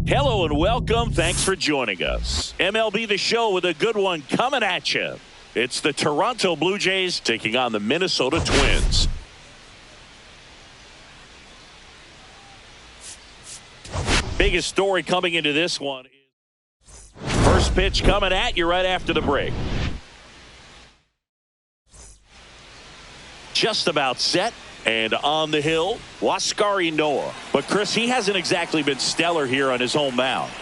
Hello and welcome. Thanks for joining us. MLB The Show with a good one coming at you. It's the Toronto Blue Jays taking on the Minnesota Twins. Biggest story coming into this one. First pitch coming at you right after the break. Just about set. And on the hill, Huascar Ynoa. But, Chris, he hasn't exactly been stellar here on his home mound.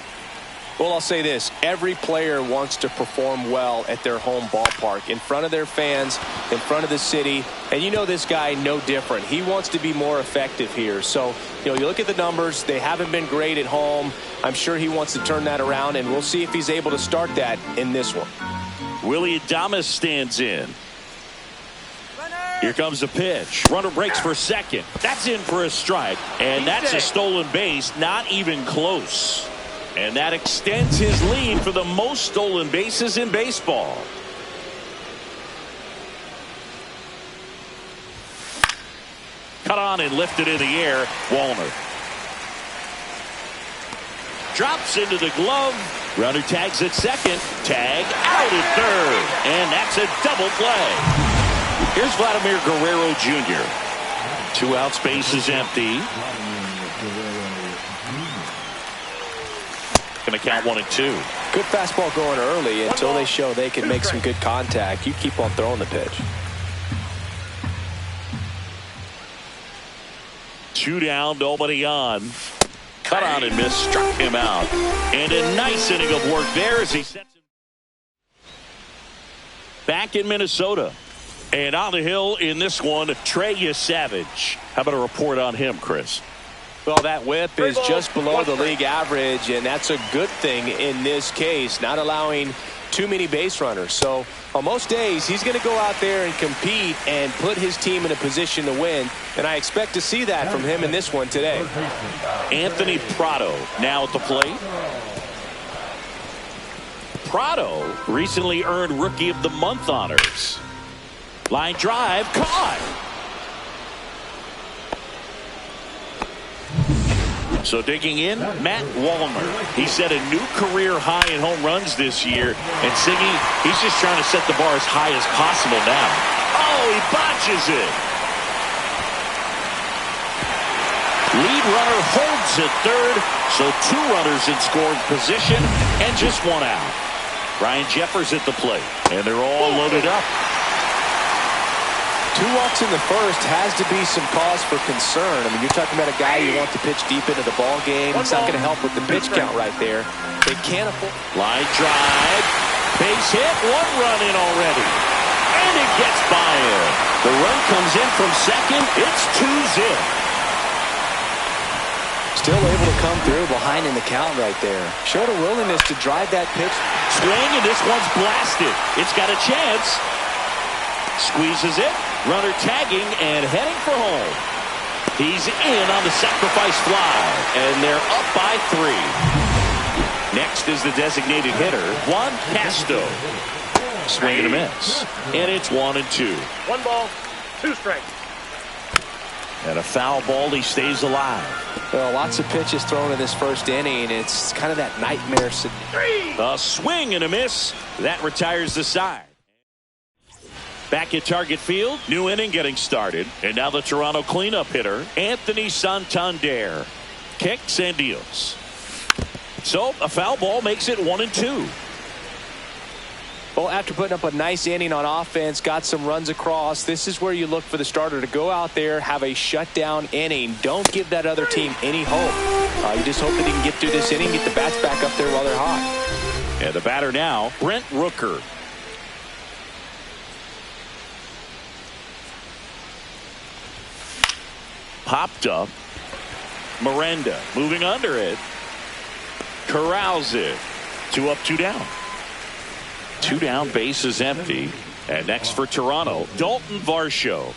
Well, I'll say this. Every player wants to perform well at their home ballpark, in front of their fans, in front of the city. And you know this guy no different. He wants to be more effective here. So, you look at the numbers. They haven't been great at home. I'm sure he wants to turn that around, and we'll see if he's able to start that in this one. Willie Adames stands in. Here comes the pitch. Runner breaks for second. That's in for a strike. And that's a stolen base. Not even close. And that extends his lead for the most stolen bases in baseball. Cut on and lifted in the air. Wallner. Drops into the glove. Runner tags at second. Tag out at third. And that's a double play. Here's Vladimir Guerrero Jr. 2 outs, base is empty. Going to count 1 and 2. Good fastball going early until they show they can make some good contact. You keep on throwing the pitch. 2 down, nobody on. Cut on and miss, struck him out. And a nice inning of work there as he sets him back in Minnesota. And on the hill in this one, Trey Savage. How about a report on him, Chris? Well, that whip is just below the league average, and that's a good thing in this case, not allowing too many base runners. So on most days, he's going to go out there and compete and put his team in a position to win, and I expect to see that from him in this one today. Anthony Prado now at the plate. Prado recently earned Rookie of the Month honors. Line drive, caught. So digging in, Matt Wallner. He set a new career high in home runs this year. And Siggy, he's just trying to set the bar as high as possible now. Oh, he botches it. Lead runner holds at third. So 2 runners in scoring position and just 1 out. Ryan Jeffers at the plate. And they're all loaded up. 2 walks in the first has to be some cause for concern. I mean, you're talking about a guy you want to pitch deep into the ball game. It's not going to help with the pitch count right there. They can't afford. Line drive. Base hit. 1 run in already. And it gets by him. The run comes in from second. It's 2-zip. Still able to come through behind in the count right there. Showed a willingness to drive that pitch. Swing, and this one's blasted. It's got a chance. Squeezes it. Runner tagging and heading for home. He's in on the sacrifice fly. And they're up by 3. Next is the designated hitter, Juan Castro. Swing and a miss. And it's 1 and 2. 1 ball, 2 strikes. And a foul ball, he stays alive. Well, lots of pitches thrown in this first inning. It's kind of that nightmare. A swing and a miss. That retires the side. Back at Target Field, new inning getting started. And now the Toronto cleanup hitter, Anthony Santander. Kicks and deals. So a foul ball makes it 1 and 2. Well, after putting up a nice inning on offense, got some runs across, this is where you look for the starter to go out there, have a shutdown inning. Don't give that other team any hope. You just hope that he can get through this inning, get the bats back up there while they're hot. And the batter now, Brent Rooker. Popped up. Miranda moving under it. Corrals it. 2 up, 2 down. 2 down, base is empty. And next for Toronto, Dalton Varsho.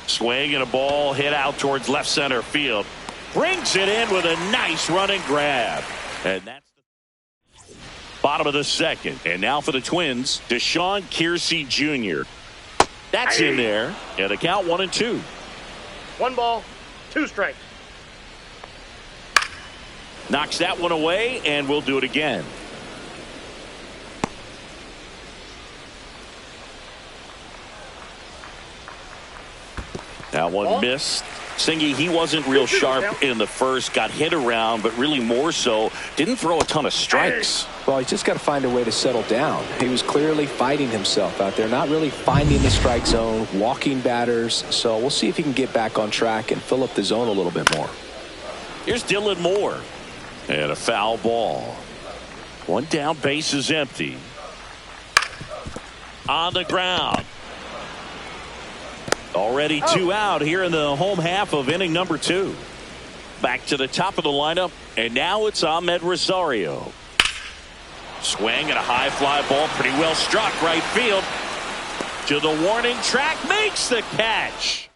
Swing and a ball hit out towards left center field. Brings it in with a nice running grab. And that's the bottom of the second. And now for the Twins, Deshaun Kiersey Jr. That's in there. And the count 1 and 2. 1 ball, 2 strikes. Knocks that one away, and we'll do it again. That one missed. Singy, he wasn't real sharp in the first, got hit around, but really more so, didn't throw a ton of strikes. Well, he's just got to find a way to settle down. He was clearly fighting himself out there, not really finding the strike zone, walking batters. So we'll see if he can get back on track and fill up the zone a little bit more. Here's Dylan Moore. And a foul ball. One down, base is empty. On the ground. Already 2 out here in the home half of inning number 2. Back to the top of the lineup, and now it's Ahmed Rosario. Swing and a high fly ball, pretty well struck right field. To the warning track, makes the catch.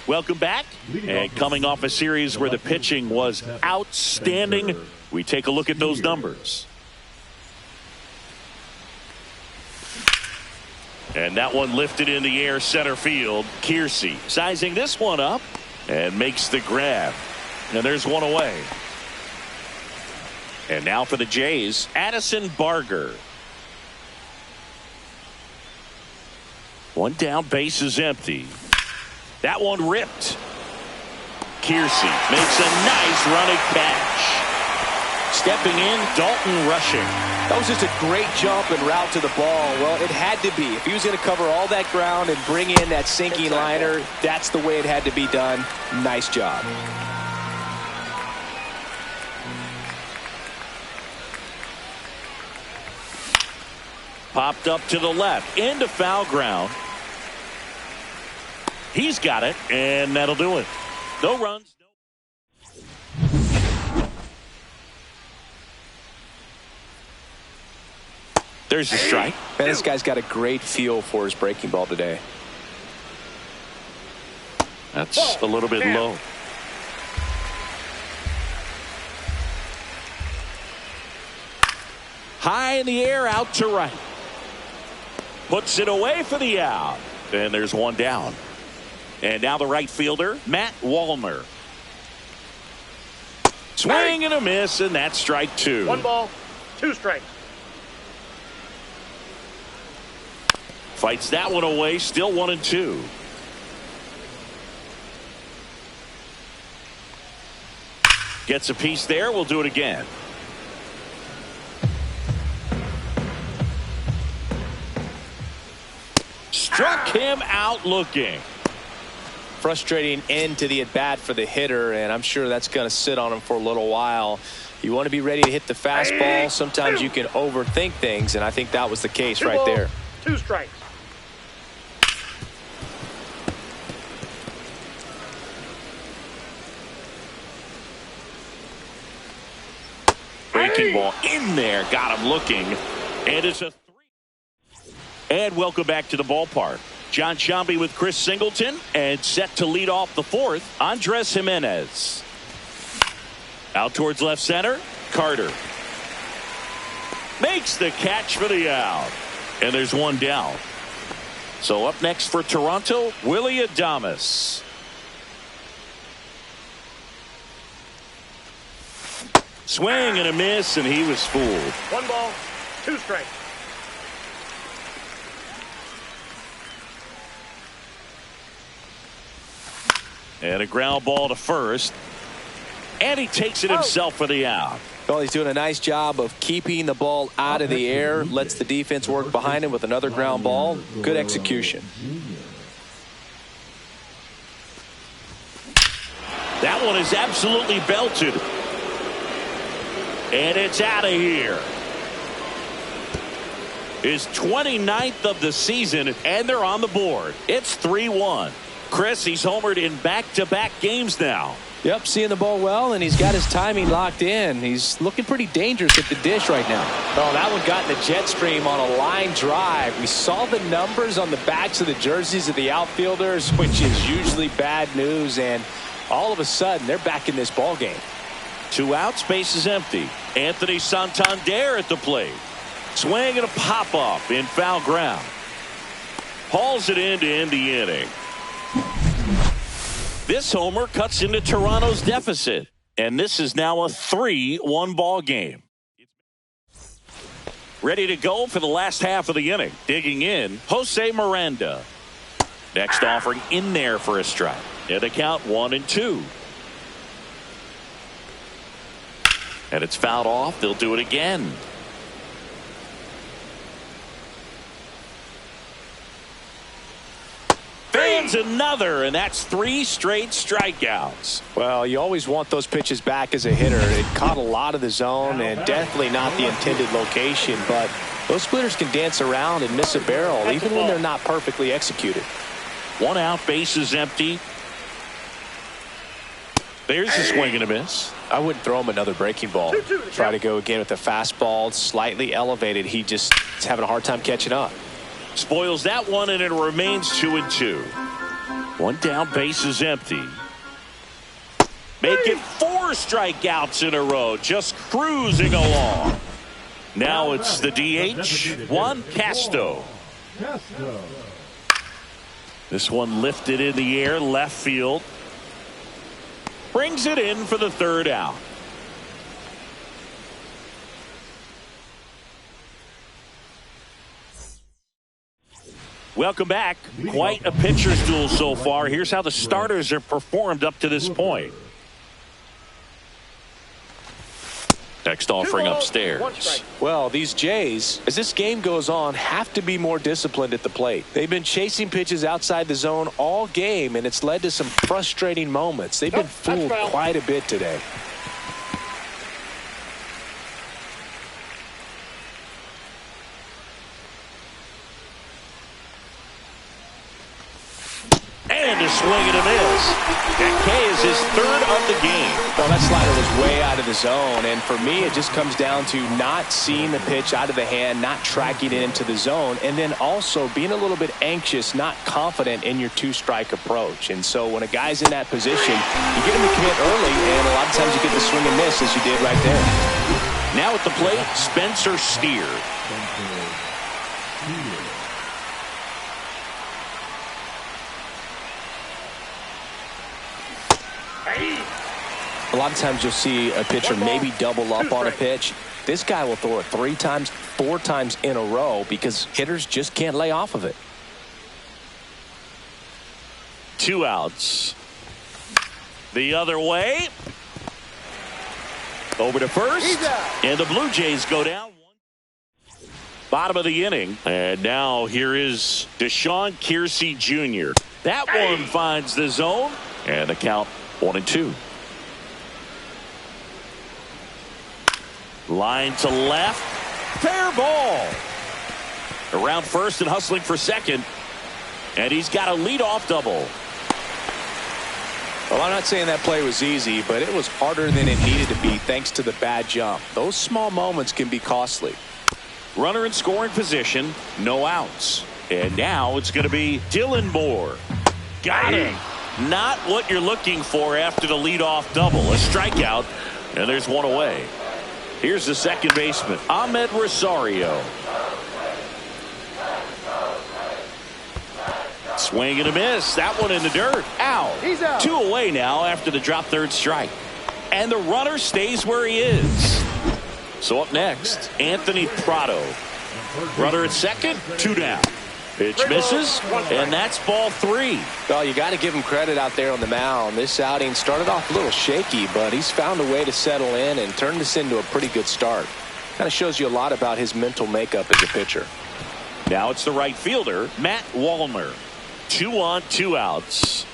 Welcome back, and coming off a series where the pitching was outstanding, we take a look at those numbers. And that one lifted in the air center field. Kiersey sizing this one up and makes the grab. And there's one away. And now for the Jays, Addison Barger. One down, base is empty. That one ripped. Kiersey makes a nice running catch. Stepping in, Dalton Rushing. That was just a great jump and route to the ball. Well, it had to be. If he was going to cover all that ground and bring in that sinking liner, that's the way it had to be done. Nice job. Popped up to the left, into foul ground. He's got it, and that'll do it. No runs. There's a strike. Man, this guy's got a great feel for his breaking ball today. That's a little bit low. High in the air, out to right. Puts it away for the out. And there's one down. And now the right fielder, Matt Wallner. Swing and a miss, and that's strike 2. 1 ball, 2 strikes. Fights that one away, still 1-2. Gets a piece there, we'll do it again. Struck him out looking. Frustrating end to the at-bat for the hitter, and I'm sure that's going to sit on him for a little while. You want to be ready to hit the fastball. Sometimes you can overthink things, and I think that was the case right there. 2 strikes. Breaking ball in there, got him looking, and it's a 3. And welcome back to the ballpark. John Sciambi with Chris Singleton, and set to lead off the 4th, Andres Jimenez. Out towards left center, Carter. Makes the catch for the out. And there's one down. So up next for Toronto, Willy Adames. Swing and a miss, and he was fooled. 1 ball, 2 strikes. And a ground ball to first. And he takes it himself for the out. Well, he's doing a nice job of keeping the ball out of the air. Lets the defense work behind him with another ground ball. Good execution. That one is absolutely belted. And it's out of here. His 29th of the season, and they're on the board. It's 3-1. Chris, he's homered in back-to-back games now. Yep, seeing the ball well, and he's got his timing locked in. He's looking pretty dangerous at the dish right now. Oh, that one got in the jet stream on a line drive. We saw the numbers on the backs of the jerseys of the outfielders, which is usually bad news, and all of a sudden, they're back in this ball game. 2 outs, base is empty. Anthony Santander at the plate. Swing and a pop-up in foul ground. Hauls it in to end the inning. This homer cuts into Toronto's deficit. And this is now a 3-1 ball game. Ready to go for the last half of the inning. Digging in, Jose Miranda. Next offering in there for a strike. And the count 1-2. And it's fouled off. They'll do it again. Fans another, and that's 3 straight strikeouts. Well, you always want those pitches back as a hitter. It caught a lot of the zone and definitely not the intended location, but those splitters can dance around and miss a barrel even when they're not perfectly executed. 1 out, bases empty. There's a swing and a miss. I wouldn't throw him another breaking ball. Try to go again with the fastball, slightly elevated. He just is having a hard time catching up. Spoils that one, and it remains 2-2. 1 down, bases empty. Make it 4 strikeouts in a row, just cruising along. Now it's the DH, Juan Castro. This one lifted in the air, left field. Brings it in for the 3rd out. Welcome back. Quite a pitcher's duel so far. Here's how the starters have performed up to this point. Next offering upstairs. Well, these Jays, as this game goes on, have to be more disciplined at the plate. They've been chasing pitches outside the zone all game, and it's led to some frustrating moments. They've been fooled quite a bit today. And a swing and a miss. That K is his 3rd of the game. Well, that slider was way out of the zone, and for me, it just comes down to not seeing the pitch out of the hand, not tracking it into the zone, and then also being a little bit anxious, not confident in your 2-strike approach. And so when a guy's in that position, you get him to commit early, and a lot of times you get the swing and miss as you did right there. Now at the plate, Spencer Steer. A lot of times you'll see a pitcher maybe double up on a pitch. This guy will throw it 3 times, 4 times in a row because hitters just can't lay off of it. 2 outs. The other way. Over to first. And the Blue Jays go down. Bottom of the inning. And now here is Deshaun Kiersey Jr. That one finds the zone. And the count 1-2. Line to left. Fair ball. Around first and hustling for second. And he's got a leadoff double. Well, I'm not saying that play was easy, but it was harder than it needed to be thanks to the bad jump. Those small moments can be costly. Runner in scoring position. No outs. And now it's going to be Dylan Moore. Got him. Not what you're looking for after the leadoff double. A strikeout. And there's one away. Here's the second baseman, Ahmed Rosario. Swing and a miss. That one in the dirt. Out. He's out. 2 away now after the drop 3rd strike. And the runner stays where he is. So up next, Anthony Prado. Runner at second, 2 down. Pitch misses, and that's ball 3. Well, you got to give him credit out there on the mound. This outing started off a little shaky, but he's found a way to settle in and turn this into a pretty good start. Kind of shows you a lot about his mental makeup as a pitcher. Now it's the right fielder, Matt Wallner. 2 on, 2 outs.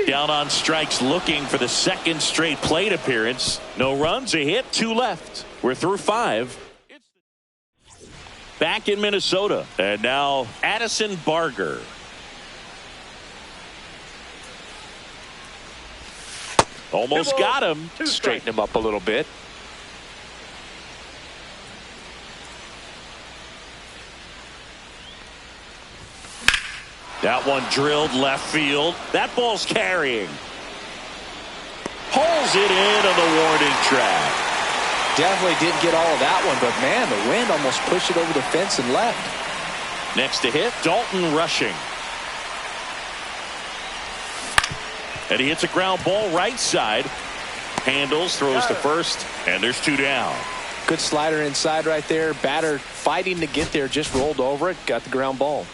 Down on strikes, looking for the 2nd straight plate appearance. No runs, a hit, 2 left. We're through 5. Back in Minnesota. And now Addison Barger. Almost got him. Straighten him up a little bit. That one drilled left field. That ball's carrying. Pulls it in on the warning track. Definitely didn't get all of that one, but man, the wind almost pushed it over the fence and left. Next to hit, Dalton Rushing. And he hits a ground ball right side. Handles, throws to first, and there's 2 down. Good slider inside right there. Batter fighting to get there, just rolled over it, got the ground ball.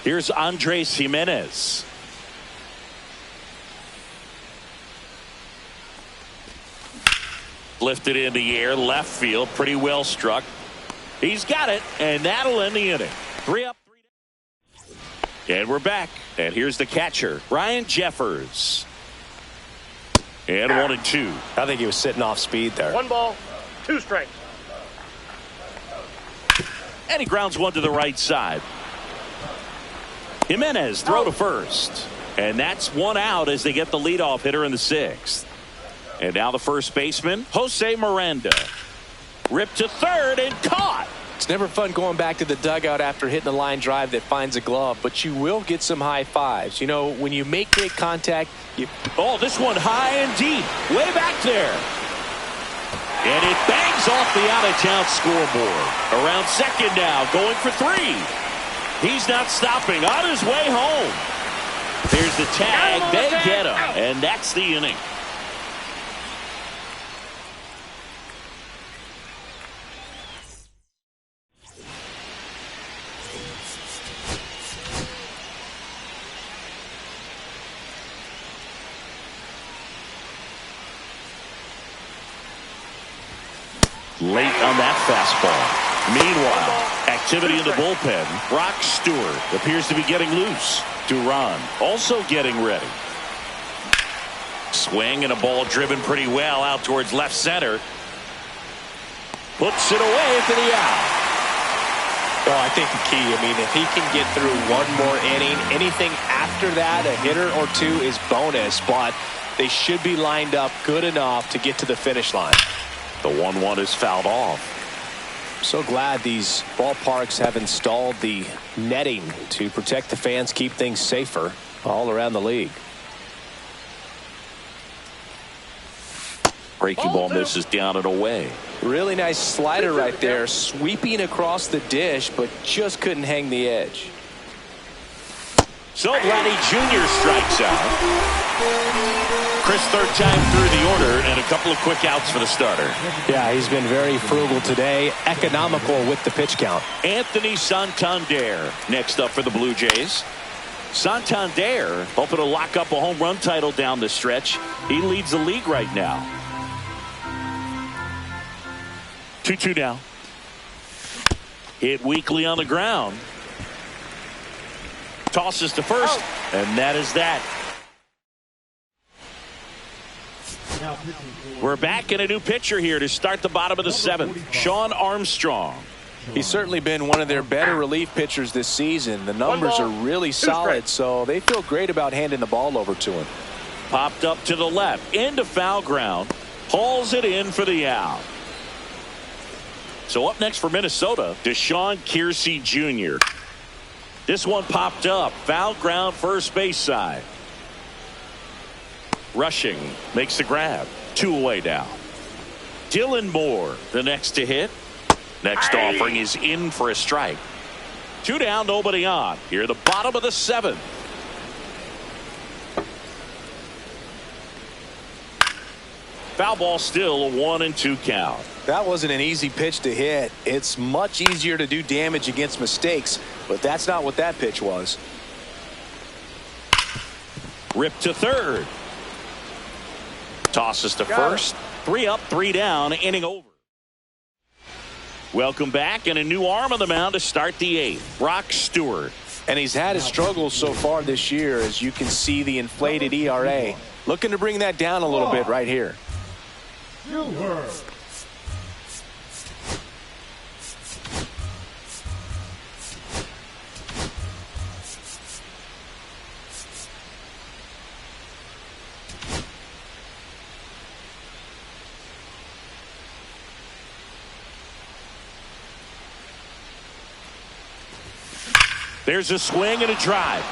Here's Andres Jimenez. Lifted in the air, left field, pretty well struck. He's got it, and that'll end the inning. 3 up, 3 down. And we're back. And here's the catcher, Ryan Jeffers. And 1-2. I think he was sitting off speed there. 1 ball, 2 strikes. And he grounds one to the right side. Jimenez throw to first. And that's 1 out as they get the leadoff hitter in the 6th. And now the first baseman, Jose Miranda. Ripped to third and caught. It's never fun going back to the dugout after hitting a line drive that finds a glove, but you will get some high fives. You know, when you make great contact, Oh, this one high and deep. Way back there. And it bangs off the out-of-town scoreboard. Around second now, going for 3. He's not stopping. On his way home. There's the tag. They get him. And that's the inning. Late on that fastball. Meanwhile, activity in the bullpen. Brock Stewart appears to be getting loose. Duran also getting ready. Swing and a ball driven pretty well out towards left center. Puts it away for the out. Well, I think the key, I mean, if he can get through 1 more inning, anything after that, a hitter or 2 is bonus, but they should be lined up good enough to get to the finish line. The 1-1 is fouled off. So glad these ballparks have installed the netting to protect the fans, keep things safer all around the league. Breaking ball misses down and away. Really nice slider right there, sweeping across the dish, but just couldn't hang the edge. So Vladdy Jr. strikes out. Chris, third time through the order, and a couple of quick outs for the starter. Yeah, he's been very frugal today, economical with the pitch count. Anthony Santander next up for the Blue Jays. Santander hoping to lock up a home run title down the stretch. He leads the league right now. 2-2 now. Hit weakly on the ground. Tosses to first, and that is that. We're back in a new pitcher here to start the bottom of the 7th. Sean Armstrong. He's certainly been one of their better relief pitchers this season. The numbers are really solid, so they feel great about handing the ball over to him. Popped up to the left, into foul ground. Hauls it in for the out. So up next for Minnesota, Deshaun Kiersey Jr. This one popped up. Foul ground, first base side. Rushing makes the grab. 2 away now. Dylan Moore, the next to hit. Next offering is in for a strike. 2 down, nobody on. Here, the bottom of the 7th. Foul ball still, a 1-2 count. That wasn't an easy pitch to hit. It's much easier to do damage against mistakes, but that's not what that pitch was. Ripped to third. Tosses to first. 3 up, 3 down, inning over. Welcome back, and a new arm on the mound to start the 8th. Brock Stewart. And he's had his struggles so far this year, as you can see the inflated ERA. Looking to bring that down a little bit right here. There's a swing and a drive.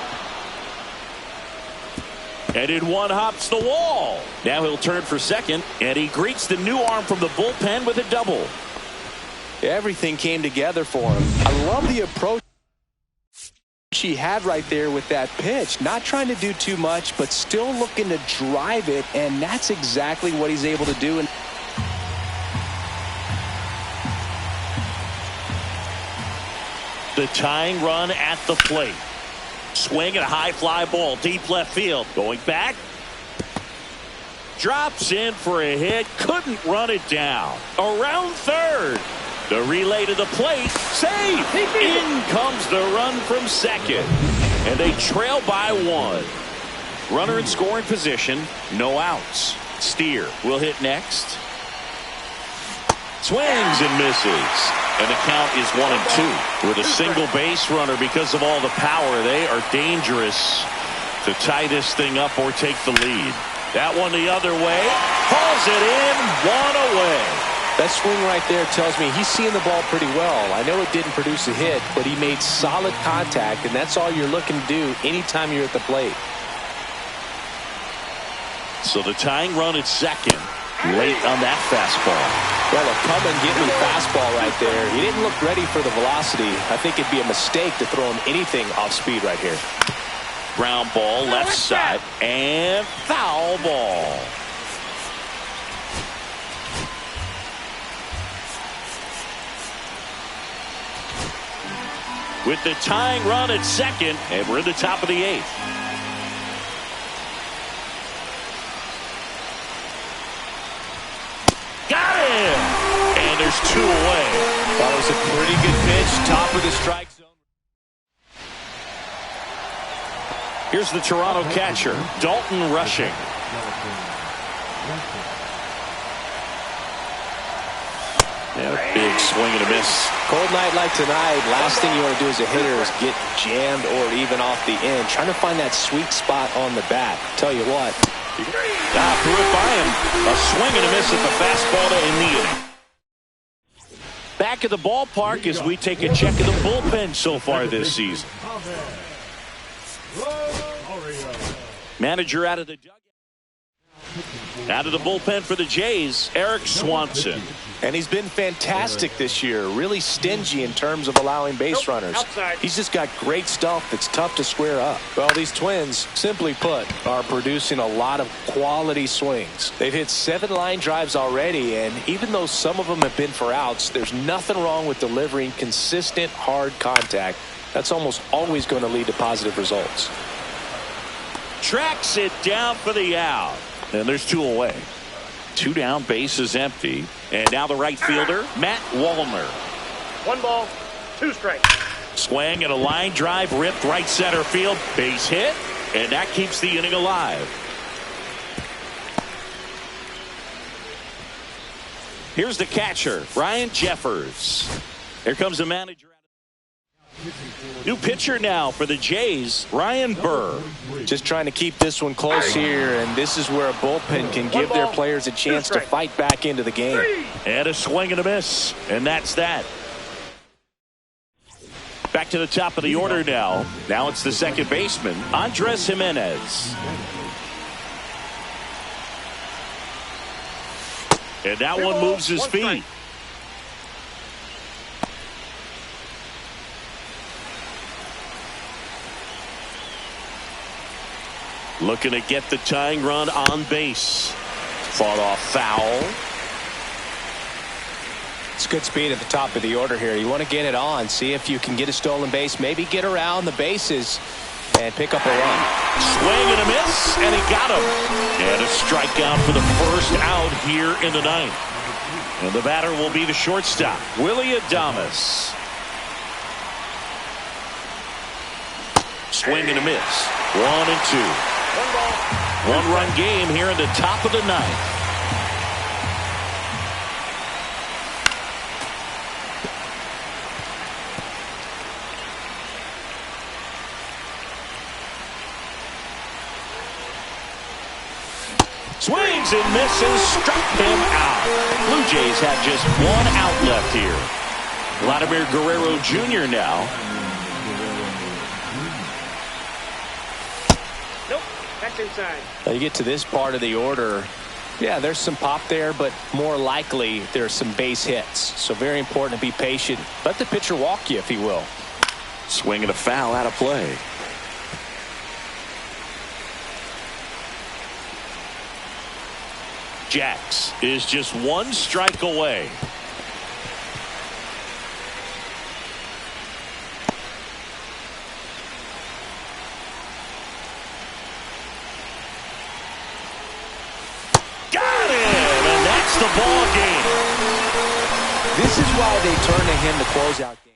And in one hops the wall. Now he'll turn for second, and he greets the new arm from the bullpen with a double. Everything came together for him. I love the approach he had right there with that pitch. Not trying to do too much, but still looking to drive it, and that's exactly what he's able to do. The tying run at the plate. Swing and a high fly ball deep left field. Going back. Drops in for a hit. Couldn't run it down. Around third. The relay to the plate. Save. In comes the run from second. And they trail by 1. Runner in scoring position. No outs. Steer will hit next. Swings and misses. And the count is 1-2. With a single base runner, because of all the power, they are dangerous to tie this thing up or take the lead. That one the other way. Hauls it in. 1 away. That swing right there tells me he's seeing the ball pretty well. I know it didn't produce a hit, but he made solid contact, and that's all you're looking to do anytime you're at the plate. So the tying run at second. Late on that fastball. Well, a come and get me fastball right there. He didn't look ready for the velocity. I think it'd be a mistake to throw him anything off speed right here. Ground ball left side and foul ball. With the tying run at second, and we're in the top of the 8th. Got him! And there's 2 away. That was a pretty good pitch, top of the strike zone. Here's the Toronto catcher, Dalton Rushing. And a big swing and a miss. Cold night like tonight, last thing you want to do as a hitter is get jammed or even off the end. Trying to find that sweet spot on the bat. Tell you what. Threw it by him. A swing and a miss at the fastball to end the inning. Back at the ballpark as we take a check of the bullpen so far this season. Manager out of the dugout. Out of the bullpen for the Jays, Eric Swanson. And he's been fantastic this year. Really stingy in terms of allowing base runners. Outside. He's just got great stuff that's tough to square up. Well, these Twins, simply put, are producing a lot of quality swings. They've hit 7 line drives already, and even though some of them have been for outs, there's nothing wrong with delivering consistent, hard contact. That's almost always going to lead to positive results. Tracks it down for the out. And there's 2 away. 2 down, base is empty. And now the right fielder, Matt Wallner. 1 ball, 2 strikes. Swing and a line drive ripped right center field. Base hit. And that keeps the inning alive. Here's the catcher, Ryan Jeffers. Here comes the manager. New pitcher now for the Jays, Ryan Burr. Just trying to keep this one close here, and this is where a bullpen can give their players a chance to fight back into the game. And a swing and a miss, and that's that. Back to the top of the order now. Now it's the second baseman, Andres Jimenez. And that one moves his feet. Looking to get the tying run on base. Fought off foul. It's good speed at the top of the order here. You want to get it on. See if you can get a stolen base. Maybe get around the bases and pick up a run. Swing and a miss, and he got him. And a strikeout for the first out here in the 9th. And the batter will be the shortstop, Willie Adames. Swing and a miss. 1-2. 1-run game here in the top of the 9th. Swings and misses, struck him out. Blue Jays have just 1 out left here. Vladimir Guerrero Jr. now. That's inside. Now you get to this part of the order. Yeah, there's some pop there, but more likely there's some base hits. So very important to be patient. Let the pitcher walk you if he will. Swing and a foul out of play. Jax is just one strike away. Got it! And that's the ball game. This is why they turn to him to close out games.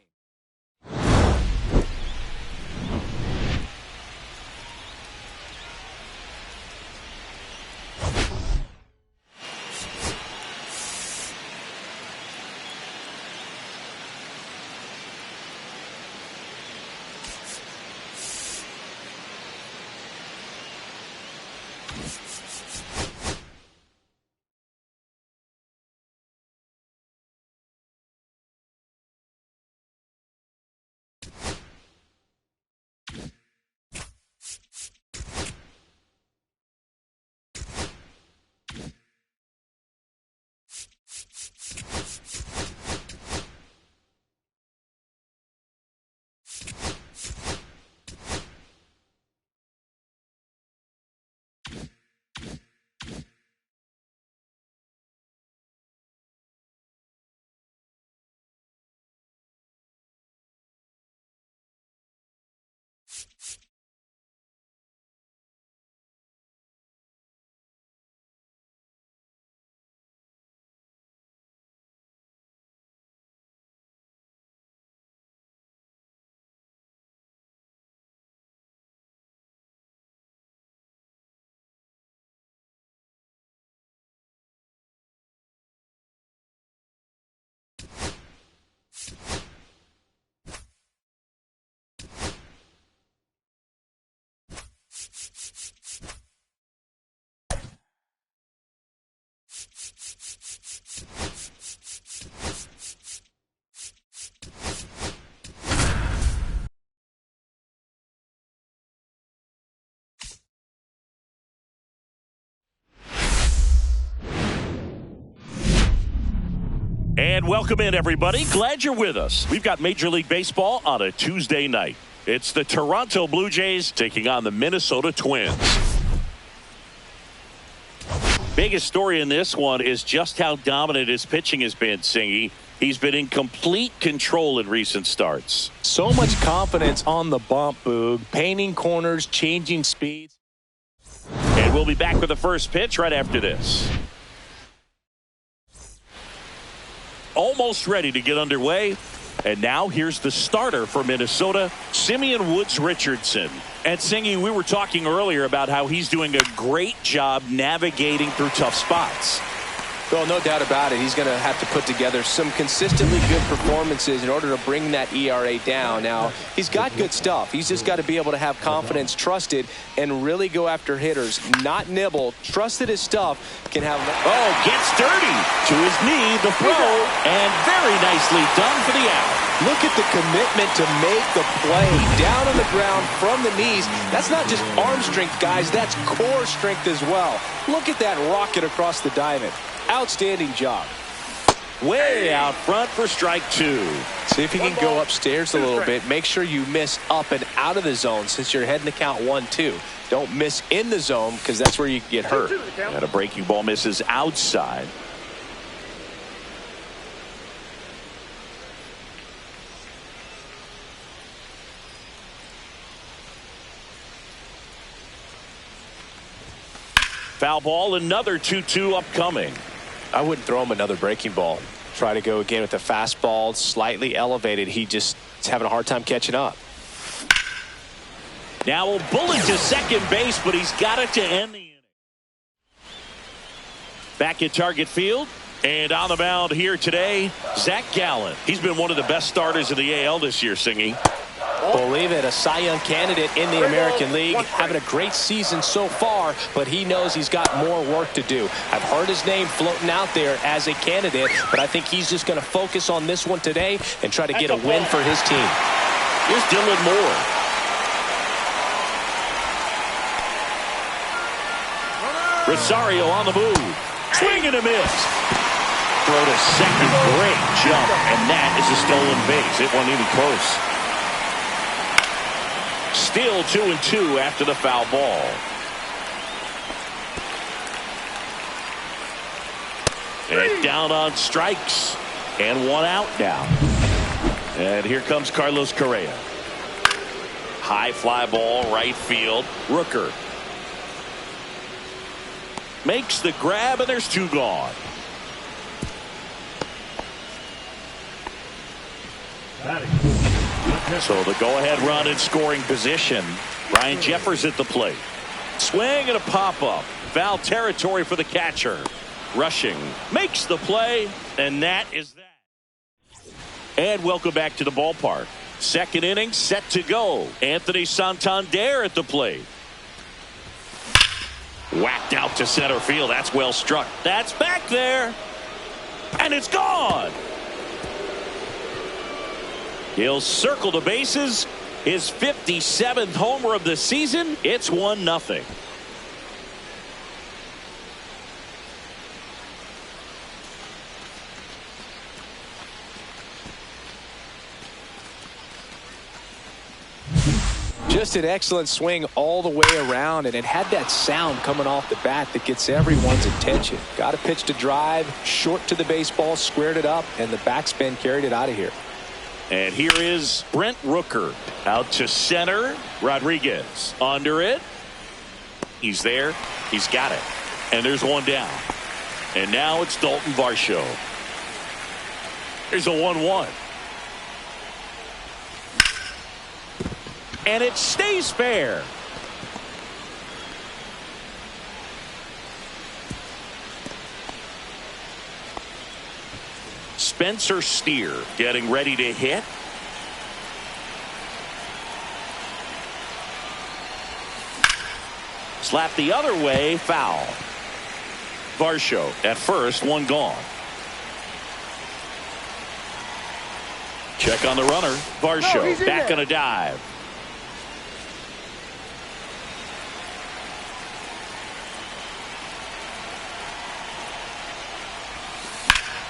And welcome in, everybody. Glad you're with us. We've got Major League Baseball on a Tuesday night. It's the Toronto Blue Jays taking on the Minnesota Twins. Biggest story in this one is just how dominant his pitching has been, Singy. He's been in complete control in recent starts. So much confidence on the bump, Boog. Painting corners, changing speeds. And we'll be back with the first pitch right after this. Almost ready to get underway. And now here's the starter for Minnesota, Simeon Woods Richardson. And Singy, we were talking earlier about how he's doing a great job navigating through tough spots. Well, no doubt about it. He's going to have to put together some consistently good performances in order to bring that ERA down. Now, he's got good stuff. He's just got to be able to have confidence, trust it, and really go after hitters. Not nibble. Trust that his stuff can have... Oh, gets dirty. To his knee, the throw, and very nicely done for the out. Look at the commitment to make the play. Down on the ground from the knees. That's not just arm strength, guys. That's core strength as well. Look at that rocket across the diamond. Outstanding job. Way out front for strike two. See if you can go upstairs a little bit. Make sure you miss up and out of the zone since you're heading to count 1-2. Don't miss in the zone because that's where you can get hurt. And a breaking ball misses outside. Foul ball, another 2-2 upcoming. I wouldn't throw him another breaking ball. Try to go again with the fastball, slightly elevated. He just is having a hard time catching up. Now a bullet to second base, but he's got it to end the inning. Back at Target Field, and on the mound here today, Zach Gallen. He's been one of the best starters in the AL this year, Singy. Believe it, a Cy Young candidate in the American League, having a great season so far, but he knows he's got more work to do. I've heard his name floating out there as a candidate, but I think he's just going to focus on this one today and try to get a win for his team. Here's Dylan Moore. Rosario on the move. Swing and a miss. Throw to second. Great jump. And that is a stolen base. It wasn't even close. Still 2-2 after the foul ball. And down on strikes. And one out now. And here comes Carlos Correa. High fly ball, right field. Rooker makes the grab, and there's two gone. So the go-ahead run in scoring position. Ryan Jeffers at the plate. Swing and a pop-up. Foul territory for the catcher. Rushing makes the play, and that is that. And welcome back to the ballpark. Second inning set to go. Anthony Santander at the plate. Whacked out to center field. That's well struck. That's back there. And it's gone. He'll circle the bases. His 57th homer of the season. It's 1-0. Just an excellent swing all the way around, and it had that sound coming off the bat that gets everyone's attention. Got a pitch to drive, short to the baseball, squared it up, and the backspin carried it out of here. And here is Brent Rooker out to center. Rodriguez under it. He's there. He's got it. And there's one down. And now it's Dalton Varsho. Here's a 1-1. And it stays fair. Spencer Steer getting ready to hit. Slap the other way, foul. Varsho at first, one gone. Check on the runner. Varsho back on a dive.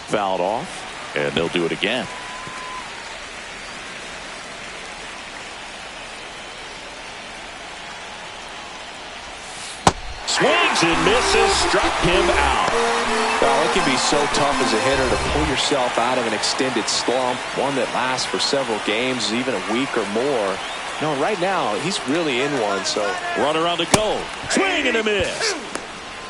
Fouled off, and they'll do it again. Swings and misses, struck him out. Well, it can be so tough as a hitter to pull yourself out of an extended slump, one that lasts for several games, even a week or more. No, right now, he's really in one, so. Runner on the go. Swing and a miss.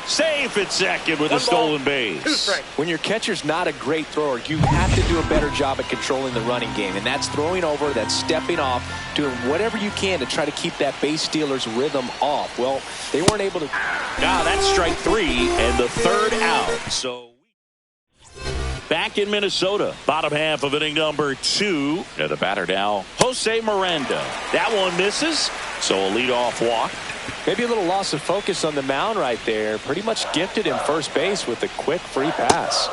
Safe at second with a stolen base. When your catcher's not a great thrower, you have to do a better job at controlling the running game, and that's throwing over, that's stepping off, doing whatever you can to try to keep that base stealer's rhythm off. Well, they weren't able to. Now that's strike three and the third out. So back in Minnesota, bottom half of inning number 2. And the batter now, Jose Miranda. That one misses, so a leadoff walk. Maybe a little loss of focus on the mound right there. Pretty much gifted him first base with a quick free pass.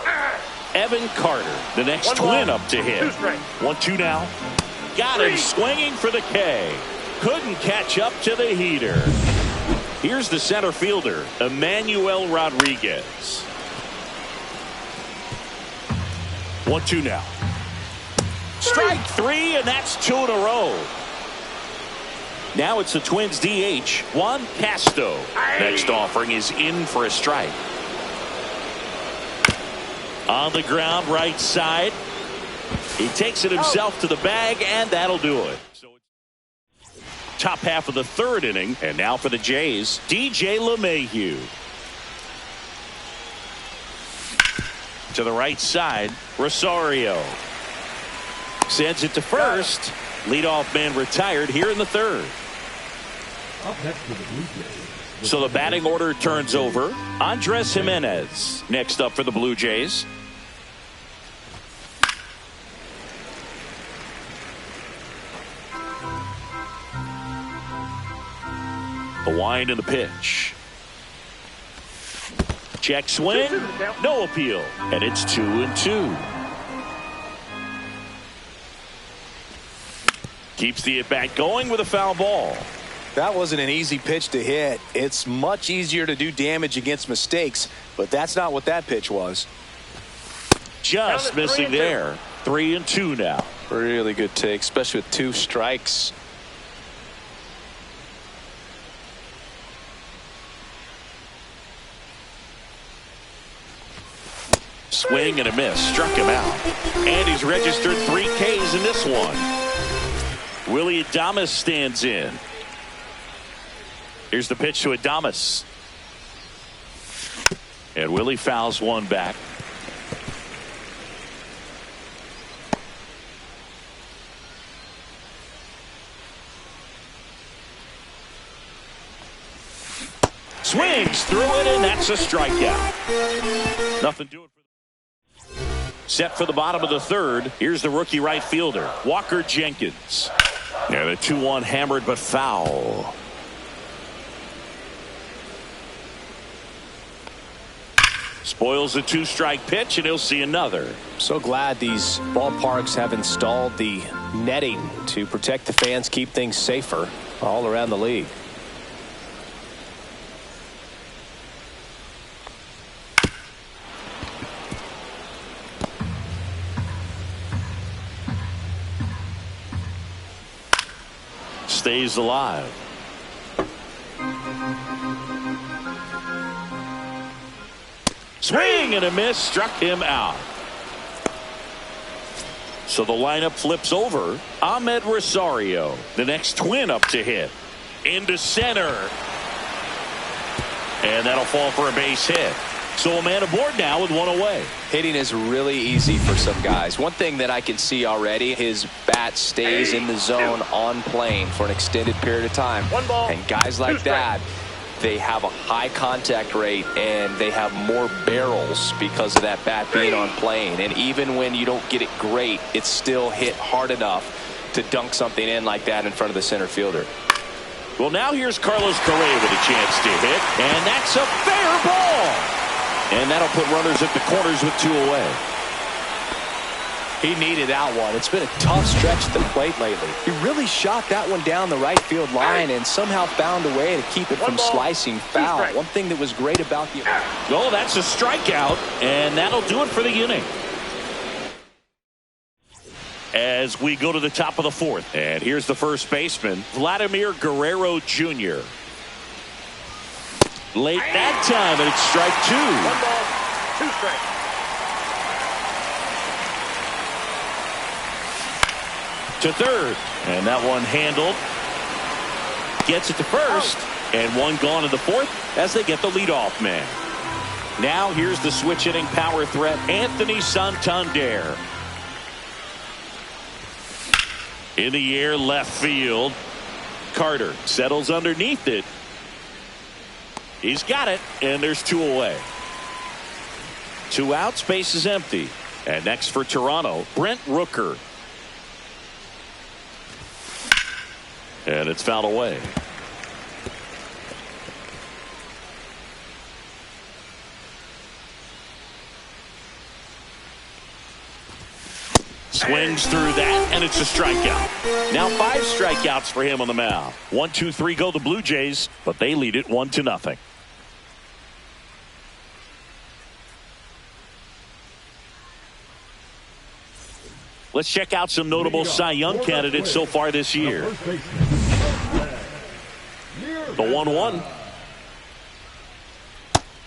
Evan Carter, the next twin up to hit. 1-2 now. Got him swinging for the K. Couldn't catch up to the heater. Here's the center fielder, Emmanuel Rodriguez. 1-2 now. Strike three, and that's 2 in a row. Now it's the Twins DH, Juan Castro. Next offering is in for a strike. On the ground, right side. He takes it himself to the bag, and that'll do it. So top half of the third inning, and now for the Jays, DJ LeMahieu. To the right side, Rosario. Sends it to first. Leadoff man retired here in the third. So the batting order turns over. Andres Jimenez next up for the Blue Jays. The wind and the pitch. Check swing. No appeal. And it's 2-2. Keeps the at-bat going with a foul ball. That wasn't an easy pitch to hit. It's much easier to do damage against mistakes, but that's not what that pitch was. Just missing there. 3-2 now. Really good take, especially with 2 strikes. Swing and a miss. Struck him out. And he's registered 3 Ks in this one. Willie Adames stands in. Here's the pitch to Adames. And Willie fouls one back. Swings through it, and that's a strikeout. Nothing doing for set for the bottom of the third. Here's the rookie right fielder, Walker Jenkins. And a 2-1 hammered but foul. Spoils a 2-strike pitch, and he'll see another. So glad these ballparks have installed the netting to protect the fans, keep things safer all around the league. Stays alive. Swing and a miss, struck him out. So the lineup flips over. Ahmed Rosario, the next twin up to hit. Into center. And that'll fall for a base hit. So a man aboard now with one away. Hitting is really easy for some guys. One thing that I can see already, his bat stays in the zone on plane for an extended period of time. One ball, and guys like that, they have a high contact rate and they have more barrels because of that bat being on plane. And even when you don't get it great, it's still hit hard enough to dunk something in like that in front of the center fielder. Well, now here's Carlos Correa with a chance to hit, and that's a fair ball. And that'll put runners at the corners with 2 away. He needed that one. It's been a tough stretch at the plate lately. He really shot that one down the right field line and somehow found a way to keep it from slicing foul. One thing that was great about the... Oh, that's a strikeout, and that'll do it for the inning. As we go to the top of the 4th, and here's the first baseman, Vladimir Guerrero Jr. Late that time, and it's strike 2. 1 ball, 2 strikes. To third, and that one handled. Gets it to first, and one gone in the 4th as they get the leadoff man. Now here's the switch hitting power threat, Anthony Santander. In the air, left field. Carter settles underneath it. He's got it, and there's 2 away. 2 outs, base is empty. And next for Toronto, Brent Rooker. And it's fouled away. Swings through that, and it's a strikeout. Now 5 strikeouts for him on the mound. 1, 2, 3 go the Blue Jays, but they lead it 1-0. Let's check out some notable Cy Young candidates so far this year. The 1-1.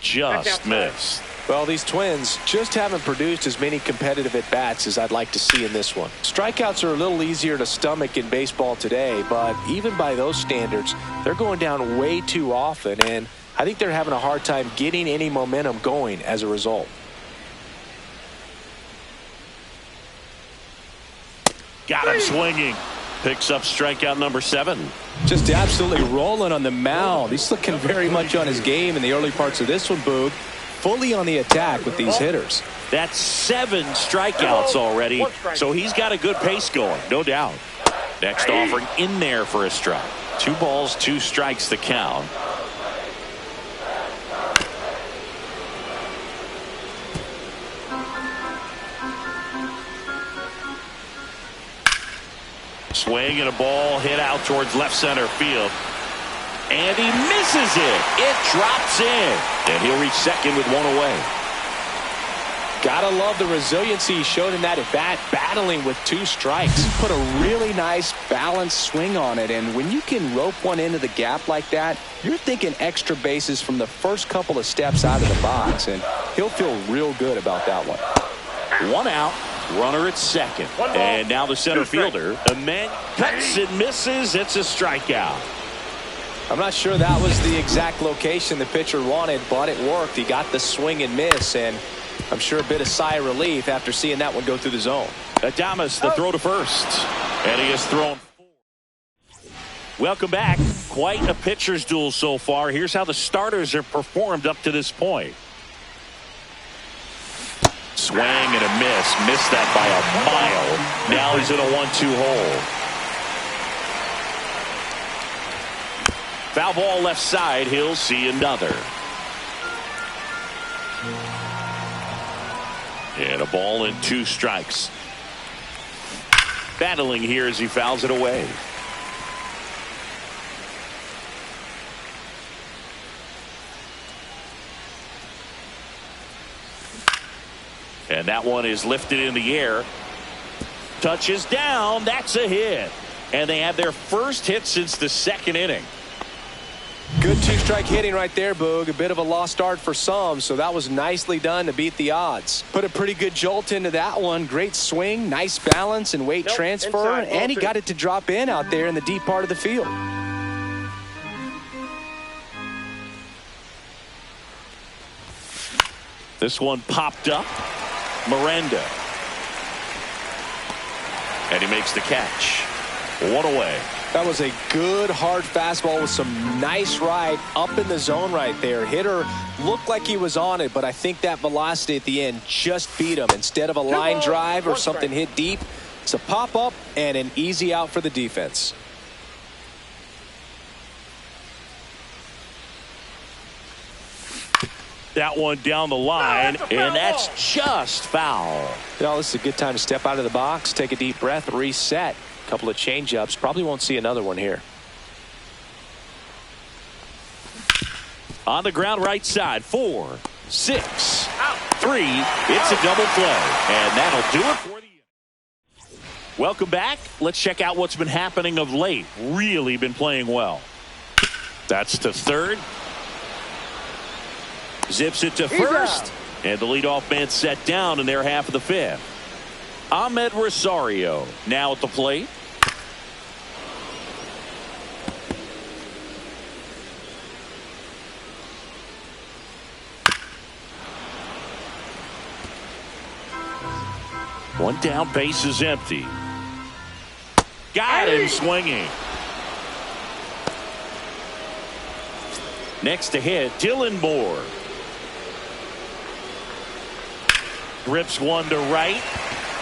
Just missed. Well, these Twins just haven't produced as many competitive at-bats as I'd like to see in this one. Strikeouts are a little easier to stomach in baseball today, but even by those standards, they're going down way too often, and I think they're having a hard time getting any momentum going as a result. Got him swinging. Picks up strikeout number 7. Just absolutely rolling on the mound. He's looking very much on his game in the early parts of this one, Boog. Fully on the attack with these hitters. That's 7 strikeouts already, so he's got a good pace going, no doubt. Next offering in there for a strike. 2 balls, 2 strikes the count. Swing and a ball hit out towards left center field. And he misses it. It drops in. And he'll reach second with 1 away. Gotta love the resiliency he showed in that at bat, battling with 2 strikes. He put a really nice balanced swing on it, and when you can rope one into the gap like that, you're thinking extra bases from the first couple of steps out of the box, and he'll feel real good about that one. 1 out, runner at second. And now the center fielder, Emmanuel, cuts and misses. It's a strikeout. I'm not sure that was the exact location the pitcher wanted, but it worked. He got the swing and miss, and I'm sure a bit of sigh of relief after seeing that one go through the zone. Adames, the throw to first. And he has thrown 4. Welcome back. Quite a pitcher's duel so far. Here's how the starters have performed up to this point. Swing and a miss. Missed that by a mile. Now he's in a 1-2 hole. Foul ball left side. He'll see another. And a ball and 2 strikes. Battling here as he fouls it away. And that one is lifted in the air. Touches down. That's a hit. And they have their first hit since the 2nd inning. Good 2-strike hitting right there, Boog. A bit of a lost start for some, so that was nicely done to beat the odds. Put a pretty good jolt into that one. Great swing, nice balance and weight transfer, and he got it to drop in out there in the deep part of the field. This one popped up. Miranda. And he makes the catch. 1 away. That was a good hard fastball with some nice ride up in the zone right there. Hitter looked like he was on it, but I think that velocity at the end just beat him. Instead of a line drive or something hit deep, it's a pop up and an easy out for the defense. That one down the line, and that's just foul. You know, this is a good time to step out of the box, take a deep breath, reset. Couple of change-ups. Probably won't see another one here. On the ground right side. 4, 6, 3. It's a double play. And that'll do it for the inning. Welcome back. Let's check out what's been happening of late. Really been playing well. That's to third. Zips it to first. And the leadoff man set down in their half of the 5th. Ahmed Rosario now at the plate. One down, base is empty. Got him swinging. Next to hit, Dylan Moore. Rips one to right.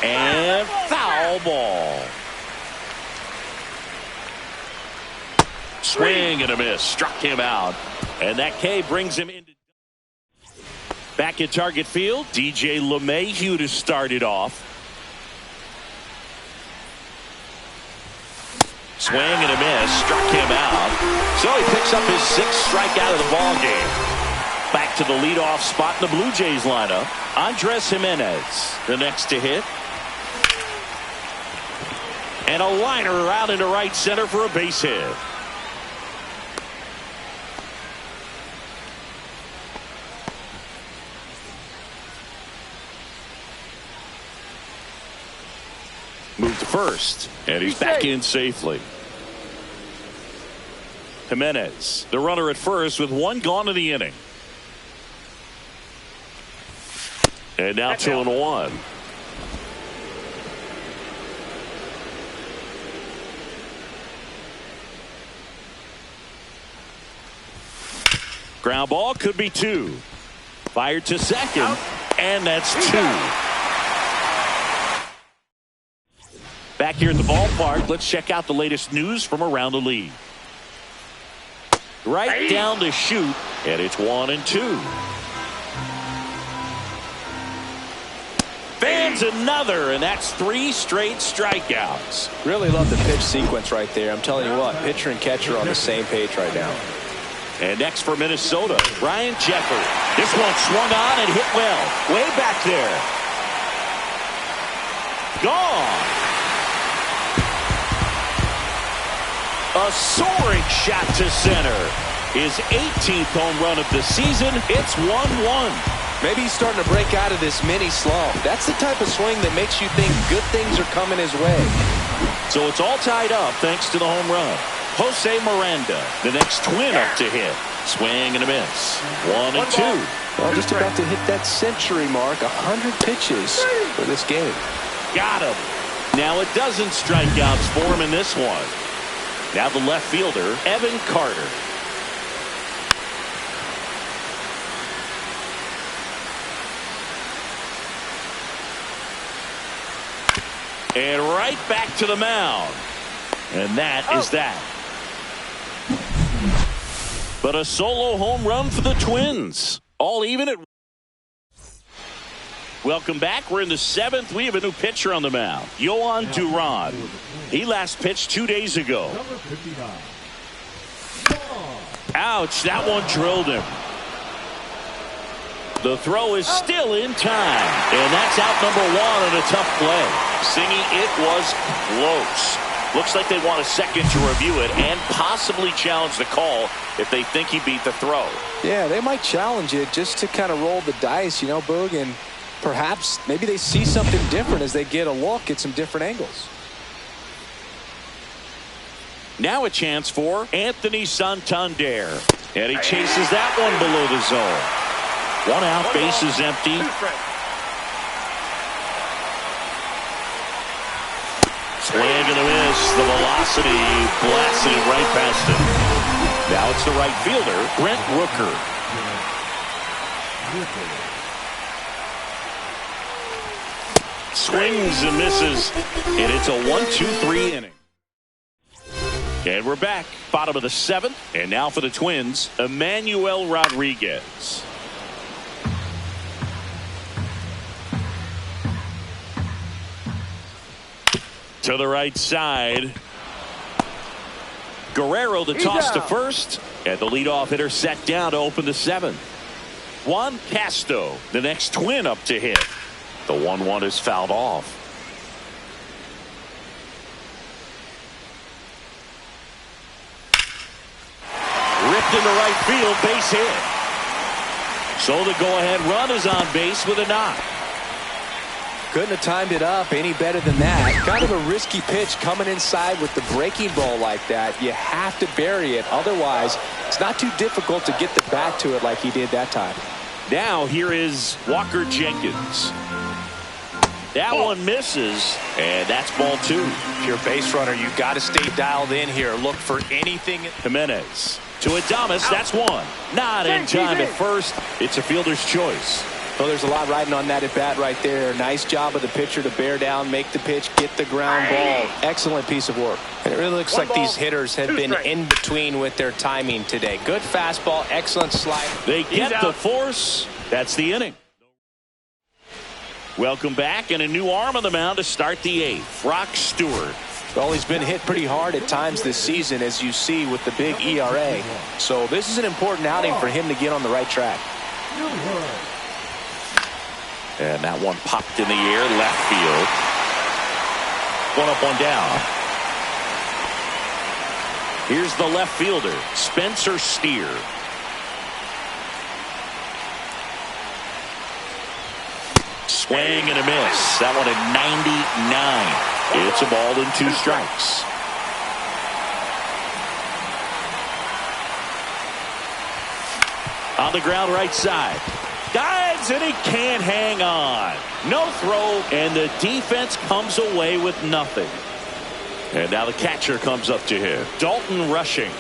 And foul ball. Swing and a miss. Struck him out. And that K brings him into. Back at target field, DJ LeMahieu to start it off. Swing and a miss. Struck him out. So he picks up his 6th strikeout of the ball game. Back to the leadoff spot in the Blue Jays lineup. Andres Jimenez, the next to hit. And a liner out into right center for a base hit. Moved to first, and he's back in safely. Jimenez, the runner at first with 1 gone in the inning. And now 2-1. Ground ball could be 2. Fired to second, and that's 2. Back here at the ballpark, let's check out the latest news from around the league. Right down to shoot, and it's 1-2. Fans another, and that's 3 straight strikeouts. Really love the pitch sequence right there. I'm telling you what, pitcher and catcher on the same page right now. And next for Minnesota, Ryan Jeffers. This one swung on and hit well. Way back there. Gone. A soaring shot to center. His 18th home run of the season. It's 1-1. Maybe he's starting to break out of this mini slump. That's the type of swing that makes you think good things are coming his way. So it's all tied up thanks to the home run. Jose Miranda, the next twin up to hit. Swing and a miss. 1-2. Well, just about to hit that century mark. 100 pitches for this game. Got him. Now it doesn't strikeouts for him in this one. Now the left fielder, Evan Carter. And right back to the mound. And that is that. But a solo home run for the Twins. All even at. Welcome back. We're in the 7th. We have a new pitcher on the mound. Yohan Duran. He last pitched 2 days ago. Ouch, that one drilled him. The throw is still in time. And that's out number 1 on a tough play. Singy, it was close. Looks like they want a second to review it and possibly challenge the call if they think he beat the throw. Yeah, they might challenge it just to kind of roll the dice, you know, Boog, and perhaps maybe they see something different as they get a look at some different angles. Now a chance for Anthony Santander. And he chases that one below the zone. 1 out, bases empty. Swing and a miss. The velocity blasting right past him. Now it's the right fielder, Brent Rooker. Swings and misses. And it's a 1-2-3 inning. And we're back. Bottom of the 7th. And now for the Twins, Emmanuel Rodriguez. To the right side. Guerrero the toss to first. And the leadoff hitter set down to open the 7th. Juan Castro, the next twin up to hit. The 1-1 is fouled off. Ripped into right field, base hit. So the go-ahead run is on base with a knock. Couldn't have timed it up any better than that. Kind of a risky pitch coming inside with the breaking ball like that. You have to bury it. Otherwise, it's not too difficult to get the bat to it like he did that time. Now here is Walker Jenkins. That one misses, and that's ball 2. If you're a base runner, you got to stay dialed in here. Look for anything. Jimenez to Adames. That's 1. Not in time at first. It's a fielder's choice. Well, there's a lot riding on that at bat right there. Nice job of the pitcher to bear down, make the pitch, get the ground ball. Excellent piece of work. And it really looks like these hitters have been in between with their timing today. Good fastball, excellent slide. They get the force. That's the inning. Welcome back, and a new arm on the mound to start the 8th. Brock Stewart. Well, he's been hit pretty hard at times this season, as you see with the big ERA. So this is an important outing for him to get on the right track. And that one popped in the air, left field. 1 up, 1 down. Here's the left fielder, Spencer Steer. Swing and a miss. That one at 99. It's a ball and 2 strikes. On the ground right side. Dives and he can't hang on. No throw, and the defense comes away with nothing. And now the catcher comes up to him. Dalton Rushing.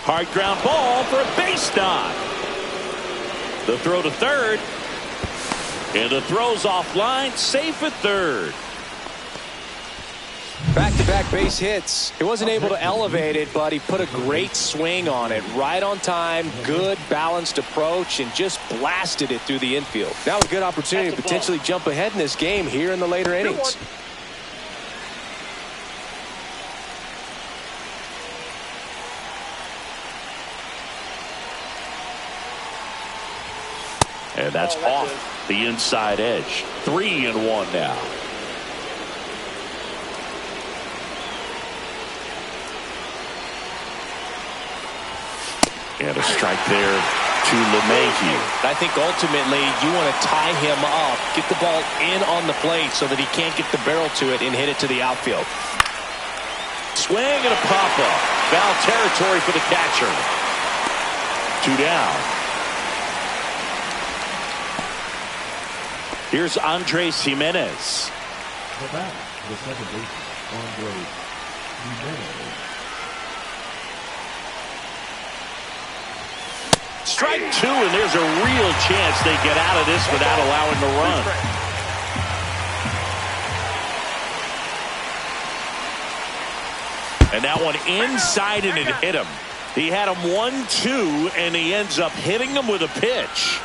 Hard ground ball for a base knock. The throw to third. And the throw's offline, safe at third. Back-to-back base hits. He wasn't able to elevate it, but he put a great swing on it. Right on time, good balanced approach, and just blasted it through the infield. Now a good opportunity to potentially jump ahead in this game here in the later innings. And that's off the inside edge. 3-1 now. And a strike there to LeMahieu. I think ultimately you want to tie him up, get the ball in on the plate so that he can't get the barrel to it and hit it to the outfield. Swing and a pop-up. Foul territory for the catcher. 2 down. Here's Andres Jimenez. The batter, the second baseman, Andres Jimenez. Strike 2, and there's a real chance they get out of this without allowing the run. And that one inside, and it hit him. He had him 1-2, and he ends up hitting him with a pitch.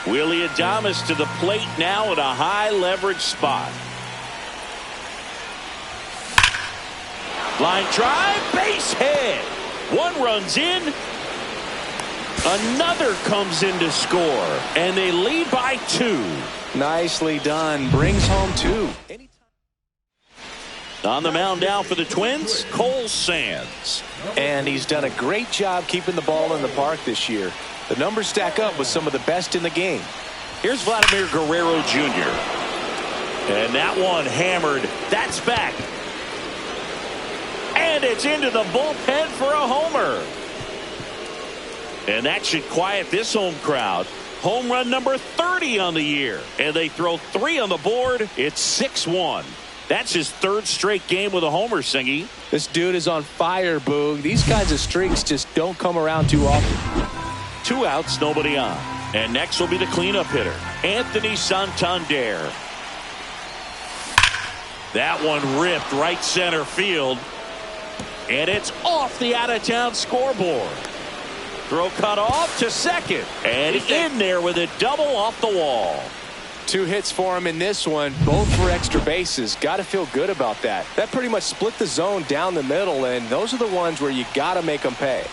Willie Adames to the plate now in a high leverage spot. Line drive, base hit. One runs in. Another comes in to score, and they lead by 2. Nicely done. Brings home 2. On the mound now for the Twins, Cole Sands. And he's done a great job keeping the ball in the park this year. The numbers stack up with some of the best in the game. Here's Vladimir Guerrero Jr. And that one hammered. That's back. And it's into the bullpen for a homer. And that should quiet this home crowd. Home run number 30 on the year. And they throw 3 on the board. It's 6-1. That's his 3rd straight game with a homer, Singy. This dude is on fire, Boog. These kinds of streaks just don't come around too often. 2 outs, nobody on. And next will be the cleanup hitter, Anthony Santander. That one ripped right center field. And it's off the out-of-town scoreboard. Throw cut off to second. And in there with a double off the wall. 2 hits for him in this one, both for extra bases. Got to feel good about that. That pretty much split the zone down the middle, and those are the ones where you got to make them pay.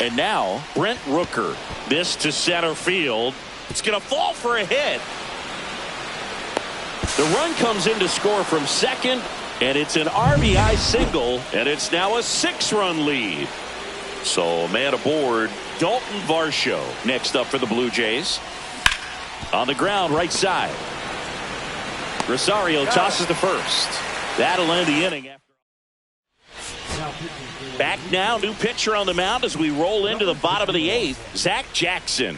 And now Brent Rooker. This to center field. It's going to fall for a hit. The run comes in to score from second, and it's an RBI single, and it's now a 6-run lead. So man aboard, Dalton Varsho next up for the Blue Jays. On the ground, right side. Rosario tosses to first. That'll end the inning. Back now, new pitcher on the mound as we roll into the bottom of the 8th, Zach Jackson.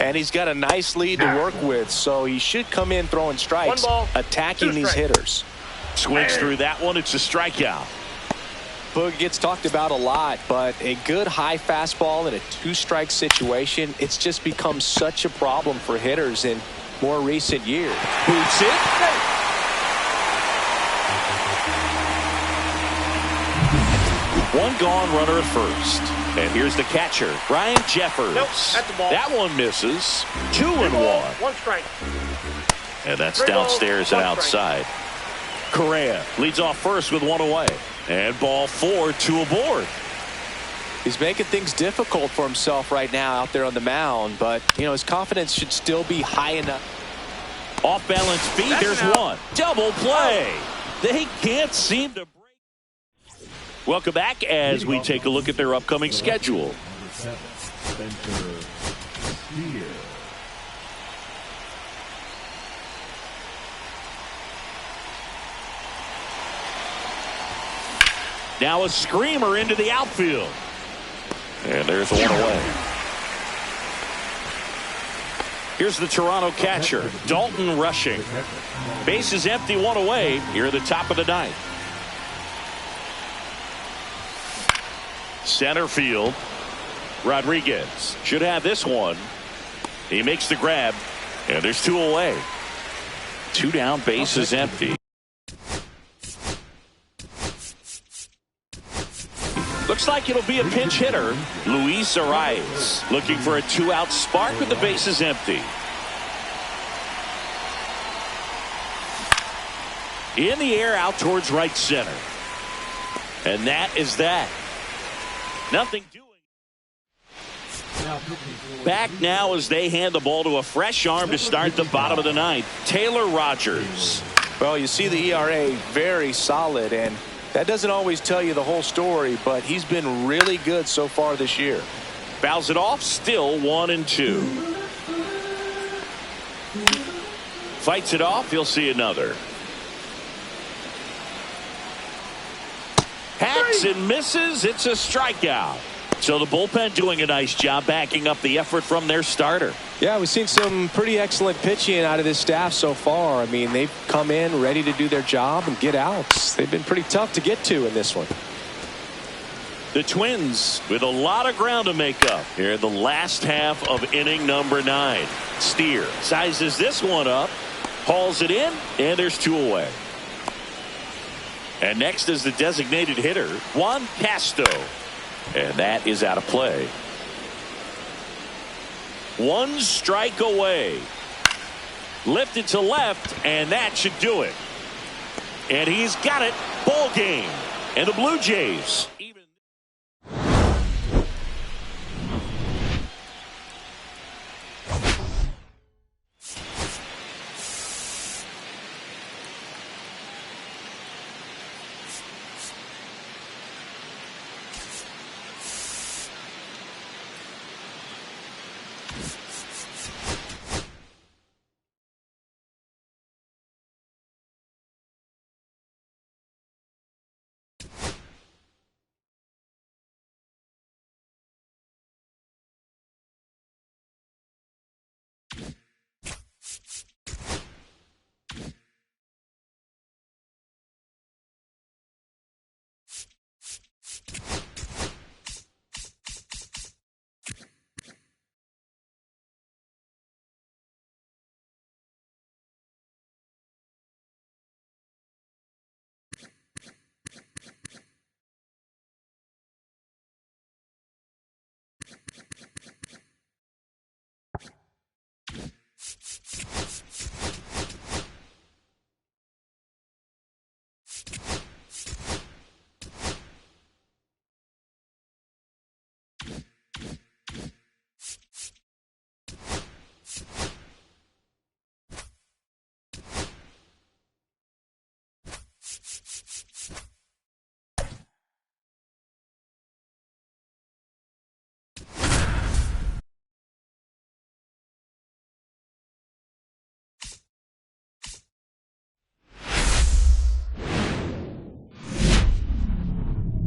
And he's got a nice lead to work with, so he should come in throwing strikes, attacking these hitters. Swings through that one. It's a strikeout. Boog gets talked about a lot, but a good high fastball in a 2-strike situation, it's just become such a problem for hitters in more recent years. Boots it. One gone, runner at first. And here's the catcher, Ryan Jeffers. Nope, that's the ball. That one misses. 2-1. 1 strike. And that's downstairs and outside. Correa leads off first with 1 away. And ball 4, 2 aboard. He's making things difficult for himself right now out there on the mound, but his confidence should still be high enough. Off balance feed. There's one. Double play. They can't seem to break. Welcome back as we take a look at their upcoming schedule. Now a screamer into the outfield. And there's 1 away. Here's the Toronto catcher, Dalton Rushing. Base is empty, 1 away here at the top of the 9th. Center field. Rodriguez should have this one. He makes the grab, and there's 2 away. 2 down, base is empty. Looks like it'll be a pinch hitter. Luis Arias looking for a 2-out spark with the bases empty. In the air out towards right center. And that is that. Nothing doing. Now pitching for Back now as they hand the ball to a fresh arm to start the bottom of the ninth. Taylor Rogers. Well, you see the ERA very solid, and that doesn't always tell you the whole story, but he's been really good so far this year. Fouls it off, still 1-2. Fights it off, he'll see another. Hacks and misses, it's a strikeout. So the bullpen doing a nice job backing up the effort from their starter. Yeah, we've seen some pretty excellent pitching out of this staff so far. I mean, they've come in ready to do their job and get outs. They've been pretty tough to get to in this one. The Twins with a lot of ground to make up here in the last half of inning number 9. Steer sizes this one up, hauls it in, and there's 2 away. And next is the designated hitter, Juan Casto. And that is out of play. 1 strike away. Lifted to left, and that should do it. And he's got it. Ball game. And the Blue Jays.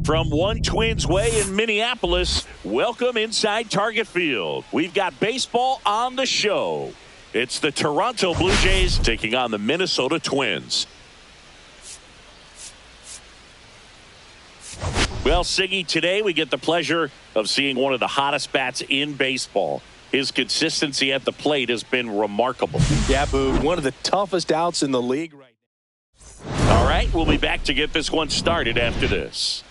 From One Twins Way in Minneapolis, welcome inside Target Field. We've got baseball on the show. It's the Toronto Blue Jays taking on the Minnesota Twins. Well, Siggy, today we get the pleasure of seeing one of the hottest bats in baseball. His consistency at the plate has been remarkable. Yeah, Boo, one of the toughest outs in the league right now. All right, we'll be back to get this one started after this.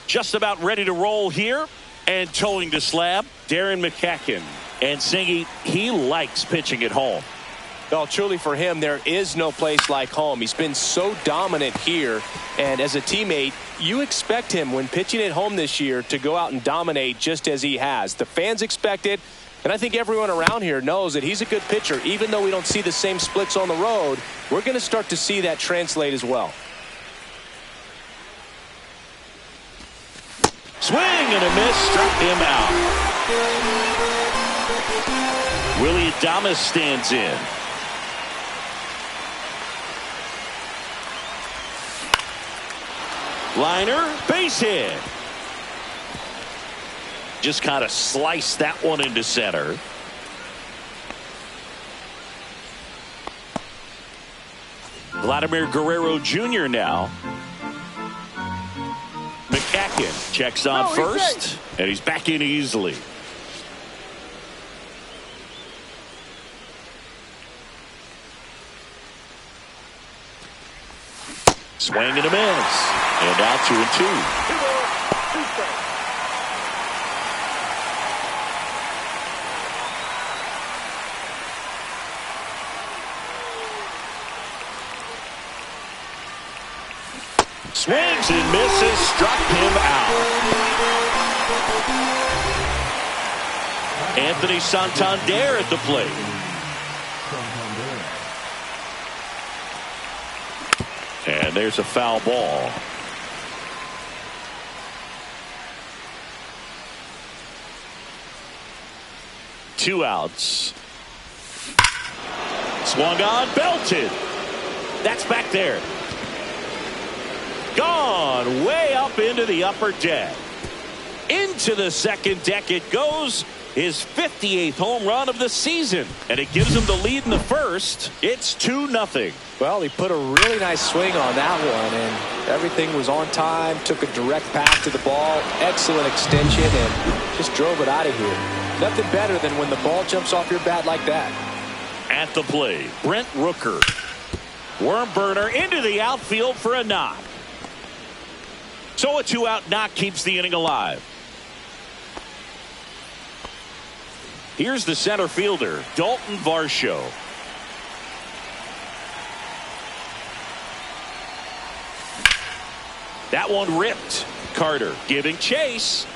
Just about ready to roll here, and towing the slab, Darren McCacken. And Singy, he likes pitching at home. Well, truly for him, there is no place like home. He's been so dominant here, and as a teammate, you expect him when pitching at home this year to go out and dominate just as he has. The fans expect it, and I think everyone around here knows that he's a good pitcher. Even though we don't see the same splits on the road, we're going to start to see that translate as well. Swing and a miss, struck him out. Willie Adames stands in. Liner, base hit. Just kind of sliced that one into center. Vladimir Guerrero Jr. now. McCacken checks on first, and he's back in easily. Swing and a miss, and out 2-2. Swings and misses, struck him out. Anthony Santander at the plate. And there's a foul ball. Two outs. Swung on, belted. That's back there. Gone way up into the upper deck. Into the second deck it goes. His 58th home run of the season. And it gives him the lead in the first. It's 2-0. Well, he put a really nice swing on that one, and everything was on time. Took a direct path to the ball. Excellent extension, and just drove it out of here. Nothing better than when the ball jumps off your bat like that. At the plate, Brent Rooker. Worm burner into the outfield for a knock. So a 2-out knock keeps the inning alive. Here's the center fielder, Dalton Varsho. That one ripped. Carter giving chase.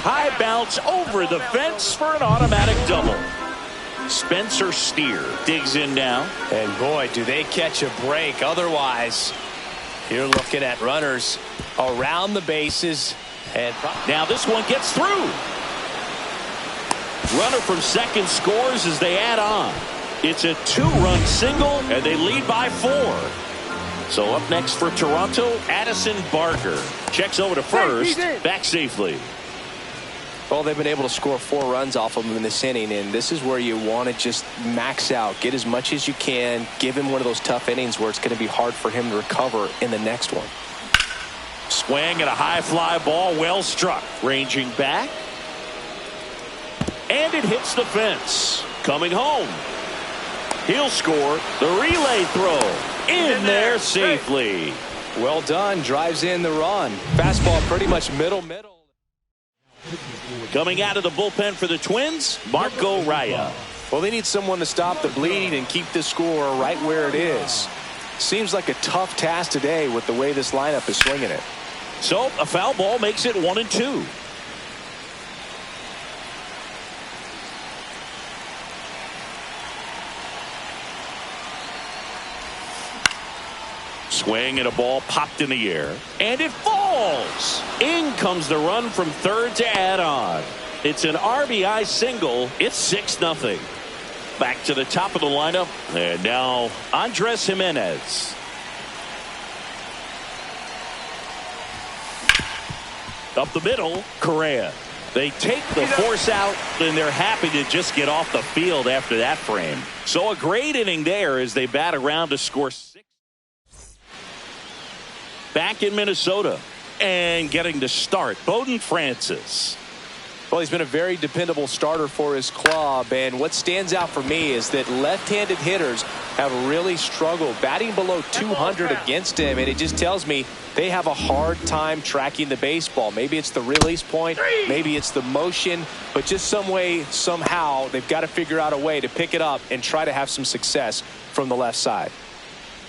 High bounce over the fence for an automatic double. Spencer Steer digs in now. And boy, do they catch a break. Otherwise, you're looking at runners around the bases. And now this one gets through. Runner from second scores as they add on. It's a 2-run single, and they lead by 4. So up next for Toronto, Addison Barker. Checks over to first, back safely. Well, they've been able to score 4 runs off of him in this inning, and this is where you want to just max out. Get as much as you can. Give him one of those tough innings where it's going to be hard for him to recover in the next one. Swing and a high fly ball, well struck. Ranging back. And it hits the fence. Coming home. He'll score. The relay throw. In there safely. Well done. Drives in the run. Fastball pretty much middle. Coming out of the bullpen for the Twins, Marco Raya. Well, they need someone to stop the bleeding and keep the score right where it is. Seems like a tough task today with the way this lineup is swinging it. So a foul ball makes it 1-2. Swing and a ball popped in the air. And it falls. In comes the run from third to add on. It's an RBI single. It's 6-0. Back to the top of the lineup. And now Andres Jimenez. Up the middle, Correa. They take the force out, and they're happy to just get off the field after that frame. So a great inning there as they bat around to score 6. Back in Minnesota and getting to start, Bowden Francis. Well, he's been a very dependable starter for his club, and what stands out for me is that left-handed hitters have really struggled batting below 200 against him, and it just tells me they have a hard time tracking the baseball. Maybe it's the release point, maybe it's the motion, but just some way, somehow, they've got to figure out a way to pick it up and try to have some success from the left side.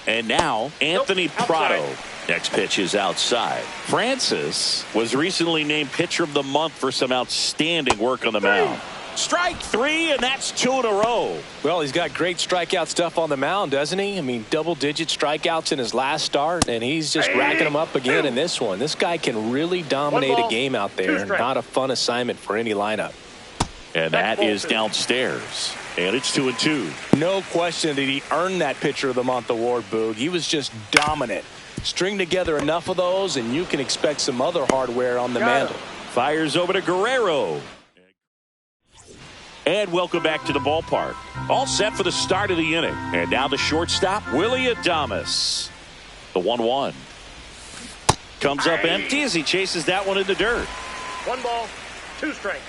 And now, Anthony Prado. Next pitch is outside. Francis was recently named Pitcher of the Month for some outstanding work on the mound. Strike 3, and that's 2 in a row. Well, he's got great strikeout stuff on the mound, doesn't he? I mean, double-digit strikeouts in his last start, and he's just racking them up again in this one. This guy can really dominate a game out there. Not a fun assignment for any lineup. And that is downstairs. And it's 2-2. No question that he earned that Pitcher of the Month award, Boog. He was just dominant. String together enough of those, and you can expect some other hardware on the mantle. Fires over to Guerrero. And welcome back to the ballpark. All set for the start of the inning. And now the shortstop, Willie Adames. The 1-1. Comes up empty as he chases that one in the dirt. 1 ball, 2 strikes.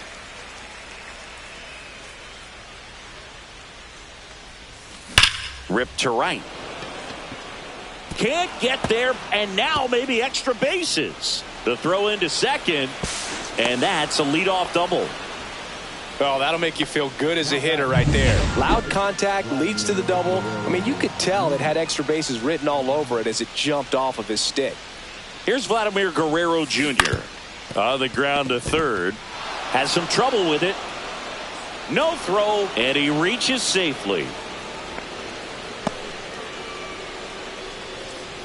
Ripped to right. Can't get there, and now maybe extra bases. The throw into second, and that's a leadoff double. Oh, that'll make you feel good as a hitter right there. Loud contact leads to the double. I mean, you could tell it had extra bases written all over it as it jumped off of his stick. Here's Vladimir Guerrero Jr. On the ground to third. Has some trouble with it. No throw, and he reaches safely.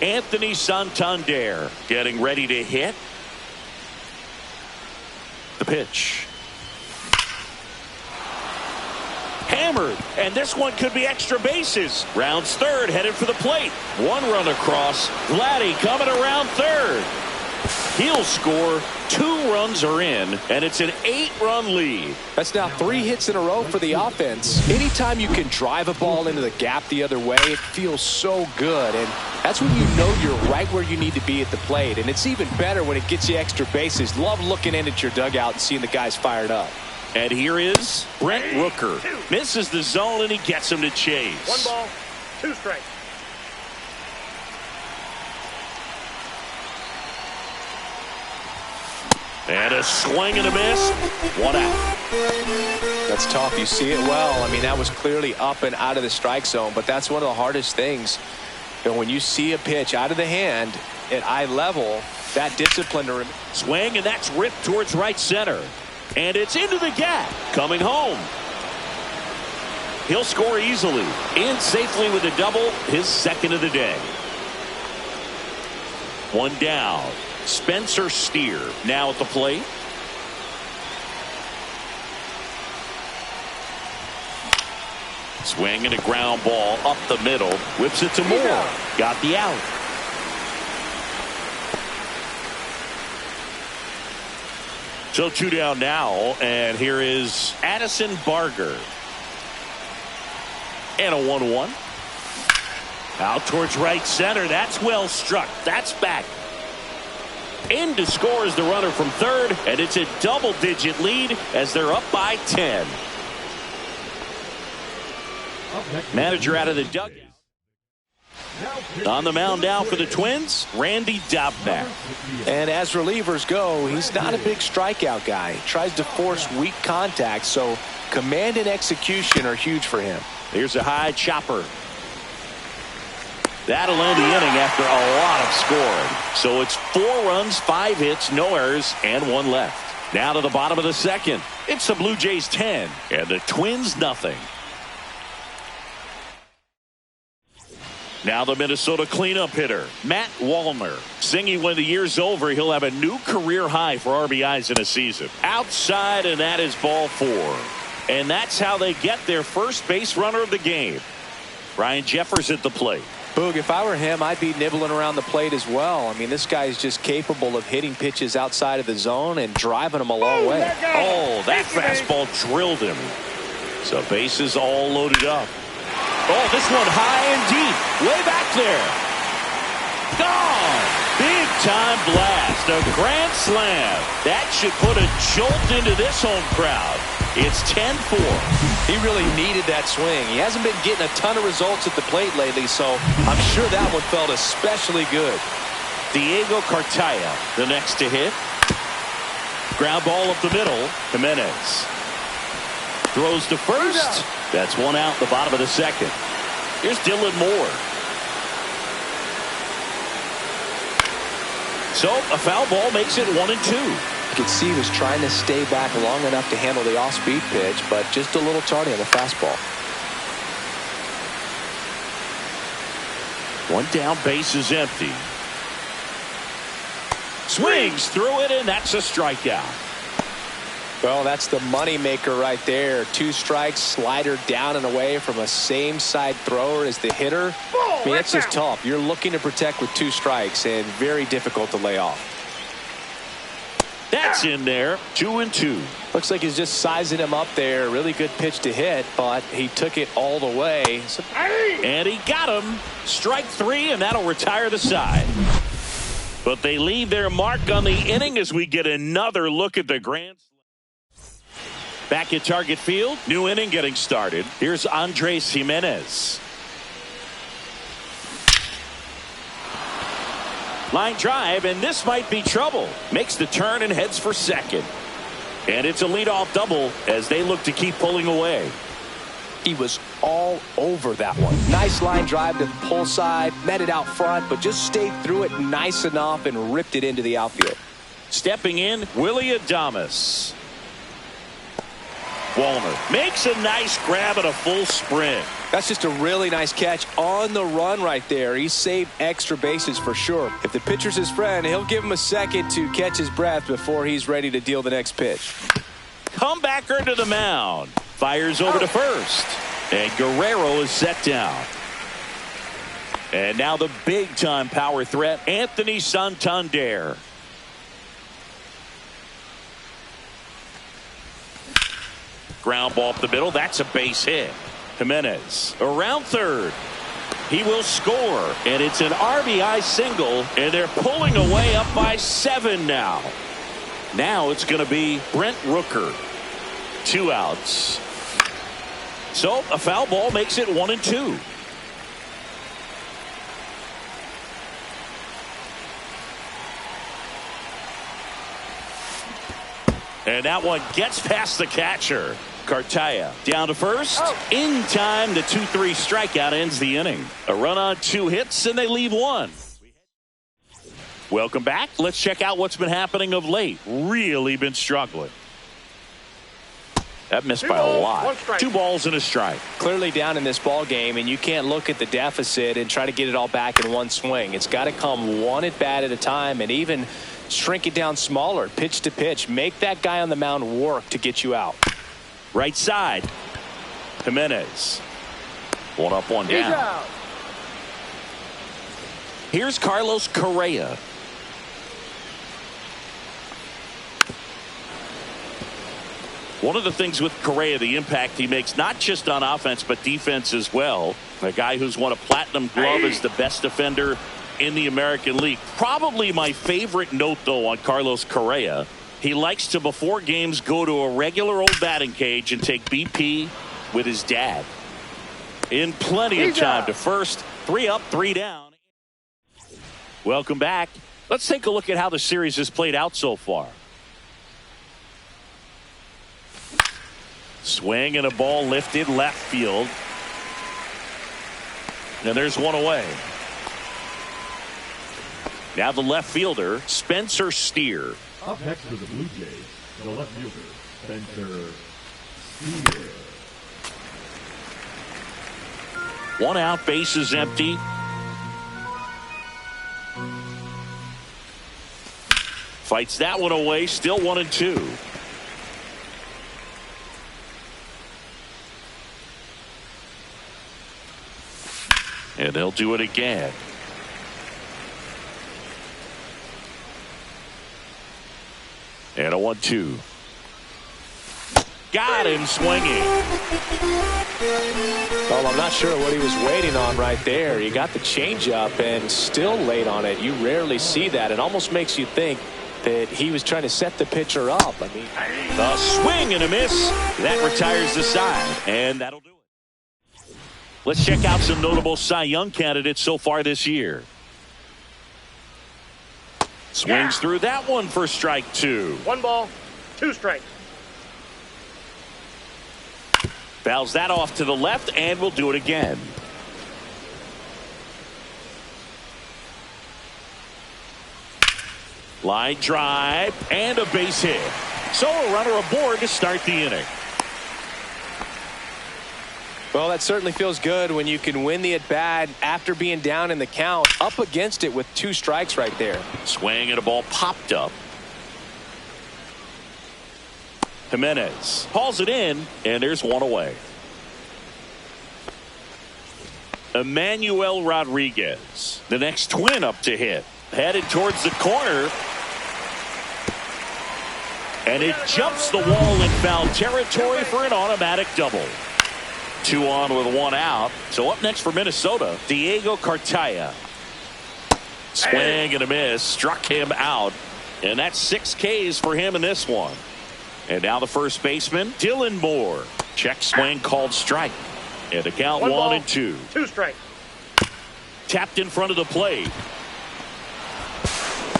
Anthony Santander getting ready to hit. The pitch. Hammered, and this one could be extra bases. Rounds third, headed for the plate. One run across. Vladdy coming around third. He'll score. 2 runs are in, and it's an 8-run lead. That's now 3 hits in a row for the offense. Anytime you can drive a ball into the gap the other way, it feels so good. And that's when you know you're right where you need to be at the plate. And it's even better when it gets you extra bases. Love looking in at your dugout and seeing the guys fired up. And here is Brent Rooker. Misses the zone, and he gets him to chase. 1 ball, 2 strikes. And a swing and a miss. 1 out. That's tough. You see it well. I mean, that was clearly up and out of the strike zone, but that's one of the hardest things. You know, when you see a pitch out of the hand at eye level, that discipline to swing, and that's ripped towards right center. And it's into the gap. Coming home. He'll score easily. In safely with a double, his second of the day. 1 down. Spencer Steer now at the plate. Swing and a ground ball up the middle. Whips it to Moore. Got the out. So 2 down now, and here is Addison Barger. And a 1-1. Out towards right center. That's well struck. That's back. In to score is the runner from third, and it's a double-digit lead as they're up by 10. Manager out of the dugout. On the mound now for the Twins, Randy Dobnak. And as relievers go, he's not a big strikeout guy. He tries to force weak contact, so command and execution are huge for him. Here's a high chopper. That'll end the inning after a lot of scoring. So it's 4 runs, 5 hits, no errors, and 1 left. Now to the bottom of the second. It's the Blue Jays 10 and the Twins nothing. Now the Minnesota cleanup hitter, Matt Wallner. Singing when the year's over, he'll have a new career high for RBIs in a season. Outside, and that is ball 4. And that's how they get their first base runner of the game. Ryan Jeffers at the plate. Boog, if I were him, I'd be nibbling around the plate as well. I mean, this guy's just capable of hitting pitches outside of the zone and driving them a long way. Oh, that fastball drilled him. So bases all loaded up. Oh, this one high and deep. Way back there. Gone. Big time blast. A grand slam. That should put a jolt into this home crowd. It's 10-4. He really needed that swing. He hasn't been getting a ton of results at the plate lately, so I'm sure that one felt especially good. Diego Cartaya, the next to hit. Ground ball up the middle. Jimenez throws to first. That's 1 out, the bottom of the second. Here's Dylan Moore. So a foul ball makes it 1-2. You could see he was trying to stay back long enough to handle the off-speed pitch, but just a little tardy on the fastball. 1 down, base is empty. Swings through it, and that's a strikeout. Well, that's the money maker right there. 2 strikes, slider down and away from a same side thrower as the hitter. I mean, that's just tough. You're looking to protect with 2 strikes and very difficult to lay off. That's in there. 2-2. Looks like he's just sizing him up there. Really good pitch to hit, but he took it all the way. And he got him. Strike 3, and that'll retire the side. But they leave their mark on the inning as we get another look at the grand. Back at Target Field, new inning getting started. Here's Andres Jimenez. Line drive, and this might be trouble. Makes the turn and heads for second. And it's a leadoff double as they look to keep pulling away. He was all over that one. Nice line drive to the pull side, met it out front, but just stayed through it nice enough and ripped it into the outfield. Stepping in, Willie Adames. Wallner makes a nice grab at a full sprint. That's just a really nice catch on the run right there. He saved extra bases for sure. If the pitcher's his friend, he'll give him a second to catch his breath before he's ready to deal the next pitch. Comebacker to the mound. Fires over to first. And Guerrero is set down. And now the big-time power threat, Anthony Santander. Ground ball up the middle. That's a base hit. Jimenez around third. He will score. And it's an RBI single. And they're pulling away up by 7 now. Now it's going to be Brent Rooker. 2 outs. So a foul ball makes it 1-2. And that one gets past the catcher. Cartaya down to first. In time, the 2-3 strikeout ends the inning. A run on 2 hits, and they leave 1. Welcome back. Let's check out what's been happening of late. Really been struggling. That missed by a lot. 2 balls and a strike. Clearly down in this ball game, and you can't look at the deficit and try to get it all back in one swing. It's got to come one at bat at a time, and even shrink it down smaller, pitch to pitch. Make that guy on the mound work to get you out. Right side. Jimenez. 1 up, 1 down. Here's Carlos Correa. One of the things with Correa, the impact he makes not just on offense but defense as well. A guy who's won a platinum glove as the best defender in the American League. Probably my favorite note, though, on Carlos Correa. He likes to, before games, go to a regular old batting cage and take BP with his dad. In plenty of time to first. 3 up, 3 down. Welcome back. Let's take a look at how the series has played out so far. Swing and a ball lifted left field. And there's 1 away. Now the left fielder, Spencer Steer. Up next for the Blue Jays, the left fielder, Spencer Steer. 1 out, base is empty. Fights that one away, still 1-2. And they'll do it again. And a 1-2. Got him swinging. Well, I'm not sure what he was waiting on right there. He got the changeup and still late on it. You rarely see that. It almost makes you think that he was trying to set the pitcher up. I mean, a swing and a miss. That retires the side. And that'll do it. Let's check out some notable Cy Young candidates so far this year. Swings through that one for strike 2. 1 ball, 2 strikes. Fouls that off to the left, and we'll do it again. Line drive and a base hit. So a runner aboard to start the inning. well, that certainly feels good when you can win the at-bat after being down in the count, up against it with 2 strikes right there. Swing and a ball popped up. Jimenez hauls it in, and there's 1 away. Emmanuel Rodriguez, the next twin up to hit. Headed towards the corner. And it jumps the wall in foul territory for an automatic double. 2 on with 1 out. So up next for Minnesota, Diego Cartaya. Swing and a miss. Struck him out. And that's 6 Ks for him in this one. And now the first baseman, Dylan Moore. Check swing called strike. And the count 1 and 2. 2 strikes. Tapped in front of the plate.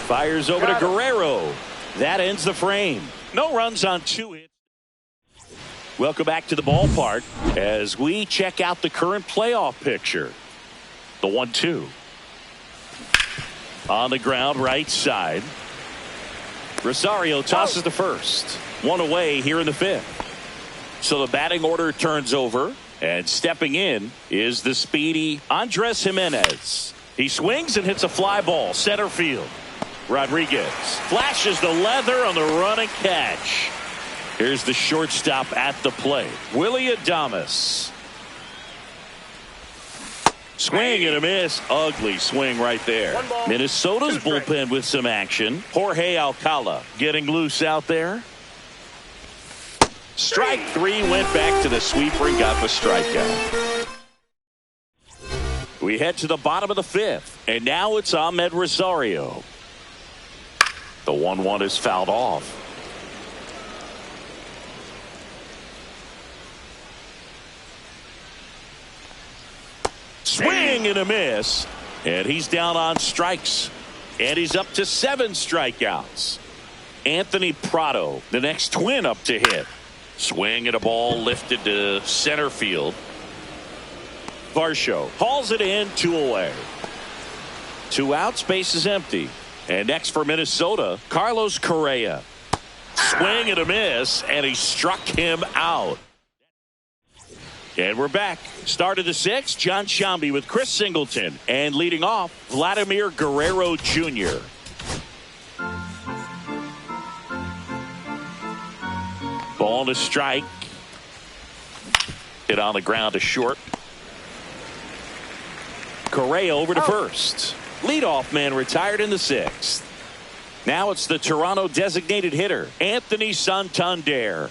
Fires over to Guerrero. That ends the frame. No runs on 2 hits. Welcome back to the ballpark as we check out the current playoff picture. The 1-2. On the ground right side. Rosario tosses to first. One away here in the fifth. So the batting order turns over. And stepping in is the speedy Andres Jimenez. He swings and hits a fly ball center field. Rodriguez flashes the leather on the running catch. Here's the shortstop at the plate, Willie Adames. Swing and a miss. Ugly swing right there. Minnesota's bullpen with some action. Jorge Alcala getting loose out there. Strike three, went back to the sweeper and got the strikeout. We head to the bottom of the fifth, and now it's Ahmed Rosario. The 1-1 is fouled off. Swing and a miss, and he's down on strikes, and he's up to 7 strikeouts. Anthony Prado, the next twin up to hit. Swing and a ball lifted to center field. Varsho hauls it in, 2 away. 2 outs, base is empty. And next for Minnesota, Carlos Correa. Swing and a miss, and he struck him out. And we're back. Start of the 6th, John Shambi with Chris Singleton. And leading off, Vladimir Guerrero Jr. Ball to strike. Hit on the ground to short. Correa over to first. Leadoff man retired in the 6th. Now it's the Toronto designated hitter, Anthony Santander.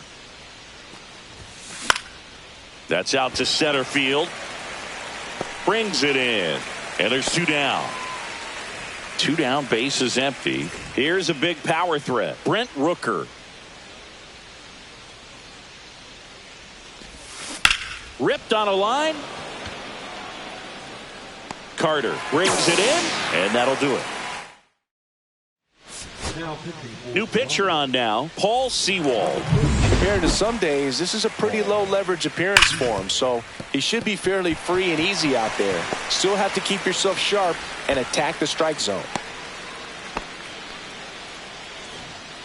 That's out to center field. Brings it in. And there's 2 down. 2 down, base is empty. Here's a big power threat, Brent Rooker. Ripped on a line. Carter brings it in, and that'll do it. New pitcher on now, Paul Sewald. Compared to some days, this is a pretty low leverage appearance for him, so he should be fairly free and easy out there. Still have to keep yourself sharp and attack the strike zone.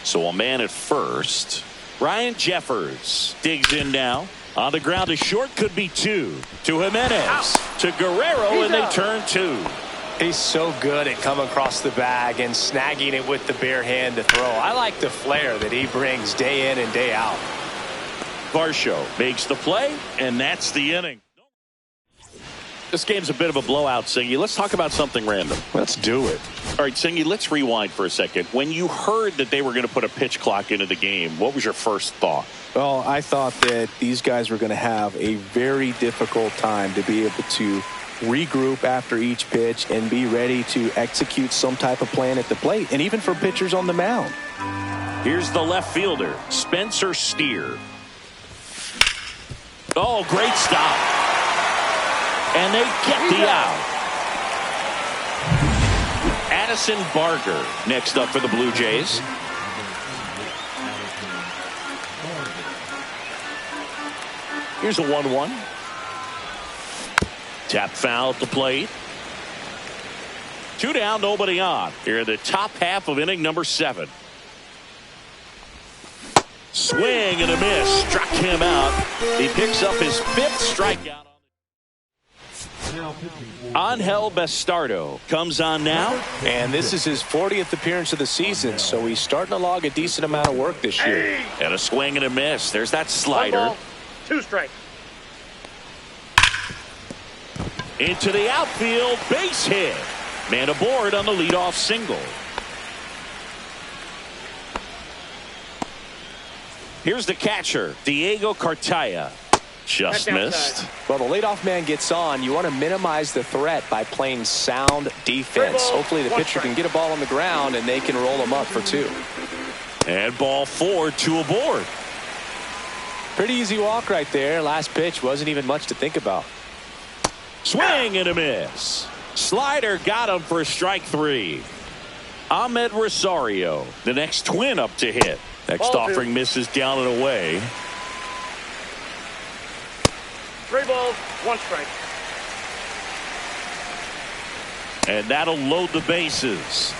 So a man at first. Ryan Jeffers digs in now. On the ground to short, could be 2. To Jimenez. To Guerrero, and they turn 2. He's so good at coming across the bag and snagging it with the bare hand to throw. I like the flair that he brings day in and day out. Varsho makes the play, and that's the inning. This game's a bit of a blowout, Singy. Let's talk about something random. Let's do it. All right, Singy, let's rewind for a second. When you heard that they were going to put a pitch clock into the game, what was your first thought? Well, I thought that these guys were going to have a very difficult time to be able to regroup after each pitch and be ready to execute some type of plan at the plate, and even for pitchers on the mound. Here's the left fielder, Spencer Steer. Oh, great stop. And they get the out. Addison Barger next up for the Blue Jays. Here's a 1-1. Tap foul at the plate. 2 down, nobody on. Here in the top half of inning number 7. Swing and a miss. Struck him out. He picks up his 5th strikeout. Angel Bastardo comes on now. And this is his 40th appearance of the season, so he's starting to log a decent amount of work this year. And a swing and a miss. There's that slider. 2 strikes. Into the outfield, base hit. Man aboard on the leadoff single. Here's the catcher, Diego Cartaya. Just missed. Well, the leadoff man gets on. You want to minimize the threat by playing sound defense. Hopefully the pitcher can get a ball on the ground and they can roll him up for 2. And ball 4, 2 aboard. Pretty easy walk right there. Last pitch wasn't even much to think about. Swing and a miss. Slider got him for strike 3. Ahmed Rosario, the next twin up to hit. Next offering misses down and away. 3 balls, 1 strike. And that'll load the bases.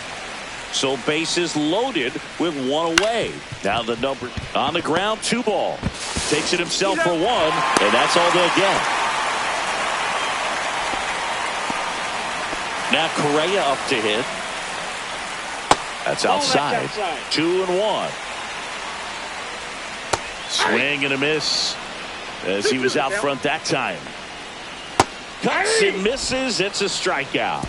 So bases loaded with one away. Now the number on the ground, 2 ball. Takes it himself for 1, and that's all they'll get. Now Correa up to hit. That's outside. 2-1. Swing and a miss as he was out front that time. Cuts and misses. It's a strikeout.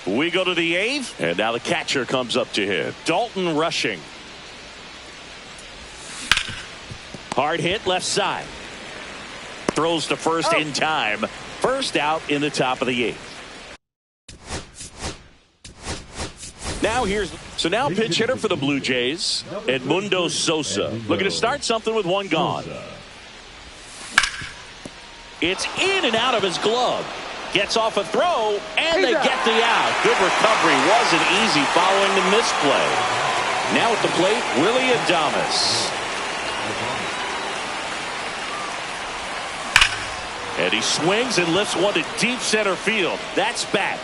We go to the 8th, and now the catcher comes up to hit. Dalton rushing. Hard hit left side. Throws to first in time. First out in the top of the 8th. Now now pitch hitter for the Blue Jays, Edmundo Sosa, looking to start something with 1 gone. It's in and out of his glove. Gets off a throw, and they get the out. Good recovery. Wasn't easy following the misplay. Now at the plate, Willie Adames. And he swings and lifts one to deep center field. That's back.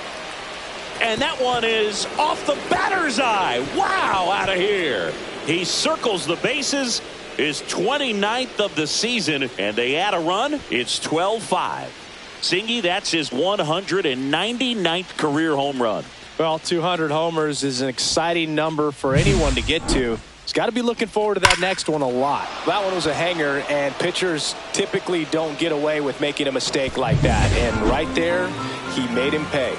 And that one is off the batter's eye. Wow, out of here. He circles the bases. His 29th of the season, and they add a run. It's 12-5. Singy, that's his 199th career home run. Well, 200 homers is an exciting number for anyone to get to. He's got to be looking forward to that next one a lot. That one was a hanger, and pitchers typically don't get away with making a mistake like that. And right there, he made him pay.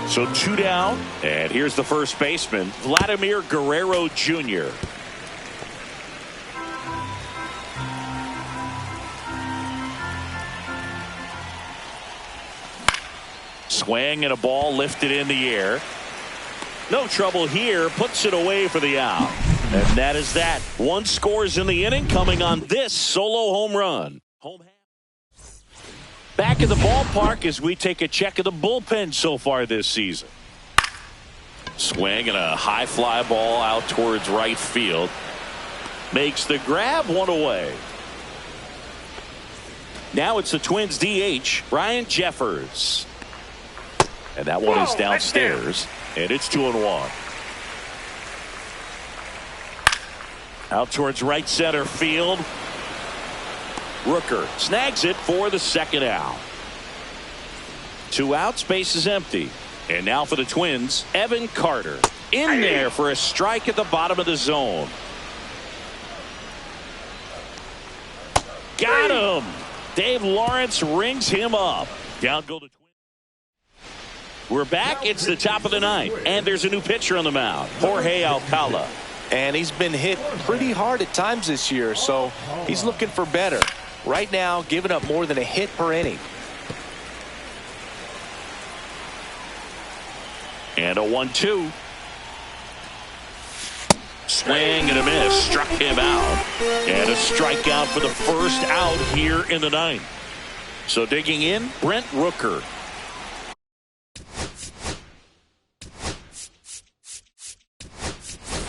So 2 down, and here's the first baseman, Vladimir Guerrero Jr. Swing and a ball lifted in the air. No trouble here. Puts it away for the out. And that is that. 1 scores in the inning coming on this solo home run. Back in the ballpark as we take a check of the bullpen so far this season. Swing and a high fly ball out towards right field. Makes the grab, 1 away. Now it's the Twins DH, Ryan Jeffers. And that one is downstairs, and it's 2-1. Out towards right center field. Rooker snags it for the second out. 2 outs, base is empty. And now for the Twins, Evan Carter. In there for a strike at the bottom of the zone. Got him. Dave Lawrence rings him up. Down go the Twins. We're back. It's the top of the 9th, and there's a new pitcher on the mound, Jorge Alcala. And he's been hit pretty hard at times this year, so he's looking for better. Right now, giving up more than a hit per inning. And a 1-2. Swing and a miss. Struck him out. And a strikeout for the first out here in the 9th. So digging in, Brent Rooker.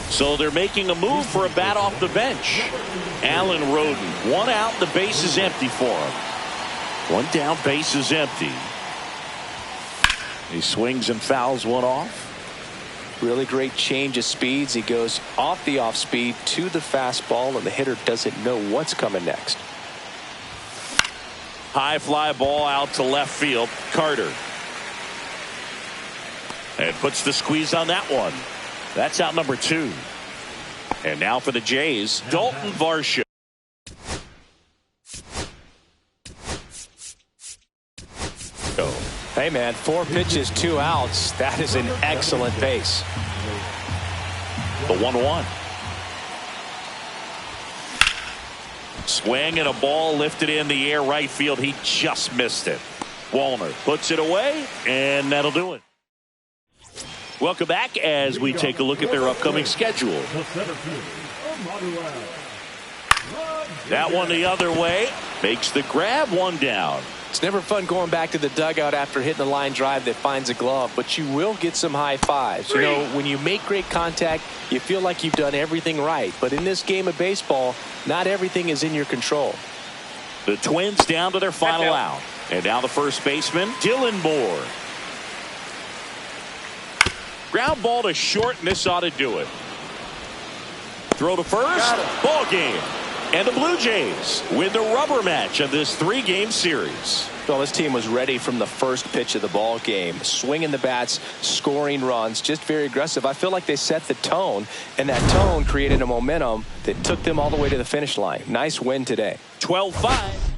So they're making a move for a bat off the bench. Alan Roden, 1 out, the base is empty for him. 1 down, base is empty. He swings and fouls one off. Really great change of speeds. He goes off the off speed to the fastball, and the hitter doesn't know what's coming next. High fly ball out to left field. Carter. And puts the squeeze on that one. That's out number 2. And now for the Jays, Dalton Varsho. Hey, man, 4 pitches, 2 outs. That is an excellent base. The 1-1. Swing and a ball lifted in the air right field. He just missed it. Wallner puts it away, and that'll do it. Welcome back as we take a look at their upcoming schedule. That one the other way. Makes the grab, 1 down. It's never fun going back to the dugout after hitting a line drive that finds a glove, but you will get some high fives. You know, when you make great contact, you feel like you've done everything right. But in this game of baseball, not everything is in your control. The Twins down to their final out. And now the first baseman, Dylan Moore. Ground ball to short, and this ought to do it. Throw to first. Ball game. And the Blue Jays win the rubber match of this 3-game series. Well, this team was ready from the first pitch of the ball game. Swinging the bats, scoring runs, just very aggressive. I feel like they set the tone, and that tone created a momentum that took them all the way to the finish line. Nice win today. 12-5.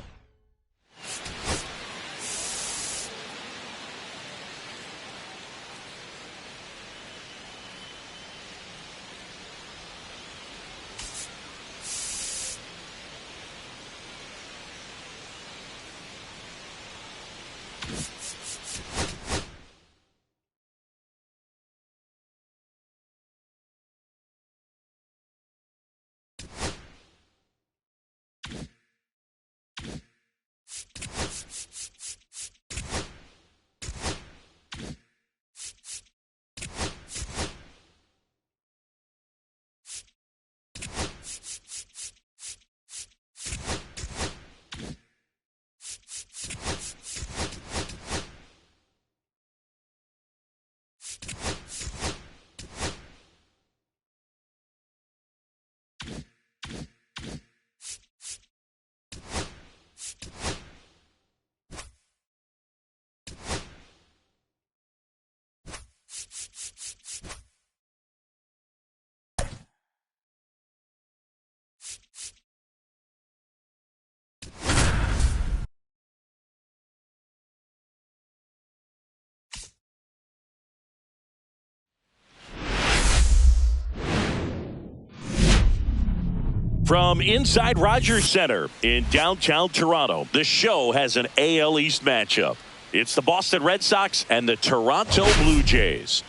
From inside Rogers Center in downtown Toronto, the show has an AL East matchup. It's the Boston Red Sox and the Toronto Blue Jays.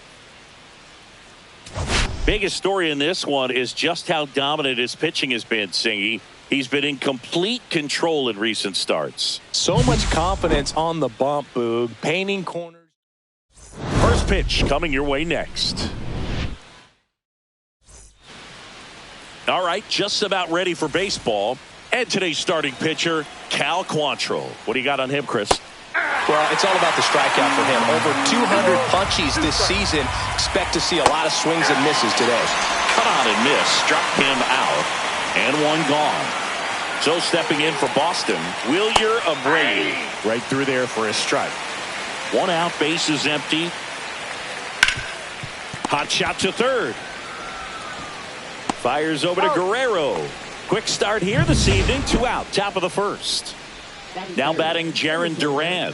Biggest story in this one is just how dominant his pitching has been, Singy. He's been in complete control in recent starts. So much confidence on the bump, Boog. Painting corners. First pitch coming your way next. All right, just about ready for baseball. And today's starting pitcher, Cal Quantrill. What do you got on him, Chris? Well, it's all about the strikeout for him. Over 200 punchies this season. Expect to see a lot of swings and misses today. Cut on and miss. Struck him out. And one gone. So stepping in for Boston, Wilyer Abreu. Right through there for a strike. One out, base is empty. Hot shot to third. Fires over to Guerrero. Quick start here this evening. 2 out, top of the first. Now batting Jarren Duran.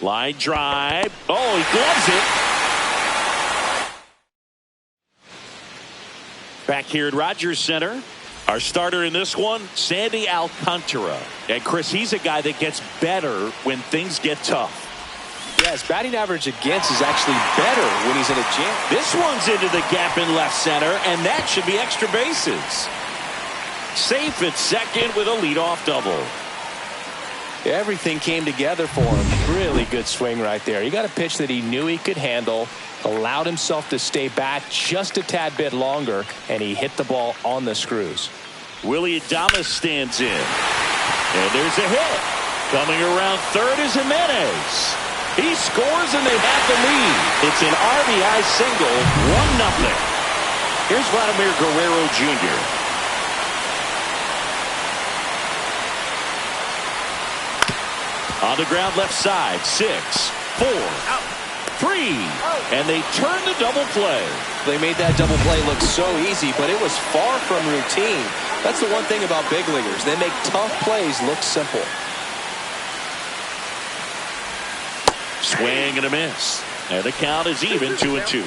Line drive. Oh, he gloves it. Back here at Rogers Center. Our starter in this one, Sandy Alcantara. And Chris, he's a guy that gets better when things get tough. Yeah, his batting average against is actually better when he's in a jam. This one's into the gap in left center, and that should be extra bases. Safe at second with a leadoff double. Everything came together for him. Really good swing right there. He got a pitch that he knew he could handle, allowed himself to stay back just a tad bit longer, and he hit the ball on the screws. Willie Adames stands in. And there's a hit. Coming around third is Jimenez. He scores and they have the lead. It's an RBI single, 1-0. Here's Vladimir Guerrero Jr. On the ground left side, 6, 4, 3, and they turn the double play. They made that double play look so easy, but it was far from routine. That's the one thing about big leaguers. They make tough plays look simple. Swing and a miss. And the count is even, 2-2.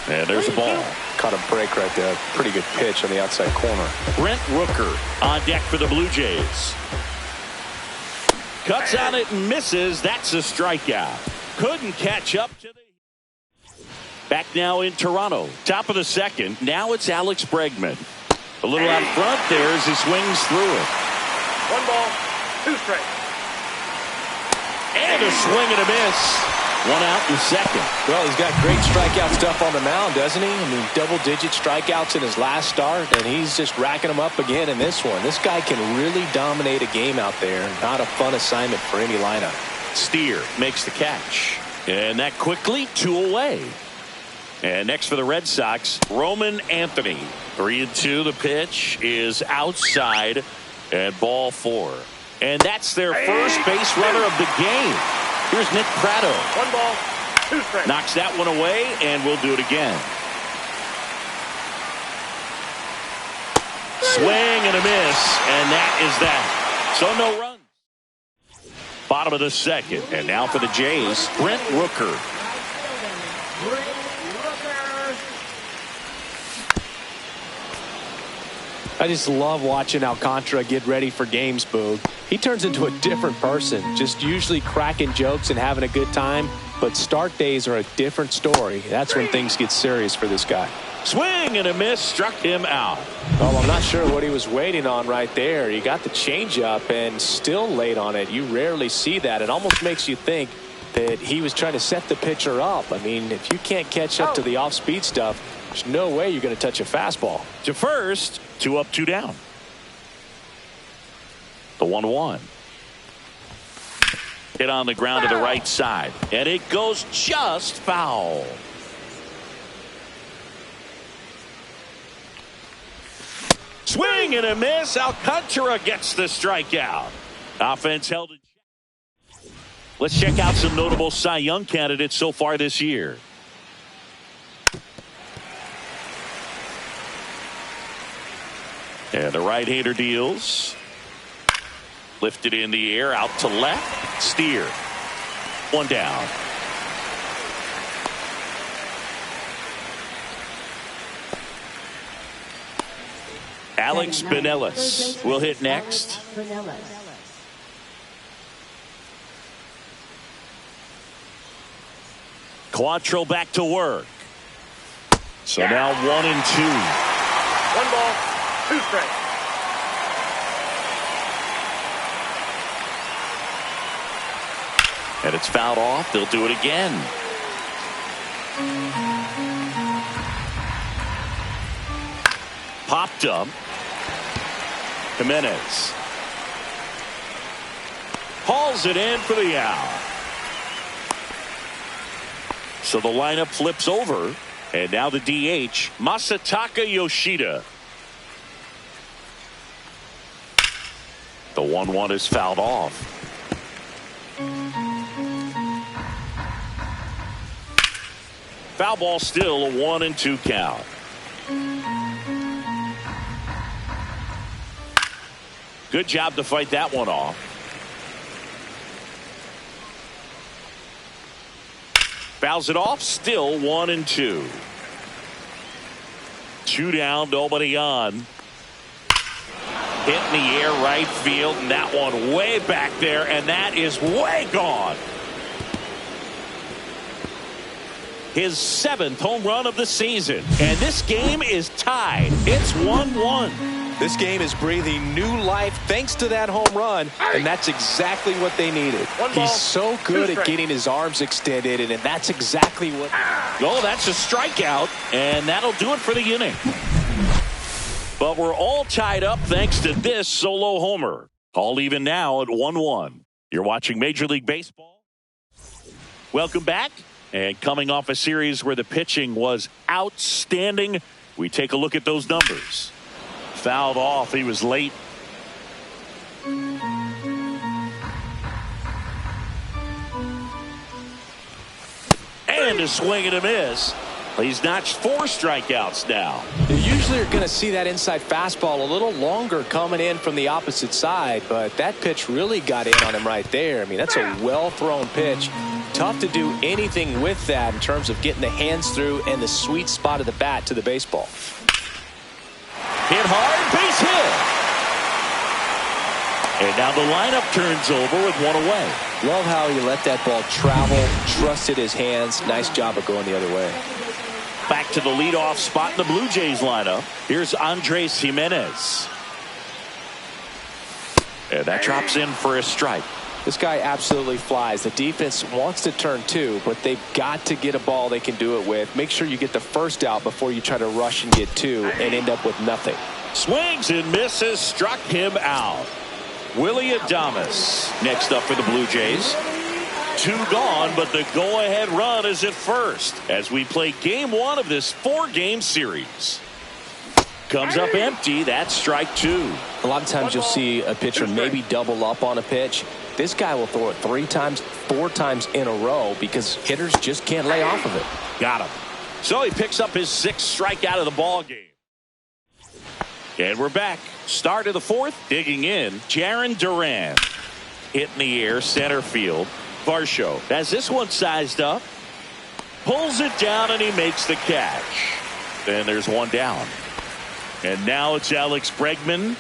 And there's a ball. Caught a break right there. Pretty good pitch on the outside corner. Brent Rooker on deck for the Blue Jays. Cuts on it and misses. That's a strikeout. Couldn't catch up to the... Back now in Toronto. Top of the second. Now it's Alex Bregman. A little out front there as he swings through it. 1 ball, 2 strikes. And a swing and a miss. One out in second. Well, he's got great strikeout stuff on the mound, doesn't he? I mean, double-digit strikeouts in his last start, and he's just racking them up again in this one. This guy can really dominate a game out there. Not a fun assignment for any lineup. Steer makes the catch. And that quickly 2 away. And next for the Red Sox, Roman Anthony. 3-2. The pitch is outside and ball 4. And that's their first base runner of the game. Here's Nick Pratto. 1 ball, 2 strikes. Knocks that one away, and we'll do it again. Swing and a miss, and that is that. So no runs. Bottom of the second, and now for the Jays, Brent Rooker. I just love watching Alcantara get ready for games, Boog. He turns into a different person, just usually cracking jokes and having a good time. But start days are a different story. That's when things get serious for this guy. Swing and a miss, struck him out. Well, I'm not sure what he was waiting on right there. He got the changeup and still late on it. You rarely see that. It almost makes you think that he was trying to set the pitcher up. I mean, if you can't catch up to the off-speed stuff, there's no way you're going to touch a fastball. To first, 2 up, 2 down. The 1-1. Hit on the ground to the right side, and it goes just foul. Swing and a miss. Alcantara gets the strikeout. Offense held in check. Let's check out some notable Cy Young candidates so far this year. And the right-hander deals. Lifted in the air, out to left. Steer. 1 down. Alex Binelas will hit next. Quattro back to work. So now 1-2. 1 ball, 2 strikes. And it's fouled off. They'll do it again. Popped up. Jimenez hauls it in for the out. So the lineup flips over, and now the DH, Masataka Yoshida. The 1-1 is fouled off. Foul ball, still a 1-2 count. Good job to fight that one off. Fouls it off, still 1-2. 2 down, nobody on. Hit in the air, right field, and that one way back there, and that is way gone. His 7th home run of the season, and this game is tied. It's 1-1. This game is breathing new life thanks to that home run, and that's exactly what they needed. He's so good at getting his arms extended, and that's exactly what... Oh, that's a strikeout, and that'll do it for the inning. But we're all tied up thanks to this solo homer. All even now at 1-1. You're watching Major League Baseball. Welcome back. And coming off a series where the pitching was outstanding, we take a look at those numbers. Fouled off. He was late. And a swing and a miss. He's notched 4 strikeouts now. You usually are going to see that inside fastball a little longer coming in from the opposite side, but that pitch really got in on him right there. I mean, that's a well-thrown pitch. Tough to do anything with that in terms of getting the hands through and the sweet spot of the bat to the baseball. Hit hard, base hit. And now the lineup turns over with 1 away. Love how he let that ball travel, trusted his hands. Nice job of going the other way. Back to the leadoff spot in the Blue Jays lineup. Here's Andres Jimenez. And that drops in for a strike. This guy absolutely flies. The defense wants to turn two, but they've got to get a ball they can do it with. Make sure you get the first out before you try to rush and get two and end up with nothing. Swings and misses, struck him out. Willie Adames next up for the Blue Jays. 2 gone, but the go-ahead run is at first as we play game 1 of this 4-game series. Comes up empty. That's strike 2. A lot of times you'll see a pitcher maybe double up on a pitch. This guy will throw it 3 times, 4 times in a row because hitters just can't lay off of it. Got him. So he picks up his 6th strikeout of the ball game. And we're back. Start of the 4th. Digging in. Jarren Duran. Hit in the air. Center field. Varsho has this one sized up. Pulls it down and he makes the catch. Then there's one down. And now it's Alex Bregman.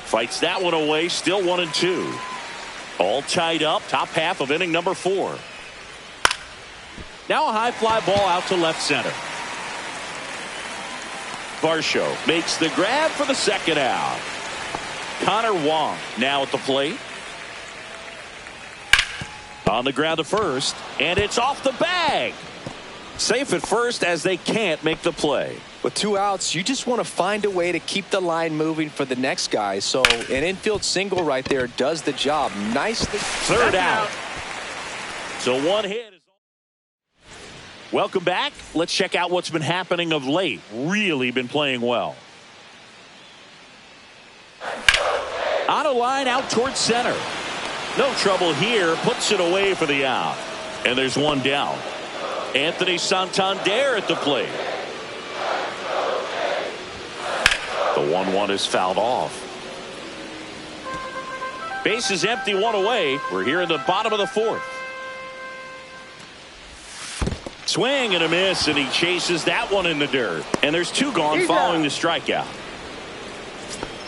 Fights that one away. Still 1-2. All tied up. Top half of inning number 4. Now a high fly ball out to left center. Varsho makes the grab for the 2nd out. Connor Wong now at the plate. On the ground to first, and it's off the bag. Safe at first as they can't make the play. With 2 outs, you just want to find a way to keep the line moving for the next guy. So an infield single right there does the job nicely. 3rd out. So 1 hit. Welcome back. Let's check out what's been happening of late. Really been playing well. On a line out towards center. No trouble here. Puts it away for the out. And there's one down. Anthony Santander at the plate. The 1-1 is fouled off. Base is empty, 1 away. We're here in the bottom of the 4th. Swing and a miss, and he chases that one in the dirt. And there's 2 gone following the strikeout.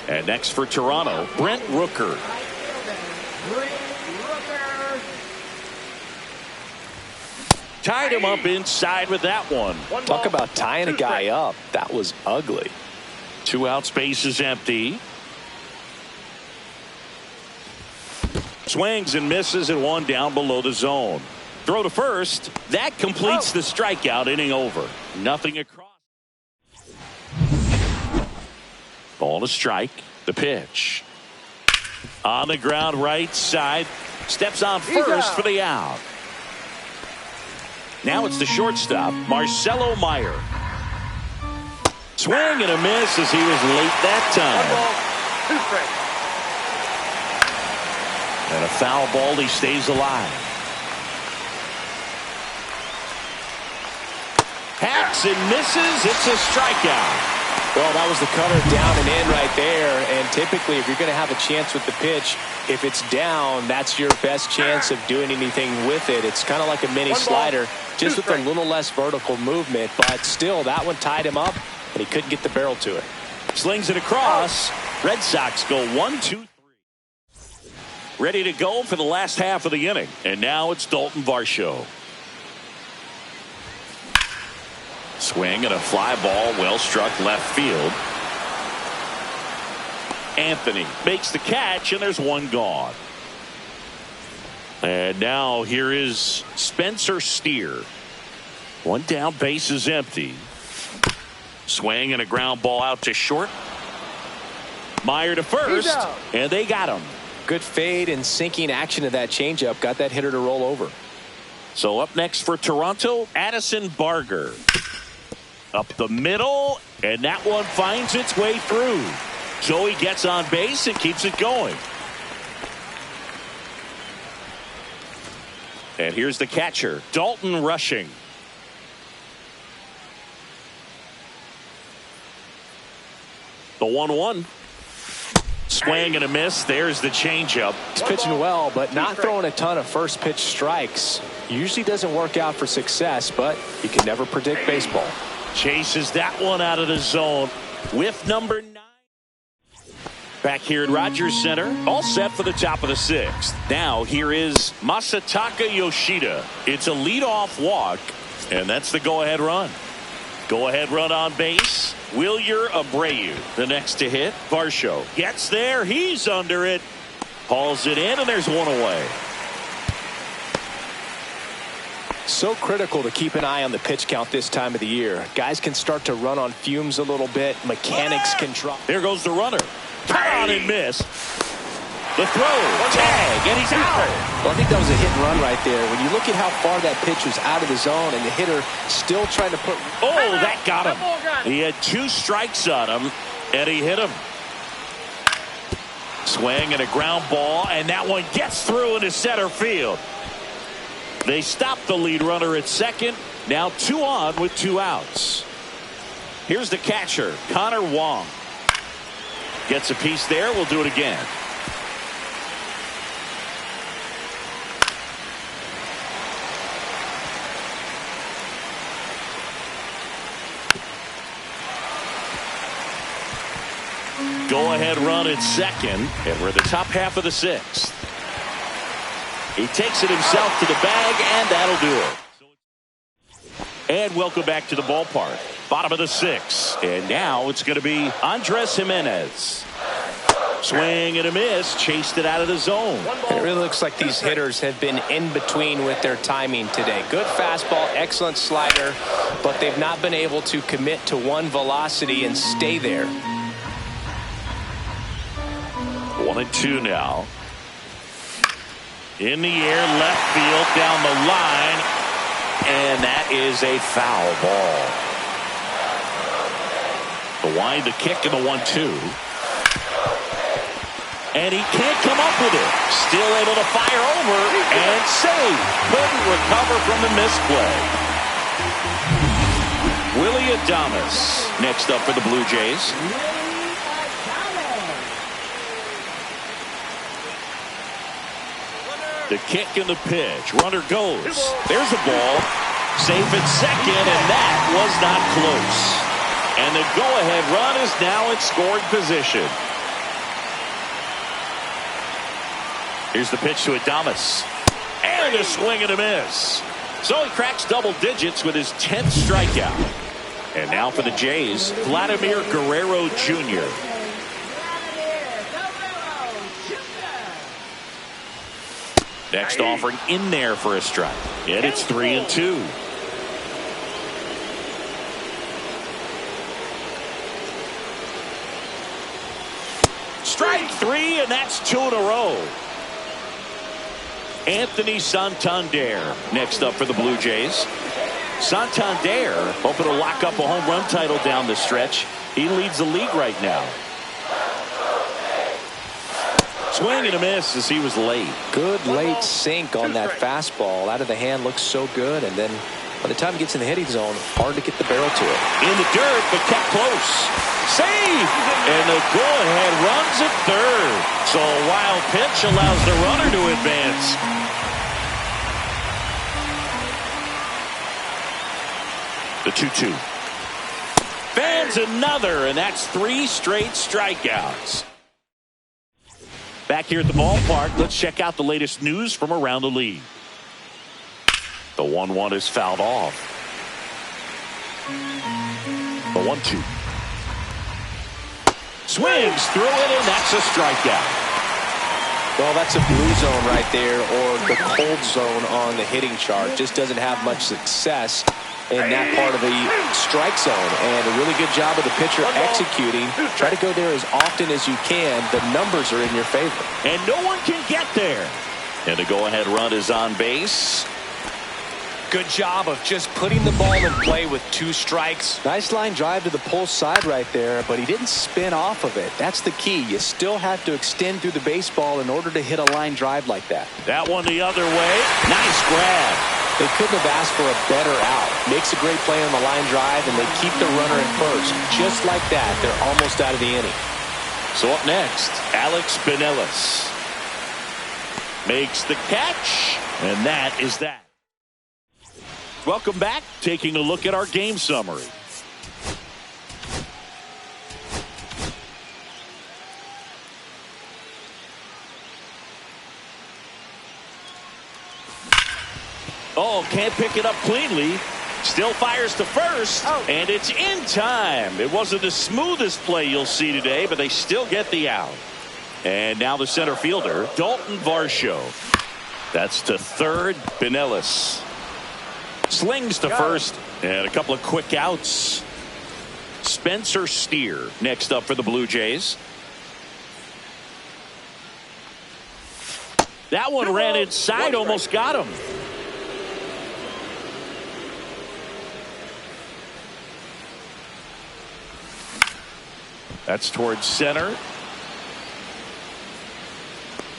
And next for Toronto, Brent Rooker. Tied him up inside with that one. Talk about tying a guy up. That was ugly. 2 outs, base is empty. Swings and misses, and 1 down below the zone. Throw to first. That completes the strikeout. Inning over. Nothing across. Ball to strike. The pitch. On the ground right side. Steps on first for the out. Now it's the shortstop, Marcelo Meyer. Swing and a miss as he was late that time. 1 ball, 2 strikes. And a foul ball. He stays alive. Hacks and misses. It's a strikeout. Well, that was the cutter down and in right there. And typically, if you're going to have a chance with the pitch, if it's down, that's your best chance of doing anything with it. It's kind of like a mini slider, just with a little less vertical movement. But still, that one tied him up, and he couldn't get the barrel to it. Slings it across. Red Sox go 1-2-3. Ready to go for the last half of the inning. And now it's Dalton Varsho. Swing and a fly ball, well struck left field. Anthony makes the catch, and there's 1 gone. And now here is Spencer Steer. 1 down, base is empty. Swing and a ground ball out to short. Meyer to first, and they got him. Good fade and sinking action of that changeup. Got that hitter to roll over. So up next for Toronto, Addison Barger. Up the middle, and that one finds its way through. So he gets on base and keeps it going. And here's the catcher, Dalton rushing. The 1-1. Swing and a miss. There's the changeup. He's pitching well, but not throwing a ton of first pitch strikes. Usually doesn't work out for success, but you can never predict baseball. Chases that one out of the zone with number 9. Back here at Rogers Center, all set for the top of the 6th. Now here is Masataka Yoshida. It's a leadoff walk, and that's the go-ahead run. Go ahead run on base. Wilyer Abreu, the next to hit. Varsho gets there. He's under it. Hauls it in, and there's one away. So critical to keep an eye on the pitch count this time of the year. Guys can start to run on fumes a little bit. Mechanics can drop. There goes the runner. Cut on and miss. The throw, tag, and he's out. Well, I think that was a hit and run right there. When you look at how far that pitch was out of the zone and the hitter still trying to put... Oh, that got him. He had 2 strikes on him, and he hit him. Swing and a ground ball, and that one gets through into center field. They stop the lead runner at second. Now 2 on with 2 outs. Here's the catcher, Connor Wong. Gets a piece there. We'll do it again. Go-ahead run at second, and we're in the top half of the 6th. He takes it himself to the bag, and that'll do it. And welcome back to the ballpark. Bottom of the 6th, and now it's going to be Andres Jimenez. Swing and a miss, chased it out of the zone. And it really looks like these hitters have been in between with their timing today. Good fastball, excellent slider, but they've not been able to commit to one velocity and stay there. 1-2 now. In the air, left field, down the line, and that is a foul ball. The wind, the kick, and the 1-2. And he can't come up with it. Still able to fire over and save. Couldn't recover from the misplay. Willie Adames next up for the Blue Jays. The kick and the pitch. Runner goes. There's a ball. Safe at second, and that was not close. And the go-ahead run is now in scoring position. Here's the pitch to Adames. And a swing and a miss. So he cracks double digits with his 10th strikeout. And now for the Jays, Vladimir Guerrero Jr. Next offering in there for a strike. And it's 3-2. Strike 3, and that's 2 in a row. Anthony Santander next up for the Blue Jays. Santander hoping to lock up a home run title down the stretch. He leads the league right now. Swing and a miss as he was late. Good late sink on that fastball. Out of the hand, looks so good. And then by the time he gets in the hitting zone, hard to get the barrel to it. In the dirt, but kept close. Save! And the go-ahead runs at third. So a wild pitch allows the runner to advance. The 2-2. Fans another, and that's 3 straight strikeouts. Back here at the ballpark, let's check out the latest news from around the league. The 1-1 is fouled off. The 1-2. Swings through it, and that's a strikeout. Well, that's a blue zone right there, or the cold zone on the hitting chart. Just doesn't have much success in that part of the strike zone, and a really good job of the pitcher executing. Try to go there as often as you can. The numbers are in your favor. And no one can get there. And the go-ahead run is on base. Good job of just putting the ball in play with 2 strikes. Nice line drive to the pull side right there, but he didn't spin off of it. That's the key. You still have to extend through the baseball in order to hit a line drive like that. That one the other way. Nice grab. They couldn't have asked for a better out. Makes a great play on the line drive, and they keep the runner at first. Just like that, they're almost out of the inning. So up next, Alex Pinellas makes the catch, and that is that. Welcome back. Taking a look at our game summary. Oh, can't pick it up cleanly. Still fires to first, and it's in time. It wasn't the smoothest play you'll see today, but they still get the out. And now the center fielder, Dalton Varsho. That's to third, Pinellas. Slings to first, and a couple of quick outs. Spencer Steer next up for the Blue Jays. That one ran inside, almost got him. That's towards center.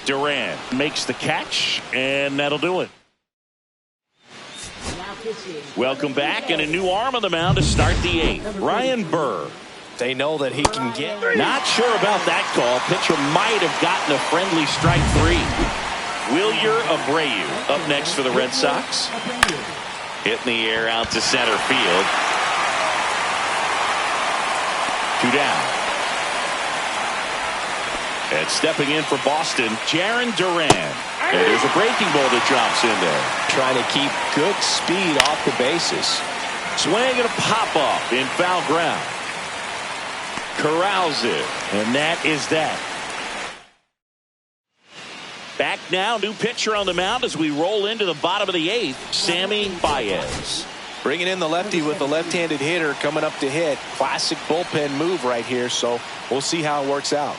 Duran makes the catch, and that'll do it. Welcome back, and a new arm on the mound to start the eighth. Ryan Burr. They know that he can get. Not sure about that call. Pitcher might have gotten a friendly strike three. Wilyer Abreu up next for the Red Sox. Hit in the air out to center field. 2 down. And stepping in for Boston, Jarren Duran. And there's a breaking ball that drops in there. Trying to keep good speed off the bases. Swing and a pop-up in foul ground. Corrals it. And that is that. Back now, new pitcher on the mound as we roll into the bottom of the eighth, Sammy Baez. Bringing in the lefty with the left-handed hitter coming up to hit. Classic bullpen move right here, so we'll see how it works out.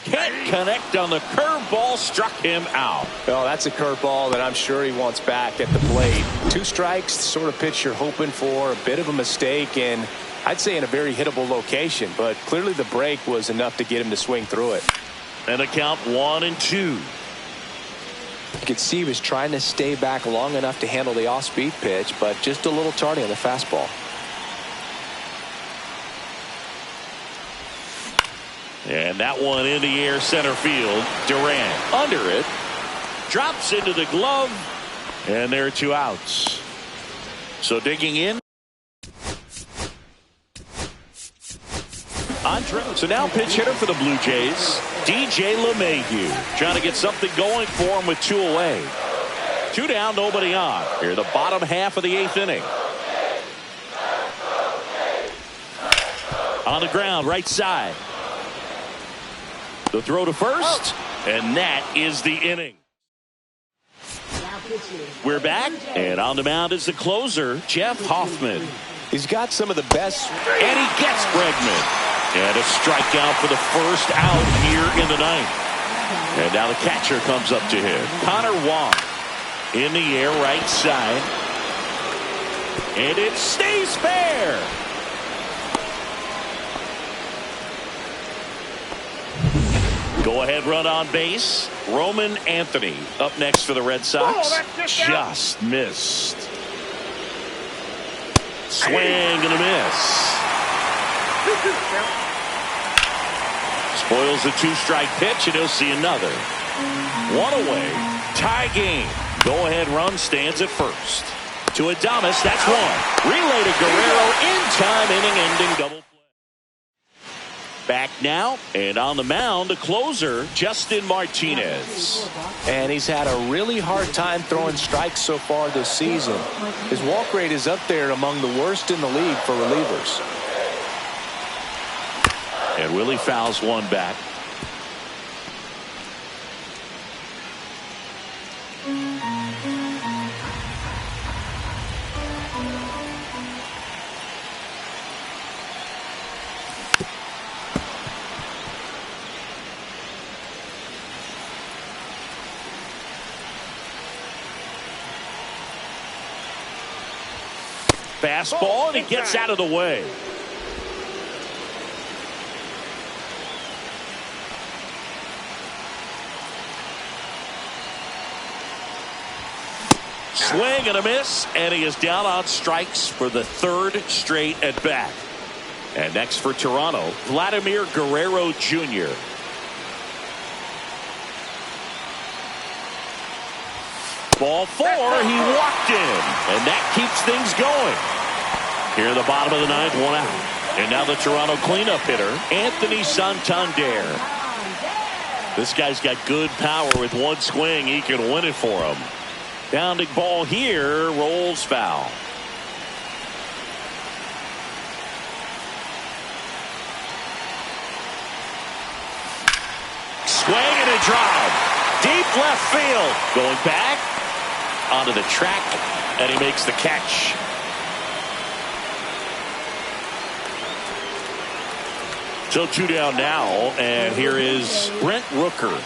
Can't connect on the curveball, struck him out. Well, that's a curveball that I'm sure he wants back at the plate. 2 strikes, sort of pitch you're hoping for, a bit of a mistake, and I'd say in a very hittable location, but clearly the break was enough to get him to swing through it. And a count 1-2. You could see he was trying to stay back long enough to handle the off-speed pitch, but just a little tardy on the fastball. And that one in the air center field. Duran under it. Drops into the glove. And there are 2 outs. So digging in. So now pitch hitter for the Blue Jays, DJ LeMahieu. Trying to get something going for him with 2 away. 2 down, nobody on. Here the bottom half of the 8th inning. On the ground, right side. The throw to first, and that is the inning. We're back, and on the mound is the closer, Jeff Hoffman. He's got some of the best. And he gets Bregman. And a strikeout for the first out here in the 9th. And now the catcher comes up to him. Connor Wong in the air, right side. And it stays fair. Go ahead run on base. Roman Anthony up next for the Red Sox. Just missed. Swing and a miss. Spoils a 2-strike pitch, and he'll see another. 1 away. Tie game. Go ahead run stands at first. To Adames, that's 1. Relay to Guerrero in time, inning-ending double play. Back now, and on the mound, the closer, Justin Martinez. And he's had a really hard time throwing strikes so far this season. His walk rate is up there among the worst in the league for relievers. And Willie fouls one back. Fastball, and he gets out of the way. Swing and a miss, and he is down on strikes for the 3rd straight at bat. And next for Toronto, Vladimir Guerrero Jr. Ball 4, he walked in, and that keeps things going. Here in the bottom of the ninth, 1 out. And now the Toronto cleanup hitter, Anthony Santander. This guy's got good power. With one swing, he can win it for him. Bounding ball here, rolls foul. Swing and a drive. Deep left field. Going back onto the track, and he makes the catch. So 2 down now, and here is Brent Rooker.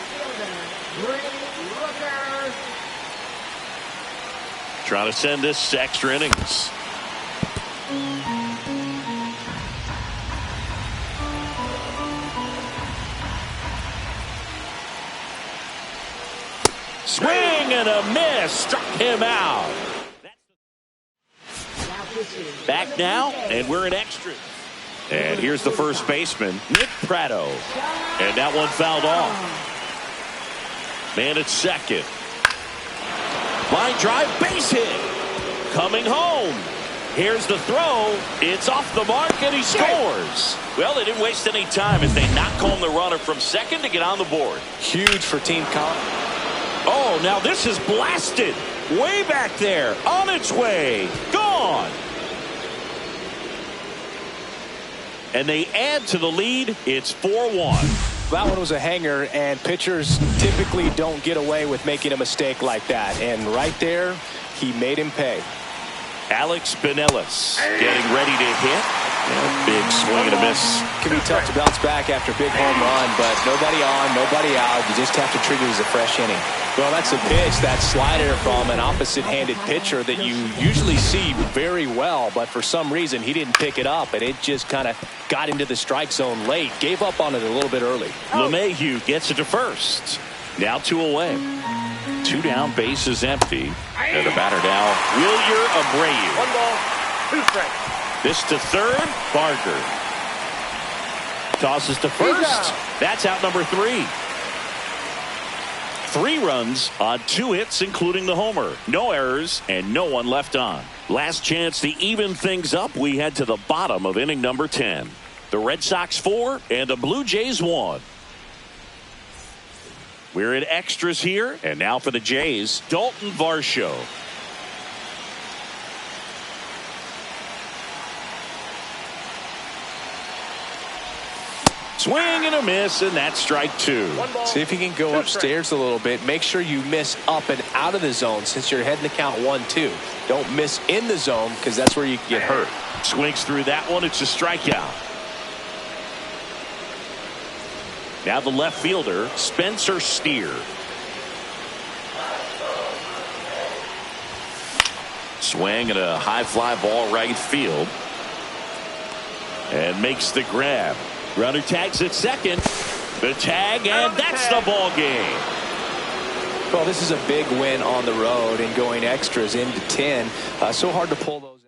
Trying to send this to extra innings. Swing and a miss. Struck him out. Back now, and we're in extras. And here's the first baseman, Nick Pratto. And that one fouled off. Man at second. Line drive, base hit. Coming home. Here's the throw. It's off the mark, and he scores. Well, they didn't waste any time as they knock home the runner from second to get on the board. Huge for team comp. Oh, now this is blasted. Way back there. On its way. Gone. And they add to the lead. It's 4-1. That one was a hanger, and pitchers typically don't get away with making a mistake like that. And right there, he made him pay. Alex Binelas getting ready to hit. And a big swing and a miss. Can be tough to bounce back after a big home run, but nobody on, nobody out. You just have to treat it as a fresh inning. Well, that's a pitch, that slider from an opposite-handed pitcher that you usually see very well, but for some reason he didn't pick it up, and it just kind of got into the strike zone late. Gave up on it a little bit early. LeMahieu gets it to first. Now 2 away. 2 down, base is empty. And the batter now, Wilyer Abreu. 1 ball, 2 strikes. This to third, Barker. Tosses to first. That's out number 3. 3 runs on 2 hits, including the homer. No errors and no one left on. Last chance to even things up. We head to the bottom of inning number 10. The Red Sox 4 and the Blue Jays 1. We're in extras here, and now for the Jays, Dalton Varsho. Swing and a miss, and that's strike 2. See if you can go upstairs a little bit. Make sure you miss up and out of the zone since you're heading to count 1-2. Don't miss in the zone because that's where you can get hurt. Swings through that one. It's a strikeout. Now the left fielder, Spencer Steer. Swing and a high fly ball right field. And makes the grab. Runner tags at second. The tag, and that's the ball game. Well, this is a big win on the road and going extras into 10. So hard to pull those out.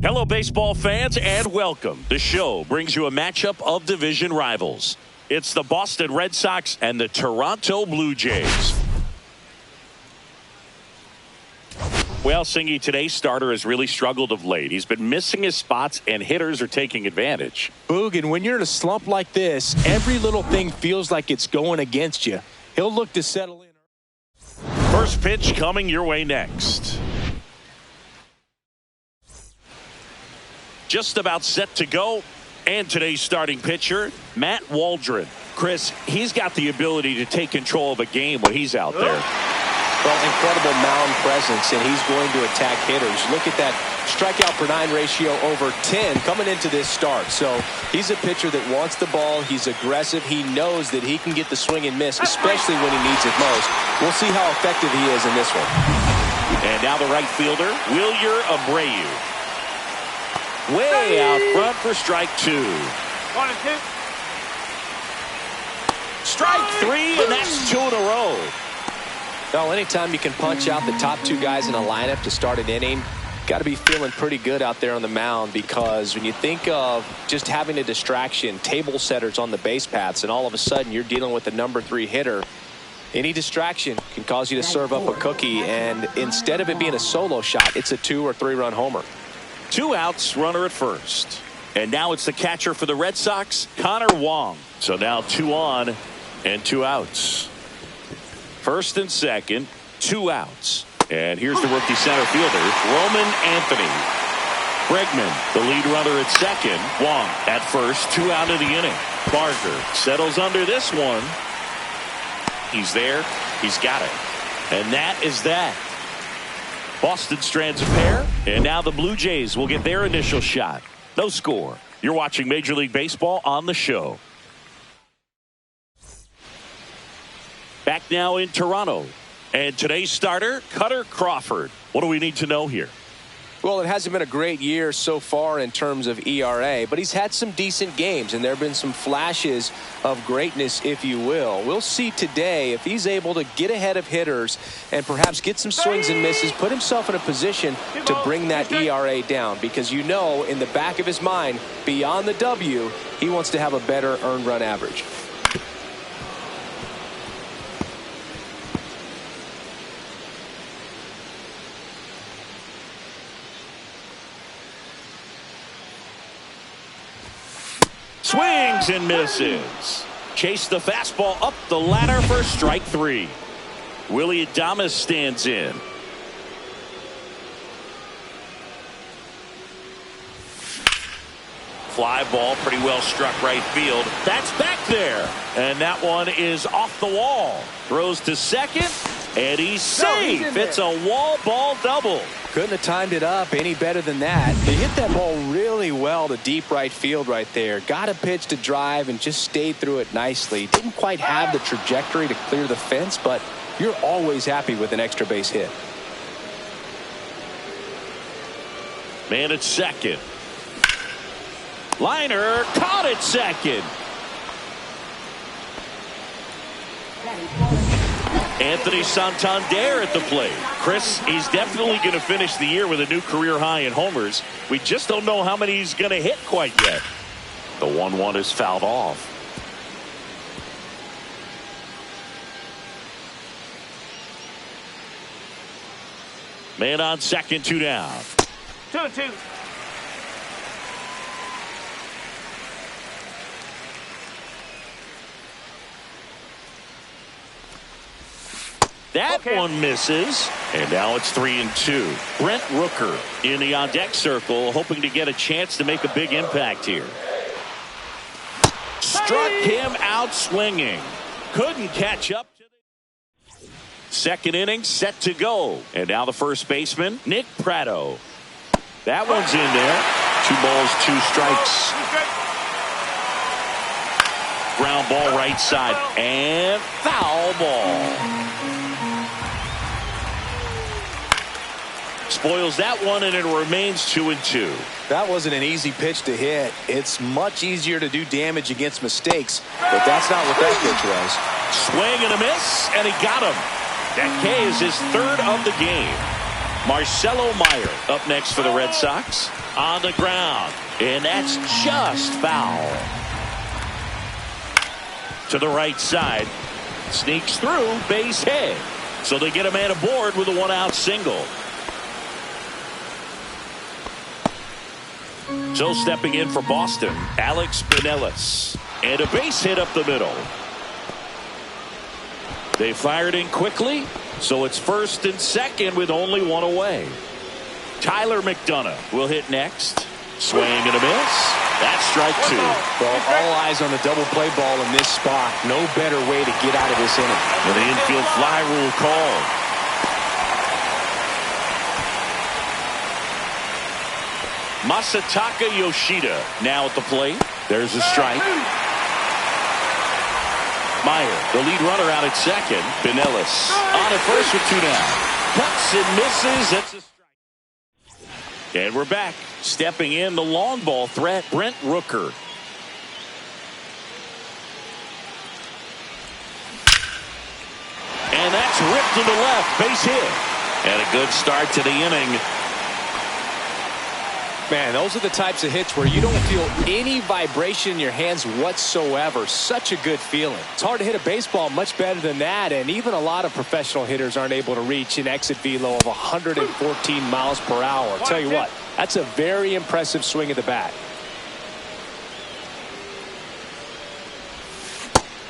Hello, baseball fans, and welcome. The show brings you a matchup of division rivals. It's the Boston Red Sox and the Toronto Blue Jays. Well, Singy, today's starter has really struggled of late. He's been missing his spots, and hitters are taking advantage. Boog, and when you're in a slump like this, every little thing feels like it's going against you. He'll look to settle in. First pitch coming your way next. Just about set to go. And today's starting pitcher, Matt Waldron. Chris, he's got the ability to take control of a game when he's out there. Well, incredible mound presence, and he's going to attack hitters. Look at that strikeout per 9 ratio over 10 coming into this start. So he's a pitcher that wants the ball. He's aggressive. He knows that he can get the swing and miss, especially when he needs it most. We'll see how effective he is in this one. And now the right fielder, Wilyer Abreu. Way out front for strike 2. 1 and 2. Strike 3, and that's 2 in a row. Well, anytime you can punch out the top 2 guys in a lineup to start an inning, got to be feeling pretty good out there on the mound, because when you think of just having a distraction, table setters on the base paths, and all of a sudden you're dealing with the number 3 hitter, any distraction can cause you to serve up a cookie, and instead of it being a solo shot, it's a 2 or 3 run homer. 2 outs, runner at first. And now it's the catcher for the Red Sox, Connor Wong. So now 2 on and 2 outs. First and second, 2 outs. And here's the rookie center fielder, Roman Anthony. Bregman, the lead runner at second. Wong at first, 2 out of the inning. Barker settles under this one. He's there. He's got it. And that is that. Boston strands a pair, and now the Blue Jays will get their initial shot. No score. You're watching Major League Baseball on the show. Back now in Toronto. And today's starter, Cutter Crawford. What do we need to know here? Well, it hasn't been a great year so far in terms of ERA, but he's had some decent games, and there have been some flashes of greatness, if you will. We'll see today if he's able to get ahead of hitters and perhaps get some swings and misses, put himself in a position to bring that ERA down, because you know in the back of his mind, beyond the W, he wants to have a better earned run average. Swings and misses. Chase the fastball up the ladder for strike 3. Willie Adames stands in. Fly ball pretty well struck right field. That's back there. And that one is off the wall. Throws to second. And he's safe. It's a wall ball double. Couldn't have timed it up any better than that. He hit that ball really well to deep right field right there. Got a pitch to drive and just stayed through it nicely. Didn't quite have the trajectory to clear the fence, but you're always happy with an extra base hit. Man at second. Liner caught at second. Anthony Santander at the plate. Chris, he's definitely going to finish the year with a new career high in homers. We just don't know how many he's going to hit quite yet. The 1-1 is fouled off. Man on second, 2 down. 2-2. That one misses, and now it's 3-2. Brent Rooker in the on-deck circle, hoping to get a chance to make a big impact here. Struck him out swinging. Couldn't catch up. Second inning set to go, and now the first baseman, Nick Pratto. That one's in there. 2 balls, 2 strikes. Ground ball right side, and foul ball. Spoils that one, and it remains 2-2. That wasn't an easy pitch to hit. It's much easier to do damage against mistakes, but that's not what that pitch was. Swing and a miss, and he got him. That K is his 3rd of the game. Marcelo Meyer up next for the Red Sox. On the ground. And that's just foul. To the right side. Sneaks through, base hit. So they get a man aboard with a one-out single. So stepping in for Boston, Alex Pinellas. And a base hit up the middle. They fired in quickly, so it's first and second with only one away. Tyler McDonough will hit next. Swing and a miss. That's strike two. Well, all eyes on the double play ball in this spot. No better way to get out of this inning. And the infield fly rule called. Masataka Yoshida now at the plate. There's a strike. Meyer, the lead runner, out at second. Pinellas on at first with two down. Cuts and misses. That's a strike. And we're back. Stepping in the long ball threat, Brent Rooker. And that's ripped to the left. Base hit. And a good start to the inning. Man, those are the types of hits where you don't feel any vibration in your hands whatsoever. Such a good feeling. It's hard to hit a baseball much better than that, and even a lot of professional hitters aren't able to reach an exit velo of 114 miles per hour. I'll tell you what, that's a very impressive swing of the bat.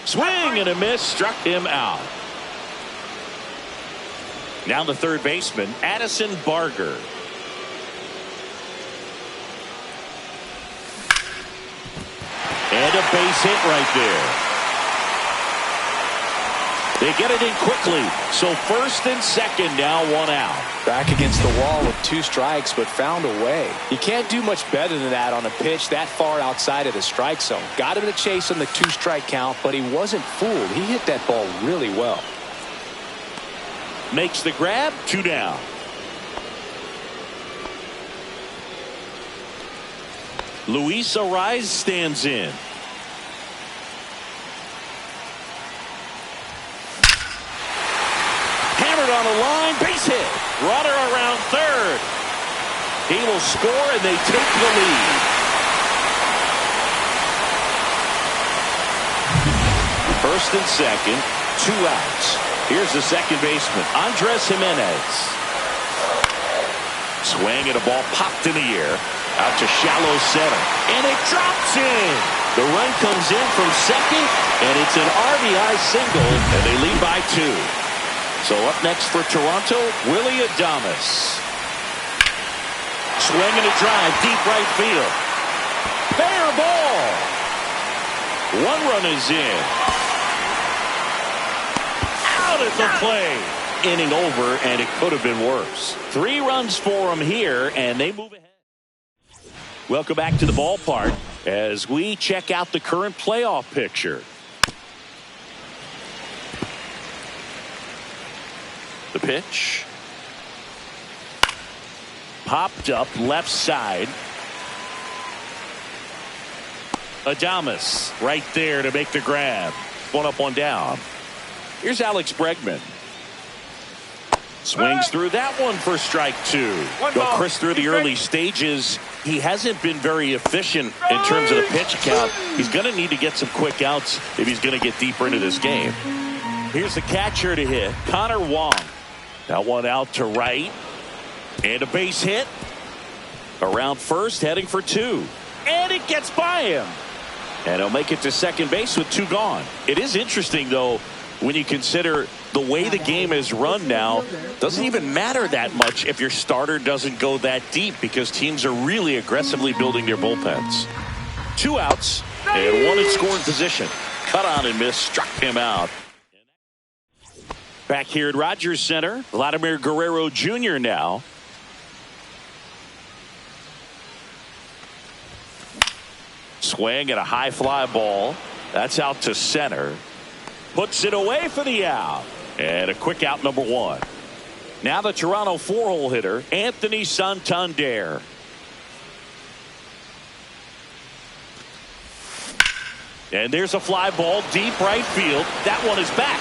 Swing and a miss, struck him out. Now the third baseman, Addison Barger. And a base hit right there. They get it in quickly. So first and second, now one out. Back against the wall with two strikes, but found a way. You can't do much better than that on a pitch that far outside of the strike zone. Got him to chase on the two-strike count, but he wasn't fooled. He hit that ball really well. Makes the grab, two down. Luis Ariz stands in. Hammered on the line, base hit. Runner around third. He will score and they take the lead. First and second, two outs. Here's the second baseman, Andres Jimenez. Swing and a ball popped in the air. Out to shallow center. And it drops in. The run comes in from second, and it's an RBI single, and they lead by two. So up next for Toronto, Willie Adames. Swing and a drive, deep right field. Fair ball. One run is in. Out at the plate. Inning over, and it could have been worse. 3 runs for them here, and they move ahead. Welcome back to the ballpark as we check out the current playoff picture. The pitch. Popped up left side. Adames right there to make the grab. One up, one down. Here's Alex Bregman. Swings through that one for strike two. But Chris, through the early stages, he hasn't been very efficient in terms of the pitch count. He's going to need to get some quick outs if he's going to get deeper into this game. Here's the catcher to hit, Connor Wong. That one out to right. And a base hit. Around first, heading for two. And it gets by him. And he'll make it to second base with 2 gone. It is interesting, though, when you consider the way the game is run now. Doesn't even matter that much if your starter doesn't go that deep, because teams are really aggressively building their bullpens. 2 outs and 1 in scoring position. Cut on and miss, struck him out. Back here at Rogers Center, Vladimir Guerrero Jr. now. Swing and a high fly ball. That's out to center. Puts it away for the out. And a quick out, number 1. Now the Toronto 4-hole hitter, Anthony Santander. And there's a fly ball deep right field. That one is back.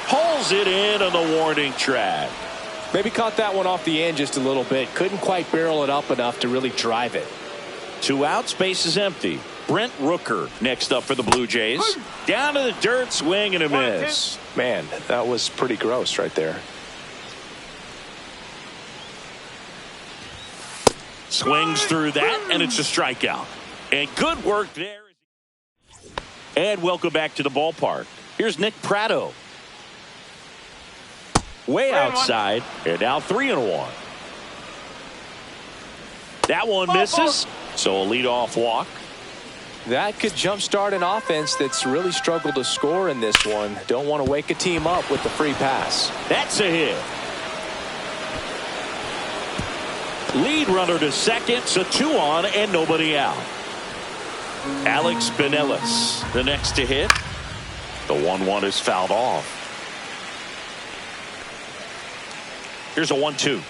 Pulls it in on the warning track. Maybe caught that one off the end just a little bit. Couldn't quite barrel it up enough to really drive it. 2 outs, base is empty. Brent Rooker next up for the Blue Jays. Down to the dirt, swing and a miss. Man, that was pretty gross right there. Swings through that, and it's a strikeout. And good work there. And welcome back to the ballpark. Here's Nick Pratto. Way outside, and now 3-1. That one misses, so a leadoff walk. That could jumpstart an offense that's really struggled to score in this one. Don't want to wake a team up with the free pass. That's a hit. Lead runner to second, so 2 on and nobody out. Alex Pinellas, the next to hit. The 1-1 is fouled off. Here's a 1-2.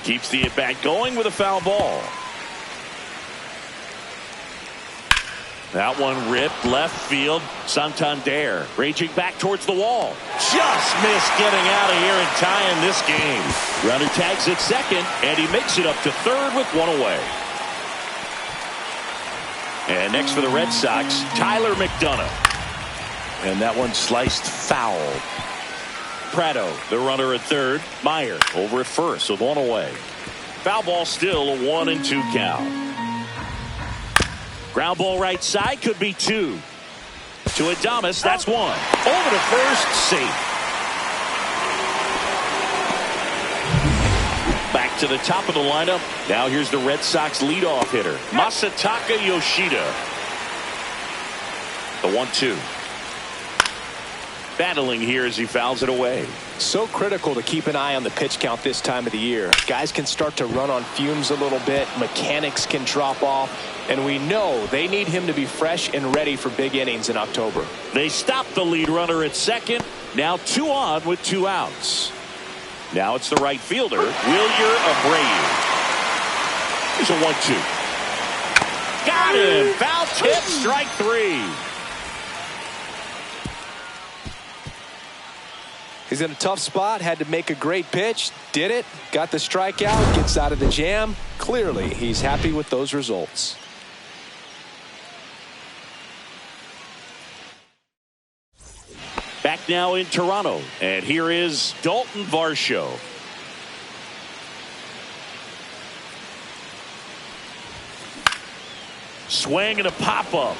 Keeps the at-bat going with a foul ball. That one ripped left field. Santander raging back towards the wall. Just missed getting out of here and tying this game. Runner tags at second, and he makes it up to third with 1 away. And next for the Red Sox, Tyler McDonough. And that one sliced foul. Pratto, the runner at third. Meyer over at first with 1 away. Foul ball, still a 1-2 count. Ground ball right side, could be 2. To Adames, that's 1. Over to first, safe. Back to the top of the lineup. Now here's the Red Sox leadoff hitter, Masataka Yoshida. The 1-2. Battling here as he fouls it away. So critical to keep an eye on the pitch count this time of the year. Guys can start to run on fumes a little bit. Mechanics can drop off. And we know they need him to be fresh and ready for big innings in October. They stop the lead runner at second. Now 2 on with 2 outs. Now it's the right fielder, Wilyer Abreu. Here's a 1-2. Got him. Foul tip, strike 3. He's in a tough spot, had to make a great pitch, did it, got the strikeout, gets out of the jam. Clearly, he's happy with those results. Back now in Toronto, and here is Dalton Varsho. Swing and a pop-up.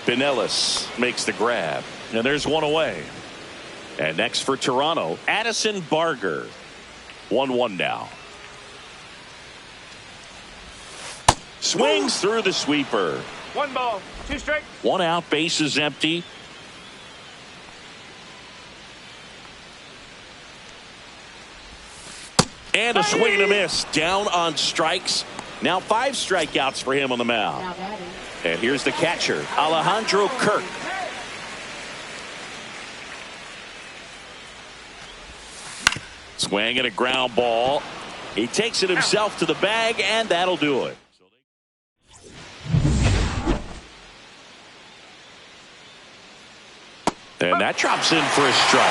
Pinellas makes the grab. And there's 1 away. And next for Toronto, Addison Barger. 1-1 now. Swings through the sweeper. 1 ball, 2 strikes. 1 out, base is empty. And a swing and a miss. Down on strikes. Now 5 strikeouts for him on the mound. And here's the catcher, Alejandro Kirk. Swing and a ground ball. He takes it himself to the bag, and that'll do it. And that drops in for a strike.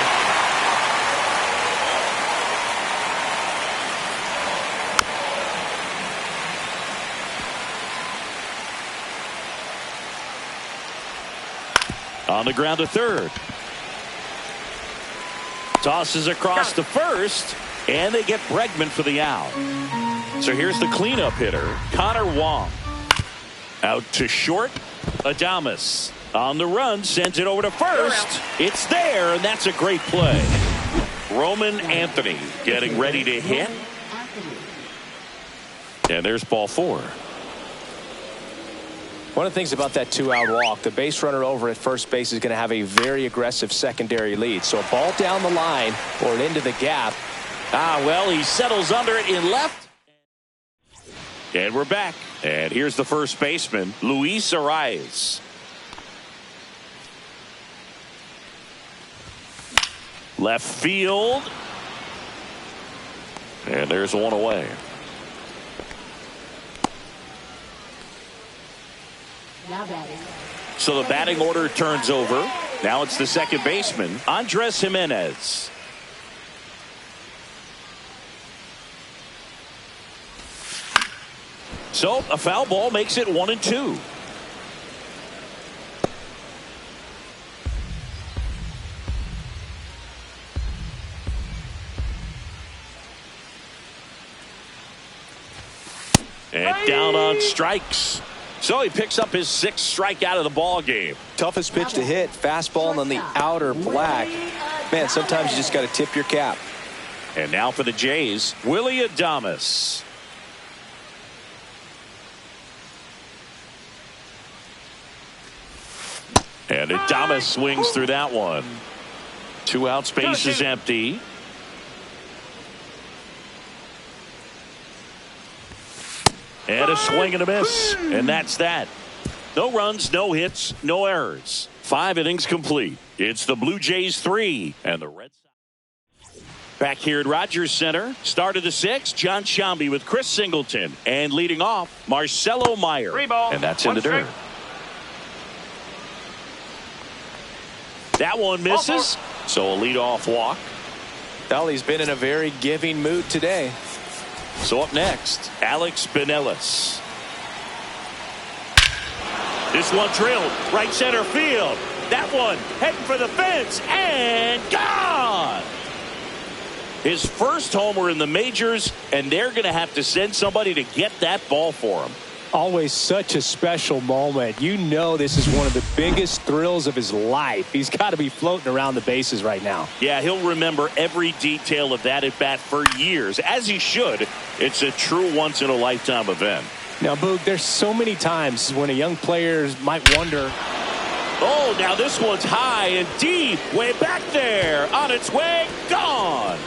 On the ground to third. Tosses across to first, and they get Bregman for the out. So here's the cleanup hitter, Connor Wong. Out to short, Adames. On the run, sends it over to first. It's there, and that's a great play. Roman Anthony getting ready to hit. And there's ball 4. One of the things about that 2-out walk, the base runner over at first base is going to have a very aggressive secondary lead. So a ball down the line or into the gap. Well, he settles under it in left. And we're back. And here's the first baseman, Luis Arias. Left field. And there's 1 away. So the batting order turns over. Now it's the second baseman, Andres Jimenez. So a foul ball makes it 1-2. And down on strikes. So he picks up his 6th strikeout of the ball game. Toughest pitch to hit, fastball on the outer black. Man, sometimes you just got to tip your cap. And now for the Jays, Willie Adames. And Adames swings through that one. 2 out, space is empty. And a swing and a miss. And that's that. No runs, no hits, no errors. 5 innings complete. It's the Blue Jays 3 and the Red Sox. Back here at Rogers Center, start of the 6th, John Shambi with Chris Singleton. And leading off, Marcelo Meyer. 3 balls, and that's in the 1 dirt. That one misses. So a leadoff walk. Well, he's been in a very giving mood today. So up next, Alex Pinellas. This one drilled right center field. That one heading for the fence and gone. His first homer in the majors, and they're going to have to send somebody to get that ball for him. Always such a special moment. You know this is one of the biggest thrills of his life. He's got to be floating around the bases right now. Yeah, he'll remember every detail of that at bat for years, as he should. It's a true once-in-a-lifetime event. Now, Boog, there's so many times when a young player might wonder. Oh, now this one's high and deep, way back there, on its way, gone.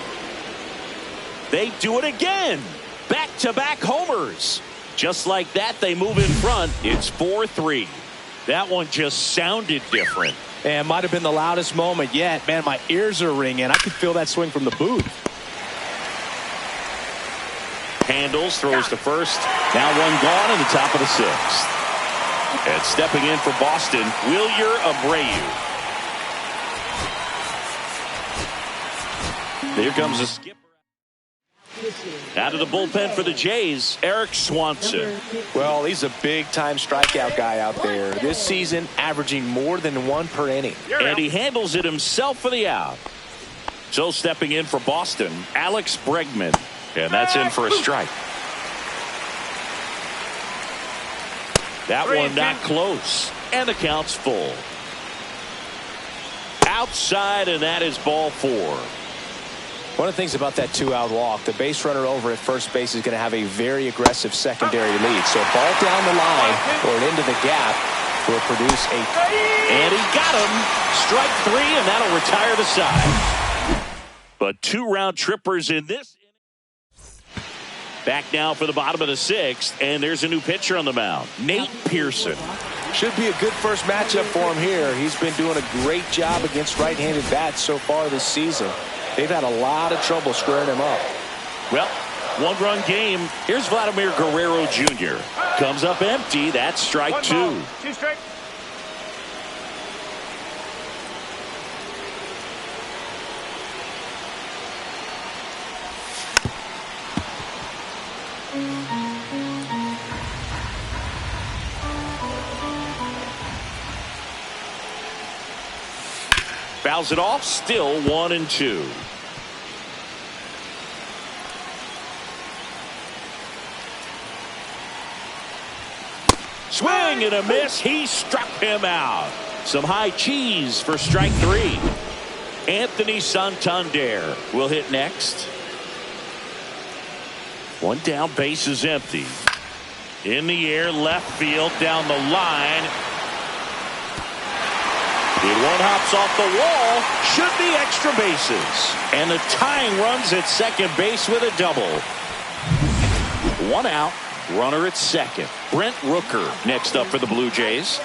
They do it again. Back-to-back homers. Just like that, they move in front. It's 4-3. That one just sounded different. And might have been the loudest moment yet. Man, my ears are ringing. I could feel that swing from the booth. Handles, throws to first. Now one gone in the top of the 6th. And stepping in for Boston, Wilyer Abreu. Here comes a skipper. Out of the bullpen for the Jays, Eric Swanson. Well, he's a big-time strikeout guy out there. This season, averaging more than 1 per inning. And he handles it himself for the out. So stepping in for Boston, Alex Bregman. And that's in for a strike. That one not close. And the count's full. Outside, and that is ball 4. One of the things about that 2-out walk, the base runner over at first base is going to have a very aggressive secondary lead. So a ball down the line or into the gap will produce a... And he got him. Strike 3, and that'll retire the side. But 2 round trippers in this. Back now for the bottom of the 6th, and there's a new pitcher on the mound, Nate Pearson. Should be a good first matchup for him here. He's been doing a great job against right-handed bats so far this season. They've had a lot of trouble squaring him up. Well, 1-run game. Here's Vladimir Guerrero Jr. Comes up empty. That's strike 2. 2 strike. Fouls it off. Still 1-2. Swing and a miss. He struck him out. Some high cheese for strike 3. Anthony Santander will hit next. 1 down, base is empty. In the air, left field, down the line. It one hops off the wall. Should be extra bases. And the tying runs at second base with a double. 1 out. Runner at second. Brent Rooker next up for the Blue Jays.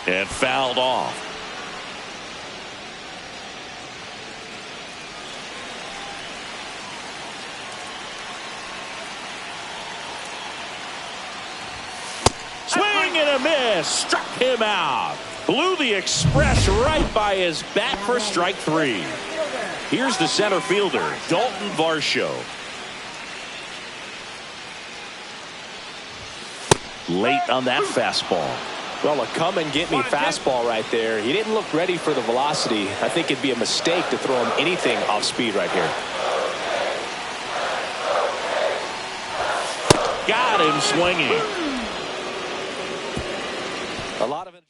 And fouled off. Swing and a miss. Struck him out. Blew the express right by his bat for strike 3. Here's the center fielder, Dalton Varsho. Late on that fastball. Well, a come and get me fastball right there. He didn't look ready for the velocity. I think it'd be a mistake to throw him anything off speed right here. Got him swinging. A lot of it.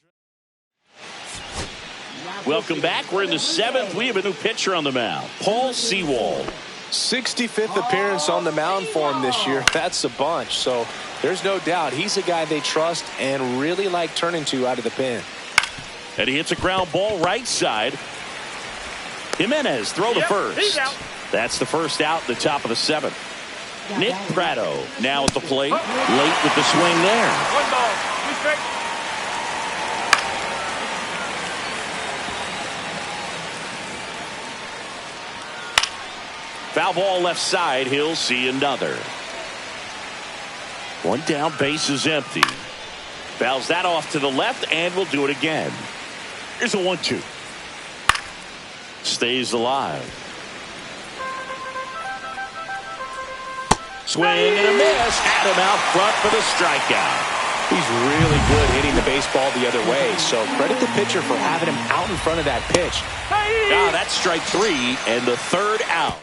Welcome back. We're in the 7th. We have a new pitcher on the mound, Paul Sewald. 65th appearance on the mound for him this year. That's a bunch. So there's no doubt he's a guy they trust and really like turning to out of the pen. And he hits a ground ball right side. Jimenez throw to first. That's the first out at the top of the 7th. Nick Pratto now at the plate. Late with the swing there. 1 ball. 2 strikes. Foul ball left side. He'll see another. 1 down, base is empty. Fouls that off to the left, and we'll do it again. Here's a 1-2. Stays alive. Swing and a miss. Had him out front for the strikeout. He's really good hitting the baseball the other way. So credit the pitcher for having him out in front of that pitch. That's strike 3 and the 3rd out.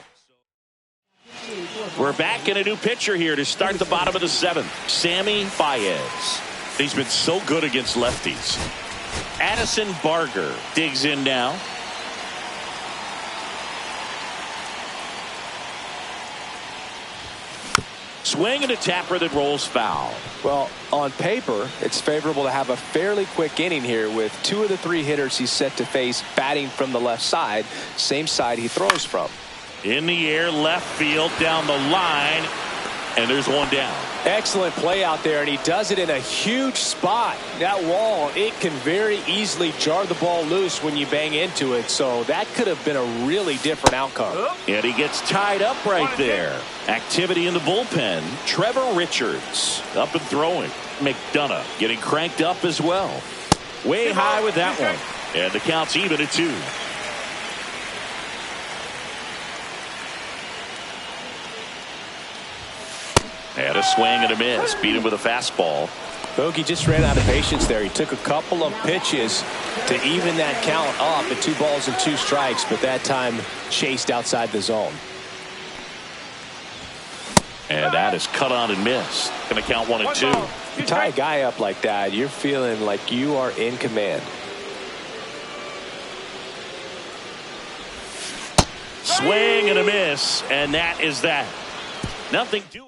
We're back in a new pitcher here to start the bottom of the 7th. Sammy Baez. He's been so good against lefties. Addison Barger digs in now. Swing and a tapper that rolls foul. Well, on paper, it's favorable to have a fairly quick inning here with 2 of the 3 hitters he's set to face batting from the left side, same side he throws from. In the air, left field, down the line, and there's 1 down. Excellent play out there, and he does it in a huge spot. That wall, it can very easily jar the ball loose when you bang into it, so that could have been a really different outcome. And he gets tied up right there. Activity in the bullpen. Trevor Richards up and throwing. McDonough getting cranked up as well. Way high with that one. And the count's even at 2. And a swing and a miss. Beat him with a fastball. Bogey just ran out of patience there. He took a couple of pitches to even that count up at 2 balls and 2 strikes, but that time chased outside the zone. And that is cut on and missed. Going to count 1 and 2. You tie a guy up like that, you're feeling like you are in command. Swing and a miss. And that is that. Nothing doing.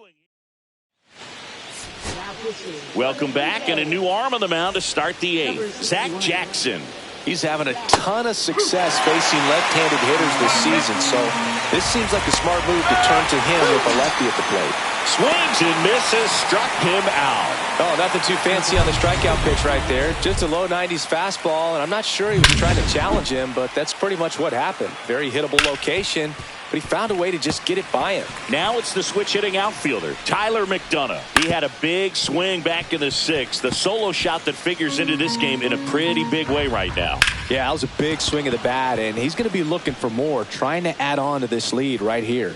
Welcome back, and a new arm on the mound to start the 8th. Zach Jackson. He's having a ton of success facing left-handed hitters this season, so this seems like a smart move to turn to him with a lefty at the plate. Swings and misses, struck him out. Oh, nothing too fancy on the strikeout pitch right there. Just a low 90s fastball, and I'm not sure he was trying to challenge him, but that's pretty much what happened. Very hittable location, but he found a way to just get it by him. Now it's the switch-hitting outfielder, Tyler McDonough. He had a big swing back in the 6th. The solo shot that figures into this game in a pretty big way right now. Yeah, that was a big swing of the bat, and he's going to be looking for more, trying to add on to this lead right here.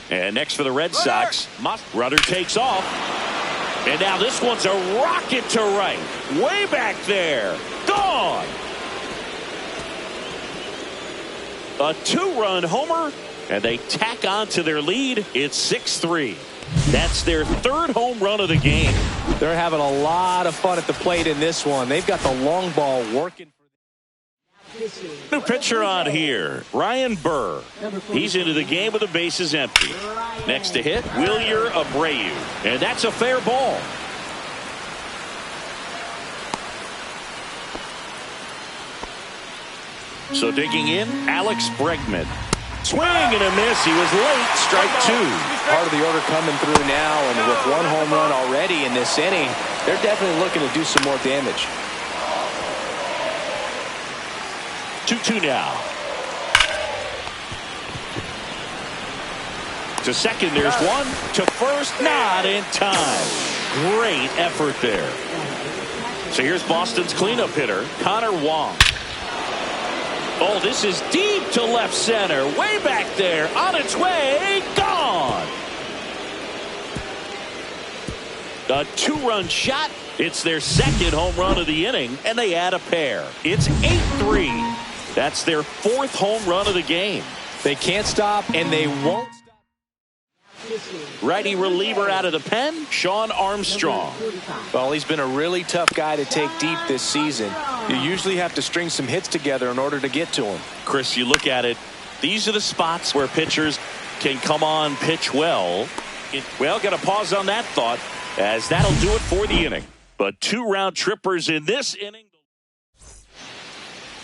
And next for the Red Sox, Rudder takes off. And now this one's a rocket to right. Way back there. Gone. A 2-run homer, and they tack on to their lead. It's 6-3. That's their 3rd home run of the game. They're having a lot of fun at the plate in this one. They've got the long ball working. New pitcher on here, Ryan Burr. He's into the game with the bases empty. Next to hit, Wilyer Abreu. And that's a fair ball. So digging in, Alex Bregman. Swing and a miss. He was late. Strike 2. Part of the order coming through now, and with 1 home run already in this inning, they're definitely looking to do some more damage. 2-2 now. To second, there's one. To first, not in time. Great effort there. So here's Boston's cleanup hitter, Connor Wong. Oh, this is deep to left center. Way back there. On its way. Gone. A two-run shot. It's their second home run of the inning, and they add a pair. It's 8-3. That's their fourth home run of the game. They can't stop, and they won't stop. Righty reliever out of the pen, Sean Armstrong. Well, he's been a really tough guy to take deep this season. You usually have to string some hits together in order to get to him. Chris, you look at it, these are the spots where pitchers can come on, pitch well. Well, got to pause on that thought, as that'll do it for the inning. But two round trippers in this inning.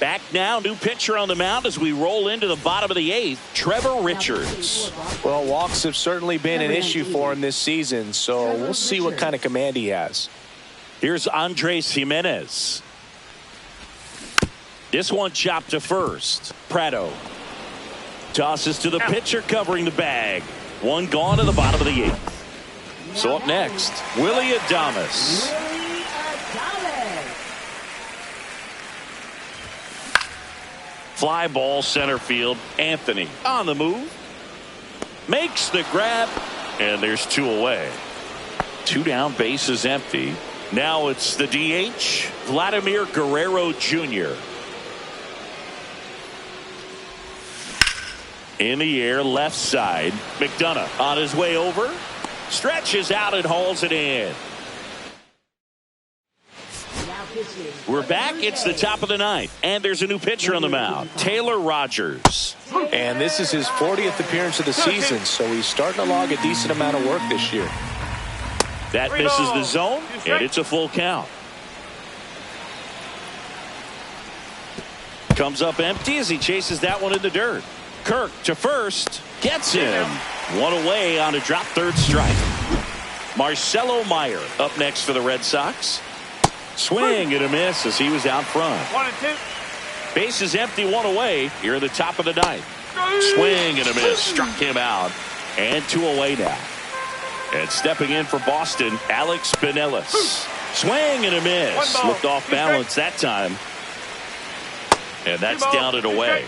Back now, new pitcher on the mound as we roll into the bottom of the eighth, Trevor Richards. Well, walks have certainly been an issue for him this season, so we'll see what kind of command he has. Here's Andres Jimenez. This one chopped to first. Prado tosses to the pitcher covering the bag. One gone to the bottom of the eighth. So up next, Willie Adames. Fly ball center field. Anthony on the move. Makes the grab. And there's two away. Two down, bases empty. Now it's the DH, Vladimir Guerrero Jr. In the air, left side. McDonough on his way over. Stretches out and hauls it in. We're back. It's the top of the ninth. And there's a new pitcher on the mound, Taylor Rogers. And this is his 40th appearance of the season, so he's starting to log a decent amount of work this year. That misses the zone, and it's a full count. Comes up empty as he chases that one in the dirt. Kirk to first. Gets him. One away on a drop third strike. Marcelo Meyer up next for the Red Sox. Swing and a miss as he was out front. 1-2. Bases empty, one away here in the top of the ninth. Swing and a miss. Struck him out. And two away now. And stepping in for Boston, Alex Pinellas. Swing and a miss. Looked off balance that time. And that's down and away.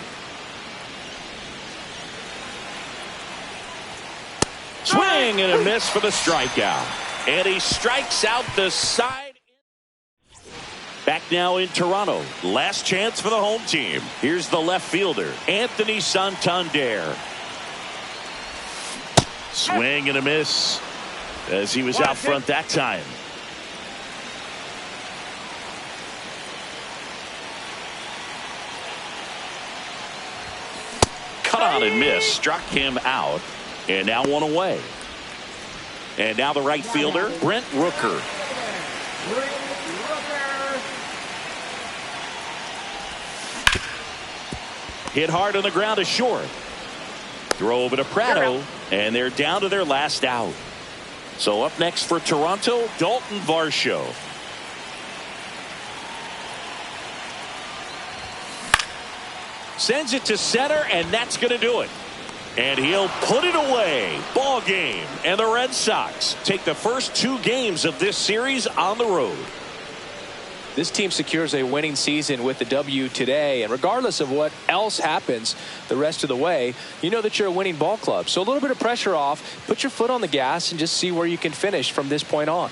Swing and a miss for the strikeout. And he strikes out the side. Back now in Toronto. Last chance for the home team. Here's the left fielder, Anthony Santander. Swing and a miss as he was out front that time. Cut on and miss. Struck him out. And now one away. And now the right fielder, Brent Rooker. Hit hard on the ground to short. Throw over to Prado, and they're down to their last out. So up next for Toronto, Dalton Varsho. Sends it to center, and that's going to do it. And he'll put it away. Ball game. And the Red Sox take the first two games of this series on the road. This team secures a winning season with the W today, and regardless of what else happens the rest of the way, you know that you're a winning ball club. So a little bit of pressure off, put your foot on the gas, and just see where you can finish from this point on.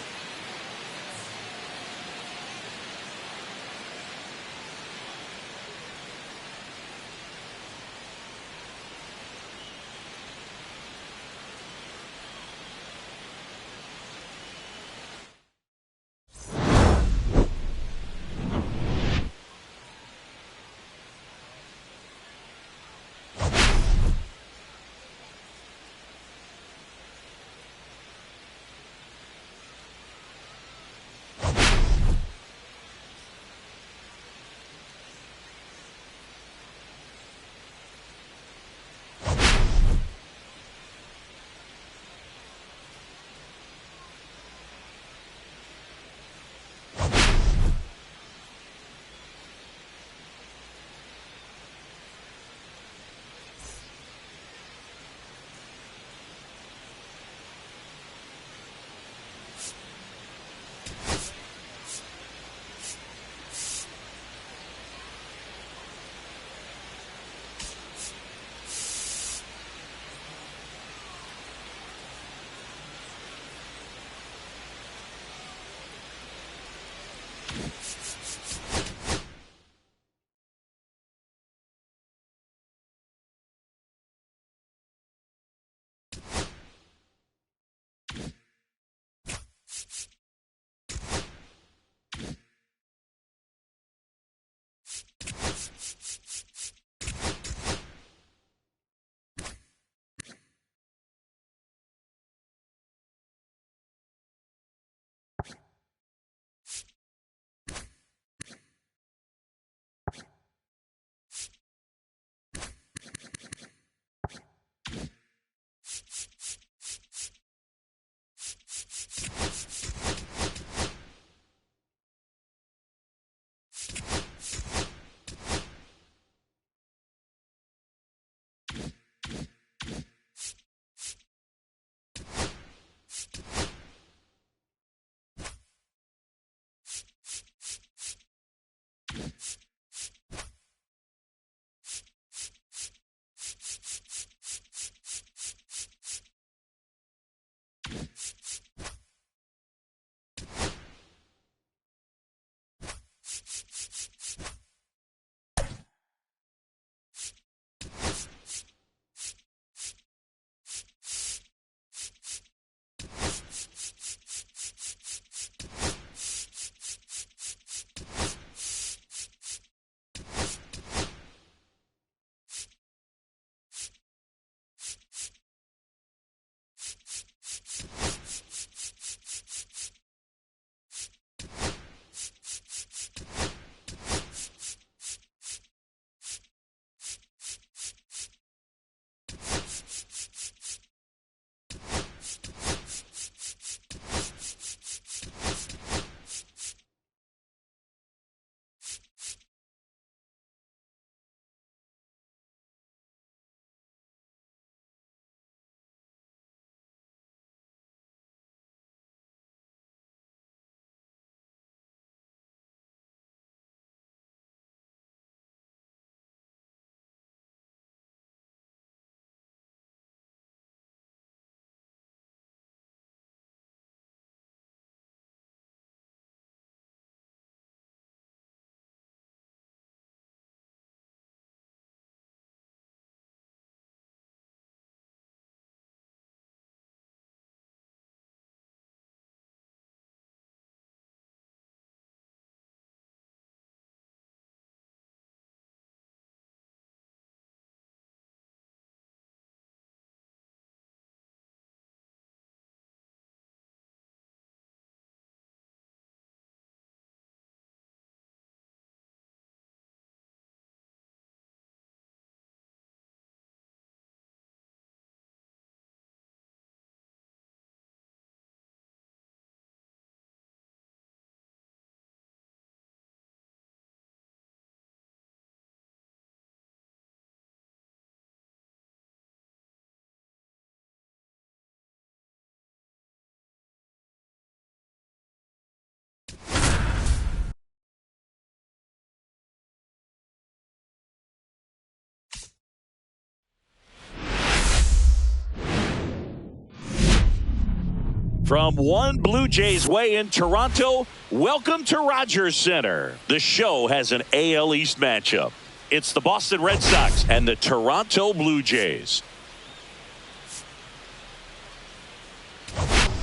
From one Blue Jays way in Toronto, welcome to Rogers Center. The show has an AL East matchup. It's the Boston Red Sox and the Toronto Blue Jays.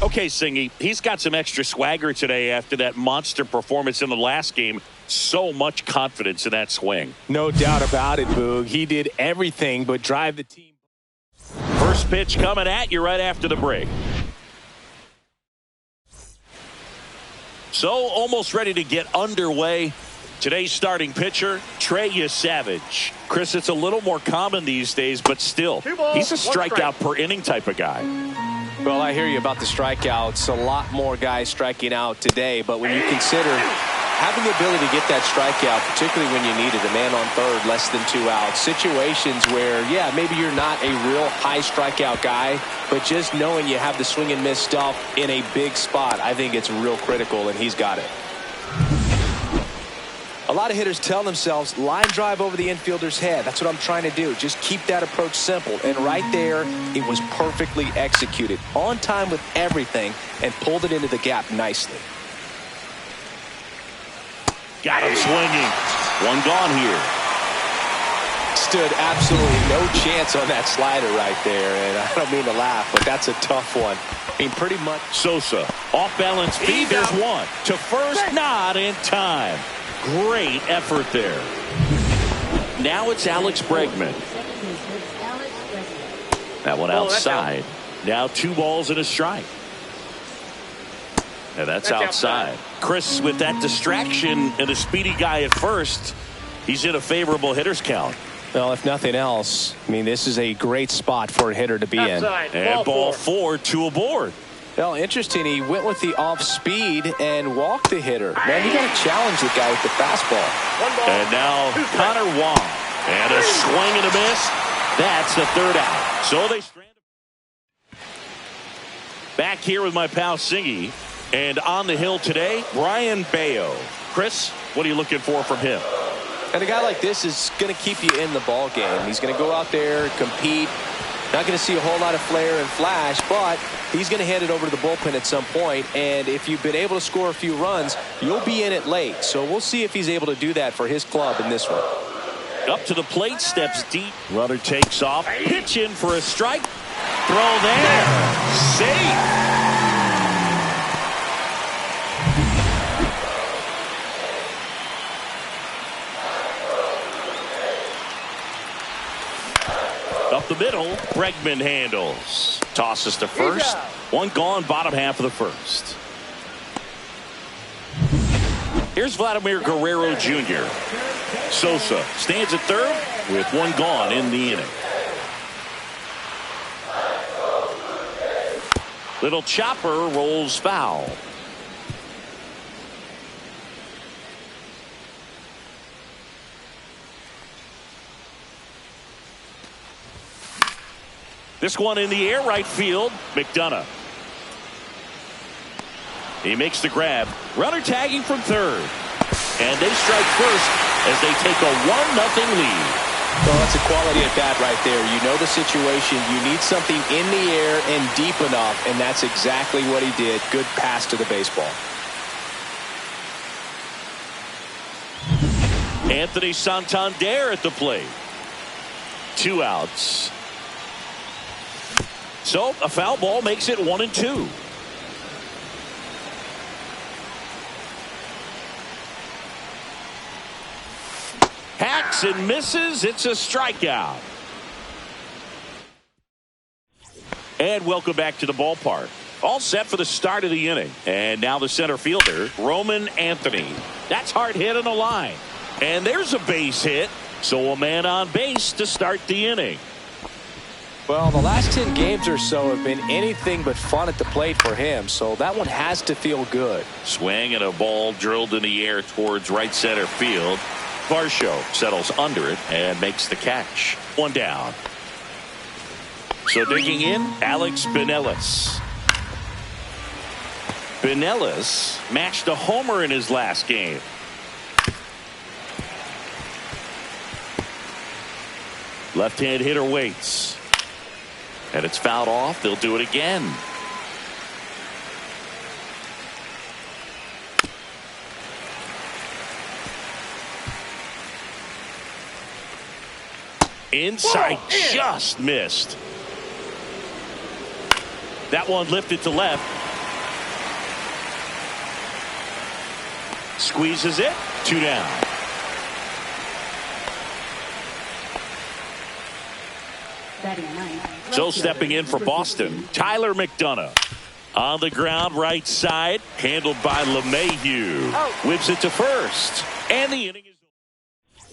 Okay, Singy, he's got some extra swagger today after that monster performance in the last game. So much confidence in that swing. No doubt about it, Boog. He did everything but drive the team. First pitch coming at you right after the break. So almost ready to get underway. Today's starting pitcher, Trey Savage. Chris, it's a little more common these days, but still, he's a strikeout per inning type of guy. Well, I hear you about the strikeouts. A lot more guys striking out today, but when you consider having the ability to get that strikeout, particularly when you need it, a man on third, less than 2 outs, situations where, yeah, maybe you're not a real high strikeout guy, but just knowing you have the swing and miss stuff in a big spot, I think it's real critical, and he's got it. A lot of hitters tell themselves, line drive over the infielder's head. That's what I'm trying to do. Just keep that approach simple. And right there, it was perfectly executed. On time with everything, and pulled it into the gap nicely. Got him swinging. One gone here. Stood absolutely no chance on that slider right there. And I don't mean to laugh, but that's a tough one. I mean, pretty much. Sosa, off balance feed. There's one. To first, not in time. Great effort there. Now it's Alex Bregman. That one outside. Now 2 balls and a strike. And that's outside. Chris, with that distraction and a speedy guy at first, he's in a favorable hitter's count. Well, if nothing else, I mean, this is a great spot for a hitter to be in. And ball 4, 2 aboard. Well, interesting. He went with the off speed and walked the hitter. Man, you got to challenge the guy with the fastball. And now Connor Wong. And a swing and a miss. That's the 3rd out. So they strand. Back here with my pal Singy. And on the hill today, Brian Bayo. Chris, what are you looking for from him? And a guy like this is going to keep you in the ball game. He's going to go out there, compete. Not going to see a whole lot of flair and flash, but he's going to hand it over to the bullpen at some point. And if you've been able to score a few runs, you'll be in it late. So we'll see if he's able to do that for his club in this one. Up to the plate, steps deep. Runner takes off. Pitch in for a strike. Throw there. Safe. Up the middle, Bregman handles. Tosses to first. One gone, bottom half of the first. Here's Vladimir Guerrero Jr. Sosa stands at third with one gone in the inning. Little chopper rolls foul. This one in the air, right field. McDonough. He makes the grab. Runner tagging from third. And they strike first as they take a 1-0 lead. Well, that's a quality at bat right there. You know the situation. You need something in the air and deep enough, and that's exactly what he did. Good pass to the baseball. Anthony Santander at the plate. 2 outs. So a foul ball makes it 1-2. Hacks and misses. It's a strikeout. And welcome back to the ballpark. All set for the start of the inning. And now the center fielder, Roman Anthony. That's hard hit on the line. And there's a base hit. So a man on base to start the inning. Well, the last 10 games or so have been anything but fun at the plate for him, so that one has to feel good. Swing and a ball drilled in the air towards right center field. Varsho settles under it and makes the catch. One down. So digging in, Alex Binelas. Binelas matched a homer in his last game. Left-hand hitter waits. And it's fouled off. They'll do it again. Inside, just missed. That one lifted to left. Squeezes it. 2 down. So stepping in for Boston, Tyler McDonough. On the ground, right side, handled by LeMahieu. Whips it to first. And the inning is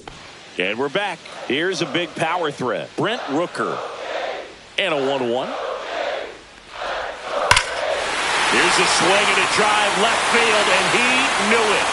over. And we're back. Here's a big power threat. Brent Rooker. And a 1-1. Here's a swing and a drive left field, and he knew it.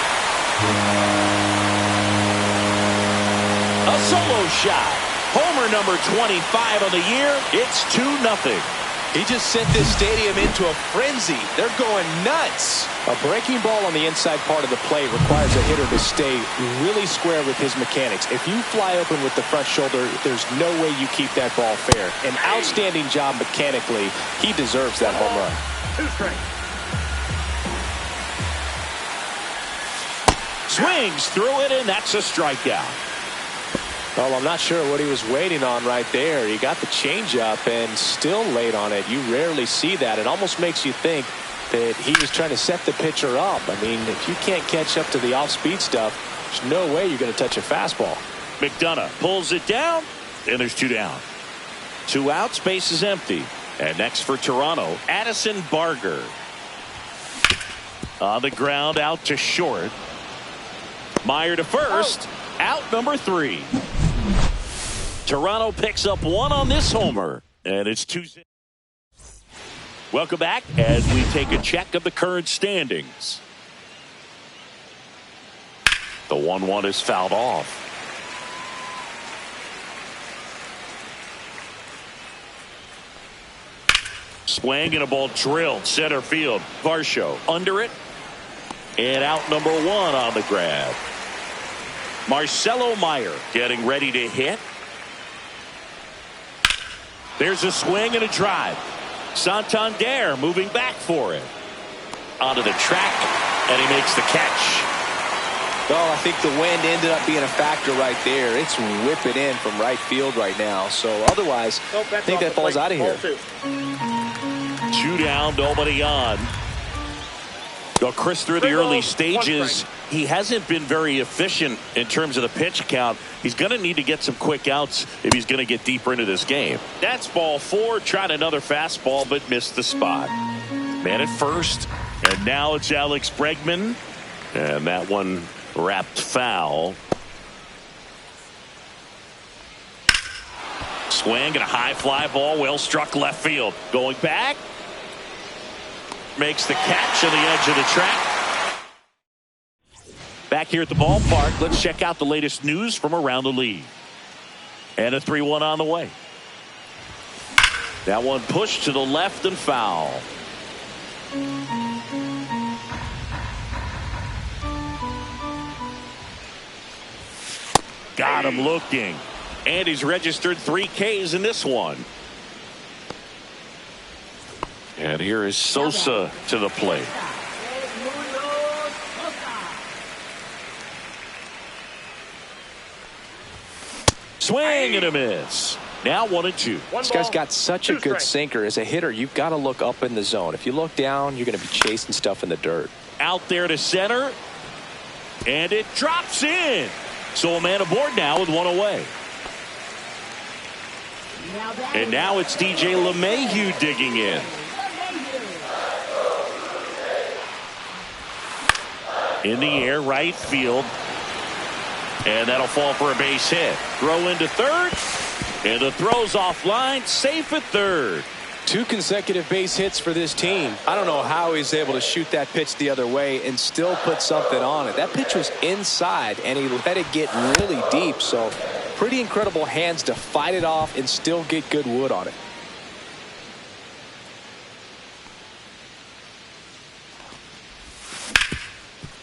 A solo shot. Homer number 25 on the year. It's 2-0. He just sent this stadium into a frenzy. They're going nuts. A breaking ball on the inside part of the plate requires a hitter to stay really square with his mechanics. If you fly open with the front shoulder, there's no way you keep that ball fair. An outstanding job mechanically. He deserves that home run. 2 strikes. Swings through it, and that's a strikeout. Well, I'm not sure what he was waiting on right there. He got the changeup and still laid on it. You rarely see that. It almost makes you think that he was trying to set the pitcher up. I mean, if you can't catch up to the off-speed stuff, there's no way you're going to touch a fastball. McDonough pulls it down, and there's 2 down. 2 outs, base is empty. And next for Toronto, Addison Barger. On the ground, out to short. Meyer to first. Out number 3. Toronto picks up 1 on this homer, and it's 2. Welcome back as we take a check of the current standings. The 1-1 is fouled off. Swing and a ball drilled center field. Varsho under it, and out number 1 on the grab. Marcelo Meyer getting ready to hit. There's a swing and a drive. Santander moving back for it. Onto the track, and he makes the catch. Well, I think the wind ended up being a factor right there. It's whipping in from right field right now. So otherwise, I think that ball's out of here. 2 down, nobody on. Well, Chris, through the early stages, he hasn't been very efficient in terms of the pitch count. He's going to need to get some quick outs if he's going to get deeper into this game. That's ball 4. Tried another fastball, but missed the spot. Man at first, and now it's Alex Bregman. And that one wrapped foul. Swing and a high fly ball, well struck left field. Going back. Makes the catch on the edge of the track. Back here at the ballpark, let's check out the latest news from around the league. And a 3-1 on the way. That one pushed to the left and foul. Got him looking. And he's registered 3 Ks in this one. And here is Sosa to the plate. Swing and a miss. Now 1-2. This guy's got such a good sinker. As a hitter, you've got to look up in the zone. If you look down, you're going to be chasing stuff in the dirt. Out there to center. And it drops in. So a man aboard now with 1 away. And now it's DJ LeMahieu digging in. In the air, right field. And that'll fall for a base hit. Throw into third. And the throw's offline. Safe at third. 2 consecutive base hits for this team. I don't know how he's able to shoot that pitch the other way and still put something on it. That pitch was inside, and he let it get really deep. So pretty incredible hands to fight it off and still get good wood on it.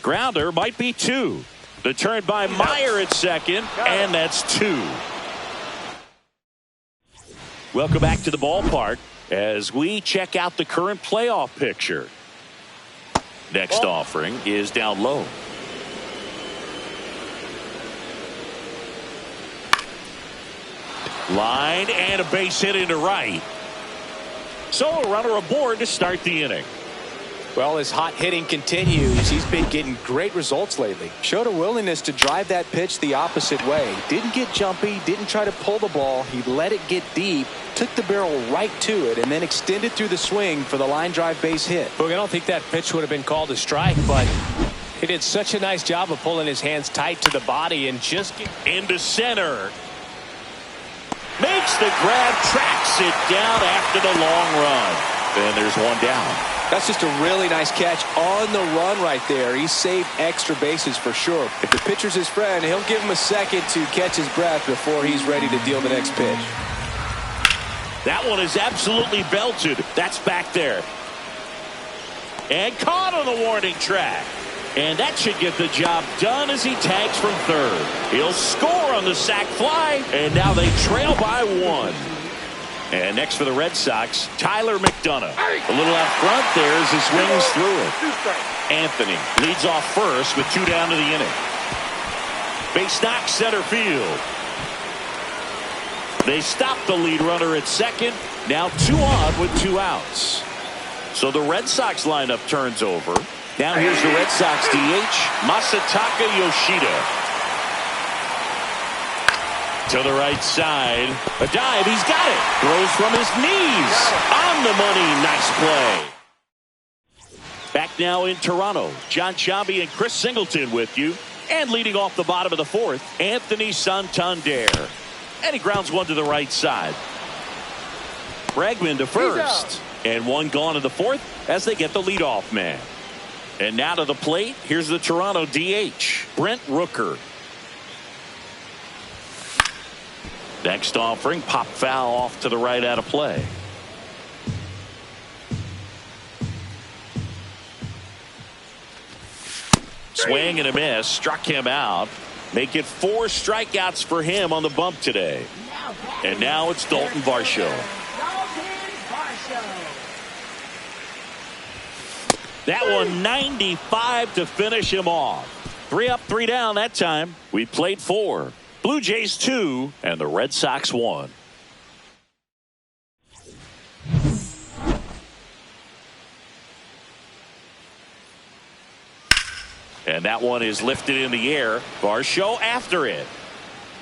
Grounder might be 2. The turn by Meyer at second, and that's 2. Welcome back to the ballpark as we check out the current playoff picture. Next offering is down low. Line and a base hit into right. So a runner aboard to start the inning. Well, as hot hitting continues, he's been getting great results lately. Showed a willingness to drive that pitch the opposite way. Didn't get jumpy, didn't try to pull the ball. He let it get deep, took the barrel right to it, and then extended through the swing for the line drive base hit. Look, I don't think that pitch would have been called a strike, but he did such a nice job of pulling his hands tight to the body and just into center. Makes the grab, tracks it down after the long run. Then there's one down. That's just a really nice catch on the run right there. He saved extra bases for sure. If the pitcher's his friend, he'll give him a second to catch his breath before he's ready to deal the next pitch. That one is absolutely belted. That's back there. And caught on the warning track. And that should get the job done as he tags from third. He'll score on the sac fly, and now they trail by one. And next for the Red Sox, Tyler McDonough. A little out front there as he swings through it. Anthony leads off first with 2 down to the inning. Base knock center field. They stop the lead runner at second. Now 2 on with 2 outs. So the Red Sox lineup turns over. Now here's the Red Sox DH, Masataka Yoshida. To the right side. A dive. He's got it. Throws from his knees. On the money. Nice play. Back now in Toronto. John Sciambi and Chris Singleton with you. And leading off the bottom of the 4th, Anthony Santander. And he grounds one to the right side. Bregman to first. And one gone in the 4th as they get the leadoff man. And now to the plate. Here's the Toronto DH, Brent Rooker. Next offering, pop foul off to the right out of play. Swing and a miss, struck him out. Make it 4 strikeouts for him on the bump today. And now it's Dalton Varsho. That one 95 to finish him off. 3 up, 3 down that time. We played 4. Blue Jays 2 and the Red Sox 1. And that one is lifted in the air. Varsho after it.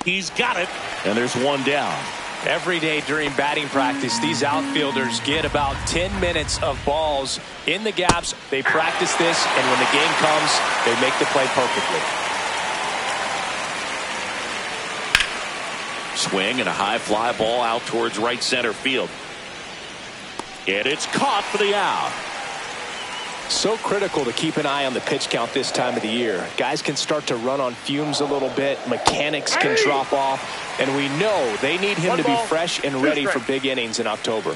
He's got it. And there's one down. every day during batting practice. These outfielders get about 10 minutes of balls in the gaps. They practice this, and when the game comes, they make the play perfectly. Swing and a high fly ball out towards right center field. And it's caught for the out. So critical to keep an eye on the pitch count this time of the year. Guys can start to run on fumes a little bit. Mechanics can drop off. And we know they need him to be fresh and ready for big innings in October.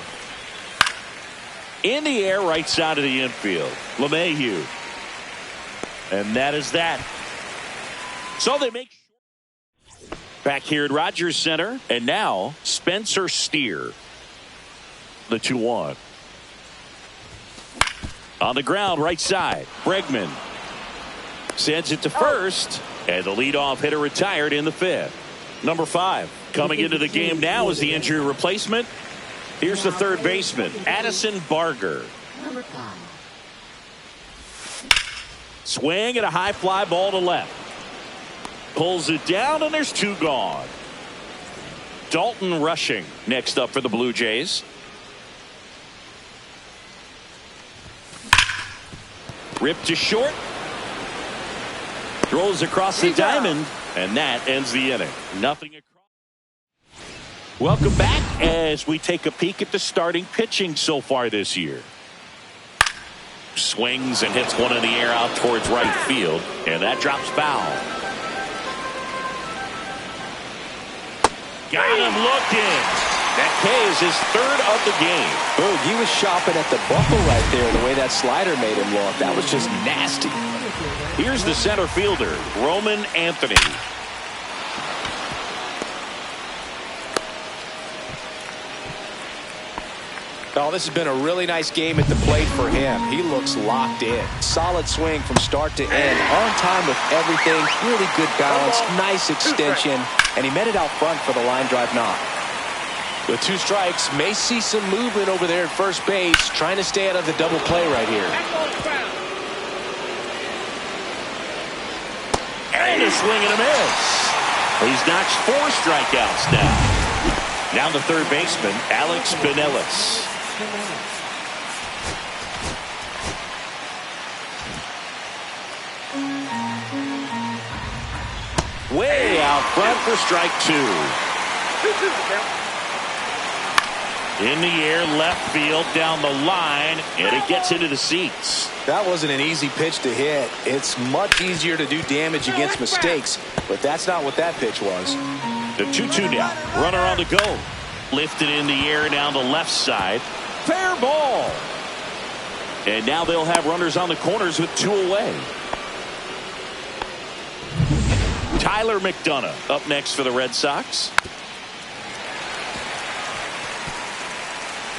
In the air, right side of the infield. LeMahieu. And that is that. So they make back here at Rogers Center. And now Spencer Steer. The 2-1. On the ground, right side. Bregman sends it to first. And the leadoff hitter retired in the fifth. Number 5 coming into the game now is the injury replacement. Here's the third baseman, Addison Barger. Number 5. Swing and a high fly ball to left. Pulls it down, and there's 2 gone. Dalton Rushing next up for the Blue Jays. Ripped to short. Throws across the diamond, and that ends the inning. Nothing across. Welcome back as we take a peek at the starting pitching so far this year. Swings and hits one in the air out towards right field, and that drops foul. Got him looking. That K is his third of the game. Oh, he was shopping at the buckle right there, the way that slider made him look. That was just nasty. Here's the center fielder, Roman Anthony. Oh, this has been a really nice game at the plate for him. He looks locked in. Solid swing from start to end. On time with everything. Really good balance. Nice extension. And he met it out front for the line drive knock. With 2 strikes, may see some movement over there at first base, trying to stay out of the double play right here. And a swing and a miss. He's notched 4 strikeouts now. Now the third baseman, Alex Pinellas. Way out front for strike 2. In the air, left field, down the line, and it gets into the seats. That wasn't an easy pitch to hit. It's much easier to do damage against mistakes, but that's not what that pitch was. The 2-2 now. Runner on the go. Lifted in the air down the left side. Fair ball. And now they'll have runners on the corners with 2 away. Tyler McDonough up next for the Red Sox.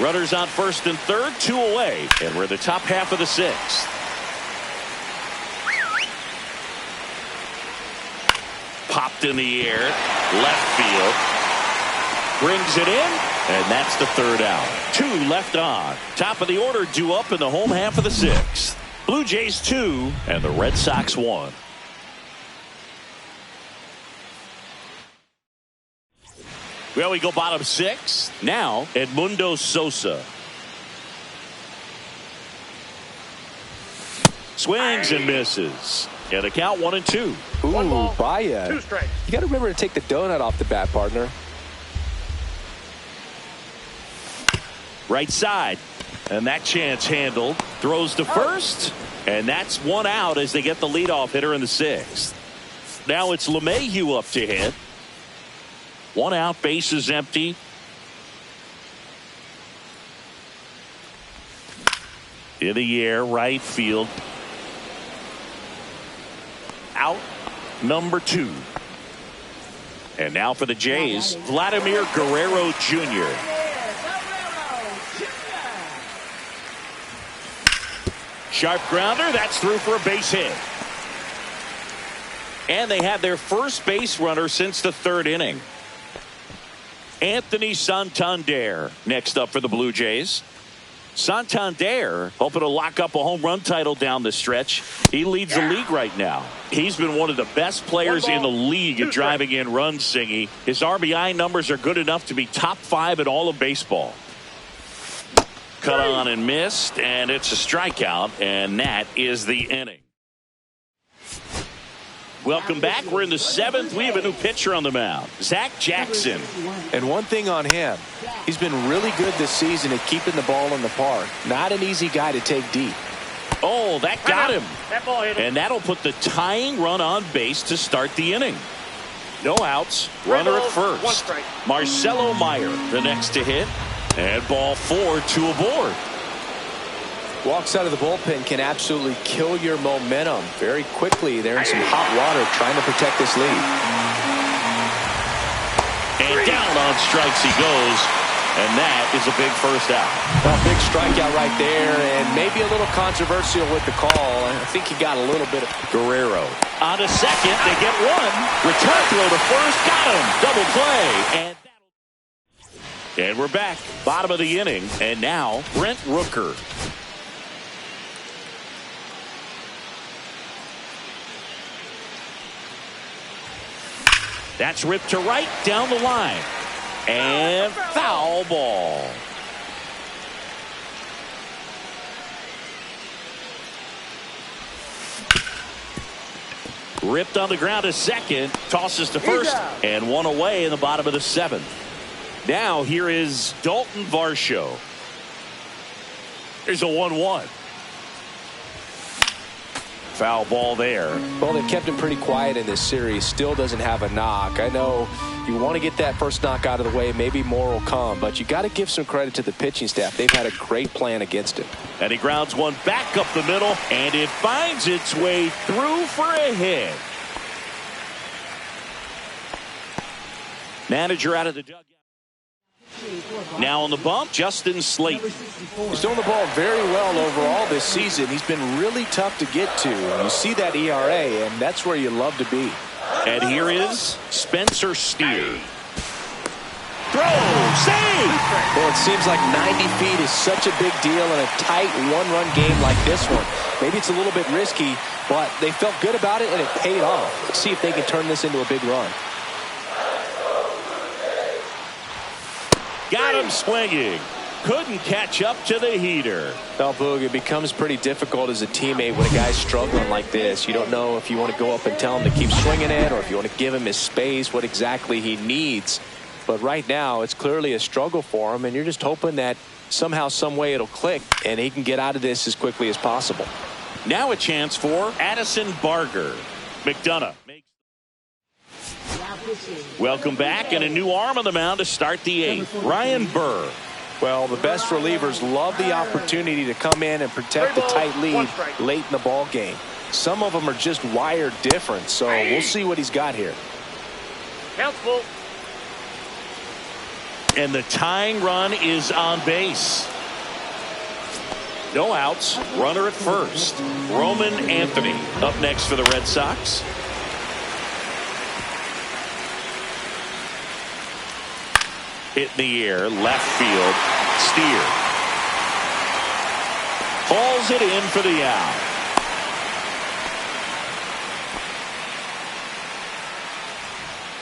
Runners on first and third, 2 away, and we're in the top half of the 6th. Popped in the air, left field, brings it in, and that's the 3rd out. 2 left on. Top of the order due up in the home half of the 6th. Blue Jays 2 and the Red Sox 1. Well, we go bottom 6. Now, Edmundo Sosa. Swings and misses. And the count 1-2. Ooh, Baez. 2 strikes. You got to remember to take the donut off the bat, partner. Right side. And that chance handled. Throws to first. And that's 1 out as they get the leadoff hitter in the 6th. Now it's LeMahieu up to hit. 1 out, bases empty. In the air, right field. Out, number 2. And now for the Jays, Vladimir Guerrero Jr. Sharp grounder, that's through for a base hit. And they have their first base runner since the 3rd inning. Anthony Santander next up for the Blue Jays. Santander hoping to lock up a home run title down the stretch. He leads the league right now. He's been one of the best players in the league at driving in runs, Singy. His RBI numbers are good enough to be top 5 in all of baseball. Cut on and missed, and it's a strikeout, and that is the inning. Welcome back. We're in the 7th. We have a new pitcher on the mound, Zach Jackson. And one thing on him, he's been really good this season at keeping the ball in the park. Not an easy guy to take deep. Oh, that got him. That ball hit him. And that'll put the tying run on base to start the inning. No outs. Runner at first. 1 strike. Marcelo Meyer, the next to hit. And ball 4, 2 aboard. Walks out of the bullpen can absolutely kill your momentum very quickly. They're in some hot water trying to protect this lead. And down on strikes he goes. And that is a big first out. Well, big strikeout right there, and maybe a little controversial with the call. I think he got a little bit of Guerrero. On to second, they get 1. Return throw to first, got him. Double play. And we're back. Bottom of the inning. And now, Brent Rooker. That's ripped to right down the line. And foul ball. Ripped on the ground to second. Tosses to first. And 1 away in the bottom of the 7th. Now here is Dalton Varsho. There's a 1-1. Foul ball there. Well, they kept him pretty quiet in this series. Still doesn't have a knock. I know you want to get that first knock out of the way. Maybe more will come, but you got to give some credit to the pitching staff. They've had a great plan against him. And he grounds one back up the middle, and it finds its way through for a hit. Manager out of the dugout. Now on the bump, Justin Slayton. He's doing the ball very well overall this season. He's been really tough to get to. You see that ERA, and that's where you love to be. And here is Spencer Steer. throw, save! Well, it seems like 90 feet is such a big deal in a tight one-run game like this one. Maybe it's a little bit risky, but they felt good about it, and it paid off. Let's see if they can turn this into a big run. Got him swinging. Couldn't catch up to the heater. Well, Boog, it becomes pretty difficult as a teammate when a guy's struggling like this. You don't know if you want to go up and tell him to keep swinging it or if you want to give him his space, what exactly he needs. But right now, it's clearly a struggle for him, and you're just hoping that somehow, some way it'll click, and he can get out of this as quickly as possible. Now a chance for Addison Barger. McDonough makes. Welcome back, and a new arm on the mound to start the eighth. Ryan Burr. Well, the best relievers love the opportunity to come in and protect the tight lead late in the ball game. Some of them are just wired different, so we'll see what he's got here. Count's full. And the tying run is on base. No outs. Runner at first. Roman Anthony up next for the Red Sox. Hit in the air, left field, Steer. Hauls it in for the out.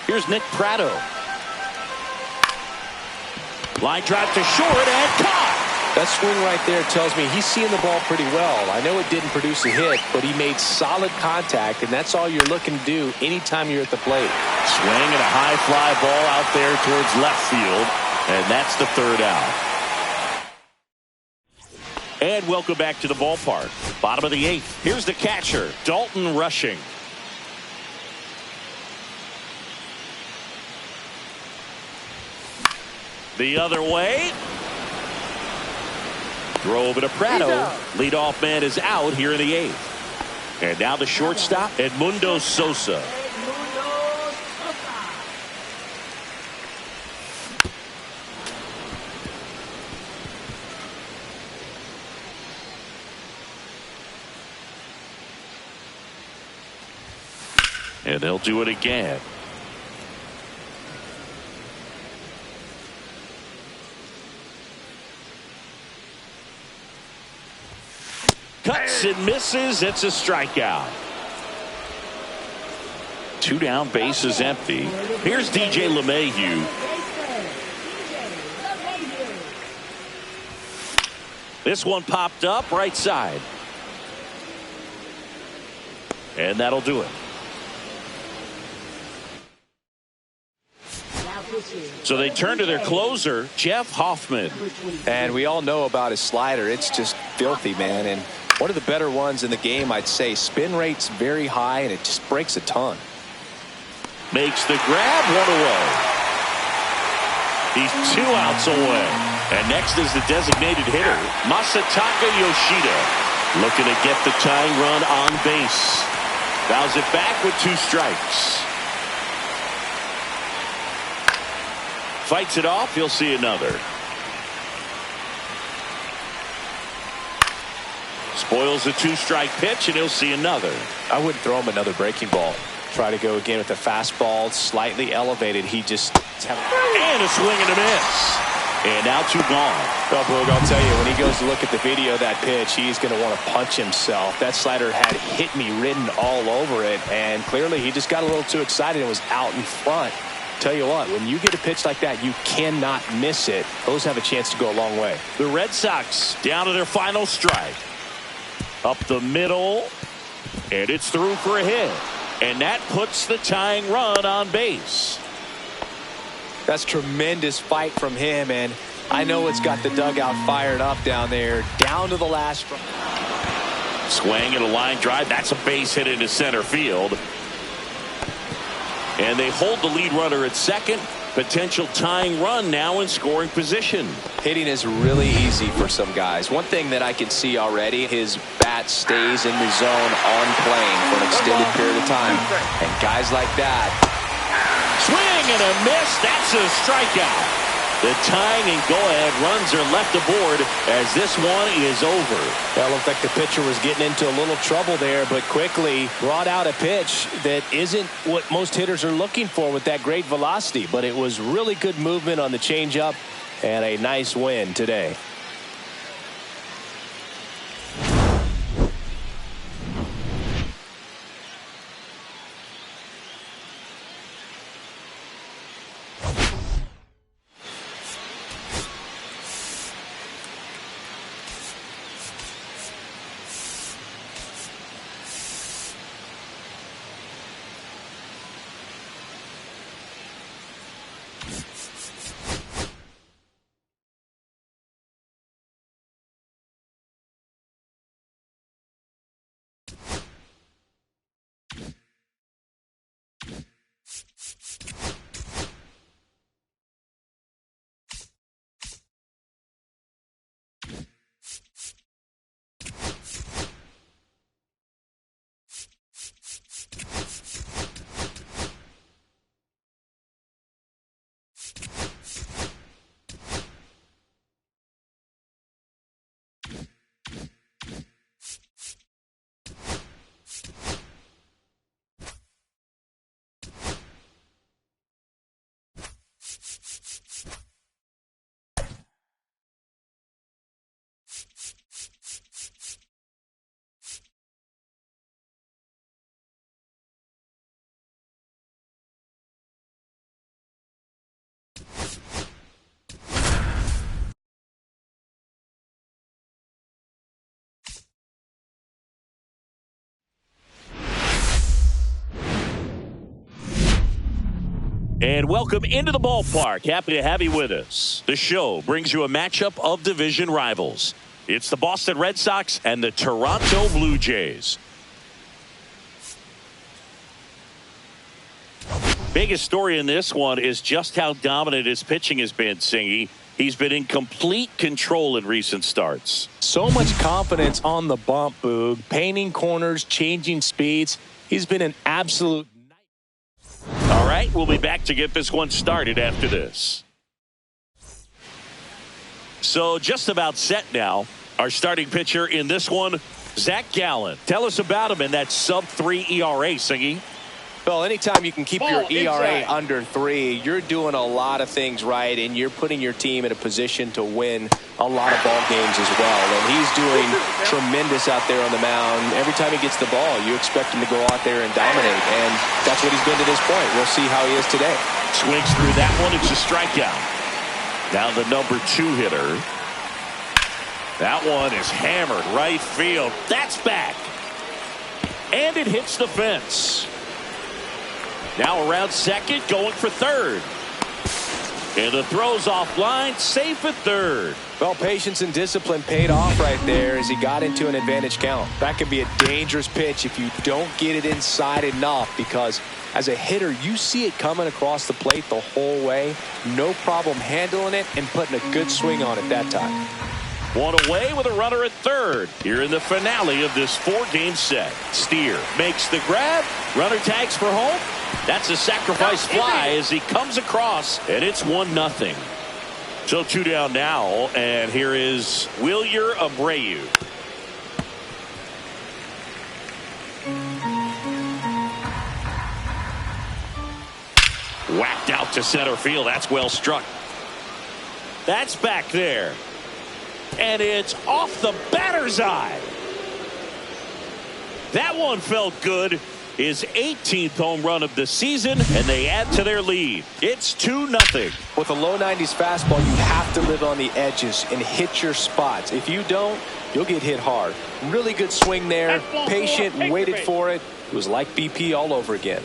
Here's Nick Pratto. Line drive to short and caught. That swing right there tells me he's seeing the ball pretty well. I know it didn't produce a hit, but he made solid contact, and that's all you're looking to do anytime you're at the plate. Swing and a high fly ball out there towards left field, and that's the third out. And welcome back to the ballpark. Bottom of the eighth. Here's the catcher, Dalton Rushing. The other way. Throw over to Pratto. Leadoff man is out here in the eighth. And now the shortstop, Edmundo Sosa. And they'll do it again. Cuts and misses. It's a strikeout. Two down, bases empty. Here's DJ LeMahieu. This one popped up right side. And that'll do it. So they turn to their closer, Jeff Hoffman. And we all know about his slider. It's just filthy, man. And one of the better ones in the game, I'd say. Spin rate's very high, and it just breaks a ton. Makes the grab, one away. He's 2 outs away. And next is the designated hitter, Masataka Yoshida. Looking to get the tying run on base. Fouls it back with 2 strikes. Fights it off. He'll see another. Spoils a 2-strike pitch, and he'll see another. I wouldn't throw him another breaking ball. Try to go again with the fastball, slightly elevated. He just... And a swing and a miss. And now 2 gone. Well, Boog, I'll tell you, when he goes to look at the video of that pitch, he's going to want to punch himself. That slider had hit me written all over it, and clearly he just got a little too excited and was out in front. Tell you what, when you get a pitch like that, you cannot miss it. Those have a chance to go a long way. The Red Sox down to their final strike. Up the middle, and it's through for a hit. And that puts the tying run on base. That's tremendous fight from him, and I know it's got the dugout fired up down there, down to the last. Swing and a line drive. That's a base hit into center field. And they hold the lead runner at second. Potential tying run now in scoring position. Hitting is really easy for some guys. One thing that I can see already, his bat stays in the zone on plane for an extended period of time. And guys like that. Swing and a miss. That's a strikeout. The tying and go-ahead runs are left aboard as this one is over. That looked like the pitcher was getting into a little trouble there, but quickly brought out a pitch that isn't what most hitters are looking for with that great velocity. But it was really good movement on the changeup and a nice win today. And welcome into the ballpark. Happy to have you with us. The show brings you a matchup of division rivals. It's the Boston Red Sox and the Toronto Blue Jays. Biggest story in this one is just how dominant his pitching has been, Singy. He's been in complete control in recent starts. So much confidence on the bump, Boog. Painting corners, changing speeds. He's been an absolute... All right, we'll be back to get this one started after this. So just about set now. Our starting pitcher in this one, Zach Gallen. Tell us about him in that sub-3 ERA, Singy. Well, anytime you can keep your ERA under 3, you're doing a lot of things right, and you're putting your team in a position to win a lot of ball games as well. And he's doing tremendous out there on the mound. Every time he gets the ball, you expect him to go out there and dominate, and that's what he's been to this point. We'll see how he is today. Swings through that one. It's a strikeout. Now the number 2 hitter. That one is hammered right field. That's back. And it hits the fence. Now around second, going for third. And the throw's offline, safe at third. Well, patience and discipline paid off right there as he got into an advantage count. That can be a dangerous pitch if you don't get it inside enough, because as a hitter, you see it coming across the plate the whole way. No problem handling it and putting a good swing on it that time. One away with a runner at third here in the finale of this 4-game set. Steer makes the grab. Runner tags for home. That's a sacrifice fly as he comes across, and it's 1-0. So 2 down now, and here is Wilyer Abreu. Whacked out to center field. That's well struck. That's back there. And it's off the batter's eye. That one felt good. His 18th home run of the season, and they add to their lead. It's 2-0. With a low 90s fastball, you have to live on the edges and hit your spots. If you don't, you'll get hit hard. Really good swing there. Patient, waited for it. It was like BP all over again.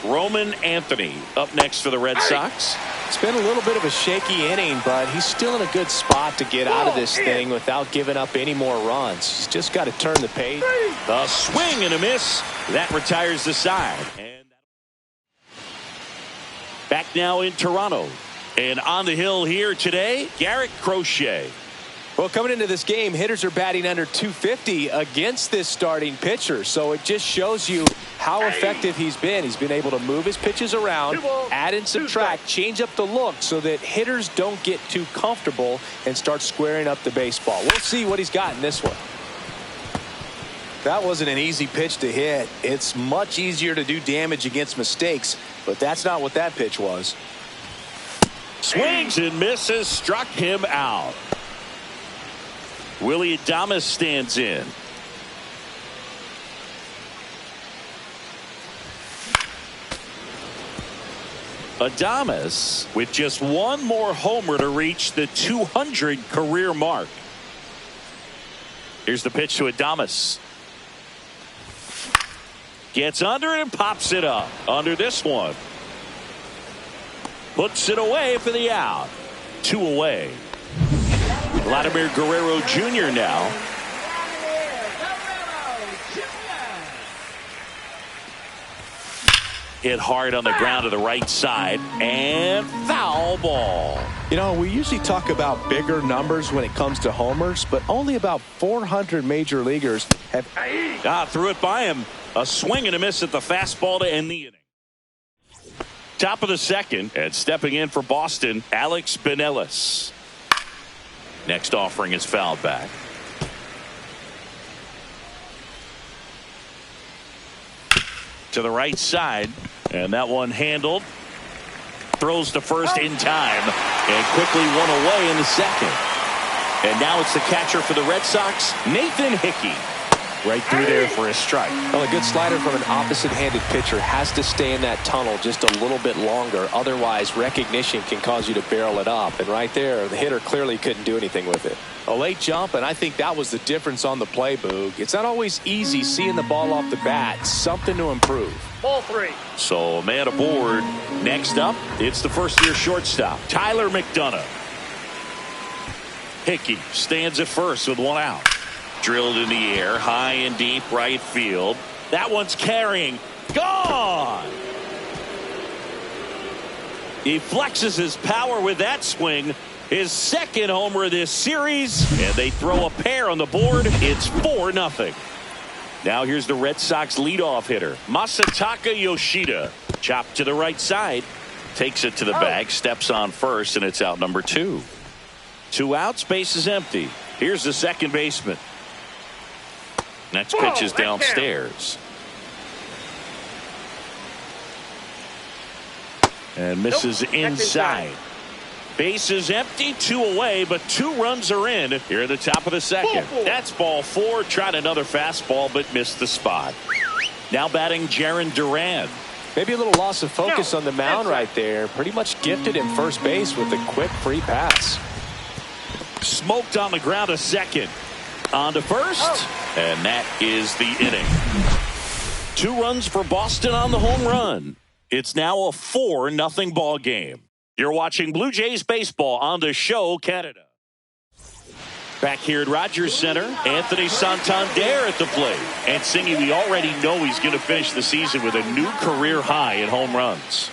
Roman Anthony up next for the Red Sox. It's been a little bit of a shaky inning, but he's still in a good spot to get out of this thing without giving up any more runs. He's just got to turn the page. A swing and a miss. That retires the side. And back now in Toronto. And on the hill here today, Garrett Crochet. Well, coming into this game, hitters are batting under 250 against this starting pitcher. So it just shows you how effective he's been. He's been able to move his pitches around, add and subtract, change up the look so that hitters don't get too comfortable and start squaring up the baseball. We'll see what he's got in this one. That wasn't an easy pitch to hit. It's much easier to do damage against mistakes, but that's not what that pitch was. Swings and misses, struck him out. Willie Adames stands in. Adames with just one more homer to reach the 200 career mark. Here's the pitch to Adames. Gets under it and pops it up. Under this one. Puts it away for the out. 2 away. Vladimir Guerrero Jr. now. Hit hard on the ground to the right side and foul ball. You know, we usually talk about bigger numbers when it comes to homers, but only about 400 major leaguers have. Threw it by him. A swing and a miss at the fastball to end the inning. Top of the second, and stepping in for Boston, Alex Benelis. Next offering is fouled back. To the right side, and that one handled. Throws to first in time, and quickly one away in the second. And now it's the catcher for the Red Sox, Nathan Hickey. Right through there for a strike. Well, a good slider from an opposite-handed pitcher has to stay in that tunnel just a little bit longer. Otherwise, recognition can cause you to barrel it up. And right there, the hitter clearly couldn't do anything with it. A late jump, and I think that was the difference on the play, Boog. It's not always easy seeing the ball off the bat. Something to improve. Ball 3. So a man aboard. Next up, it's the first-year shortstop, Tyler McDonough. Hickey stands at first with one out. Drilled in the air, high and deep right field. That one's carrying. Gone! He flexes his power with that swing. His second homer of this series. And they throw a pair on the board. It's 4-0. Now here's the Red Sox leadoff hitter, Masataka Yoshida. Chopped to the right side. Takes it to the bag. Steps on first, and it's out number 2. 2 outs, base is empty. Here's the second baseman. Next pitch is downstairs. And misses inside. Base is empty, 2 away, but 2 runs are in here at the top of the second. That's ball 4. Tried another fastball, but missed the spot. Now batting Jarren Duran. Maybe a little loss of focus on the mound right there. Pretty much gifted him first base with a quick free pass. Smoked on the ground to second. On to first, and that is the inning. 2 runs for Boston on the home run. It's now a 4-0 ball game. You're watching Blue Jays baseball on the show, Canada. Back here at Rogers Center, Anthony Santander at the plate. And Singy, we already know he's going to finish the season with a new career high in home runs.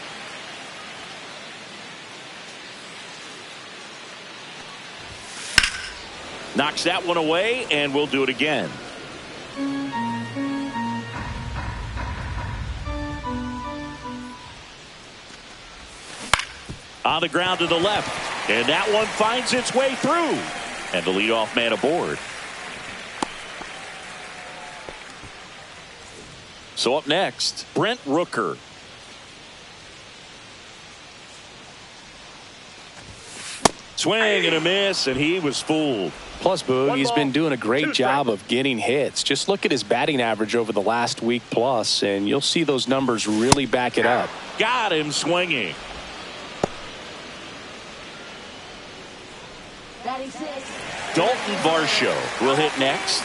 Knocks that one away, and we'll do it again. On the ground to the left, and that one finds its way through. And the leadoff man aboard. So up next, Brent Rooker. Swing and a miss, and he was fooled. Plus, Boog, he's been doing a great job of getting hits. Just look at his batting average over the last week plus, and you'll see those numbers really back it up. Got him swinging. Dalton Varsho will hit next.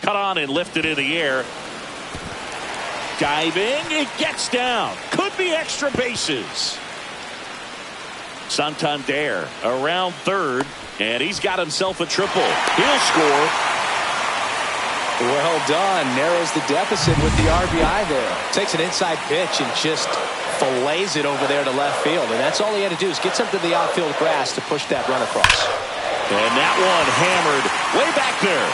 Cut on and lifted in the air. Diving, it gets down. Could be extra bases. Santander around third, and he's got himself a triple. He'll score. Well done. Narrows the deficit with the RBI there. Takes an inside pitch and just fillets it over there to left field. And that's all he had to do is get something to the outfield grass to push that run across. And that one hammered way back there.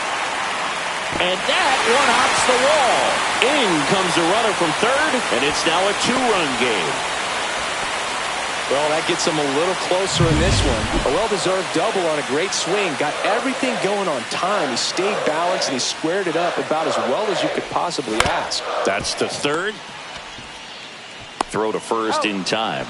And that one hops the wall. In comes the runner from third, and it's now a 2-run game. Well, that gets him a little closer in this one. A well-deserved double on a great swing. Got everything going on time. He stayed balanced, and he squared it up about as well as you could possibly ask. That's the third. Throw to first in time.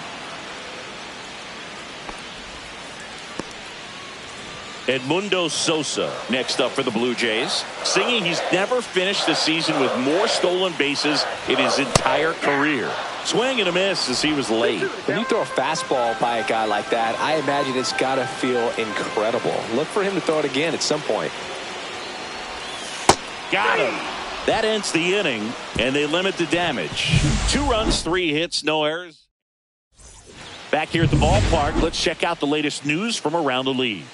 Edmundo Sosa next up for the Blue Jays, singing he's never finished the season with more stolen bases in his entire career. Swing and a miss as he was late. When you throw a fastball by a guy like that, I imagine it's got to feel incredible. Look for him to throw it again at some point. Got him. That ends the inning, and they limit the damage. 2 runs, 3 hits, no errors. Back here at the ballpark, let's check out the latest news from around the league.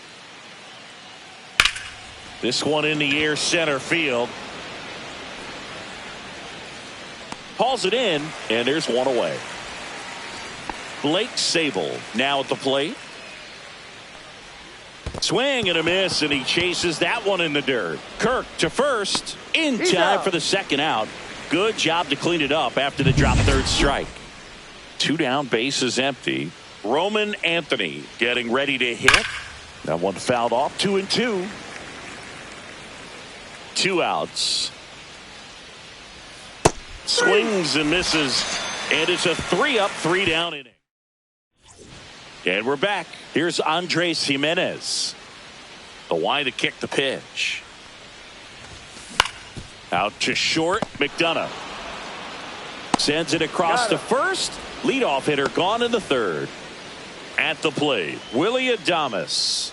This one in the air, center field. Hauls it in, and there's one away. Blake Sable now at the plate. Swing and a miss, and he chases that one in the dirt. Kirk to first, in time for the second out. Good job to clean it up after the drop third strike. 2 down, bases empty. Roman Anthony getting ready to hit. That one fouled off, 2-2. 2 outs. Swings and misses, and it's a 3-up, 3-down inning. And we're back. Here's Andres Jimenez. The wind to kick the pitch. Out to short, McDonough. Sends it across to first. Leadoff hitter gone in the third. At the plate, Willie Adames.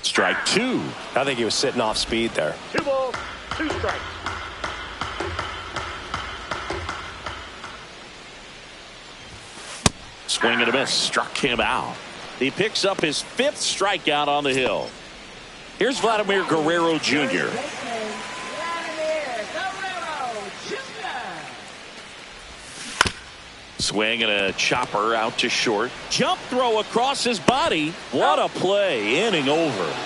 Strike 2. I think he was sitting off speed there. 2 balls, 2 strikes. Swing and a miss. Struck him out. He picks up his 5th strikeout on the hill. Here's Vladimir Guerrero Jr. Swing and a chopper out to short. Jump throw across his body. What a play. Inning over.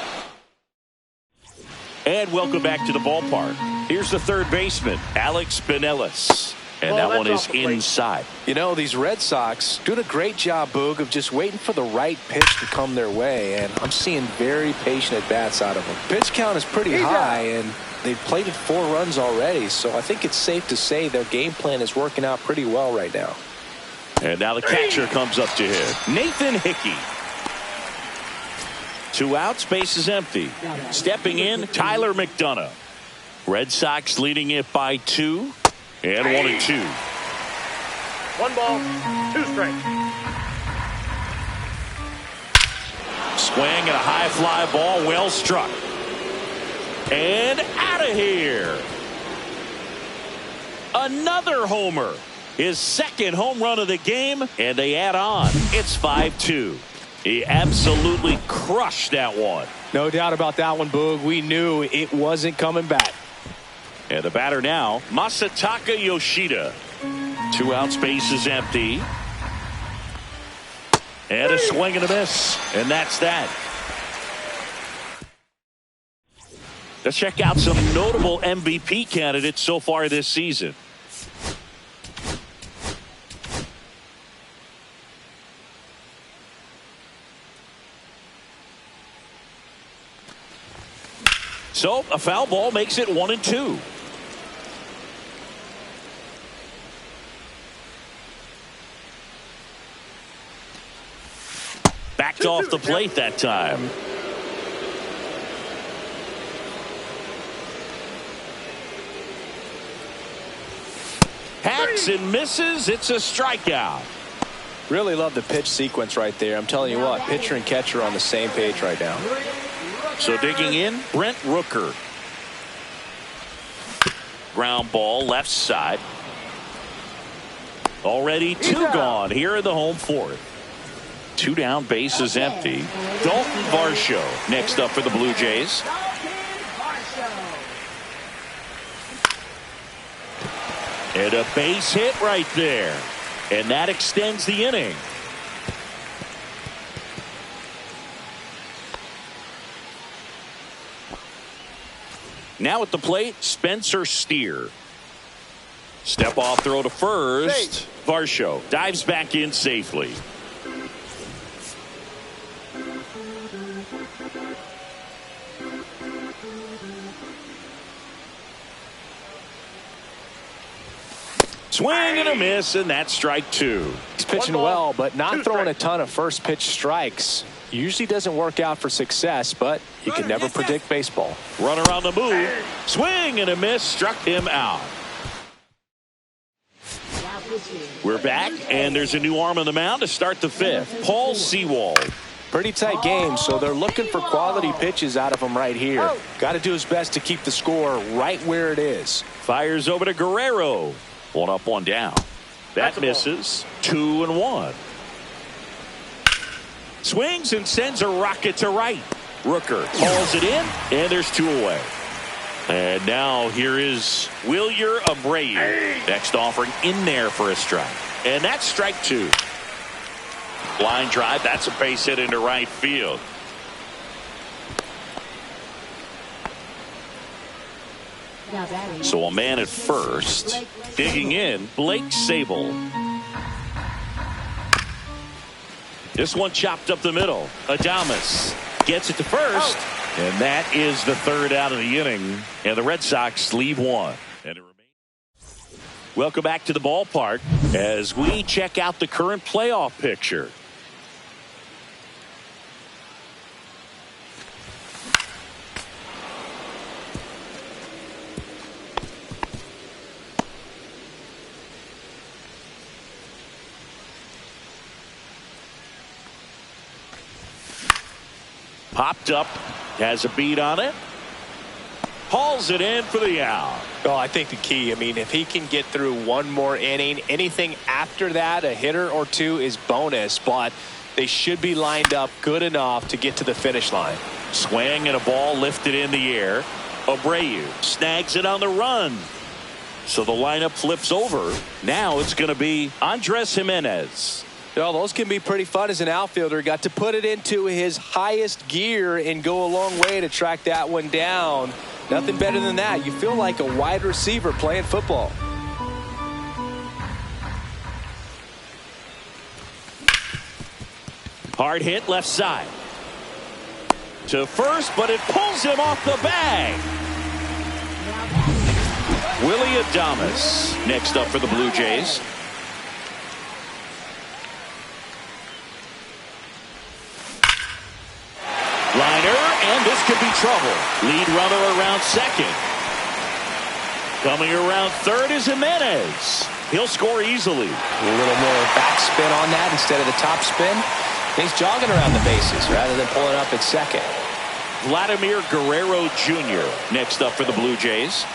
And welcome back to the ballpark. Here's the third baseman, Alex Binelas. And that one is inside. You know, these Red Sox doing a great job, Boog, of just waiting for the right pitch to come their way. And I'm seeing very patient at-bats out of them. Pitch count is pretty high, and they've played it 4 runs already. So I think it's safe to say their game plan is working out pretty well right now. And now the catcher comes up to hit. Nathan Hickey. 2 outs, base is empty. Stepping in, Tyler McDonough. Red Sox leading it by 2. And 1-2. 1 ball, 2 strikes. Swing and a high fly ball, well struck. And out of here. Another homer. His 2nd home run of the game, and they add on. It's 5-2. He absolutely crushed that one. No doubt about that one, Boog. We knew it wasn't coming back. And the batter now, Masataka Yoshida. 2 outs, base is empty. And a swing and a miss. And that's that. Let's check out some notable MVP candidates so far this season. So a foul ball makes it 1-2. Backed off the plate that time. Hacks and misses. It's a strikeout. Really love the pitch sequence right there. I'm telling you what, pitcher and catcher are on the same page right now. So digging in, Brent Rooker. Ground ball left side. Already 2 gone here in the home 4th. 2 down, base is empty. Dalton Varsho next up for the Blue Jays. And a base hit right there. And that extends the inning. Now at the plate, Spencer Steer. Step off throw to first. Varsho dives back in safely. Swing and a miss, and that's strike two. He's pitching well, but not throwing a ton of first pitch strikes. Usually doesn't work out for success, but you can never predict baseball. Runner on the move. Swing and a miss, struck him out. We're back, and there's a new arm on the mound to start the fifth. Paul Sewald. Pretty tight game, so they're looking for quality pitches out of him right here. Got to do his best to keep the score right where it is. Fires over to Guerrero. 1 up, 1 down. That misses. 2-1. Swings and sends a rocket to right. Rooker hauls it in, and there's 2 away. And now here is Wilyer Abreu. Next offering in there for a strike. And that's strike 2. Line drive. That's a base hit into right field. So a man at first. Digging in, Blake Sable. This one chopped up the middle. Adames gets it to first. And that is the 3rd out of the inning. And the Red Sox leave 1. And it remains. Welcome back to the ballpark as we check out the current playoff picture. Popped up, has a beat on it. Hauls it in for the out. Oh, I think the key, if he can get through one more inning, anything after that, a hitter or 2 is bonus, but they should be lined up good enough to get to the finish line. Swing and a ball lifted in the air. Abreu snags it on the run. So the lineup flips over. Now it's going to be Andres Jimenez. Well, those can be pretty fun as an outfielder. Got to put it into his highest gear and go a long way to track that one down. Nothing better than that. You feel like a wide receiver playing football. Hard hit left side. To first, but it pulls him off the bag. Willie Adames next up for the Blue Jays. Liner, and this could be trouble. Lead runner around second. Coming around third is Jimenez. He'll score easily. A little more backspin on that instead of the top spin. He's jogging around the bases rather than pulling up at second. Vladimir Guerrero Jr. next up for the Blue Jays.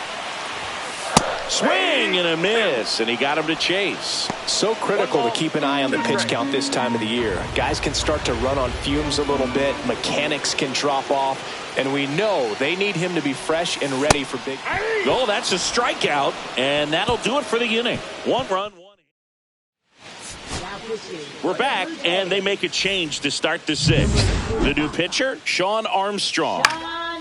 Swing and a miss, and he got him to chase. So critical to keep an eye on the pitch count this time of the year. Guys can start to run on fumes a little bit. Mechanics can drop off. And we know they need him to be fresh and ready for big. Oh, that's a strikeout, and that'll do it for the inning. 1 run, 1 hit. We're back, and they make a change to start the 6th. The new pitcher, Sean Armstrong.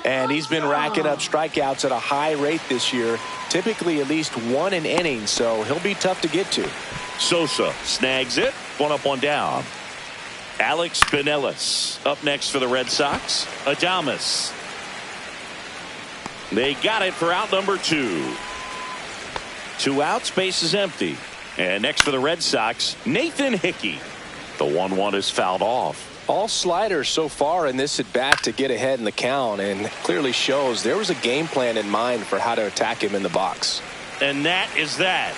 And he's been racking up strikeouts at a high rate this year. Typically at least 1 an inning, so he'll be tough to get to. Sosa snags it. 1 up, 1 down. Alex Benelis up next for the Red Sox. Adames. They got it for out number 2. 2 outs, base is empty. And next for the Red Sox, Nathan Hickey. The 1-1 is fouled off. All sliders so far in this at bat to get ahead in the count, and clearly shows there was a game plan in mind for how to attack him in the box. And that is that.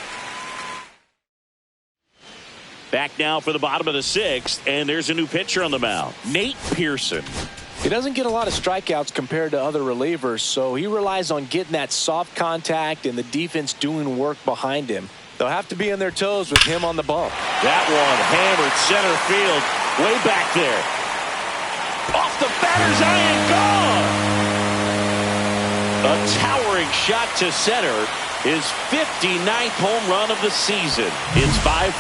Back now for the bottom of the 6th, and there's a new pitcher on the mound, Nate Pearson. He doesn't get a lot of strikeouts compared to other relievers, so he relies on getting that soft contact and the defense doing work behind him. They'll have to be on their toes with him on the bump. That one hammered center field, way back there. Off the batter's eye and gone. A towering shot to center. His 59th home run of the season. It's 5-4.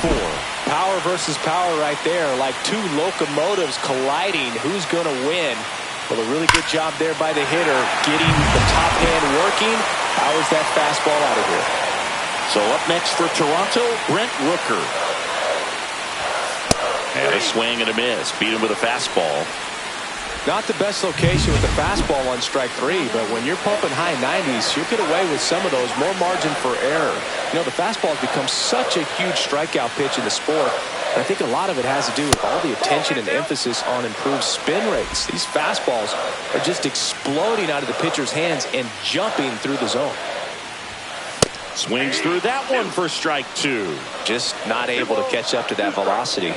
Power versus power right there, like two locomotives colliding. Who's going to win? Well, a really good job there by the hitter, getting the top hand working. Powers that fastball out of here. So up next for Toronto, Brent Rooker. And a swing and a miss. Beat him with a fastball. Not the best location with the fastball on strike three, but when you're pumping high 90s, you'll get away with some of those. More margin for error. You know, the fastball has become such a huge strikeout pitch in the sport. And I think a lot of it has to do with all the attention and emphasis on improved spin rates. These fastballs are just exploding out of the pitcher's hands and jumping through the zone. Swings through that one for strike two. Just not able to catch up to that velocity.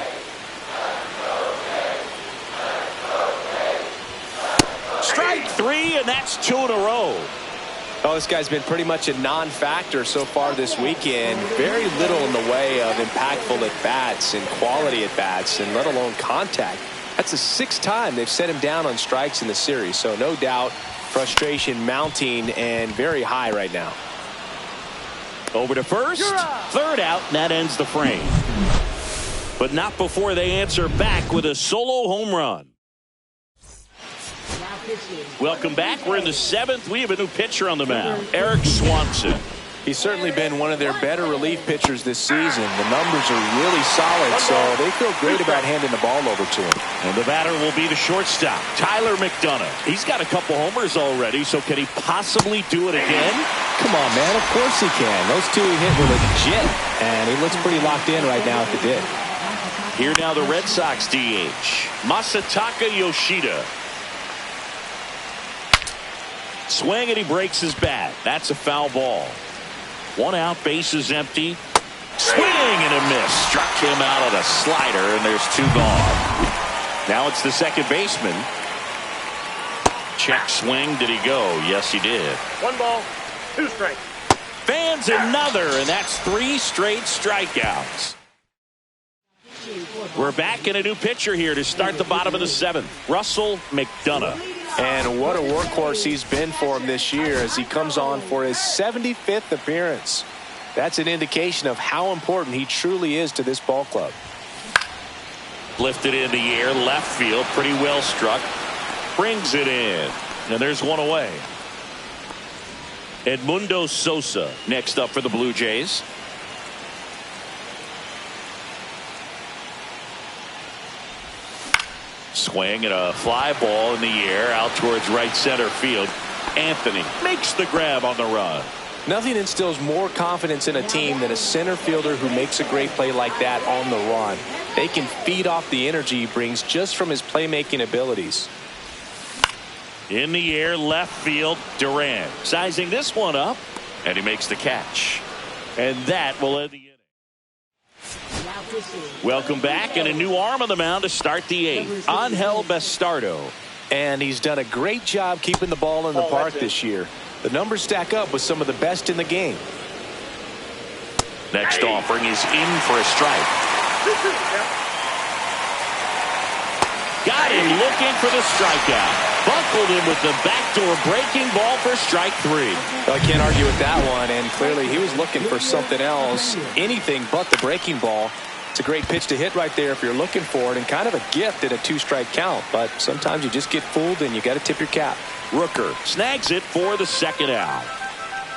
Strike three, and that's 2 in a row. Oh, this guy's been pretty much a non-factor so far this weekend. Very little in the way of impactful at-bats and quality at-bats, and let alone contact. That's the 6th time they've set him down on strikes in the series. So no doubt frustration mounting and very high right now. Over to first. Third out, and that ends the frame. But not before they answer back with a solo home run. Welcome back. We're in the 7th. We have a new pitcher on the mound, Eric Swanson. He's certainly been one of their better relief pitchers this season. The numbers are really solid, so they feel great about handing the ball over to him. And the batter will be the shortstop, Tyler McDonough. He's got a couple homers already, so can he possibly do it again? Come on, man. Of course he can. Those two he hit were legit, and he looks pretty locked in right now if he did. Here now the Red Sox DH, Masataka Yoshida. Swing, and he breaks his bat. That's a foul ball. 1 out, base is empty. Swing and a miss. Struck him out on a slider, and there's 2 gone. Now it's the second baseman. Check swing. Did he go? Yes, he did. 1 ball, 2 strikes. Fans another, and that's 3 straight strikeouts. We're back in a new pitcher here to start the bottom of the 7th. Russell McDonough. And what a workhorse he's been for him this year as he comes on for his 75th appearance. That's an indication of how important he truly is to this ball club. Lifted in the air, left field, pretty well struck. Brings it in. And there's 1 away. Edmundo Sosa next up for the Blue Jays. Swing and a fly ball in the air out towards right center field. Anthony makes the grab on the run. Nothing instills more confidence in a team than a center fielder who makes a great play like that on the run. They can feed off the energy he brings just from his playmaking abilities. In the air, left field, Durant sizing this one up, and he makes the catch. And that will end the inning. Welcome back, and a new arm on the mound to start the 8th. Angel Bastardo. And he's done a great job keeping the ball in the park this year. The numbers stack up with some of the best in the game. Next offering is in for a strike. Got him looking for the strikeout. Buckled him with the backdoor breaking ball for strike 3. Well, I can't argue with that one, and clearly he was looking for something else, anything but the breaking ball. It's a great pitch to hit right there if you're looking for it, and kind of a gift at a 2-strike count, but sometimes you just get fooled and you got to tip your cap. Rooker snags it for the 2nd out.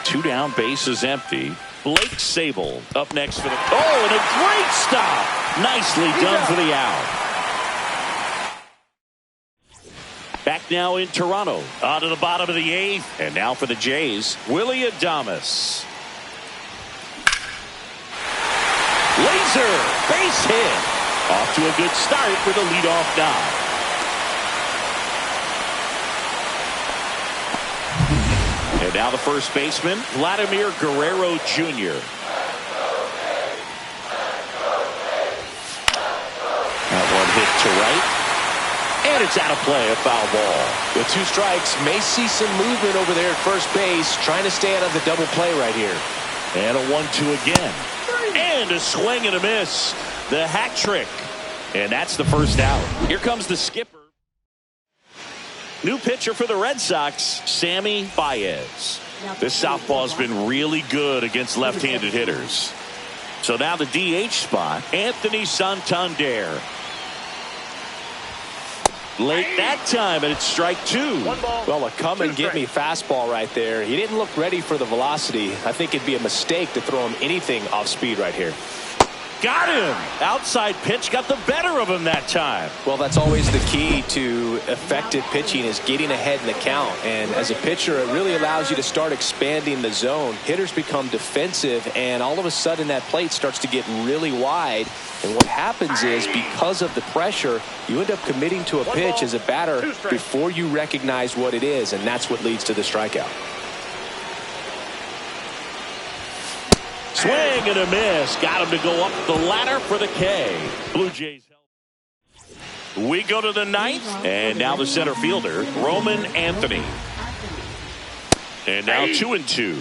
2 down, base is empty. Blake Sable up next for the... Oh, and a great stop! Nicely done for the out. Back now in Toronto. On to the bottom of the 8th. And now for the Jays, Willie Adames. Laser, base hit. Off to a good start with a leadoff dive. And now the first baseman, Vladimir Guerrero Jr. That one hit to right. And it's out of play, a foul ball. With 2 strikes, may see some movement over there at first base, trying to stay out of the double play right here. And a 1-2 again. And a swing and a miss. The hat trick. And that's the first out. Here comes the skipper. New pitcher for the Red Sox, Sammy Baez. This southpaw's been really good against left-handed hitters. So now the DH spot, Anthony Santander. Late that time, and it's strike two. Well, a come-and-get-me fastball right there. He didn't look ready for the velocity. I think it'd be a mistake to throw him anything off speed right here. Got him. Outside pitch got the better of him that time. Well, that's always the key to effective pitching, is getting ahead in the count. And as a pitcher, it really allows you to start expanding the zone. Hitters become defensive, and all of a sudden that plate starts to get really wide. And what happens is, because of the pressure, you end up committing to a pitch as a batter before you recognize what it is, and that's what leads to the strikeout. Swing and a miss. Got him to go up the ladder for the K. Blue Jays. We go to the ninth, and now the center fielder, Roman Anthony. And now 2-2.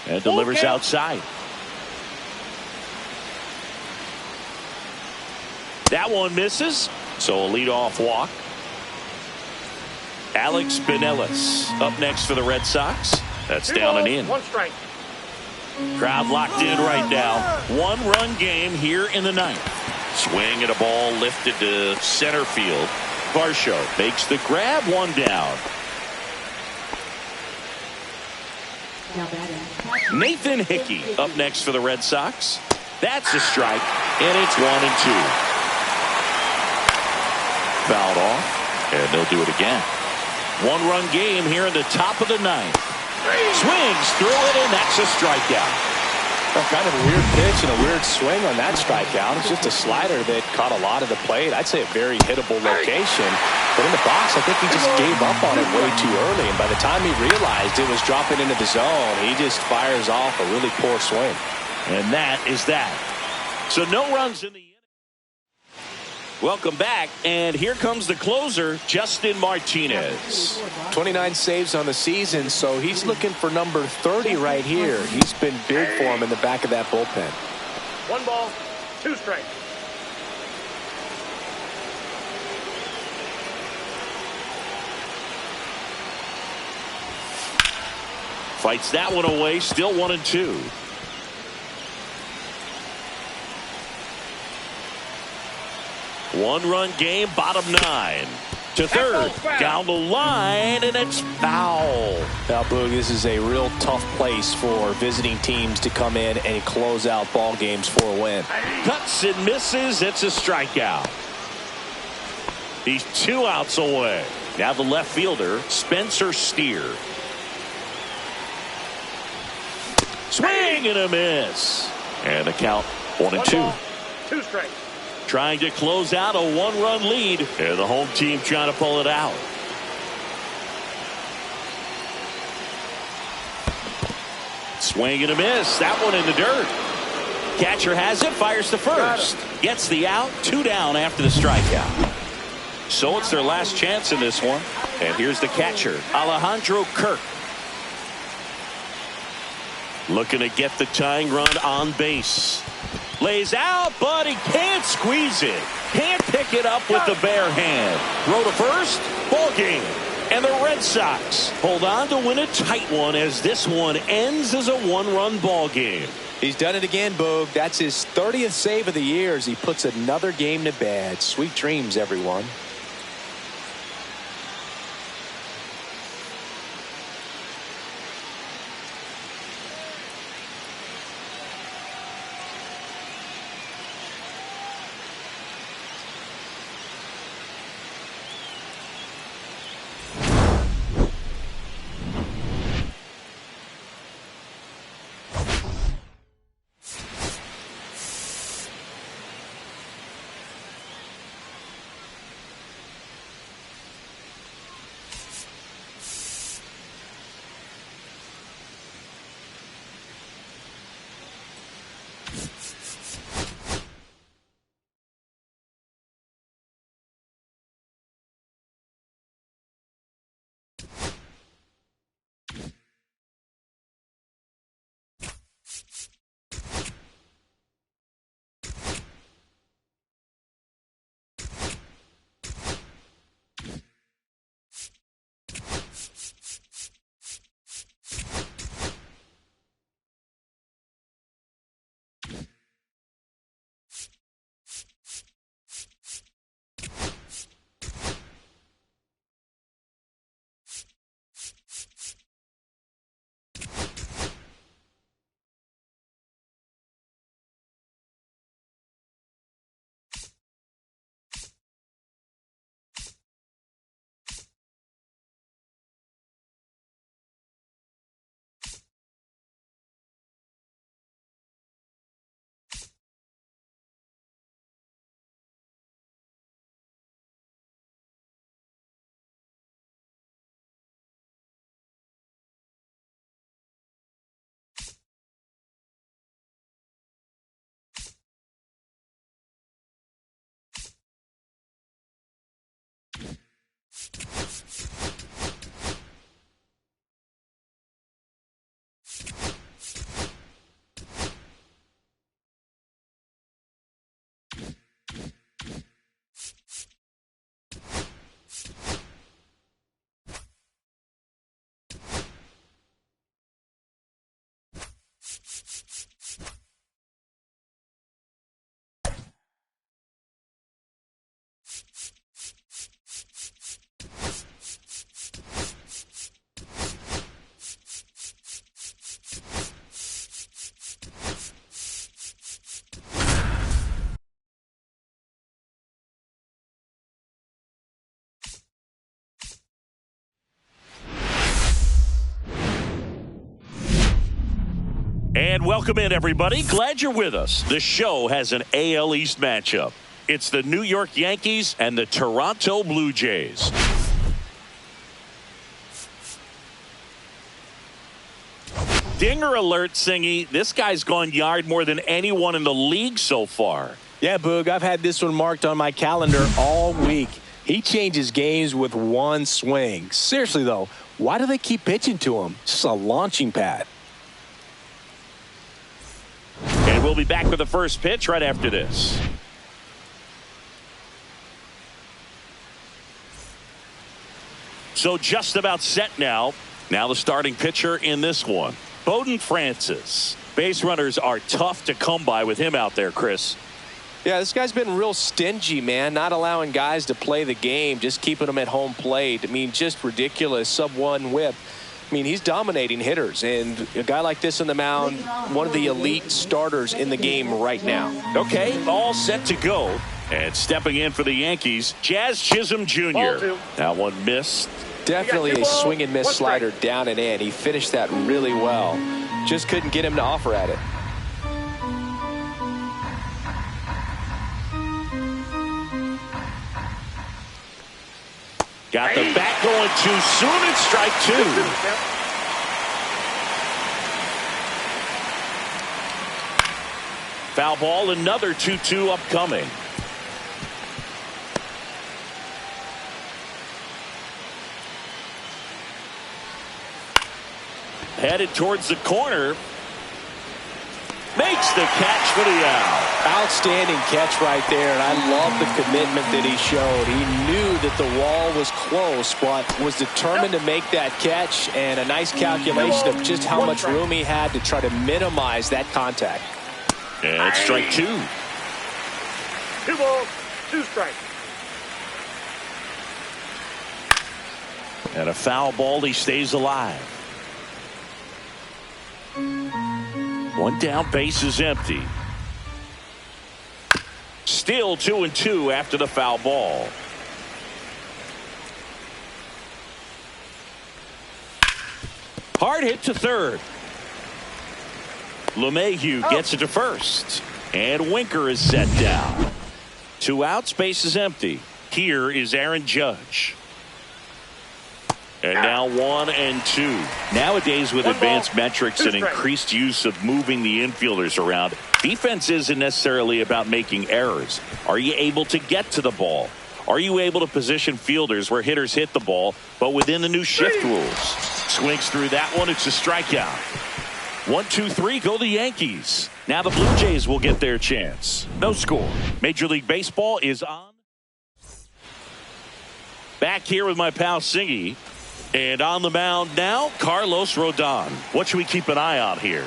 And delivers outside. That one misses, so a leadoff walk. Alex Binelas up next for the Red Sox. That's down and in. One strike. Crowd locked in right now. One-run game here in the ninth. Swing and a ball lifted to center field. Varsho makes the grab, one down. Nathan Hickey up next for the Red Sox. That's a strike, and it's 1-2. Fouled off, and they'll do it again. One-run game here in the top of the ninth. Swings through it, and that's a strikeout. Well, kind of a weird pitch and a weird swing on that strikeout. It's just a slider that caught a lot of the plate. I'd say a very hittable location. But in the box, I think he just gave up on it way too early. And by the time he realized it was dropping into the zone, he just fires off a really poor swing. And that is that. So no runs in the inning. Welcome back, and here comes the closer, Justin Martinez. 29 saves on the season, so he's looking for number 30 right here. He's been big for him in the back of that bullpen. 1 ball, 2 strikes. Fights that one away, still 1-2. One-run game, bottom 9. To third, down the line, and it's foul. Now, Boog, this is a real tough place for visiting teams to come in and close out ball games for a win. Cuts and misses, it's a strikeout. He's 2 outs away. Now the left fielder, Spencer Steer. Swing and a miss. And the count 1-2. 2 strikes. Trying to close out a 1-run lead, and the home team trying to pull it out. Swing and a miss. That one in the dirt. Catcher has it, fires to first. Gets the out, 2 down after the strikeout. So it's their last chance in this one. And here's the catcher, Alejandro Kirk. Looking to get the tying run on base. Lays out, but he can't squeeze it. Can't pick it up with the bare hand. Throw to first, ball game. And the Red Sox hold on to win a tight one as this one ends as a 1-run ball game. He's done it again, Boog. That's his 30th save of the year as he puts another game to bed. Sweet dreams, everyone. welcome in, everybody. Glad you're with us. The show has an AL East matchup. It's the New York Yankees and the Toronto Blue Jays. Dinger alert, Singy. This guy's gone yard more than anyone in the league so far. Yeah, Boog, I've had this one marked on my calendar all week. He changes games with one swing. Seriously, though, why do they keep pitching to him? It's just a launching pad. And we'll be back with the first pitch right after this. So just about set now. Now the starting pitcher in this one. Bowden Francis. Base runners are tough to come by with him out there, Chris. Yeah, this guy's been real stingy, man. Not allowing guys to play the game, just keeping them at home plate. I mean, just ridiculous. Sub-1 whip. I mean, he's dominating hitters. And a guy like this on the mound, one of the elite starters in the game right now. Okay, all set to go. And stepping in for the Yankees, Jazz Chisholm Jr. That one missed. Definitely a swing and miss slider down and in. He finished that really well. Just couldn't get him to offer at it. Got the bat going too soon. It's strike two. Foul ball, another 2-2 upcoming. Headed towards the corner. Makes the catch for the out. Outstanding catch right there, and I love the commitment that he showed. He knew that the wall was close, but was determined to make that catch, and a nice calculation of just how much room he had to try to minimize that contact. And it's strike two. 2 balls, 2 strikes. And a foul ball, he stays alive. One down, base is empty. Still 2-2 after the foul ball. Hard hit to third. LeMahieu gets it to first. And Winker is set down. 2 outs, base is empty. Here is Aaron Judge. And now 1 and 2. Nowadays, with advanced metrics and increased use of moving the infielders around, defense isn't necessarily about making errors. Are you able to get to the ball? Are you able to position fielders where hitters hit the ball, but within the new shift rules? Swings through that one. It's a strikeout. 1-2-3, go the Yankees. Now the Blue Jays will get their chance. No score. Major League Baseball is on. Back here with my pal Singy. And on the mound now, Carlos Rodon. What should we keep an eye on here?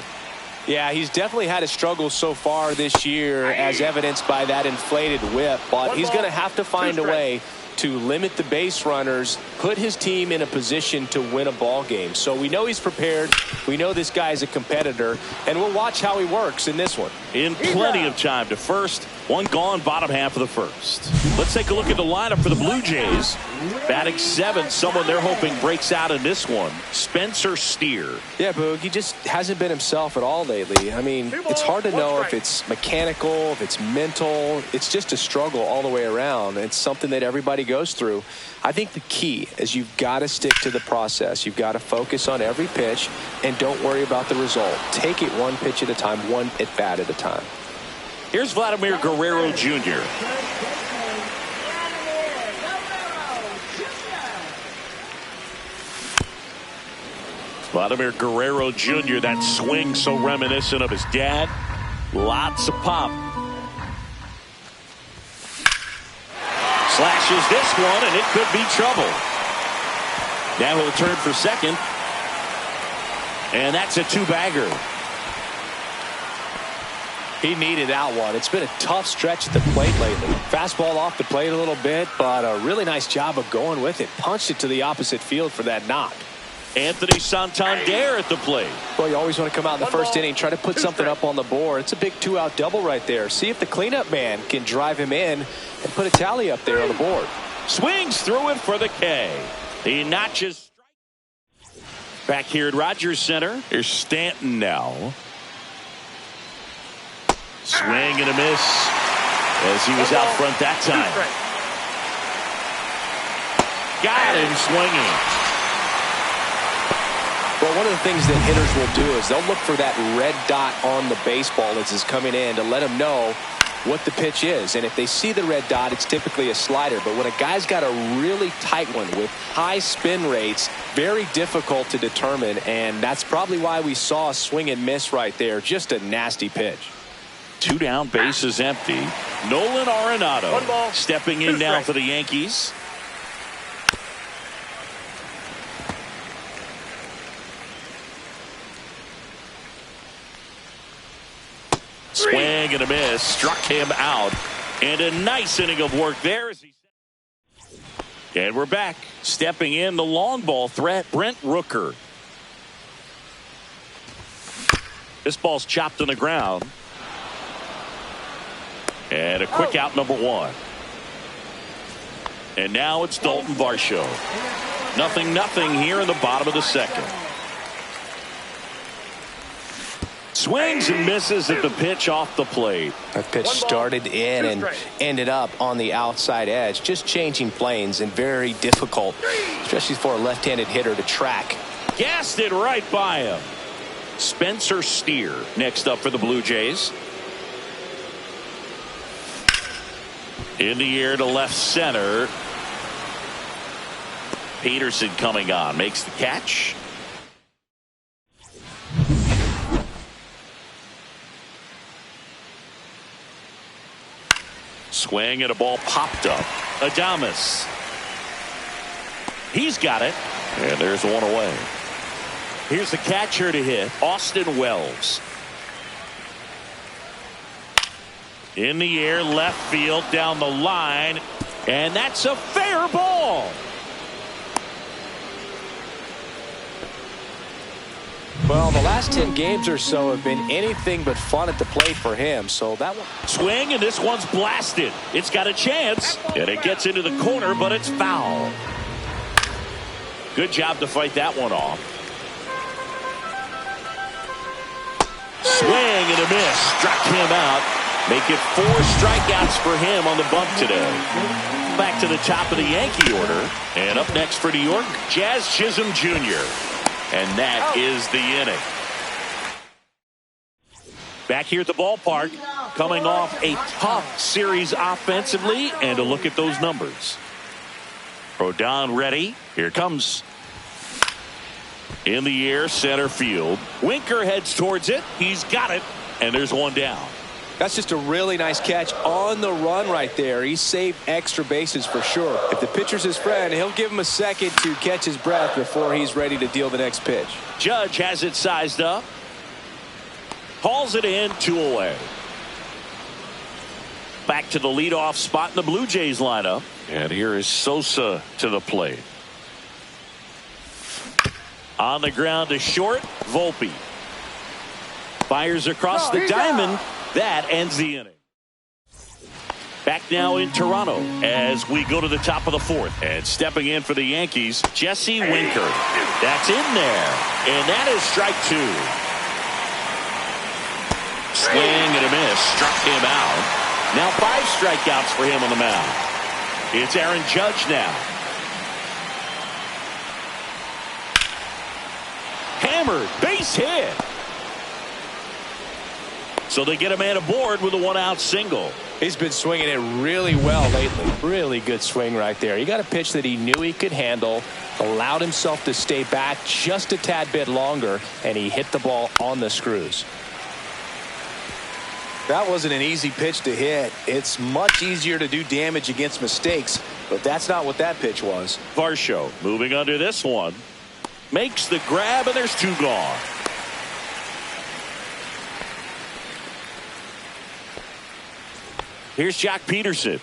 Yeah, he's definitely had a struggle so far this year, as evidenced by that inflated whip. But he's going to have to find a way to limit the base runners, put his team in a position to win a ball game. So we know he's prepared. We know this guy's a competitor, and we'll watch how he works in this one. In plenty of time to first. One gone, bottom half of the first. Let's take a look at the lineup for the Blue Jays. Batting 7th, someone they're hoping breaks out in this one. Spencer Steer. Yeah, Boog, he just hasn't been himself at all lately. I mean, it's hard to know if it's mechanical, if it's mental. It's just a struggle all the way around. It's something that everybody goes through. I think the key is you've got to stick to the process. You've got to focus on every pitch and don't worry about the result. Take it one pitch at a time, one at bat at a time. Here's Vladimir Guerrero Jr. Vladimir Guerrero Jr., that swing so reminiscent of his dad. Lots of pop. Slashes this one, and it could be trouble. Now he'll turn for second. And that's a 2-bagger. He needed that one. It's been a tough stretch at the plate lately. Fastball off the plate a little bit, but a really nice job of going with it. Punched it to the opposite field for that knock. Anthony Santander at the plate. Well, you always want to come out in the first inning, try to put something up on the board. It's a big 2-out double right there. See if the cleanup man can drive him in and put a tally up there on the board. Swings through it for the K. He notches. Back here at Rogers Center, here's Stanton now. Swing and a miss as he was out front that time. Got him swinging. Well, one of the things that hitters will do is they'll look for that red dot on the baseball as it's coming in to let them know what the pitch is. And if they see the red dot, it's typically a slider. But when a guy's got a really tight one with high spin rates, very difficult to determine. And that's probably why we saw a swing and miss right there. Just a nasty pitch. 2 down, bases empty. Nolan Arenado stepping in now for the Yankees. Swing and a miss, struck him out, and a nice inning of work there. And we're back. Stepping in, the long ball threat, Brent Rooker. This ball's chopped on the ground. And a quick out, number 1. And now it's Dalton Varsho. 0-0 here in the bottom of the second. Swings and misses at the pitch off the plate. That pitch started in and ended up on the outside edge. Just changing planes and very difficult, especially for a left-handed hitter to track. Gassed it right by him. Spencer Steer next up for the Blue Jays. In the air to left center. Peterson coming on. Makes the catch. Swing and a ball popped up. Adames. He's got it. And there's one away. Here's the catcher to hit. Austin Wells. In the air, left field, down the line. And that's a fair ball. Well, the last 10 games or so have been anything but fun at the plate for him. So that one. Swing, and this one's blasted. It's got a chance. And it gets into the corner, but it's foul. Good job to fight that one off. Swing and a miss. Struck him out. Make it 4 strikeouts for him on the bump today. Back to the top of the Yankee order. And up next for New York, Jazz Chisholm Jr. And that is the inning. Back here at the ballpark, coming off a tough series offensively, and a look at those numbers. Rodon ready. Here it comes. In the air, center field. Winker heads towards it. He's got it, and there's one down. That's just a really nice catch on the run right there. He saved extra bases for sure. If the pitcher's his friend, he'll give him a second to catch his breath before he's ready to deal the next pitch. Judge has it sized up. Hauls it in, 2 away. Back to the leadoff spot in the Blue Jays lineup. And here is Sosa to the plate. On the ground to short, Volpe. Fires across the diamond. That ends the inning. Back now in Toronto as we go to the top of the 4th. And stepping in for the Yankees, Jesse Winker. That's in there. And that is strike 2. Swing and a miss. Struck him out. Now 5 strikeouts for him on the mound. It's Aaron Judge now. Hammered. Base hit. So they get a man aboard with a 1-out single. He's been swinging it really well lately. Really good swing right there. He got a pitch that he knew he could handle, allowed himself to stay back just a tad bit longer, and he hit the ball on the screws. That wasn't an easy pitch to hit. It's much easier to do damage against mistakes, but that's not what that pitch was. Varsho moving under this one. Makes the grab, and there's 2 gone. Here's Jock Peterson.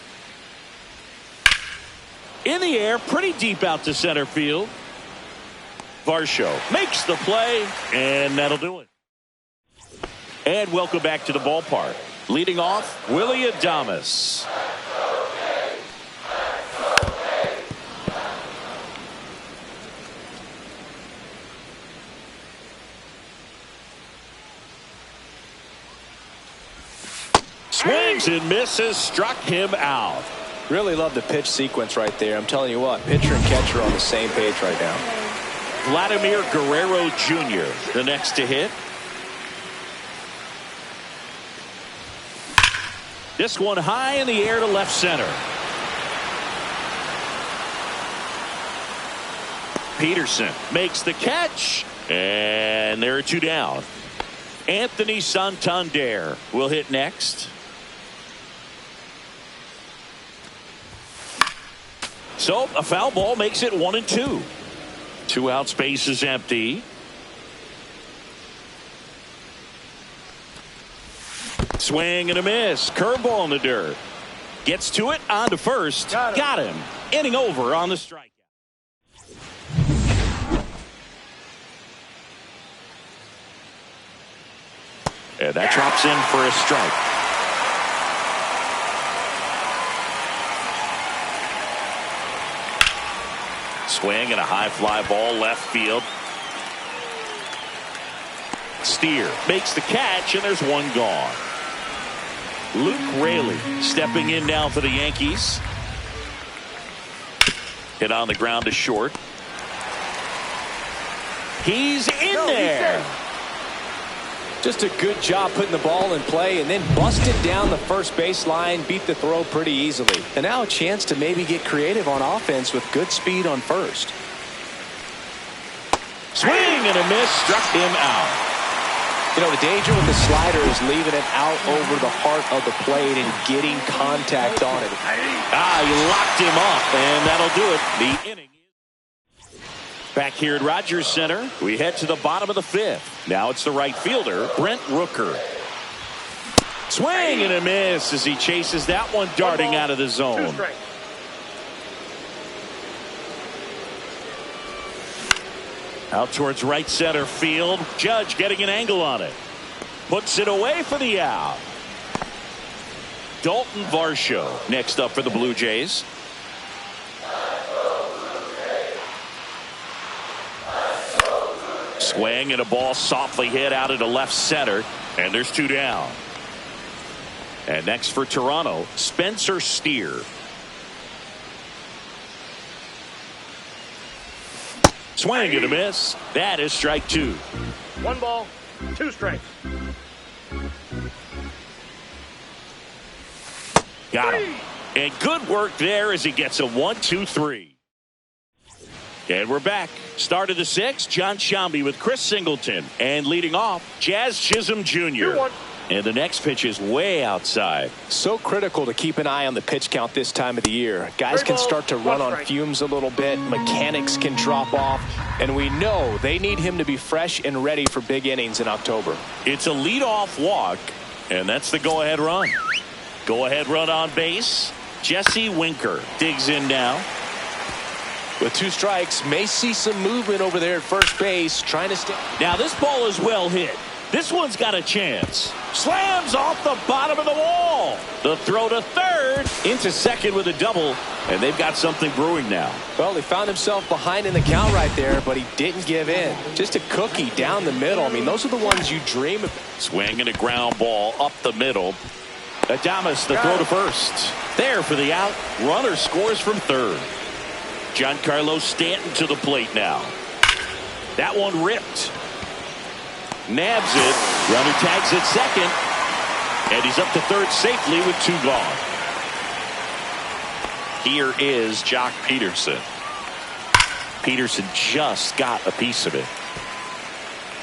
In the air, pretty deep out to center field. Varsho makes the play, and that'll do it. And welcome back to the ballpark. Leading off, Willie Adames. Swings and misses, struck him out. Really love the pitch sequence right there. I'm telling you what, pitcher and catcher are on the same page right now. Vladimir Guerrero Jr., the next to hit. This one high in the air to left center. Peterson makes the catch, and there are two down. Anthony Santander will hit next. So a foul ball makes it 1-2. 2 out, space is empty. Swing and a miss. Curveball in the dirt. Gets to it, on to first. Got him. Inning over on the strikeout. And that drops in for a strike. Swing and a high fly ball left field. Steer makes the catch, and there's one gone. Luke Raley stepping in now for the Yankees. Hit on the ground to short. He's in there. Just a good job putting the ball in play and then busted down the first baseline, beat the throw pretty easily. And now a chance to maybe get creative on offense with good speed on first. Swing and a miss, struck him out. You know, the danger with the slider is leaving it out over the heart of the plate and getting contact on it. He locked him up, and that'll do it. The inning. Back here at Rogers Center, we head to the bottom of the 5th. Now it's the right fielder, Brent Rooker. Swing and a miss as he chases that one darting out of the zone. Out towards right center field. Judge getting an angle on it. Puts it away for the out. Dalton Varsho next up for the Blue Jays. Swing and a ball softly hit out into left center, and there's two down. And next for Toronto, Spencer Steer. Swing and a miss. That is strike 2. 1 ball, 2 strikes. Got him. And good work there as he gets a 1-2-3. And we're back. Start of the 6th, John Sciambi with Chris Singleton. And leading off, Jazz Chisholm Jr. And the next pitch is way outside. So critical to keep an eye on the pitch count this time of the year. Guys can start to run on fumes a little bit. Mechanics can drop off. And we know they need him to be fresh and ready for big innings in October. It's a leadoff walk, and that's the go-ahead run. Go-ahead run on base. Jesse Winker digs in now. With 2 strikes, may see some movement over there at first base, trying to stay. Now this ball is well hit. This one's got a chance. Slams off the bottom of the wall. The throw to third, into second with a double, and they've got something brewing now. Well, he found himself behind in the count right there, but he didn't give in. Just a cookie down the middle. I mean, those are the ones you dream of. Swing and a ground ball up the middle. Adames, the throw to first. There for the out. Runner scores from third. Giancarlo Stanton to the plate now. That one ripped. Nabs it. Runner tags at second. And he's up to third safely with 2 gone. Here is Jock Peterson. Peterson just got a piece of it.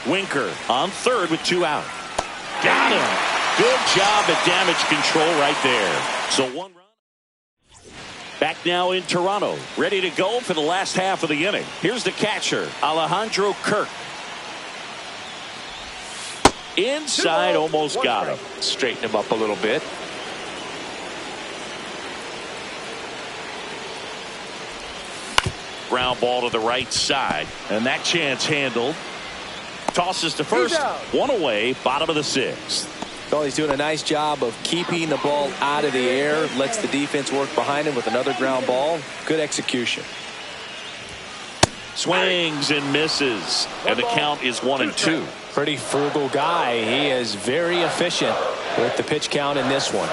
Winker on third with 2 out. Got him. Good job at damage control right there. So 1 run. Back now in Toronto, ready to go for the last half of the inning. Here's the catcher, Alejandro Kirk. Inside, almost got him. Straighten him up a little bit. Ground ball to the right side, and that chance handled. Tosses to first, 1 away, bottom of the 6th. Well, he's doing a nice job of keeping the ball out of the air. Lets the defense work behind him with another ground ball. Good execution. Swings and misses. And the count is 1-2. Pretty frugal guy. He is very efficient with the pitch count in this one.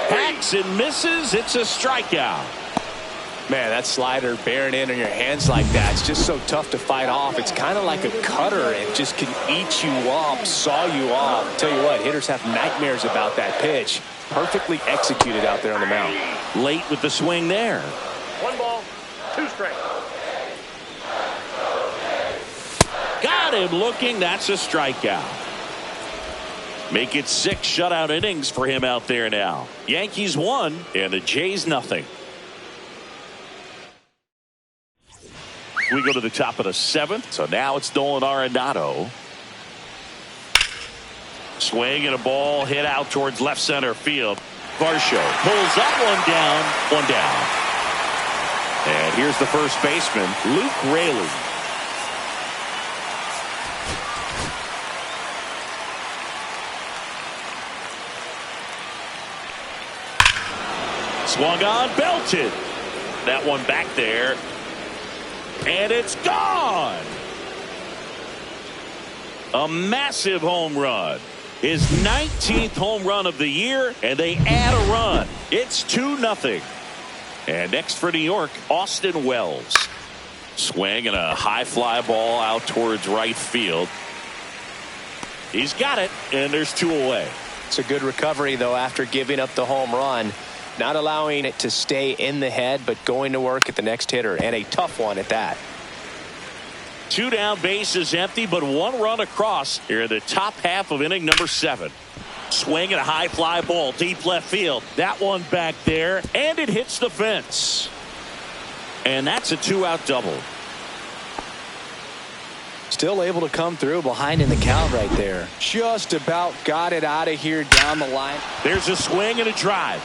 Hacks and misses. It's a strikeout. Man, that slider bearing in on your hands like that, it's just so tough to fight off. It's kind of like a cutter. It just can eat you up, saw you off. Tell you what, hitters have nightmares about that pitch. Perfectly executed out there on the mound. Late with the swing there. 1 ball, 2 strikes. Got him looking. That's a strikeout. Make it 6 shutout innings for him out there now. Yankees 1 and the Jays nothing. We go to the top of the 7th. So now it's Nolan Arenado. Swing and a ball hit out towards left center field. Varsho pulls that one down. And here's the first baseman, Luke Raley. Swung on, belted. That one back there. And it's gone. A massive home run. His 19th home run of the year, and they add a run. It's 2-0. And next for New York, Austin Wells. Swing and a high fly ball out towards right field. He's got it, and there's 2 away. It's a good recovery, though, after giving up the home run. Not allowing it to stay in the head, but going to work at the next hitter, and a tough one at that. 2 down, bases empty, but 1 run across here in the top half of inning number 7. Swing and a high fly ball deep left field. That one back there, and it hits the fence. And that's a 2-out double. Still able to come through behind in the count right there. Just about got it out of here down the line. There's a swing and a drive.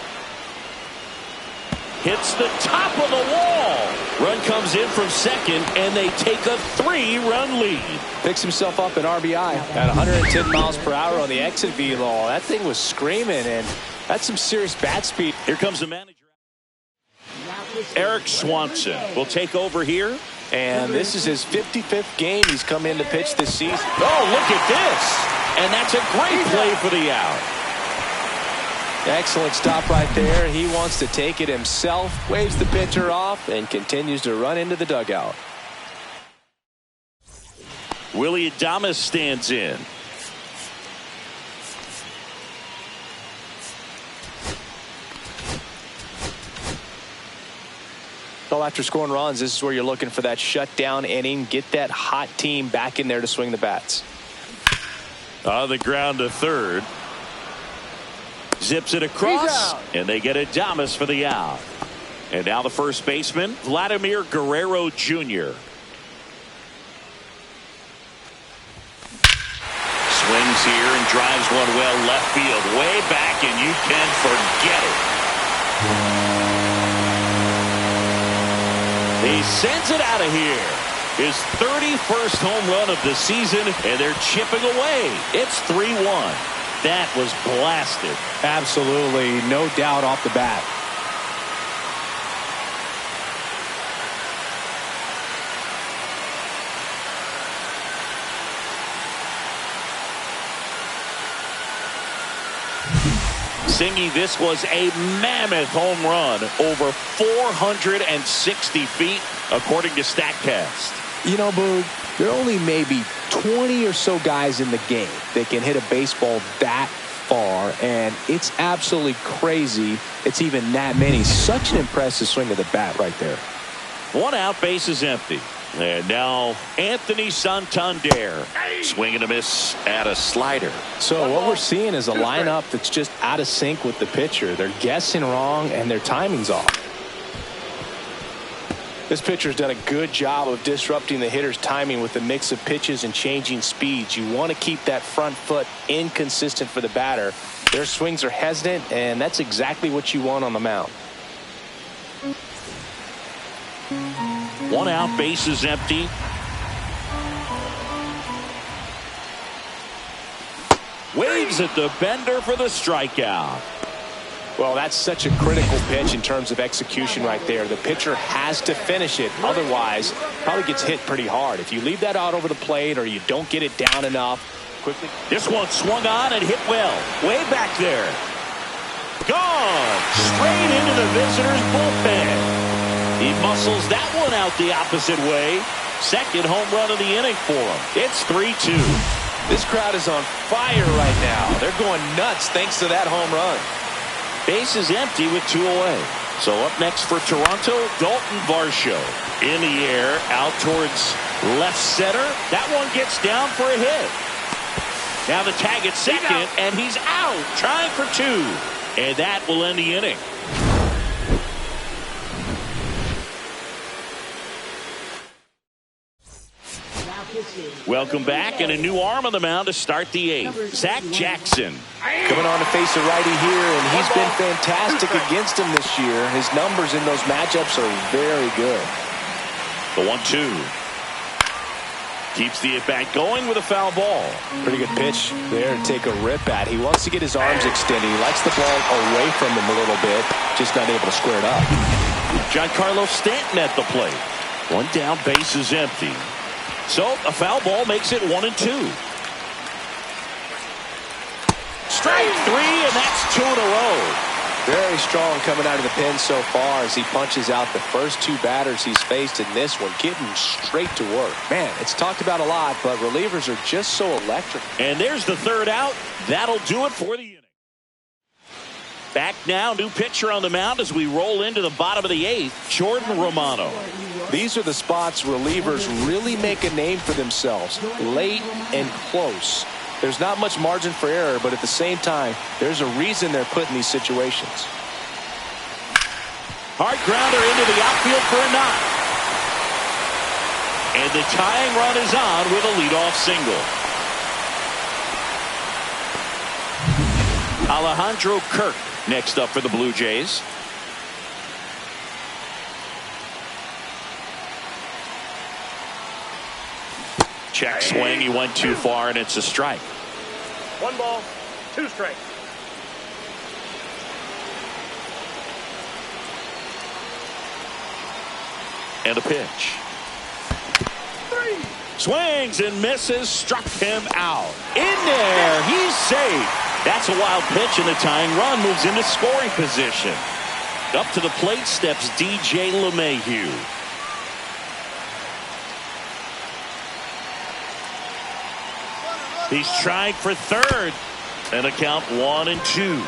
Hits the top of the wall. Run comes in from second, and they take a 3-run lead. Picks himself up an RBI at 110 miles per hour on the exit velo. That thing was screaming, and that's some serious bat speed. Here comes the manager. Eric Swanson will take over here. And this is his 55th game he's come in to pitch this season. Oh, look at this. And that's a great play for the out. Excellent stop right there. He wants to take it himself, waves the pitcher off, and continues to run into the dugout. Willie Adames stands in. Well, after scoring runs, this is where you're looking for that shutdown inning. Get that hot team back in there to swing the bats. On the ground to third. Zips it across, and they get Adames for the out. And now the first baseman, Vladimir Guerrero Jr. Swings here and drives one well left field, way back, and you can forget it. He sends it out of here. His 31st home run of the season, and they're chipping away. It's 3-1. That was blasted. Absolutely, no doubt off the bat. Singy, this was a mammoth home run, over 460 feet, according to StatCast. You know, Boog, there are only maybe 20 or so guys in the game that can hit a baseball that far, and it's absolutely crazy it's even that many. Such an impressive swing of the bat right there. 1 out, bases empty. And now Anthony Santander. Swing and a miss at a slider. So what we're seeing is a lineup that's just out of sync with the pitcher. They're guessing wrong, and their timing's off. This pitcher's done a good job of disrupting the hitter's timing with the mix of pitches and changing speeds. You want to keep that front foot inconsistent for the batter. Their swings are hesitant, and that's exactly what you want on the mound. 1 out, bases empty. Waves at the bender for the strikeout. Well, that's such a critical pitch in terms of execution right there. The pitcher has to finish it. Otherwise, probably gets hit pretty hard. If you leave that out over the plate or you don't get it down enough quickly. This one swung on and hit well. Way back there. Gone. Straight into the visitors' bullpen. He muscles that one out the opposite way. Second home run of the inning for him. It's 3-2. This crowd is on fire right now. They're going nuts thanks to that home run. Base is empty with 2 away. So up next for Toronto, Dalton Varsho. In the air, out towards left center. That one gets down for a hit. Now the tag at second, and he's out, trying for 2. And that will end the inning. Welcome back, and a new arm on the mound to start the 8th. Zach Jackson. Coming on to face a righty here, and he's been fantastic against him this year. His numbers in those matchups are very good. The 1-2. Keeps the at-bat going with a foul ball. Pretty good pitch there to take a rip at. He wants to get his arms extended. He likes the ball away from him a little bit, just not able to square it up. Giancarlo Stanton at the plate. One down, base is empty. So a foul ball makes it 1-2. Strike 3, and that's 2 in a row. Very strong coming out of the pen so far as he punches out the first 2 batters he's faced in this one, getting straight to work. Man, it's talked about a lot, but relievers are just so electric. And there's the 3rd out. That'll do it for the inning. Back now, new pitcher on the mound as we roll into the bottom of the 8th, Jordan Romano. These are the spots relievers really make a name for themselves, late and close. There's not much margin for error, but at the same time, there's a reason they're put in these situations. Hard grounder into the outfield for a knock. And the tying run is on with a leadoff single. Alejandro Kirk next up for the Blue Jays. Check swing. He went too far, and it's a strike. 1 ball, 2 strikes. And a pitch. 3. Swings and misses. Struck him out. In there. He's safe. That's a wild pitch, and the tying run moves into scoring position. Up to the plate steps DJ LeMahieu. He's trying for 3rd. And a count 1-2.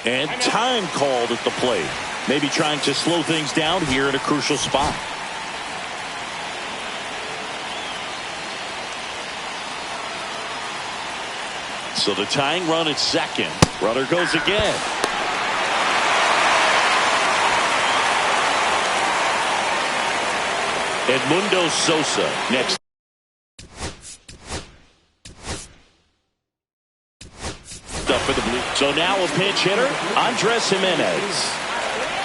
And time called at the plate. Maybe trying to slow things down here in a crucial spot. So the tying run at second. Runner goes again. Edmundo Sosa next. Up for the Blue. So now a pinch hitter, Andres Jimenez.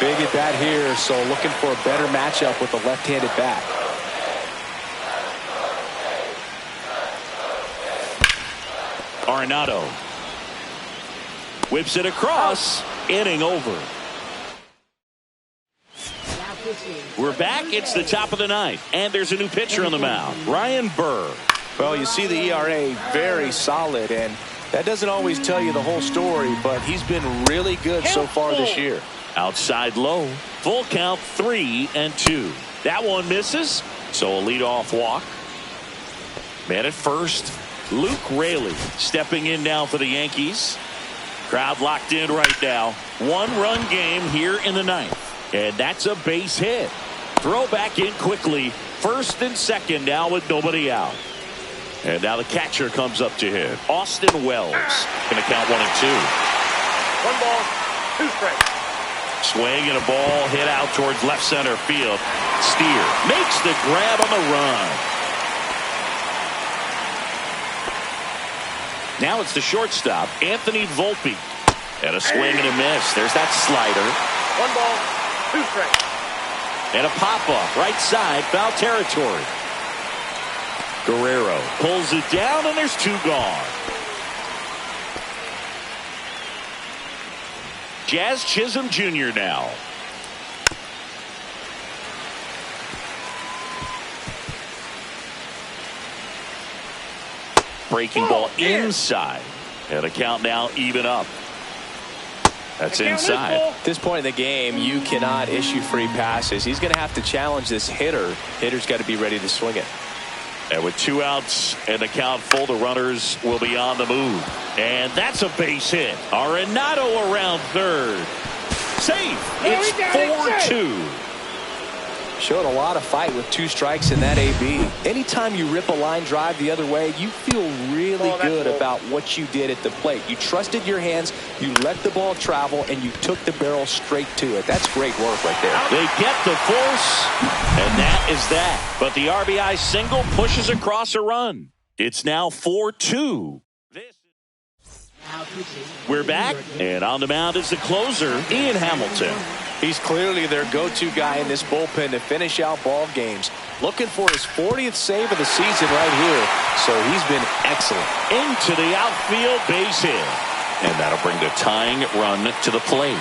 Big at bat here, so looking for a better matchup with a left-handed bat. Arenado whips it across. Inning over. We're back. It's the top of the 9th, and there's a new pitcher on the mound, Ryan Burr. Well, you see the ERA very solid, and that doesn't always tell you the whole story, but he's been really good so far this year. Outside low. Full count 3-2. That one misses, so a leadoff walk. Man at first, Luke Raley stepping in now for the Yankees. Crowd locked in right now. 1-run game here in the 9th. And that's a base hit. Throw back in quickly. 1st and 2nd now with nobody out. And now the catcher comes up to hit. Austin Wells. Going to count 1-2. 1 ball, 2 strikes. Swing and a ball hit out towards left center field. Steer makes the grab on the run. Now it's the shortstop, Anthony Volpe. And a swing and a miss. There's that slider. 1 ball, 2 strikes. And a pop-up, right side, foul territory. Guerrero pulls it down, and there's 2 gone. Jazz Chisholm Jr. now. Breaking ball inside. And the count now even up. That's inside. At this point in the game, you cannot issue free passes. He's going to have to challenge this hitter. Hitter's got to be ready to swing it. And with 2 outs and the count full, the runners will be on the move. And that's a base hit. Arenado around third. Safe. It's 4-2. Showed a lot of fight with 2 strikes in that AB. Anytime you rip a line drive the other way, you feel really good about what you did at the plate. You trusted your hands, you let the ball travel, and you took the barrel straight to it. That's great work right there. They get the force, and that is that. But the RBI single pushes across a run. It's now 4-2. We're back, and on the mound is the closer, Ian Hamilton. He's clearly their go-to guy in this bullpen to finish out ball games. Looking for his 40th save of the season right here. So he's been excellent. Into the outfield, base hit. And that'll bring the tying run to the plate.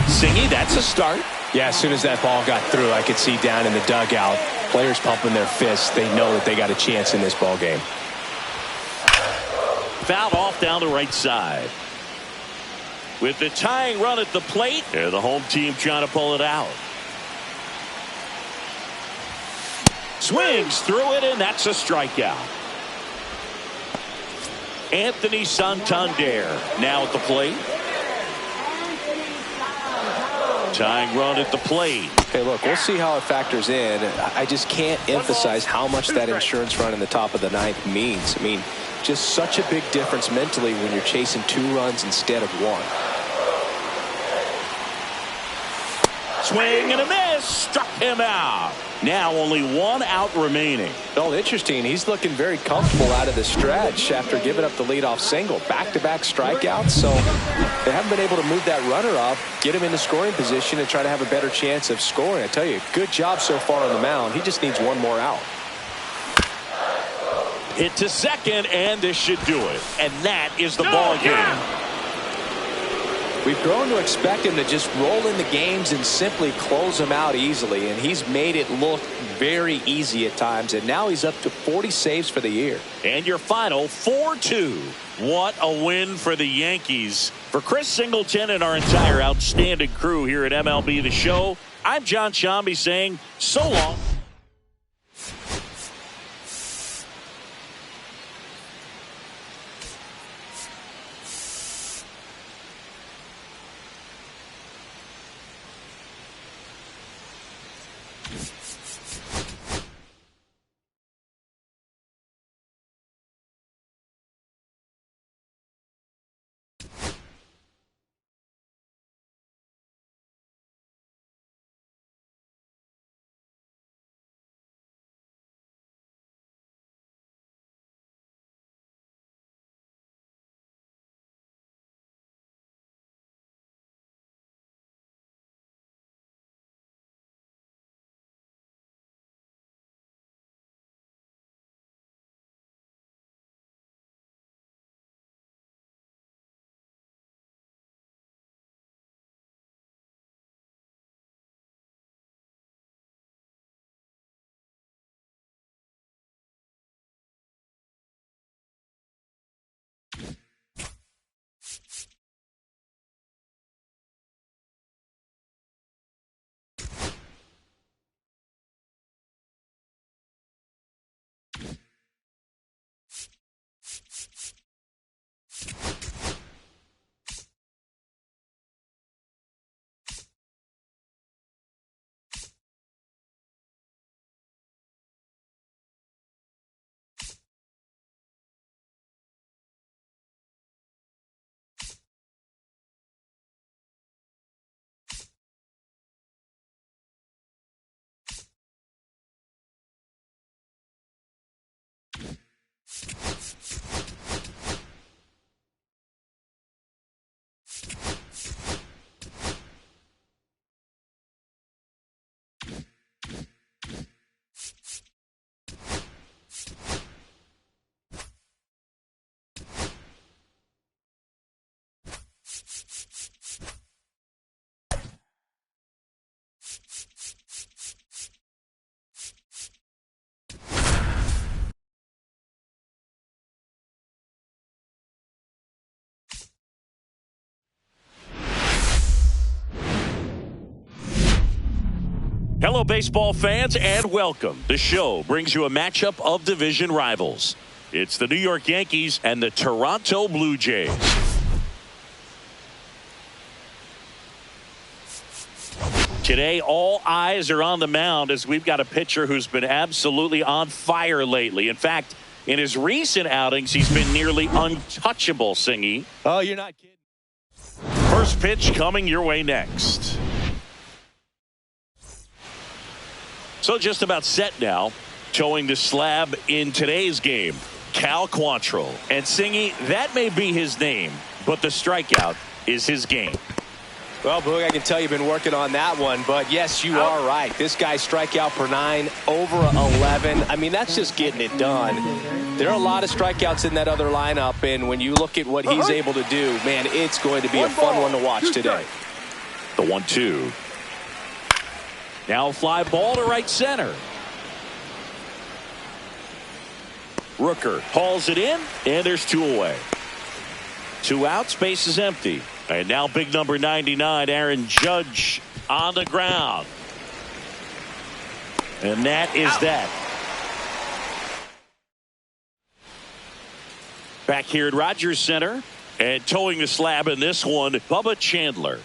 Singy, that's a start. Yeah, as soon as that ball got through, I could see down in the dugout, players pumping their fists. They know that they got a chance in this ball game. Fouled off down the right side. With the tying run at the plate, and the home team trying to pull it out. Swings through it, and that's a strikeout. Anthony Santander now at the plate. Tying run at the plate. Okay, look, we'll see how it factors in. I just can't emphasize how much that insurance run in the top of the 9th means. I mean, just such a big difference mentally when you're chasing 2 runs instead of 1. Swing and a miss. Struck him out. Now only 1 out remaining. Well, interesting. He's looking very comfortable out of the stretch after giving up the leadoff single. Back-to-back strikeouts. So they haven't been able to move that runner up, get him into scoring position, and try to have a better chance of scoring. I tell you, good job so far on the mound. He just needs 1 more out. Hit to second, and this should do it. And that is the ball game. We've grown to expect him to just roll in the games and simply close them out easily, and he's made it look very easy at times, and now he's up to 40 saves for the year. And your final 4-2. What a win for the Yankees. For Chris Singleton and our entire outstanding crew here at MLB The Show, I'm John Shambi saying so long. Hello, baseball fans, and welcome. The show brings you a matchup of division rivals. It's the New York Yankees and the Toronto Blue Jays. Today, all eyes are on the mound as we've got a pitcher who's been absolutely on fire lately. In fact, in his recent outings, he's been nearly untouchable, Singy. Oh, you're not kidding. First pitch coming your way next. So just about set now. Towing the slab in today's game, Cal Quantrill. And Singy, that may be his name, but the strikeout is his game. Well, Boog, I can tell you've been working on that one, but yes, you are right. This guy's strikeout per 9, over 11. I mean, that's just getting it done. There are a lot of strikeouts in that other lineup, and when you look at what he's able to do, man, it's going to be a fun one to watch today. The 1-2. Now a fly ball to right center. Rooker hauls it in, and there's 2 away. 2 outs, base is empty. And now big number 99, Aaron Judge, on the ground. And that is that. Back here at Rogers Center, and towing the slab in this one, Bubba Chandler.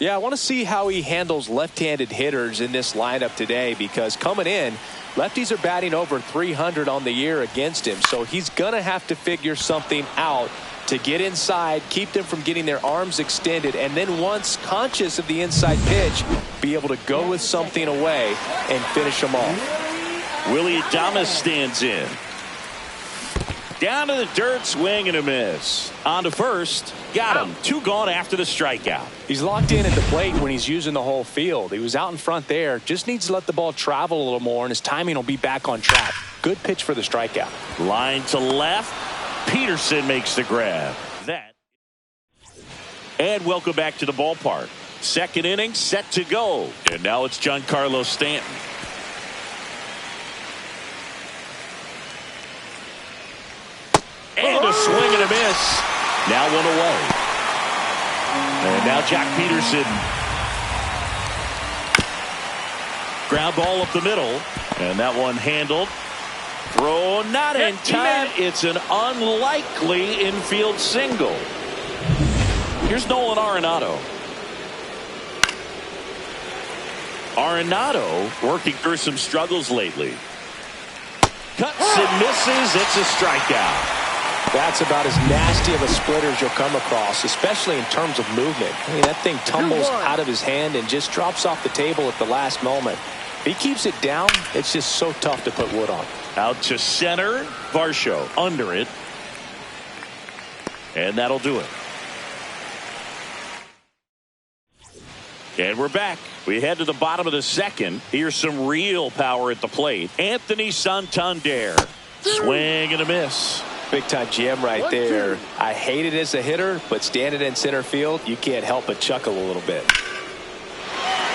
Yeah, I want to see how he handles left-handed hitters in this lineup today, because coming in, lefties are batting over 300 on the year against him. So he's going to have to figure something out to get inside, keep them from getting their arms extended, and then once conscious of the inside pitch, be able to go with something away and finish them off. Willie Adames stands in. Down to the dirt, swing and a miss. On to first. Got him. 2 gone after the strikeout. He's locked in at the plate when he's using the whole field. He was out in front there. Just needs to let the ball travel a little more, and his timing will be back on track. Good pitch for the strikeout. Line to left. Peterson makes the grab. And welcome back to the ballpark. Second inning set to go. And now it's Giancarlo Stanton. And a swing and a miss. Now 1 away. And now Jack Peterson. Ground ball up the middle. And that one handled. Throw not in time. It's an unlikely infield single. Here's Nolan Arenado. Arenado working through some struggles lately. Cuts and misses. It's a strikeout. That's about as nasty of a splitter as you'll come across, especially in terms of movement. I mean, that thing tumbles out of his hand and just drops off the table at the last moment. If he keeps it down, it's just so tough to put wood on. Out to center. Varsho under it. And that'll do it. And we're back. We head to the bottom of the second. Here's some real power at the plate. Anthony Santander. Swing and a miss. Big time GM right there. I hate it as a hitter, but standing in center field, you can't help but chuckle a little bit.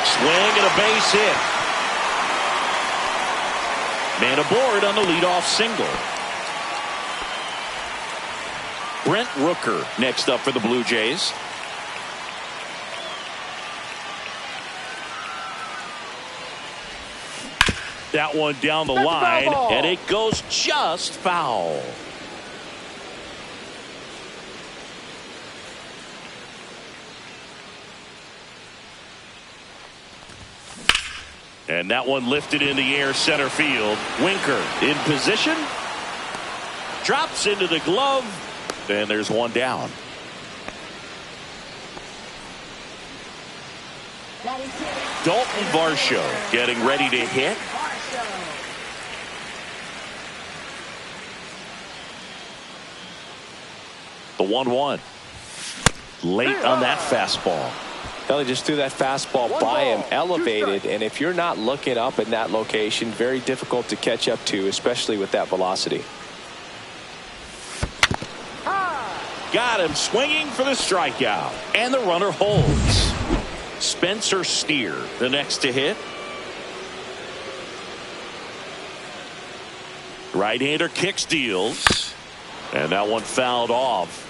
Swing and a base hit. Man aboard on the leadoff single. Brent Rooker next up for the Blue Jays. That one down the line, and it goes just foul. And that one lifted in the air, center field. Winker in position. Drops into the glove. And there's one down. Dalton Varsho getting ready to hit. The 1-1. Late on that fastball. They just threw that fastball by him, elevated, and if you're not looking up in that location, very difficult to catch up to, especially with that velocity. Got him swinging for the strikeout, and the runner holds. Spencer Steer, the next to hit. Right-hander kicks, deals, and that one fouled off.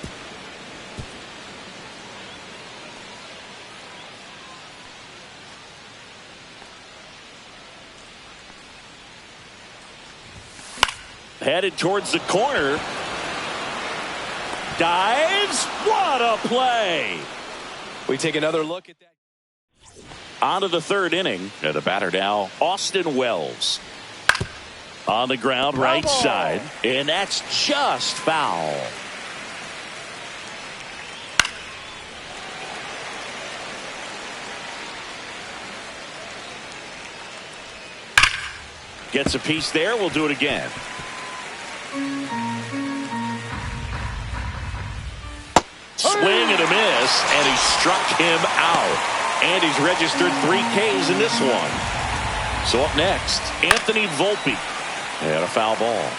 headed towards the corner. Dives. What a play. We take another look at that. On to the third inning. And the batter now, Austin Wells. On the ground, right side. And that's just foul. Gets a piece there. We'll do it again. Swing and a miss, and he struck him out. And he's registered 3 Ks in this one. So up next, Anthony Volpe. And a foul ball.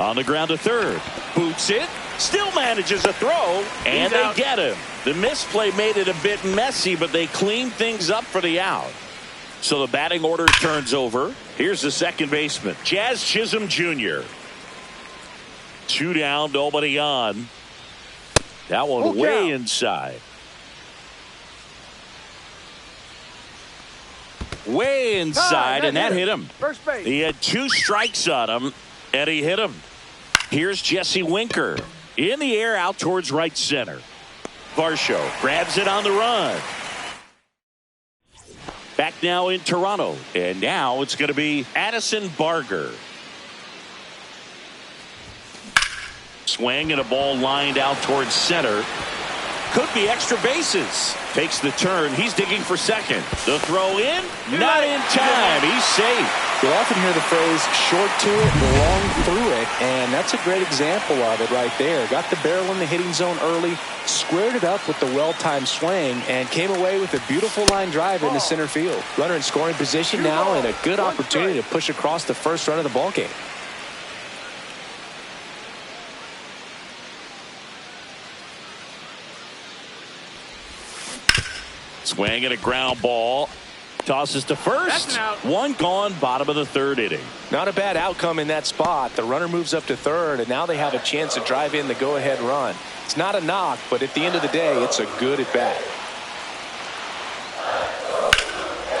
On the ground to third. Boots it. Still manages a throw. And they get him. The misplay made it a bit messy, but they cleaned things up for the out. So the batting order turns over. Here's the second baseman, Jazz Chisholm Jr. 2 down, nobody on. That one way inside. Way inside, and that hit him. First base. He had 2 strikes on him, and he hit him. Here's Jesse Winker. In the air out towards right center. Varsho grabs it on the run. Back now in Toronto. And now it's going to be Addison Barger. Swing and a ball lined out towards center. Could be extra bases. Takes the turn. He's digging for second. The throw in. Not in time. He's safe. You'll often hear the phrase short to it, long through it, and that's a great example of it right there. Got the barrel in the hitting zone early, squared it up with the well-timed swing, and came away with a beautiful line drive into center field. Runner in scoring position now, and a good opportunity to push across the first run of the ballgame. Swing and a ground ball. Tosses to first. One gone, bottom of the third inning. Not a bad outcome in that spot. The runner moves up to third, and now they have a chance to drive in the go-ahead run. It's not a knock, but at the end of the day, it's a good at-bat.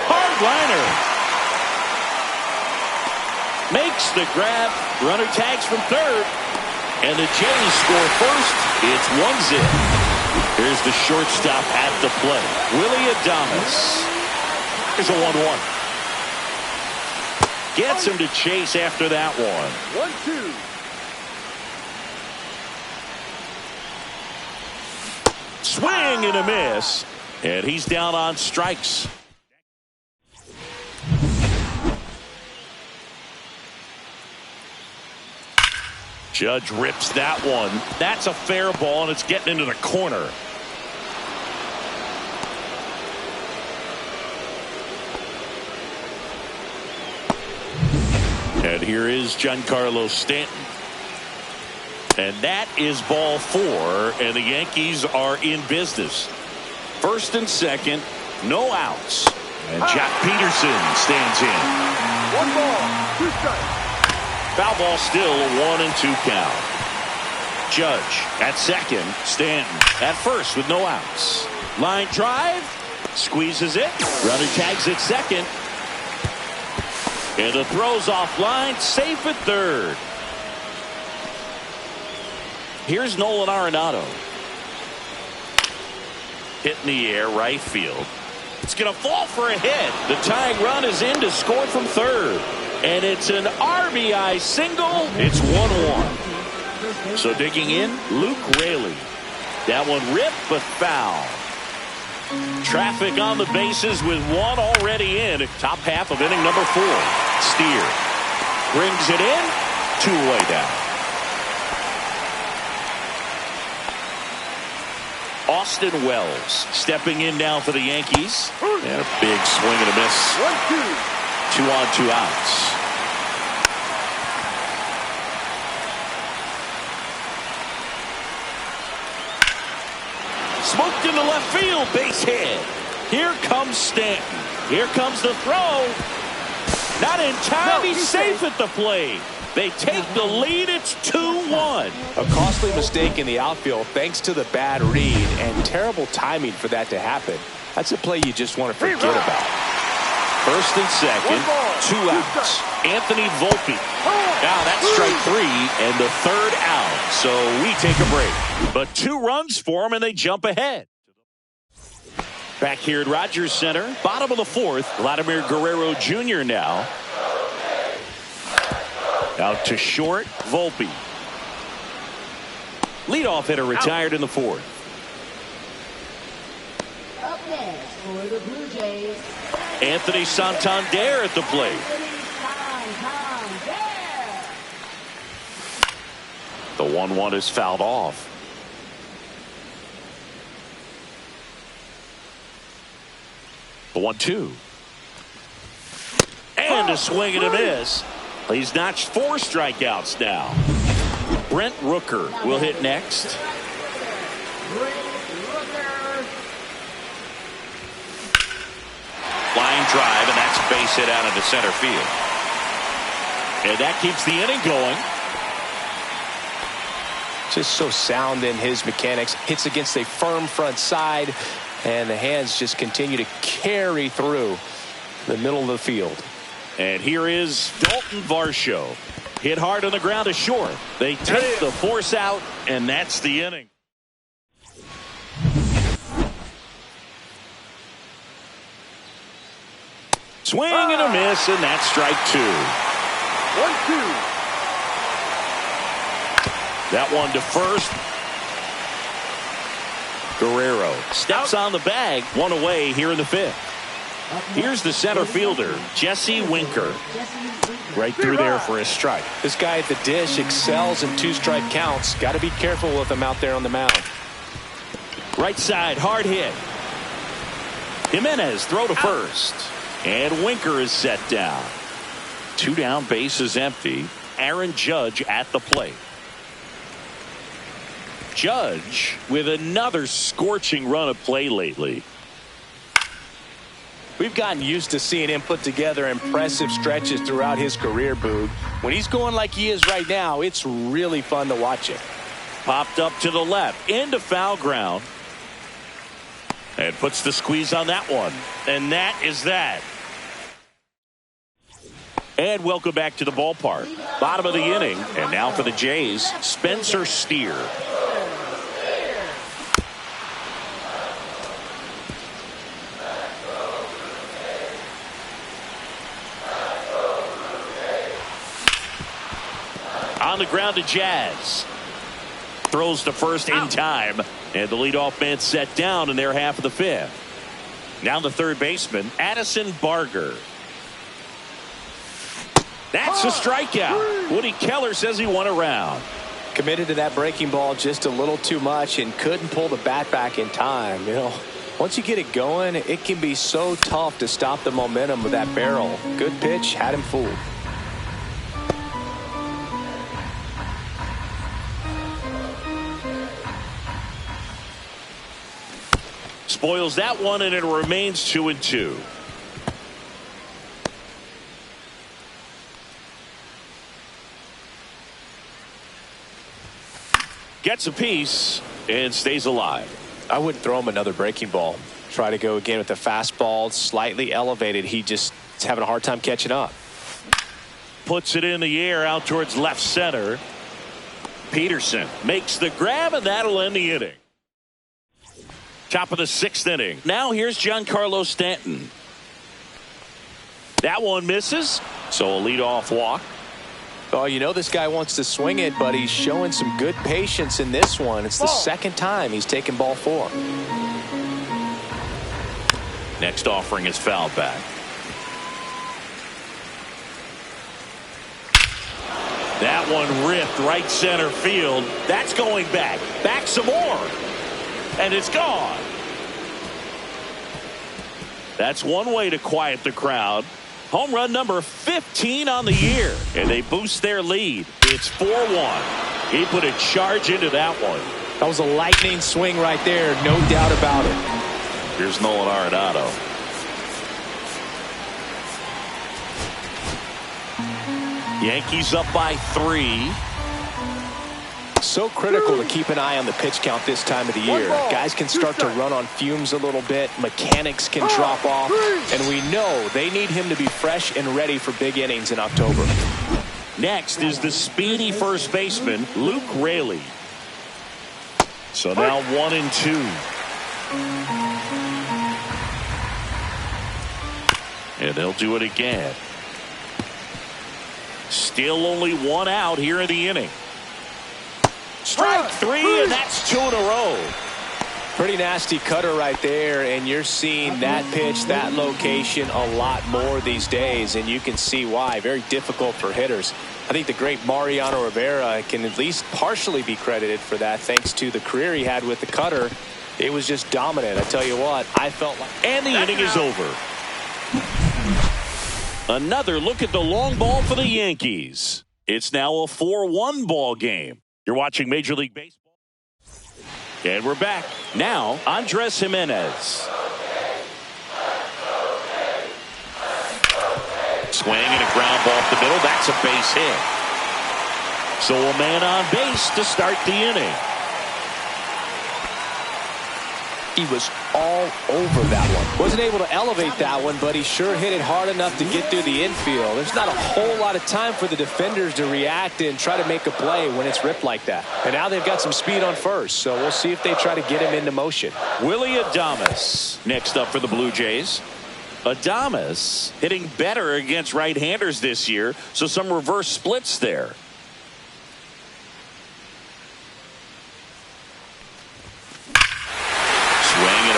Hard liner. Makes the grab. Runner tags from third. And the Jays score first. It's 1-0. Here's the shortstop at the plate. Willie Adames. Here's a 1-1. Gets him to chase after that one. 1-2. Swing and a miss. And he's down on strikes. Judge rips that one. That's a fair ball, and it's getting into the corner. And here is Giancarlo Stanton. And that is ball 4, and the Yankees are in business. First and second, no outs. And Jack Peterson stands in. 1 ball, 2 strikes. Foul ball still, a 1-2 count. Judge at second, Stanton at first with no outs. Line drive, squeezes it. Runner tags at second. And the throw's offline, safe at third. Here's Nolan Arenado. Hit in the air, right field. It's going to fall for a hit. The tying run is in to score from third. And it's an RBI single. It's 1-1. So digging in, Luke Raley. That one ripped but foul. Traffic on the bases with one already in. Top half of inning number 4. Steer brings it in. 2 away down. Austin Wells stepping in now for the Yankees. And a big swing and a miss. 1-2. 2 on, 2 outs. Smoked into left field, base hit. Here comes Stanton. Here comes the throw. Not in time. He's safe at the plate. They take the lead. It's 2-1. A costly mistake in the outfield thanks to the bad read and terrible timing for that to happen. That's a play you just want to forget about. First and second, 2 outs. Anthony Volpe. Now that's strike 3 and the third out. So we take a break. But 2 runs for him and they jump ahead. Back here at Rogers Center, bottom of the 4th, Vladimir Guerrero Jr. now. Out to short, Volpe. Leadoff hitter retired in the 4th. Up next for the Blue Jays, Anthony Santander at the plate. The 1-1 is fouled off. The 1-2. And a swing and a miss. He's notched 4 strikeouts now. Brent Rooker will hit next. Line drive, and that's a base hit out into center field. And that keeps the inning going. Just so sound in his mechanics. Hits against a firm front side, and the hands just continue to carry through the middle of the field. And here is Dalton Varsho. Hit hard on the ground to short. They take the force out, and that's the inning. Swing and a miss, and that's strike 2. 1-2. That one to first. Guerrero steps on the bag. 1 away here in the 5th. Here's the center fielder, Jesse Winker. Right through there for a strike. This guy at the dish excels in 2-strike counts. Got to be careful with him out there on the mound. Right side, hard hit. Jimenez throw to first. And Winker is set down. 2 down, bases empty. Aaron Judge at the plate. Judge with another scorching run of play lately. We've gotten used to seeing him put together impressive stretches throughout his career, Boog. When he's going like he is right now, it's really fun to watch him. Popped up to the left, into foul ground. And puts the squeeze on that one. And that is that. And welcome back to the ballpark. Bottom of the inning. And now for the Jays, Spencer Steer. On the ground to Jazz. Throws to first in time. And the leadoff man set down in their half of the 5th. Now the third baseman, Addison Barger. That's a strikeout. Woody Keller says he won a round. Committed to that breaking ball just a little too much and couldn't pull the bat back in time. You know, once you get it going, it can be so tough to stop the momentum of that barrel. Good pitch, had him fooled. Spoils that one, and it remains 2-2. Gets a piece and stays alive. I wouldn't throw him another breaking ball. Try to go again with the fastball slightly elevated. He just is having a hard time catching up. Puts it in the air out towards left center. Peterson makes the grab, and that'll end the inning. Top of the 6th inning. Now here's Giancarlo Stanton. That one misses, so a leadoff walk. Oh, you know this guy wants to swing it, but he's showing some good patience in this one. It's the second time he's taken ball 4. Next offering is fouled back. That one ripped right center field. That's going back. Back some more. And it's gone. That's one way to quiet the crowd. Home run number 15 on the year. And they boost their lead. It's 4-1. He put a charge into that one. That was a lightning swing right there. No doubt about it. Here's Nolan Arenado. Yankees up by 3. So critical to keep an eye on the pitch count this time of the year. Guys can start to run on fumes a little bit. Mechanics can drop off. And we know they need him to be fresh and ready for big innings in October. Next is the speedy first baseman, Luke Raley. So now 1-2. And they'll do it again. Still only one out here in the inning. Strike three, and that's 2 in a row. Pretty nasty cutter right there, and you're seeing that pitch, that location a lot more these days, and you can see why. Very difficult for hitters. I think the great Mariano Rivera can at least partially be credited for that, thanks to the career he had with the cutter. It was just dominant. I tell you what, I felt like... And the inning is over. Another look at the long ball for the Yankees. It's now a 4-1 ball game. You're watching Major League Baseball. And we're back. Now, Andres Jimenez. Swing and a ground ball up the middle. That's a base hit. So a man on base to start the inning. He was all over that one. Wasn't able to elevate that one, but he sure hit it hard enough to get through the infield. There's not a whole lot of time for the defenders to react and try to make a play when it's ripped like that. And now they've got some speed on first, so we'll see if they try to get him into motion. Willie Adames next up for the Blue Jays. Adames hitting better against right-handers this year, so some reverse splits there.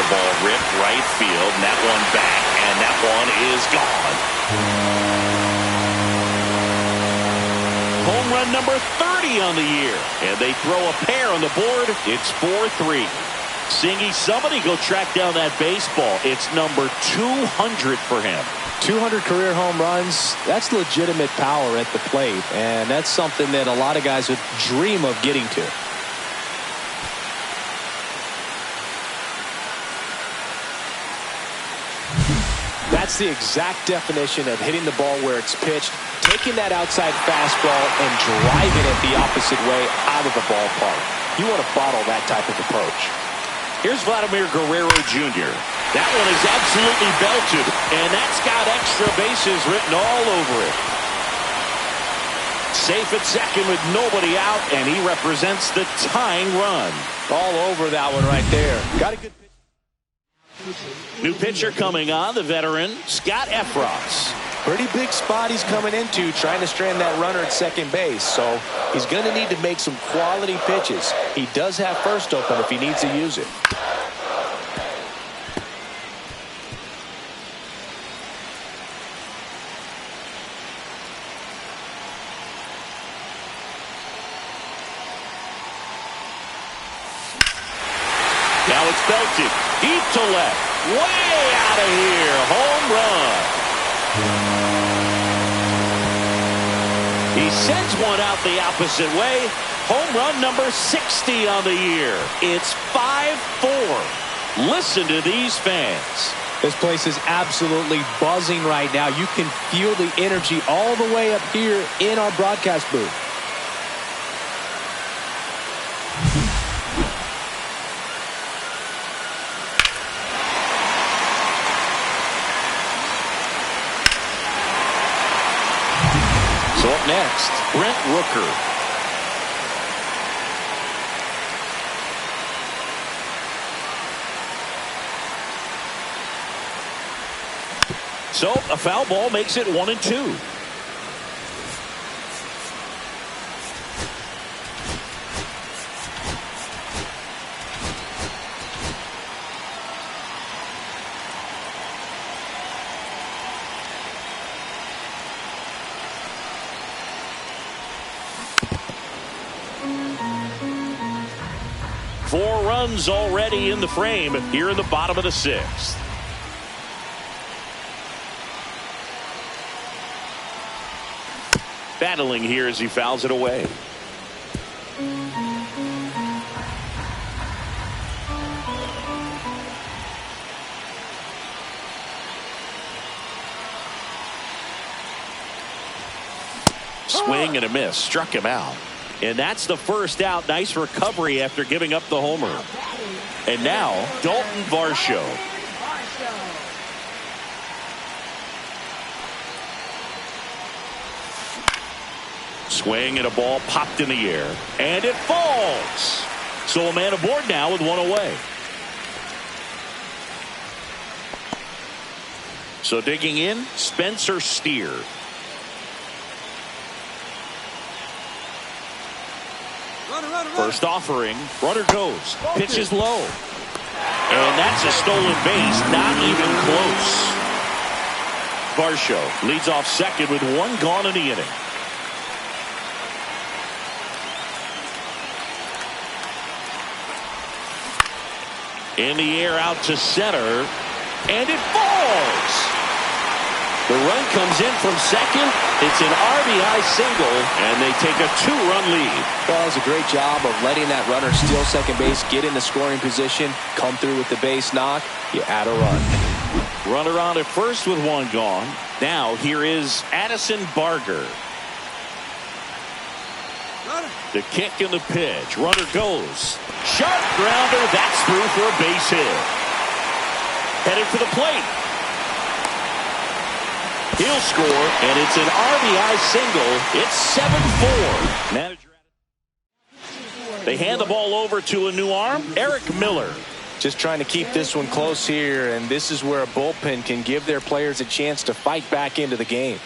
Ball ripped right field, and that one back, and that one is gone. Home run number 30 on the year, and they throw a pair on the board. It's 4-3. Singy, somebody go track down that baseball. It's number 200 for him. 200 career home runs, that's legitimate power at the plate, and that's something that a lot of guys would dream of getting to. That's the exact definition of hitting the ball where it's pitched, taking that outside fastball and driving it the opposite way out of the ballpark. You want to bottle that type of approach. Here's Vladimir Guerrero Jr. That one is absolutely belted, and that's got extra bases written all over it. Safe at second with nobody out, and he represents the tying run. All over that one right there. Got a good pitch. New pitcher coming on, the veteran, Scott Efros. Pretty big spot he's coming into, trying to strand that runner at second base. So he's going to need to make some quality pitches. He does have first open if he needs to use it. Now it's belted. Deep to left. Way out of here. Home run. He sends one out the opposite way. Home run number 60 on the year. It's 5-4. Listen to these fans. This place is absolutely buzzing right now. You can feel the energy all the way up here in our broadcast booth. So up next, Brent Rooker. So a foul ball makes it 1-2. Four runs already in the frame here in the bottom of the sixth. Battling here as he fouls it away. Swing and a miss. Struck him out. And that's the first out. Nice recovery after giving up the homer. And now Dalton Varsho. Swing and a ball popped in the air. And it falls. So a man aboard now with one away. So digging in, Spencer Steer. First offering, runner goes, pitches low. And that's a stolen base, not even close. Varsho leads off second with one gone in the inning. In the air out to center, and it falls. The run comes in from second. It's an RBI single, and they take a 2-run lead. Well, it was a great job of letting that runner steal second base, get in the scoring position, come through with the base knock. You add a run. Runner on at first with one gone. Now here is Addison Barger. The kick and the pitch. Runner goes. Sharp grounder. That's through for a base hit. Headed for the plate. He'll score, and it's an RBI single. It's 7-4. Manager. They hand the ball over to a new arm, Eric Miller. Just trying to keep this one close here, and this is where a bullpen can give their players a chance to fight back into the game.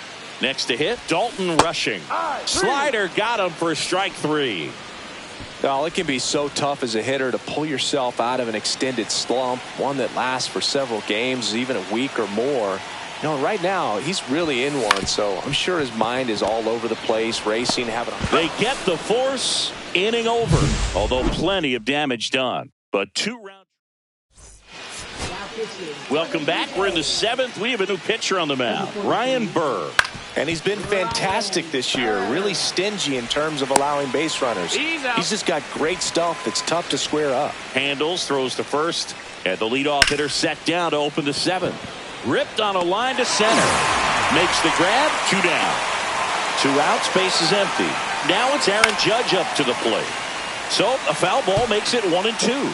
Next to hit, Dalton Rushing. Slider got him for strike 3. Well, it can be so tough as a hitter to pull yourself out of an extended slump, one that lasts for several games, even a week or more. You know, right now, he's really in one, so I'm sure his mind is all over the place, racing, having a... They get the force, inning over, although plenty of damage done. But 2 rounds. Welcome back. We're in the 7th. We have a new pitcher on the mound, Ryan Burr. And he's been fantastic this year, really stingy in terms of allowing base runners. He's just got great stuff that's tough to square up. Handles, throws to first, and the leadoff hitter set down to open the 7th. Ripped on a line to center. Makes the grab, 2 down. 2 outs, base is empty. Now it's Aaron Judge up to the plate. So a foul ball makes it 1-2.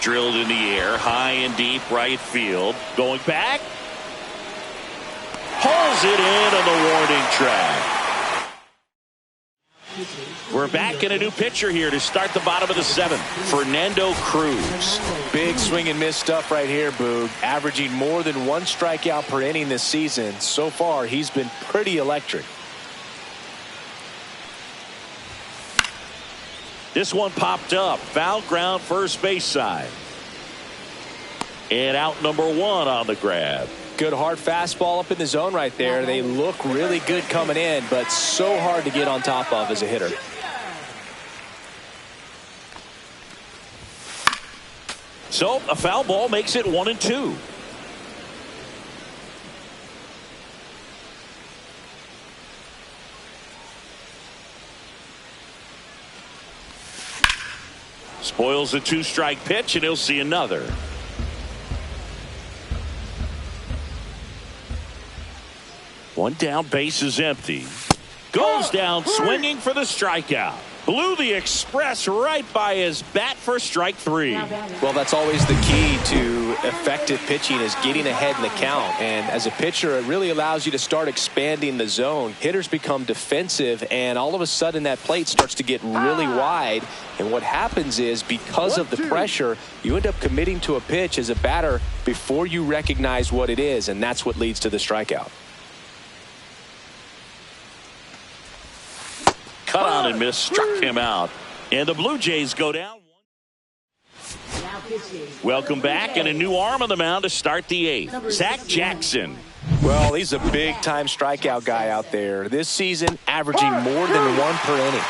Drilled in the air, high and deep right field. Going back. Pulls it in on the warning track. We're back in a new pitcher here to start the bottom of the 7th. Fernando Cruz. Big swing and miss stuff right here, Boog. Averaging more than 1 strikeout per inning this season. So far, he's been pretty electric. This one popped up. Foul ground first base side. And out number 1 on the grab. Good hard fastball up in the zone right there. They look really good coming in, but so hard to get on top of as a hitter. So a foul ball makes it 1-2. Spoils a 2-strike pitch, and he'll see another. One down, base is empty. Goes down swinging for the strikeout. Blew the express right by his bat for strike 3. Well, that's always the key to effective pitching, is getting ahead in the count. And as a pitcher, it really allows you to start expanding the zone. Hitters become defensive, and all of a sudden that plate starts to get really wide. And what happens is, because of the pressure, you end up committing to a pitch as a batter before you recognize what it is, and that's what leads to the strikeout. Cut on and miss, struck him out. And the Blue Jays go down. Welcome back, and a new arm on the mound to start the 8th. Zach Jackson. Well, he's a big-time strikeout guy out there. This season, averaging more than 1 per inning.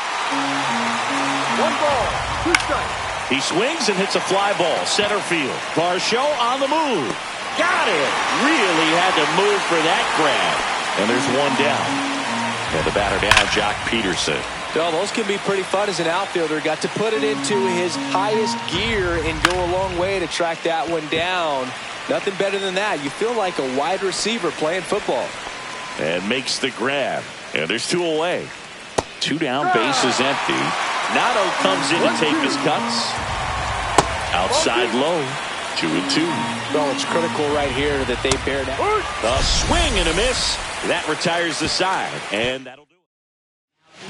1 ball, 2 strikes. He swings and hits a fly ball, center field. Varsho on the move. Got it. Really had to move for that grab. And there's 1 down. And the batter down, Jock Peterson. Well, those can be pretty fun as an outfielder. Got to put it into his highest gear and go a long way to track that one down. Nothing better than that. You feel like a wide receiver playing football. And makes the grab. And there's 2 away. 2 down, bases empty. Nato comes in to take his cuts. Outside low, 2-2. Well, it's critical right here that they bear down. A swing and a miss. That retires the side, and that'll do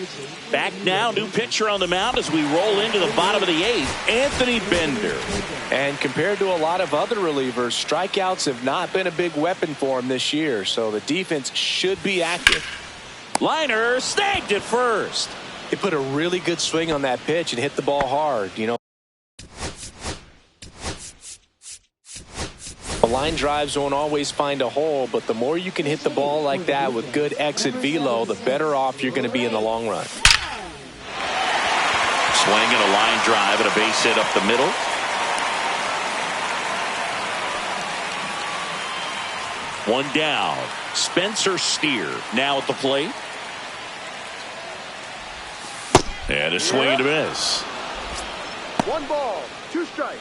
it. Back now, new pitcher on the mound as we roll into the bottom of the 8th, Anthony Bender. And compared to a lot of other relievers, strikeouts have not been a big weapon for him this year, so the defense should be active. Liner snagged at first. He put a really good swing on that pitch and hit the ball hard, you know. The line drives won't always find a hole, but the more you can hit the ball like that with good exit velo, the better off you're going to be in the long run. Swing and a line drive and a base hit up the middle. One down. Spencer Steer now at the plate. And a swing and a miss. 1 ball, 2 strikes.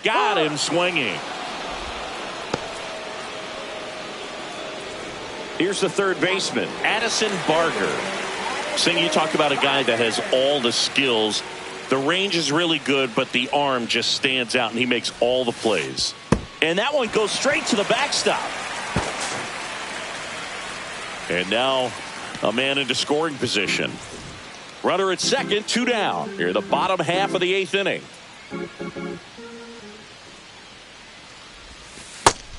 Got him swinging. Here's the third baseman, Addison Barker. Singh, you talk about a guy that has all the skills. The range is really good, but the arm just stands out, and he makes all the plays. And that one goes straight to the backstop. And now a man into scoring position. Runner at second, 2 down. Here, the bottom half of the 8th inning.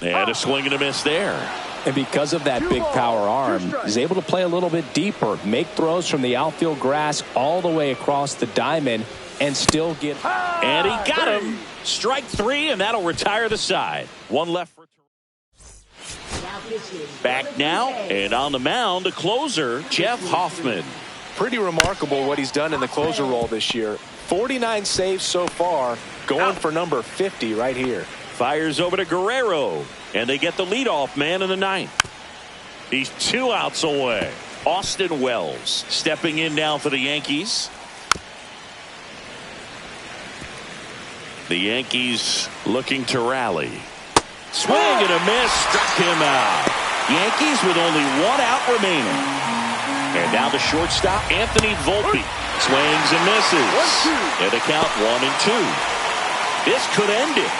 And a swing and a miss there. And because of that big power arm, he's able to play a little bit deeper, make throws from the outfield grass all the way across the diamond, and still get. And he got him. Strike 3, and that'll retire the side. 1 left for. Back now, and on the mound, the closer, Jeff Hoffman. Pretty remarkable what he's done in the closer role this year. 49 saves so far, going for number 50 right here. Fires over to Guerrero, and they get the leadoff man in the 9th. He's 2 outs away. Austin Wells stepping in now for the Yankees. The Yankees looking to rally. Swing and a miss, struck him out. Yankees with only 1 out remaining. And now the shortstop, Anthony Volpe. Swings and misses. And the count 1-2. This could end it.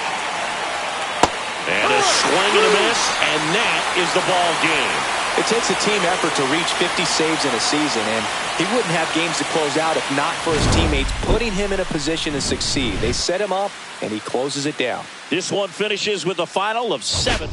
And a swing and a miss, and that is the ball game. It takes a team effort to reach 50 saves in a season, and he wouldn't have games to close out if not for his teammates putting him in a position to succeed. They set him up, and he closes it down. This one finishes with a final of 7.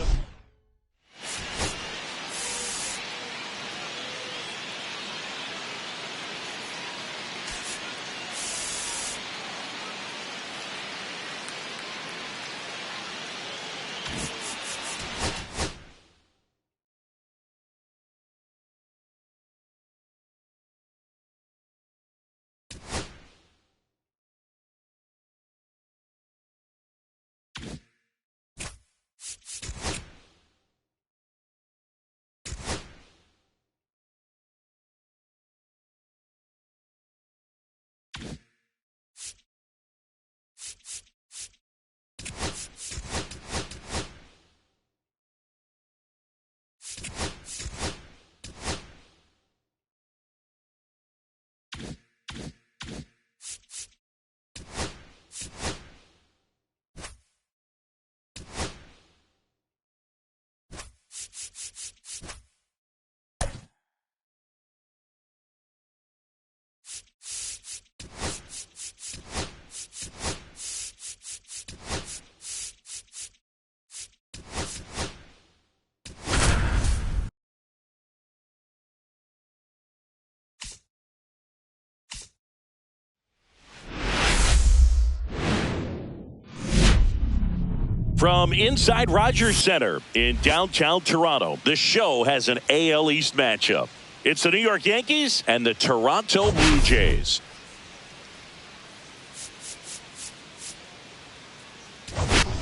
From inside Rogers Center in downtown Toronto, the show has an AL East matchup. It's the New York Yankees and the Toronto Blue Jays.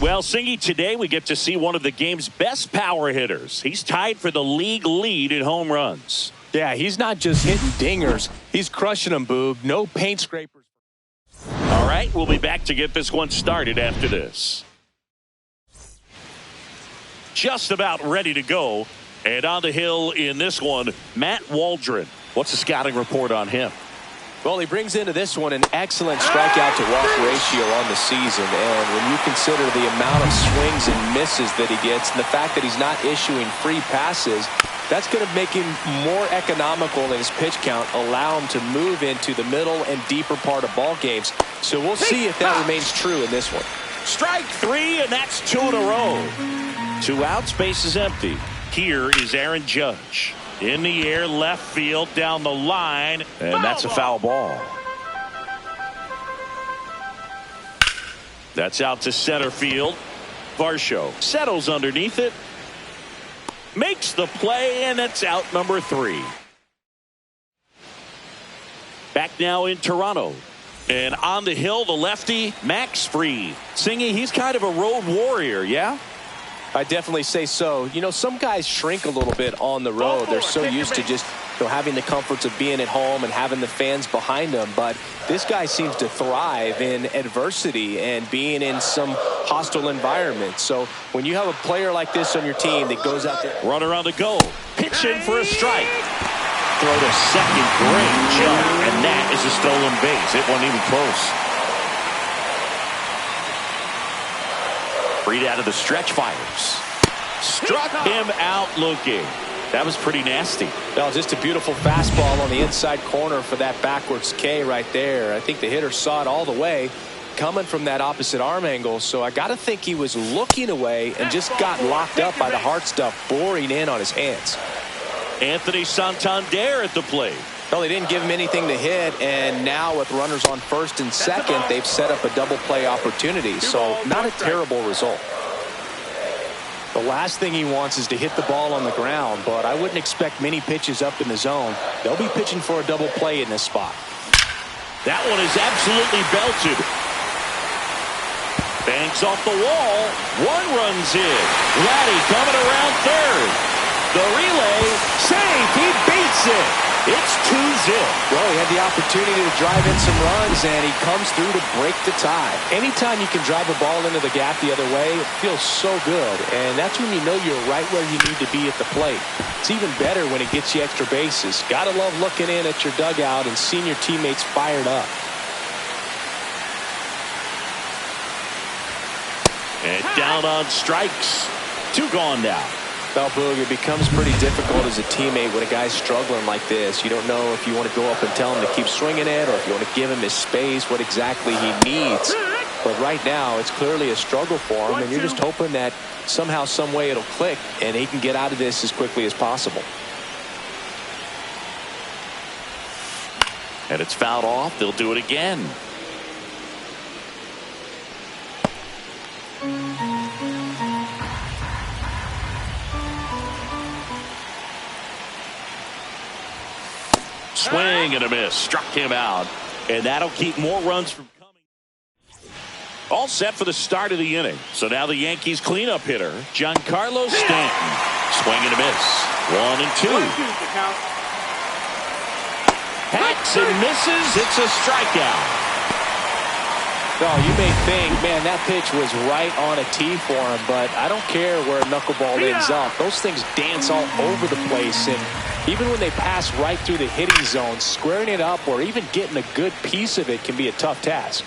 Well, Singy, today we get to see one of the game's best power hitters. He's tied for the league lead in home runs. Yeah, he's not just hitting dingers. He's crushing them, Boog. No paint scrapers. All right, we'll be back to get this one started after this. just about ready to go. And on the hill in this one, Matt Waldron. What's the scouting report on him? Well, he brings into this one an excellent strikeout to walk ratio on the season. And when you consider the amount of swings and misses that he gets and the fact that he's not issuing free passes, that's going to make him more economical in his pitch count, allow him to move into the middle and deeper part of ball games. So we'll see if that remains true in this one. Strike 3, and that's 2 in a row. 2 outs, base is empty. Here is Aaron Judge. In the air, left field, down the line, and that's a foul ball. That's out to center field. Varsho settles underneath it. Makes the play, and it's out number 3. Back now in Toronto. And on the hill, the lefty, Max Fried. Singy, he's kind of a road warrior, yeah? I definitely say so. You know, some guys shrink a little bit on the road. They're so used to just having the comforts of being at home and having the fans behind them. But this guy seems to thrive in adversity and being in some hostile environment. So when you have a player like this on your team that goes out there. Runner on the go. Pitch in for a strike. Throw to second. Great jump. And that is a stolen base. It wasn't even close. Fried out of the stretch fires. Struck him out looking. That was pretty nasty. That was just a beautiful fastball on the inside corner for that backwards K right there. I think the hitter saw it all the way coming from that opposite arm angle. So I got to think he was looking away and just got locked up by the hard stuff boring in on his hands. Anthony Santander at the plate. Well, they didn't give him anything to hit, and now with runners on first and second, they've set up a double play opportunity. So not a terrible result. The last thing he wants is to hit the ball on the ground, but I wouldn't expect many pitches up in the zone. They'll be pitching for a double play in this spot. That one is absolutely belted. Banks off the wall. One runs in. Laddie coming around third. The relay, safe. He beats it. It's 2-0. Well, he had the opportunity to drive in some runs, and he comes through to break the tie. Anytime you can drive a ball into the gap the other way, it feels so good, and that's when you know you're right where you need to be at the plate. It's even better when it gets you extra bases. Gotta love looking in at your dugout and seeing your teammates fired up. And down on strikes. 2 gone now. Well, Boog, it becomes pretty difficult as a teammate when a guy's struggling like this. You don't know if you want to go up and tell him to keep swinging it or if you want to give him his space, what exactly he needs. But right now, it's clearly a struggle for him, and you're just hoping that somehow, some way it'll click and he can get out of this as quickly as possible. And it's fouled off. They'll do it again. Swing and a miss. Struck him out. And that'll keep more runs from coming. All set for the start of the inning. So now the Yankees cleanup hitter, Giancarlo Stanton. Swing and a miss. 1 and 2. Hacks and misses. It's a strikeout. Oh, you may think, man, that pitch was right on a tee for him, but I don't care where a knuckleball ends up. Those things dance all over the place, and even when they pass right through the hitting zone, squaring it up or even getting a good piece of it can be a tough task.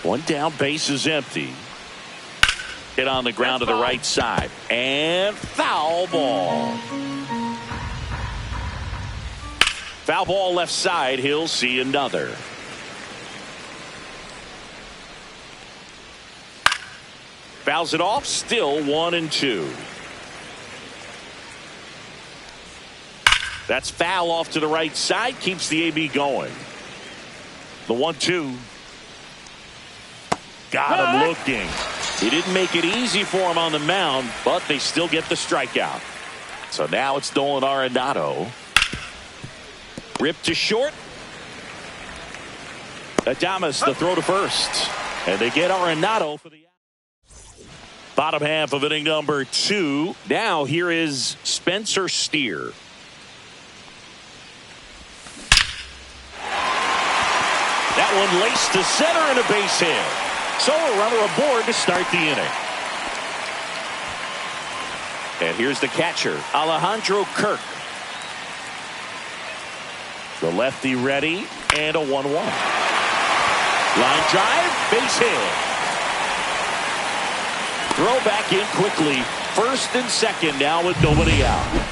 1 down, base is empty. Hit on the ground to the right side. And foul ball. Foul ball left side. He'll see another. Fouls it off. Still 1 and 2. That's foul off to the right side. Keeps the AB going. The 1-2. Got him looking. He didn't make it easy for him on the mound, but they still get the strikeout. So now it's Nolan Arenado. Ripped to short. Adames the throw to first. And they get Arenado for the bottom half of inning number 2. Now here is Spencer Steer. That one laced to center and a base hit. So a runner aboard to start the inning. And here's the catcher, Alejandro Kirk. The lefty ready, and a 1-1. Line drive, base hit. Throw back in quickly. First and second now with nobody out.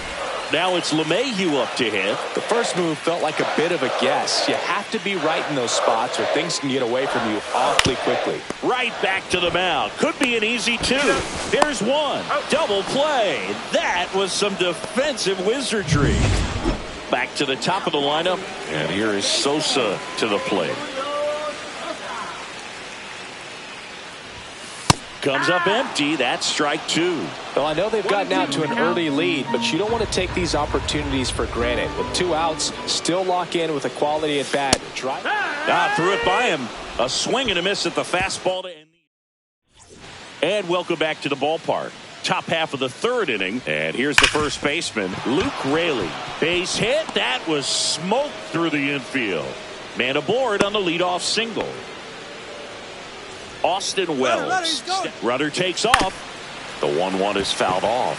Now it's LeMahieu up to hit. The first move felt like a bit of a guess. You have to be right in those spots or things can get away from you awfully quickly. Right back to the mound. Could be an easy two. There's one. Double play. That was some defensive wizardry. Back to the top of the lineup. And here is Sosa to the plate. Comes up empty. That's strike two. Well, I know they've gotten out to an early lead, but you don't want to take these opportunities for granted. With 2 outs, still lock in with a quality at bat. Threw it by him. A swing and a miss at the fastball to end. And welcome back to the ballpark. Top half of the third inning. And here's the first baseman, Luke Raley. Base hit. That was smoked through the infield. Man aboard on the leadoff single. Austin Wells. Runner takes off. The 1-1 is fouled off.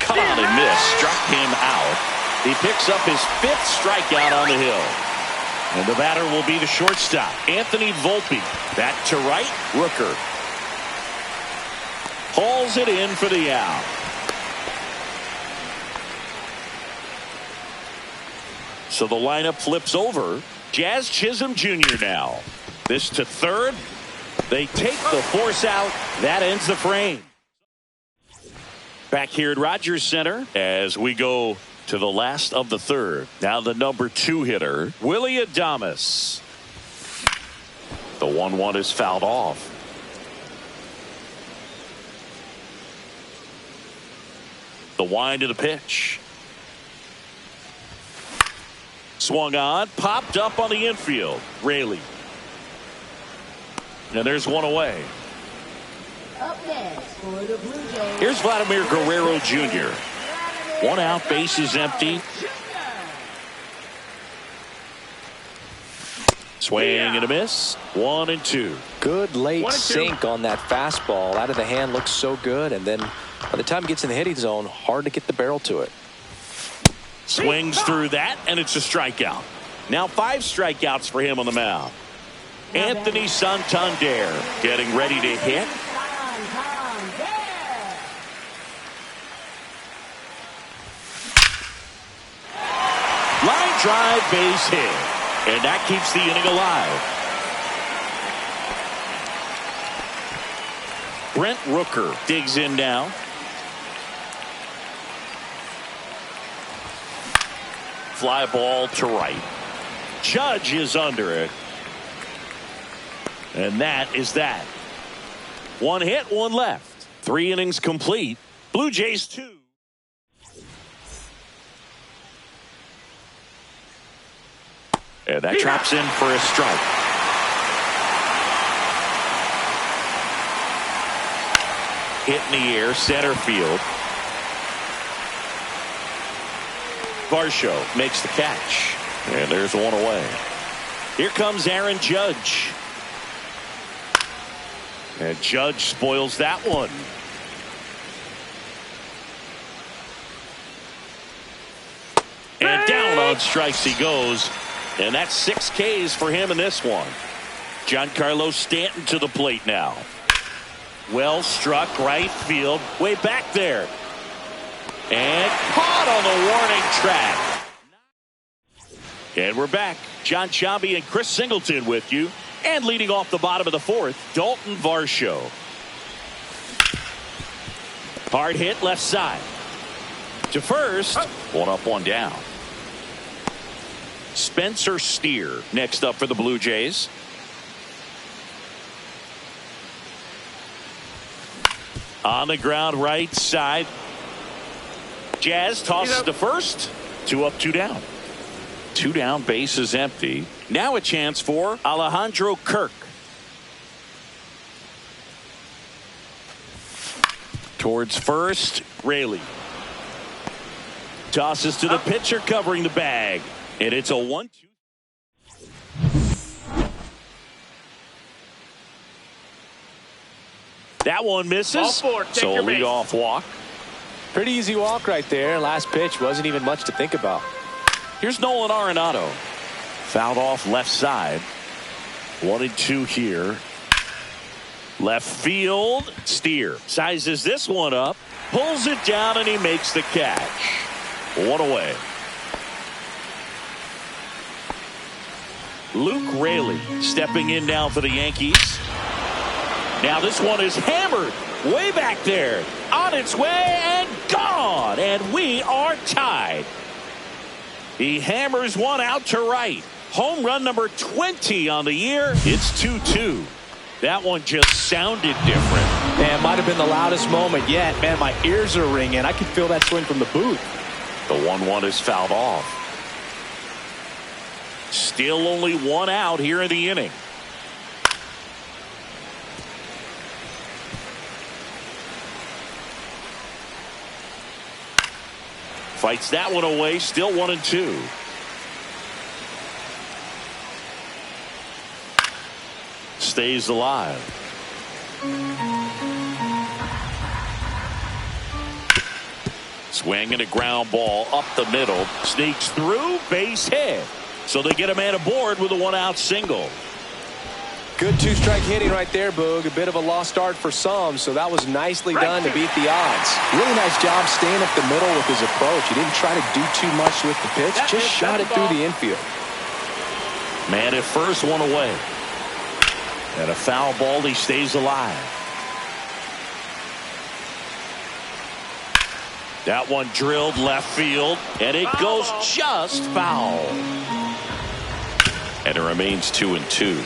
Come on and miss. Struck him out. He picks up his 5th strikeout on the hill. And the batter will be the shortstop, Anthony Volpe. Back to right, Rooker. Hauls it in for the out. So the lineup flips over. Jazz Chisholm Jr. now. This to third. They take the force out. That ends the frame. Back here at Rogers Center as we go to the last of the third. Now the number 2 hitter, Willie Adames. The 1-1 is fouled off. The wind of the pitch. Swung on, popped up on the infield. Raley. And there's one away. Up next for the Blue Jays. Here's Vladimir Guerrero Jr. 1 out, base is empty. Swing and a miss. 1-2. Good late sink on that fastball. Out of the hand, looks so good. And then by the time it gets in the hitting zone, hard to get the barrel to it. Swings through that, and it's a strikeout. Now 5 strikeouts for him on the mound. Anthony Santander getting ready to hit. Line drive, base hit. And that keeps the inning alive. Brent Rooker digs in now. Fly ball to right. Judge is under it. And that is that. 1 hit, 1 left. 3 innings complete. Blue Jays 2. And that drops in for a strike. Hit in the air, center field. Varsho makes the catch. And there's one away. Here comes Aaron Judge. And Judge spoils that one. And down on strikes he goes. And that's 6 Ks for him in this one. Giancarlo Stanton to the plate now. Well struck right field. Way back there. And caught on the warning track. And we're back. John Sciambi and Chris Singleton with you. And leading off the bottom of the 4th, Dalton Varsho. Hard hit left side. To first. 1 up, 1 down. Spencer Steer next up for the Blue Jays. On the ground right side. Jazz tosses to first. 2 up, 2 down. 2 down, base is empty. Now a chance for Alejandro Kirk. Towards first, Raley. Tosses to the pitcher covering the bag. And it's a 1-2. That one misses. Ball four, take So a your base. leadoff walk. Pretty easy walk right there. Last pitch wasn't even much to think about. Here's Nolan Arenado. Fouled off left side. 1-2 here. Left field. Steer sizes this one up. Pulls it down and he makes the catch. One away. Luke Raley stepping in now for the Yankees. Now this one is hammered way back there. On its way and gone. And we are tied. He hammers one out to right. Home run number 20 on the year. It's 2-2. That one just sounded different. Man, might have been the loudest moment yet. Man, my ears are ringing. I can feel that swing from the booth. The 1-1 is fouled off. Still only one out here in the inning. Fights that one away. Still 1-2. Stays alive. Swing and a ground ball up the middle. Sneaks through. Base hit. So they get a man aboard with a 1-out single. Good two-strike hitting right there, Boog. A bit of a lost start for some, so that was nicely done to beat the odds. Really nice job staying up the middle with his approach. He didn't try to do too much with the pitch, just shot it through the infield. Man at first, one away. And a foul ball, he stays alive. That one drilled left field, and it goes just foul. And it remains 2-2.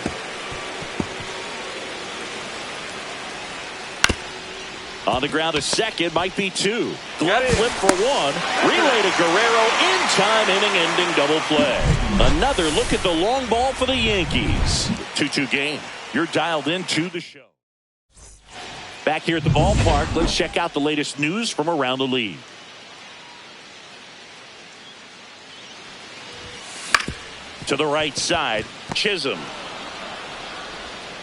On the ground, a second, might be two. Glove flip for one. Relay to Guerrero in time, inning-ending double play. Another look at the long ball for the Yankees. 2-2 game. You're dialed into the show. Back here at the ballpark, let's check out the latest news from around the league. To the right side, Chisholm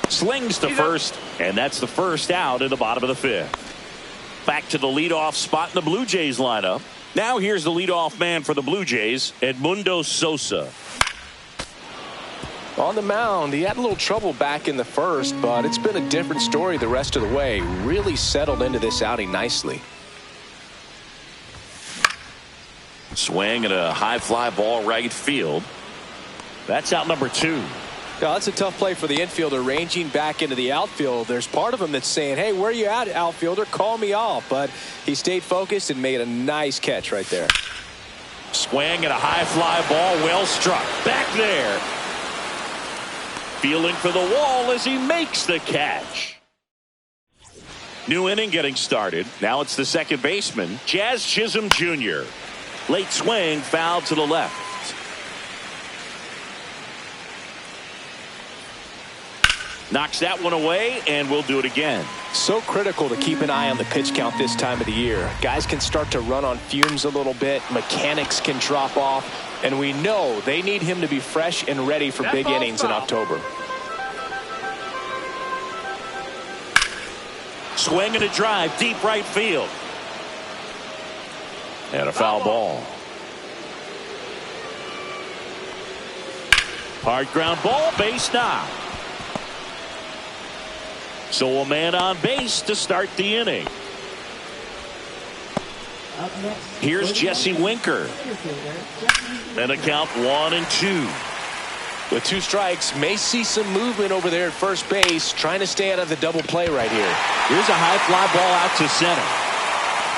slings to first, and that's the first out in the bottom of the fifth. Back to the leadoff spot in the Blue Jays lineup. Now here's the leadoff man for the Blue Jays, Edmundo Sosa. On the mound, he had a little trouble back in the first, but it's been a different story the rest of the way. Really settled into this outing nicely. Swing and a high fly ball right field. That's out number 2. Now, that's a tough play for the infielder ranging back into the outfield. There's part of him that's saying, hey, where you at, outfielder? Call me off. But he stayed focused and made a nice catch right there. Swing and a high fly ball, well struck. Back there. Feeling for the wall as he makes the catch. New inning getting started. Now it's the second baseman, Jazz Chisholm Jr. Late swing, foul to the left. Knocks that one away, and we'll do it again. So critical to keep an eye on the pitch count this time of the year. Guys can start to run on fumes a little bit. Mechanics can drop off. And we know they need him to be fresh and ready for big innings in October. Swing and a drive, deep right field. And a foul ball. Hard ground ball, base knock. So a man on base to start the inning. Here's Jesse Winker. And a count 1-2. With 2 strikes, may see some movement over there at first base, trying to stay out of the double play right here. Here's a high fly ball out to center.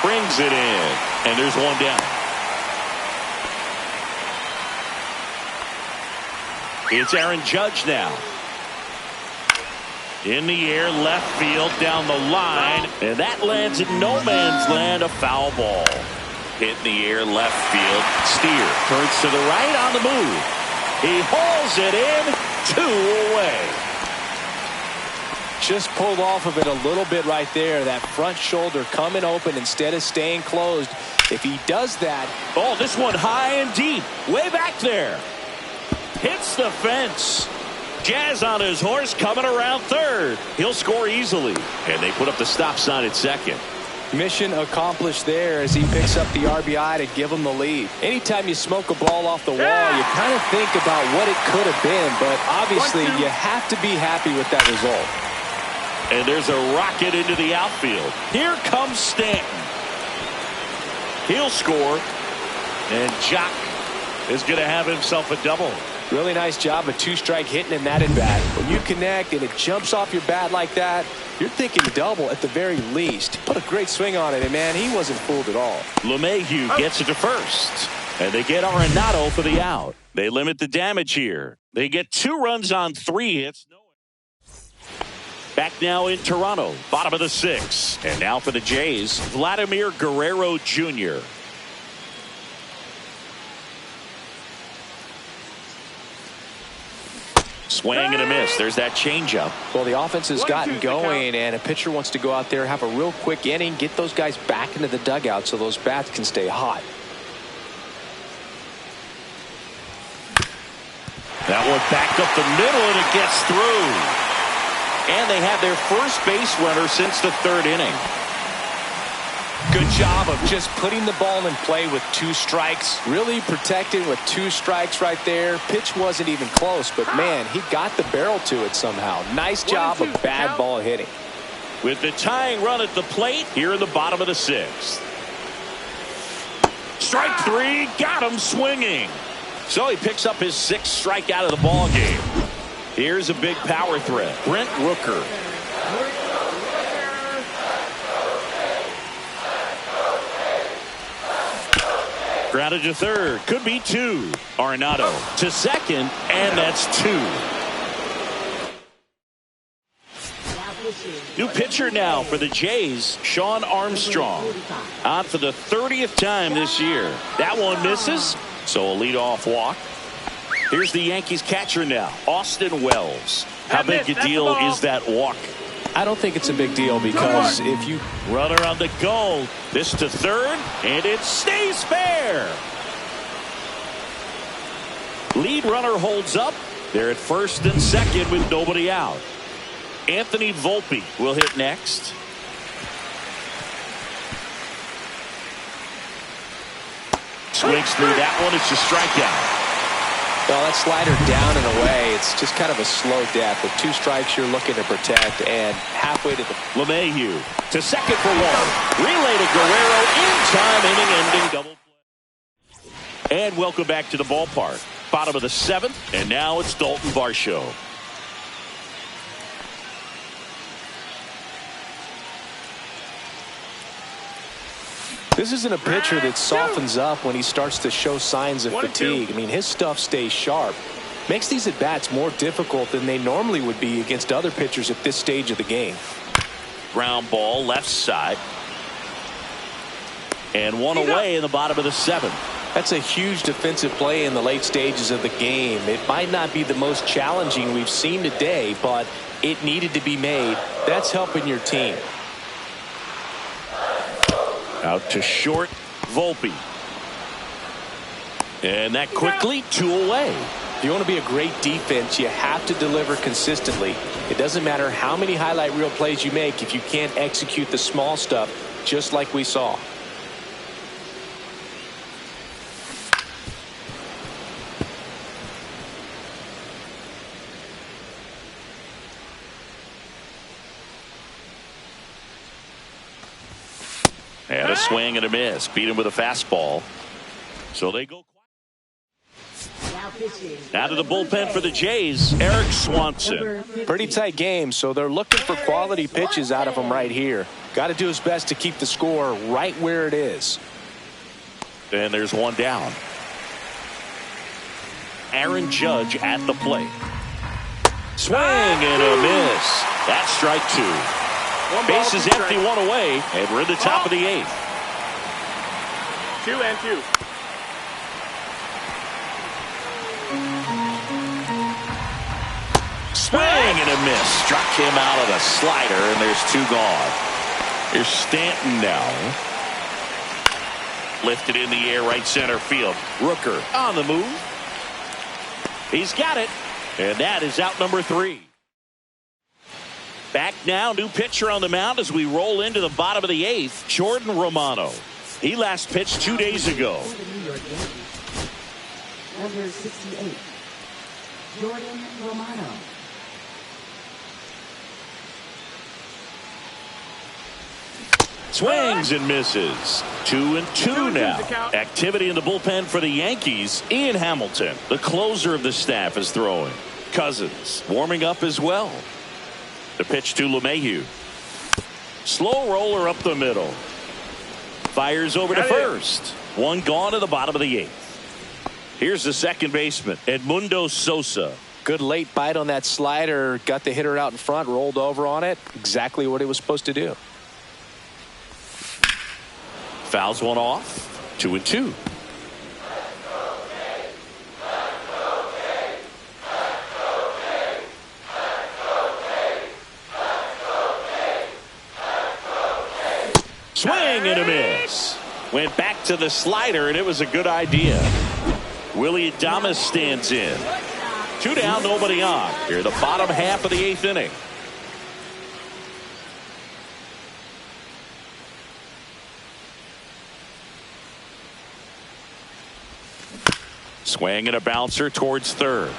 Brings it in, and there's one down. It's Aaron Judge now. In the air, left field, down the line, and that lands in no man's land, a foul ball. Hit in the air, left field, Steer turns to the right on the move. He hauls it in, 2 away. Just pulled off of it a little bit right there. That front shoulder coming open instead of staying closed. If he does that. Oh, this one high and deep, way back there. Hits the fence. Jazz on his horse coming around third. He'll score easily. And they put up the stop sign at second. Mission accomplished there as he picks up the RBI to give him the lead. Anytime you smoke a ball off the wall, you kind of think about what it could have been, but obviously you have to be happy with that result. And there's a rocket into the outfield. Here comes Stanton. He'll score. And Jock is going to have himself a double. Really nice job of two-strike hitting in that at-bat. When you connect and it jumps off your bat like that, you're thinking double at the very least. Put a great swing on it, and man, he wasn't fooled at all. LeMahieu gets it to first. And they get Arenado for the out. They limit the damage here. They get 2 runs on 3 hits. Back now in Toronto, bottom of the 6th. And now for the Jays, Vladimir Guerrero Jr. Swing and a miss. There's that changeup. Well, the offense has gotten going, and a pitcher wants to go out there, have a real quick inning, get those guys back into the dugout so those bats can stay hot. That one backed up the middle, and it gets through. And they have their first base runner since the 3rd inning. Good job of just putting the ball in play with 2 strikes. Really protected with 2 strikes right there. Pitch wasn't even close, but man, he got the barrel to it somehow. Nice job of bad ball hitting. With the tying run at the plate here in the bottom of the 6th. Strike 3, got him swinging. So he picks up his 6th strikeout of the ball game. Here's a big power threat. Brent Rooker. Grounded to third. Could be 2. Arenado to second, and that's 2. New pitcher now for the Jays, Sean Armstrong. On for the 30th time this year. That one misses, so a leadoff walk. Here's the Yankees catcher now, Austin Wells. How big a deal is that walk? I don't think it's a big deal because if you... Runner on the goal. This to third, and it stays fair. Lead runner holds up. They're at first and second with nobody out. Anthony Volpe will hit next. Swings through that one. It's a strikeout. Well, that slider down and away, it's just kind of a slow death. With 2 strikes you're looking to protect, and halfway to the... LeMahieu to second for 1. Relay to Guerrero in time, inning-ending double play. And welcome back to the ballpark. Bottom of the 7th, and now it's Dalton Varsho. This isn't a pitcher that softens up when he starts to show signs of fatigue. I mean, his stuff stays sharp. Makes these at-bats more difficult than they normally would be against other pitchers at this stage of the game. Ground ball left side. And one away in the bottom of the 7th. That's a huge defensive play in the late stages of the game. It might not be the most challenging we've seen today, but it needed to be made. That's helping your team. Out to short, Volpe. And that quickly, 2 away. If you want to be a great defense, you have to deliver consistently. It doesn't matter how many highlight reel plays you make if you can't execute the small stuff, just like we saw. And a swing and a miss. Beat him with a fastball. So they go. Out of the bullpen for the Jays, Eric Swanson. Pretty tight game, so they're looking for quality pitches out of him right here. Got to do his best to keep the score right where it is. And there's one down. Aaron Judge at the plate. Swing and a miss. That's strike 2. Base is empty, 1 away, and we're in the top of the 8th. 2-2. Swing and a miss. Struck him out of the slider, and there's 2 gone. Here's Stanton now. Lifted in the air, right center field. Rooker on the move. He's got it. And that is out number 3. Back now, new pitcher on the mound as we roll into the bottom of the 8th, Jordan Romano. He last pitched 2 days ago. Number 68, Jordan Romano. Swings and misses. 2-2 now. Activity in the bullpen for the Yankees. Ian Hamilton, the closer of the staff, is throwing. Cousins warming up as well. The pitch to LeMahieu. Slow roller up the middle. Fires over to first. One gone to the bottom of the 8th. Here's the second baseman, Edmundo Sosa. Good late bite on that slider. Got the hitter out in front, rolled over on it. Exactly what he was supposed to do. Fouls one off. 2-2. Swing and a miss. Went back to the slider, and it was a good idea. Willie Adames stands in. 2 down, nobody on. Here, the bottom half of the 8th inning. Swing and a bouncer towards third.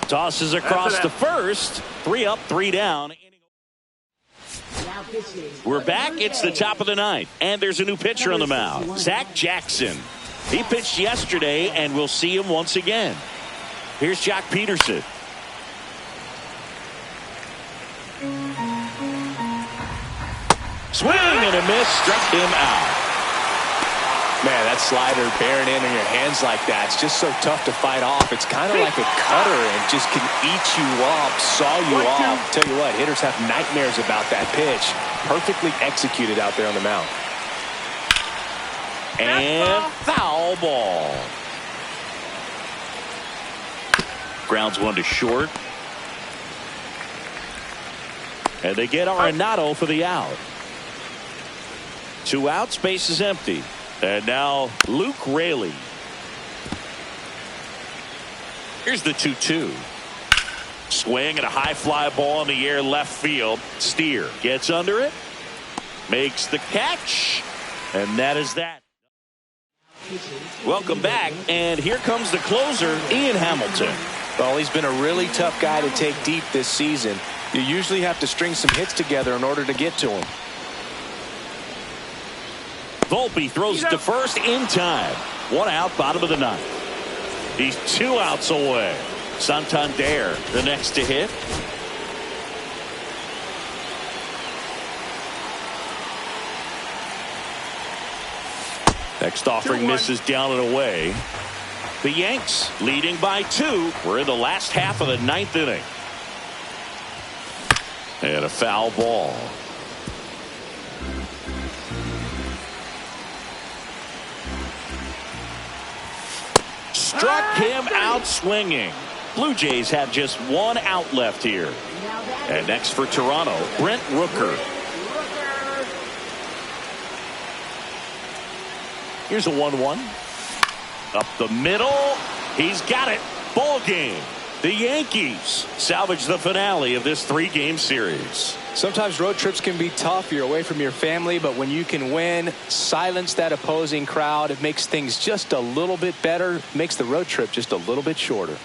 Tosses across to first. 3 up, 3 down. We're back. It's the top of the 9th. And there's a new pitcher on the mound. Zach Jackson. He pitched yesterday, and we'll see him once again. Here's Jock Peterson. Swing and a miss. Struck him out. Man, that slider bearing in on your hands like that, it's just so tough to fight off. It's kind of like a cutter and just can eat you up, saw you off. Tell you what, hitters have nightmares about that pitch. Perfectly executed out there on the mound. And foul ball. Grounds one to short. And they get Arenado for the out. 2 outs, base is empty. And now Luke Raley. Here's the 2-2. Swing and a high fly ball in the air left field. Steer gets under it. Makes the catch. And that is that. Welcome back. And here comes the closer, Ian Hamilton. Well, he's been a really tough guy to take deep this season. You usually have to string some hits together in order to get to him. Volpe throws it to first in time. 1 out, bottom of the 9th. He's 2 outs away. Santander, the next to hit. Next offering misses down and away. The Yanks leading by 2. We're in the last half of the 9th inning. And a foul ball. Struck him out swinging. Blue Jays have just 1 out left here. And next for Toronto, Brent Rooker. Here's a 1-1. Up the middle. He's got it. Ball game. The Yankees salvage the finale of this 3-game series. Sometimes road trips can be tough. You're away from your family, but when you can win, silence that opposing crowd, it makes things just a little bit better, makes the road trip just a little bit shorter.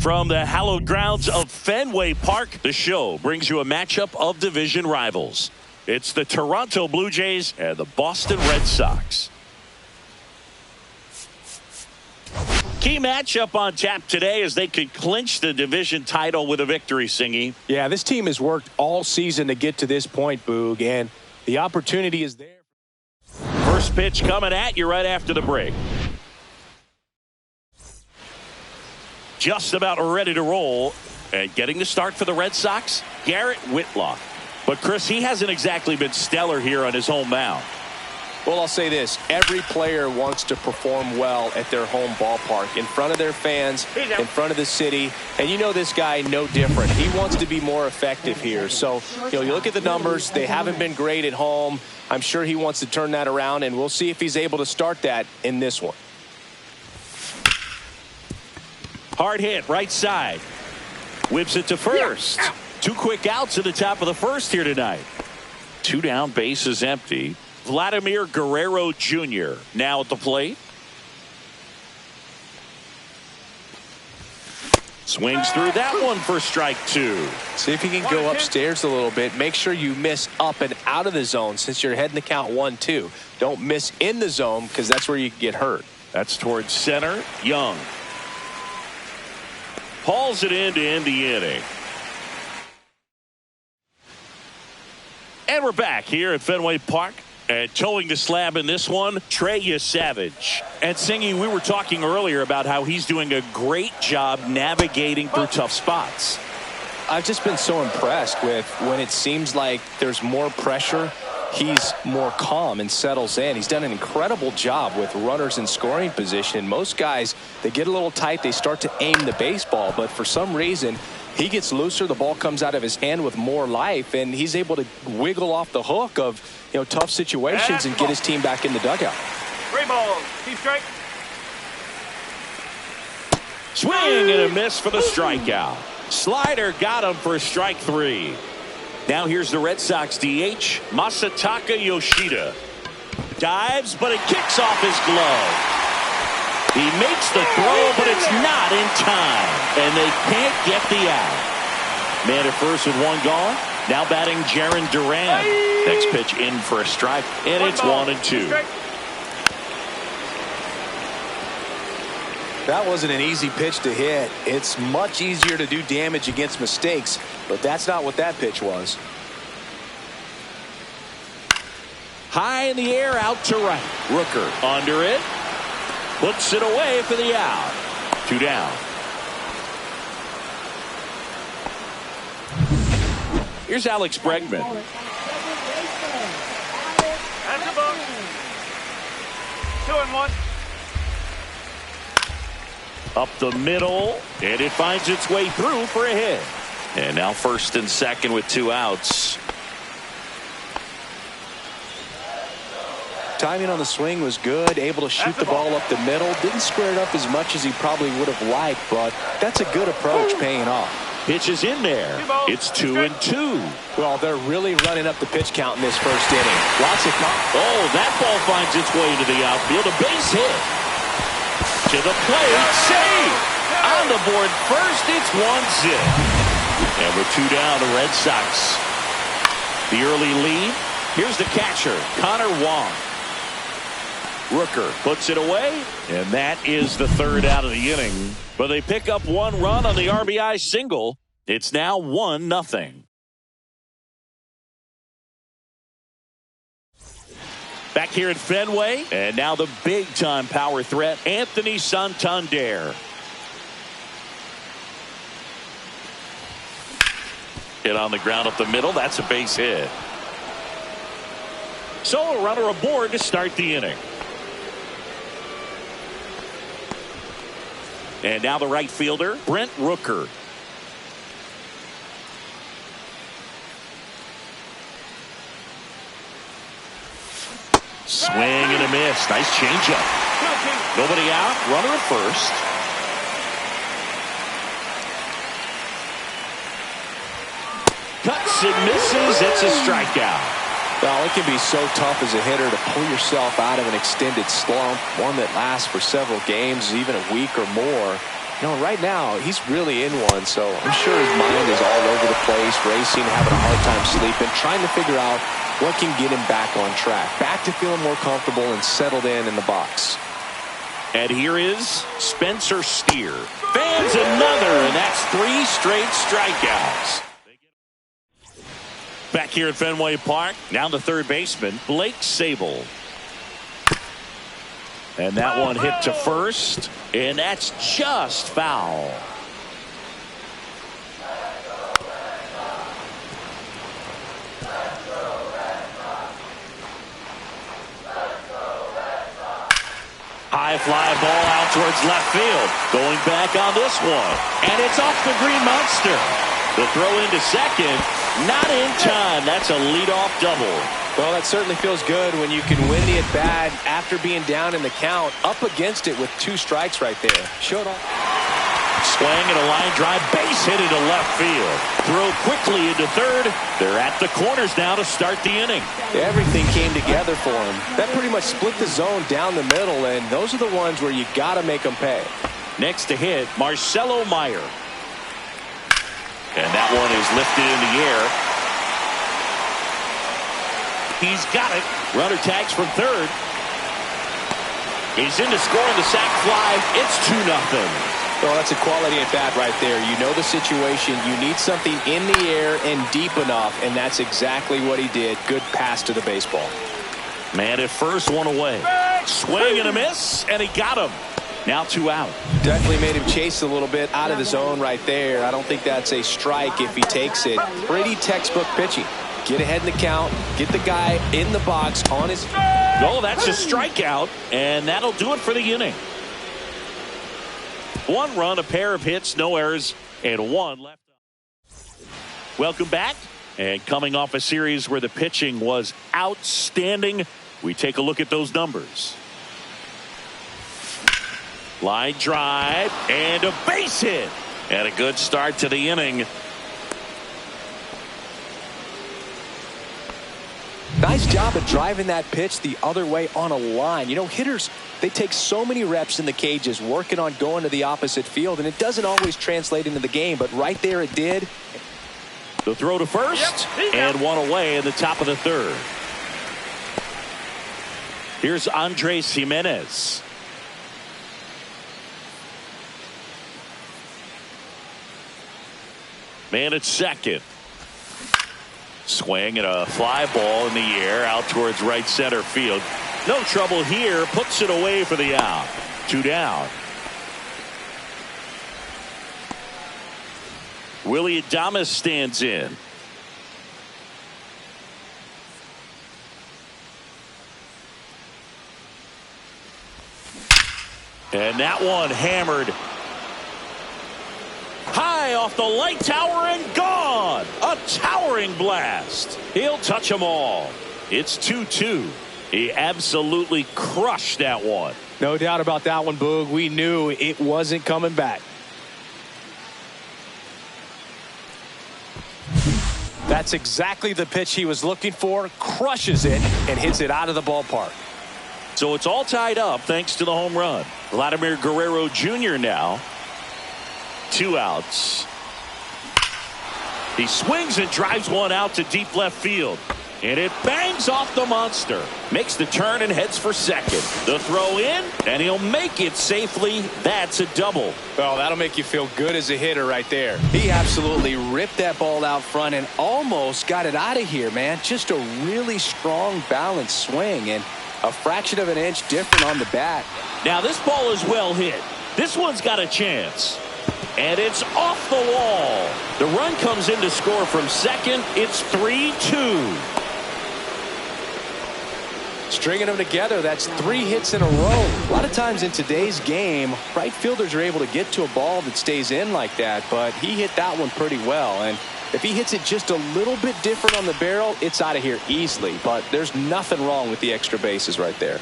From the hallowed grounds of Fenway Park, the show brings you a matchup of division rivals. It's the Toronto Blue Jays and the Boston Red Sox. Key matchup on tap today as they could clinch the division title with a victory, Singy. Yeah, this team has worked all season to get to this point, Boog, and the opportunity is there. First pitch coming at you right after the break. Just about ready to roll. And getting the start for the Red Sox, Garrett Whitlock. But, Chris, he hasn't exactly been stellar here on his home mound. Well, I'll say this. Every player wants to perform well at their home ballpark, in front of their fans, in front of the city. And you know this guy no different. He wants to be more effective here. So, you look at the numbers. They haven't been great at home. I'm sure he wants to turn that around, and we'll see if he's able to start that in this one. Hard hit, right side. Whips it to first. Two quick outs at the top of the first here tonight. Two down, bases empty. Vladimir Guerrero Jr. now at the plate. Swings through that one for strike two. See if you can go upstairs a little bit. Make sure you miss up and out of the zone since you're heading to count 1-2. Don't miss in the zone because that's where you can get hurt. That's towards center. Young hauls it in to end the inning. And we're back here at Fenway Park. And towing the slab in this one, Trey Savage. And Singy, we were talking earlier about how he's doing a great job navigating through tough spots. I've just been so impressed with when it seems like there's more pressure, he's more calm and settles in. He's done an incredible job with runners in scoring position. Most guys, they get a little tight, they start to aim the baseball, but for some reason, he gets looser, the ball comes out of his hand with more life, and he's able to wiggle off the hook of tough situations and get his team back in the dugout. 3 balls, 2 strikes. Swing and a miss for the strikeout. Slider got him for strike 3. Now here's the Red Sox DH, Masataka Yoshida. Dives, but it kicks off his glove. He makes the throw, but it's not in time. And they can't get the out. Man at first with one gone. Now batting Jarren Duran. Next pitch in for a strike. And it's 1-2. That wasn't an easy pitch to hit. It's much easier to do damage against mistakes, but that's not what that pitch was. High in the air, out to right. Rooker under it. Puts it away for the out. 2 down. Here's Alex Bregman. That's a ball. 2-1. Up the middle, and it finds its way through for a hit. And now first and second with 2 outs. Timing on the swing was good, able to shoot the ball up the middle. Didn't square it up as much as he probably would have liked, but that's a good approach paying off. Pitch is in there. It's 2-2. Well, they're really running up the pitch count in this first inning. Lots of Oh, that ball finds its way into the outfield. A base hit. To the plate. Save. On the board first, it's 1-0. And we're 2 down, the Red Sox. The early lead. Here's the catcher, Connor Wong. Rooker puts it away, and that is the 3rd out of the inning. But they pick up 1 run on the RBI single. It's now 1-0. Back here at Fenway, and now the big-time power threat, Anthony Santander. Hit on the ground up the middle. That's a base hit. So a runner aboard to start the inning. And now the right fielder, Brent Rooker. Swing and a miss. Nice changeup. Nobody out. Runner at first. Cuts and misses. It's a strikeout. Well, it can be so tough as a hitter to pull yourself out of an extended slump, one that lasts for several games, even a week or more. Right now, he's really in one, so I'm sure his mind is all over the place, racing, having a hard time sleeping, trying to figure out what can get him back on track, back to feeling more comfortable and settled in the box. And here is Spencer Steer. Fans another, and that's 3 straight strikeouts. Back here at Fenway Park, now the third baseman, Blake Sabol. And that one hit to first, and that's just foul. High fly ball out towards left field. Going back on this one. And it's off the Green Monster. The throw into second. Not in time. That's a leadoff double. Well, that certainly feels good when you can win the at-bat after being down in the count, up against it with 2 strikes right there. Showed off. Swing and a line drive, base hit into left field. Throw quickly into third. They're at the corners now to start the inning. Everything came together for him. That pretty much split the zone down the middle, and those are the ones where you got to make them pay. Next to hit, Marcelo Meyer. And that one is lifted in the air. He's got it. Runner tags from third. He's in to score on the sac fly. It's 2-0. Well, that's a quality at bat right there. You know the situation. You need something in the air and deep enough, and that's exactly what he did. Good pass to the baseball. Man at first, one away. Swing and a miss, and he got him. Now 2 out. Definitely made him chase a little bit out of the zone right there. I don't think that's a strike if he takes it. Pretty textbook pitching. Get ahead in the count. Get the guy in the box on his... Oh, that's a strikeout, and that'll do it for the inning. 1 run, a pair of hits, no errors, and 1 left. Welcome back. And coming off a series where the pitching was outstanding, we take a look at those numbers. Line drive and a base hit. And a good start to the inning. Nice job of driving that pitch the other way on a line. You know, hitters, they take so many reps in the cages working on going to the opposite field, and it doesn't always translate into the game, but right there it did. The throw to first, and 1 away in the top of the third. Here's Andres Jimenez. Man at second. Swing and a fly ball in the air out towards right center field. No trouble here. Puts it away for the out. 2 down. Willie Adames stands in. And that one hammered high off the light tower and gone. A towering blast. He'll touch them all. It's 2-2. He absolutely crushed that one. No doubt about that one, Boog. We knew it wasn't coming back. That's exactly the pitch he was looking for. Crushes it and hits it out of the ballpark. So it's all tied up thanks to the home run. Vladimir Guerrero Jr. now. 2 outs. He swings and drives one out to deep left field. And it bangs off the monster. Makes the turn and heads for second. The throw in, and he'll make it safely. That's a double. Well, that'll make you feel good as a hitter right there. He absolutely ripped that ball out front and almost got it out of here, man. Just a really strong, balanced swing and a fraction of an inch different on the bat. Now this ball is well hit. This one's got a chance. And it's off the wall. The run comes in to score from second. It's 3-2. Stringing them together, that's 3 hits in a row. A lot of times in today's game, right fielders are able to get to a ball that stays in like that, but he hit that one pretty well. And if he hits it just a little bit different on the barrel, it's out of here easily. But there's nothing wrong with the extra bases right there.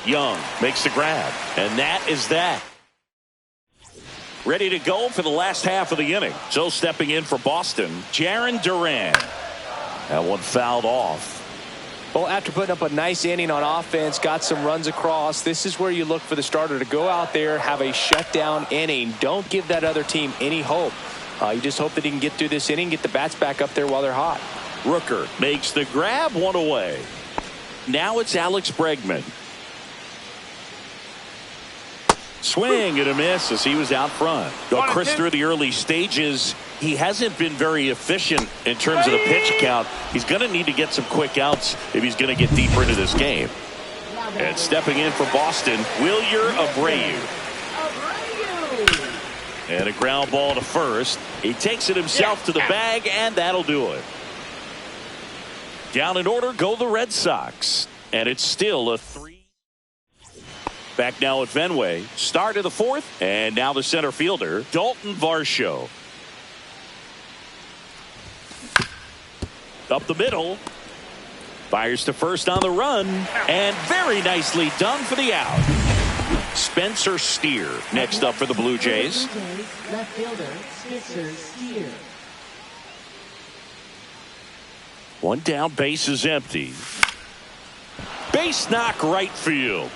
Young makes the grab, and that is that. Ready to go for the last half of the inning. So stepping in for Boston, Jarren Duran. That one fouled off. Well, after putting up a nice inning on offense, got some runs across, this is where you look for the starter to go out there, have a shutdown inning. Don't give that other team any hope. You just hope that he can get through this inning, get the bats back up there while they're hot. Rooker makes the grab, one away. Now it's Alex Bregman. Swing and a miss as he was out front. Chris, through the early stages, he hasn't been very efficient in terms of the pitch count. He's going to need to get some quick outs if he's going to get deeper into this game. And stepping in for Boston, Wilyer Abreu. And a ground ball to first. He takes it himself to the bag, and that'll do it. Down in order go the Red Sox. And it's still a 3. Back now at Fenway. Start of the fourth. And now the center fielder, Dalton Varsho. Up the middle. Fires to first on the run. And very nicely done for the out. Spencer Steer next up for the Blue Jays. Left fielder, Spencer Steer. One down, base is empty. Base knock right field.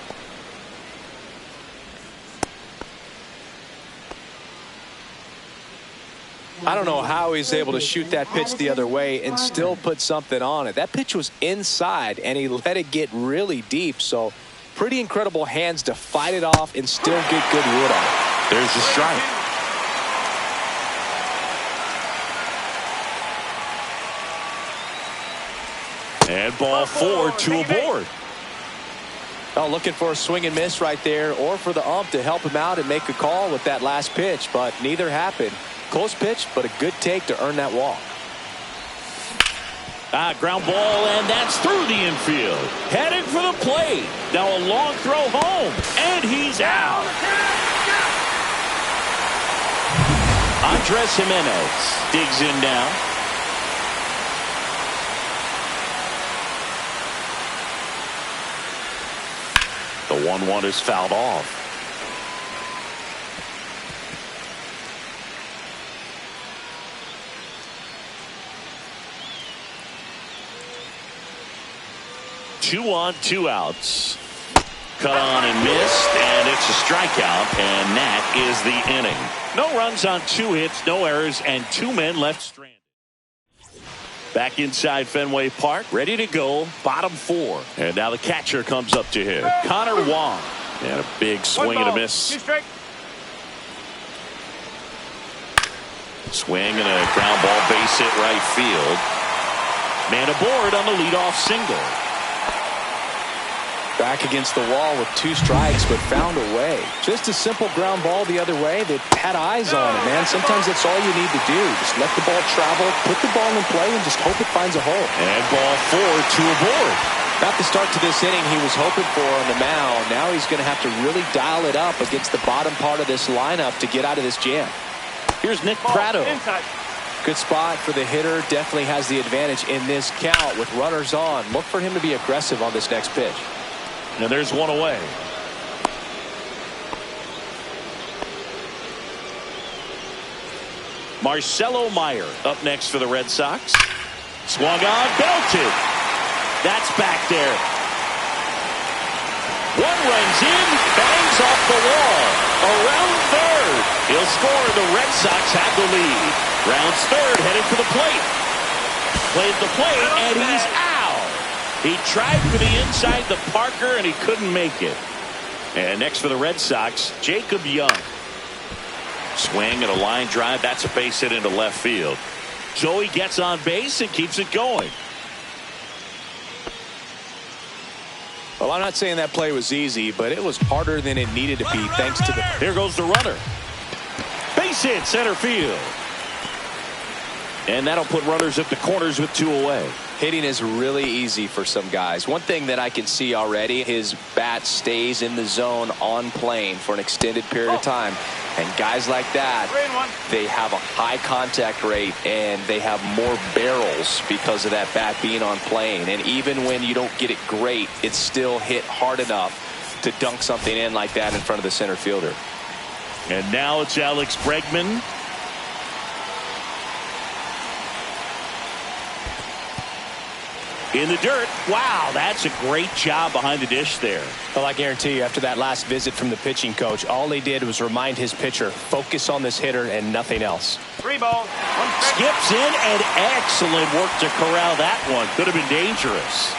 I don't know how he's able to shoot that pitch the other way and still put something on it. That pitch was inside, and he let it get really deep. So pretty incredible hands to fight it off and still get good wood on it. There's the strike. And ball 4, 2 aboard. Well, looking for a swing and miss right there, or for the ump to help him out and make a call with that last pitch, but neither happened. Close pitch, but a good take to earn that walk. Ground ball, and that's through the infield. Headed for the plate. Now a long throw home, and he's out. Andres Jimenez digs in now. The 1-1 is fouled off. Two on, 2 outs. Cut on and missed, and it's a strikeout, and that is the inning. No runs on 2 hits, no errors, and 2 men left stranded. Back inside Fenway Park, ready to go, bottom 4. And now the catcher comes up to him, Connor Wong. And a big swing and a miss. Swing and a ground ball, base hit right field. Man aboard on the leadoff single. Back against the wall with 2 strikes, but found a way. Just a simple ground ball the other way that had eyes on it, man. Sometimes that's all you need to do. Just let the ball travel, put the ball in play, and just hope it finds a hole. And ball 4, 2 aboard. Not the start to this inning he was hoping for on the mound. Now he's going to have to really dial it up against the bottom part of this lineup to get out of this jam. Here's Nick Pratto. Good spot for the hitter. Definitely has the advantage in this count with runners on. Look for him to be aggressive on this next pitch. And there's one away. Marcelo Meyer up next for the Red Sox. Swung on, belted. That's back there. One runs in, bangs off the wall. Around third. He'll score. The Red Sox have the lead. Rounds third, heading for the plate. Played the plate, and he's out. He tried for the inside the Parker, and he couldn't make it. And next for the Red Sox, Jacob Young. Swing and a line drive. That's a base hit into left field. Joey gets on base and keeps it going. Well, I'm not saying that play was easy, but it was harder than it needed to be thanks to the... Here goes the runner. Base hit, center field. And that'll put runners at the corners with 2 away. Hitting is really easy for some guys. One thing that I can see already, his bat stays in the zone on plane for an extended period of time. And guys like that, they have a high contact rate and they have more barrels because of that bat being on plane. And even when you don't get it great, it's still hit hard enough to dunk something in like that in front of the center fielder. And now it's Alex Bregman. In the dirt. Wow, that's a great job behind the dish there. Well, I guarantee you, after that last visit from the pitching coach, all he did was remind his pitcher, focus on this hitter and nothing else. 3 balls, 1 strike. Skips in, and excellent work to corral that one. Could have been dangerous.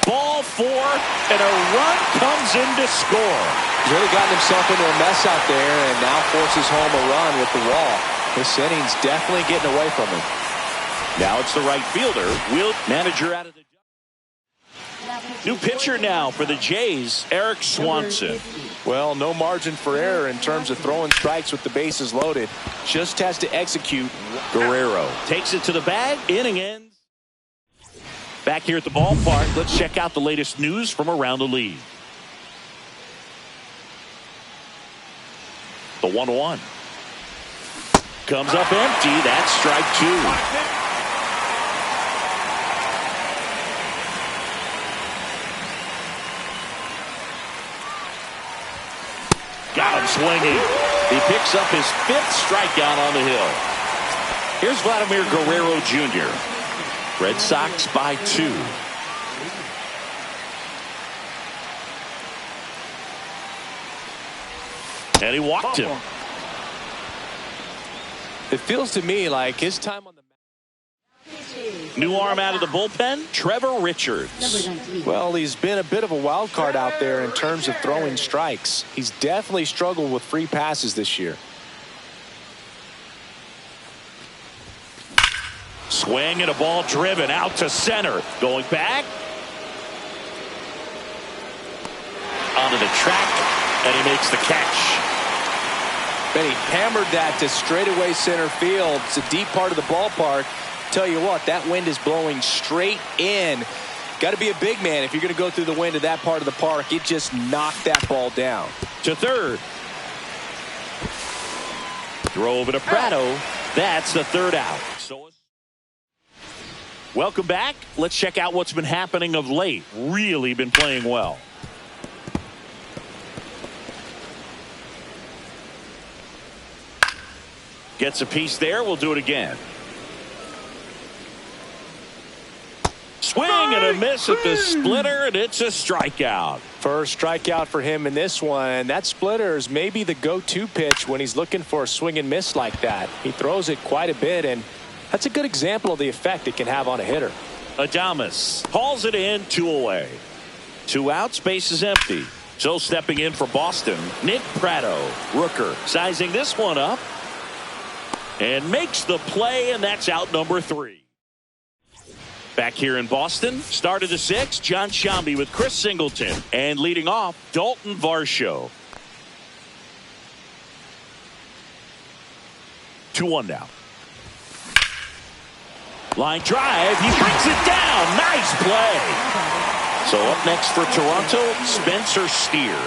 Ball 4, and a run comes in to score. He's really gotten himself into a mess out there and now forces home a run with the wall. This inning's definitely getting away from him. Now it's the right fielder. Will manager out of the new pitcher now for the Jays, Eric Swanson. Well, no margin for error in terms of throwing strikes with the bases loaded. Just has to execute. Guerrero takes it to the bag. Inning ends. Back here at the ballpark, let's check out the latest news from around the league. The 1-1 comes up empty. That's strike 2. Got him swinging. He picks up his 5th strikeout on the hill. Here's Vladimir Guerrero Jr. Red Sox by 2. And he walked him. It feels to me like his time on the New arm out of the bullpen, Trevor Richards. Well, he's been a bit of a wild card out there in terms of throwing strikes. He's definitely struggled with free passes this year. Swing and a ball driven out to center. Going back. Onto the track, and he makes the catch. And he hammered that to straightaway center field. It's a deep part of the ballpark. Tell you what, that wind is blowing straight in. Got to be a big man if you're going to go through the wind of that part of the park. It just knocked that ball down. To third. Throw over to Prado. That's the 3rd out. Welcome back. Let's check out what's been happening of late. Really been playing well. Gets a piece there. We'll do it again. Swing and a miss at the splitter, and it's a strikeout. First strikeout for him in this one. That splitter is maybe the go-to pitch when he's looking for a swing and miss like that. He throws it quite a bit, and that's a good example of the effect it can have on a hitter. Adames hauls it in, 2 away. 2 outs, base is empty. So stepping in for Boston, Nick Prado. Rooker sizing this one up and makes the play, and that's out number 3. Back here in Boston, start of the 6th, John Shambi with Chris Singleton. And leading off, Dalton Varsho. 2-1 now. Line drive, he brings it down. Nice play. So up next for Toronto, Spencer Steer.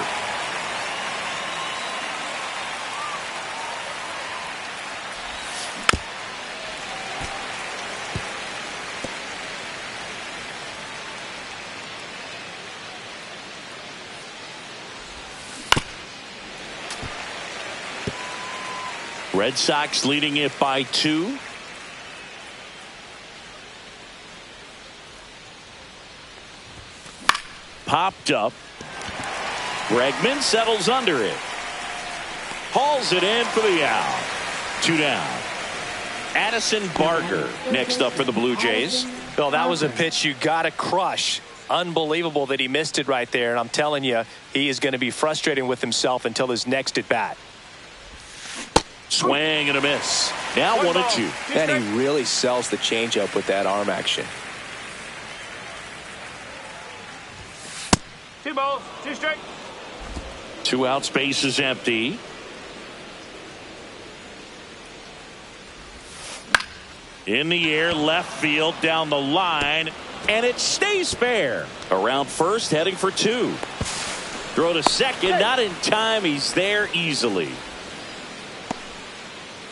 Red Sox leading it by 2. Popped up. Bregman settles under it. Hauls it in for the out. 2 down. Addison Barger next up for the Blue Jays. Bill, that was a pitch you got to crush. Unbelievable that he missed it right there. And I'm telling you, he is going to be frustrated with himself until his next at bat. Swing and a miss. Now 1-2. And he really sells the changeup with that arm action. 2 balls, 2 strikes. 2 outs, base is empty. In the air, left field, down the line, and it stays fair. Around first, heading for 2. Throw to second, not in time. He's there easily.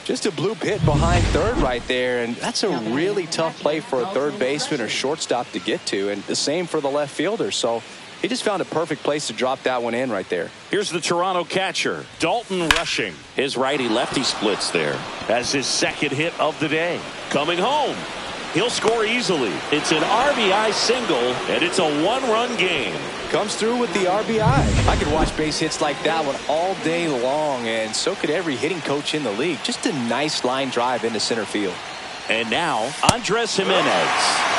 Just a bloop hit behind third right there, and that's a really tough play for a third baseman or shortstop to get to, and the same for the left fielder. So he just found a perfect place to drop that one in right there. Here's the Toronto catcher, Dalton Rushing. His righty-lefty splits there as his 2nd hit of the day. Coming home, he'll score easily. It's an RBI single, and it's a one-run game. Comes through with the RBI. I could watch base hits like that one all day long, and so could every hitting coach in the league. Just a nice line drive into center field. And now, Andres Jimenez.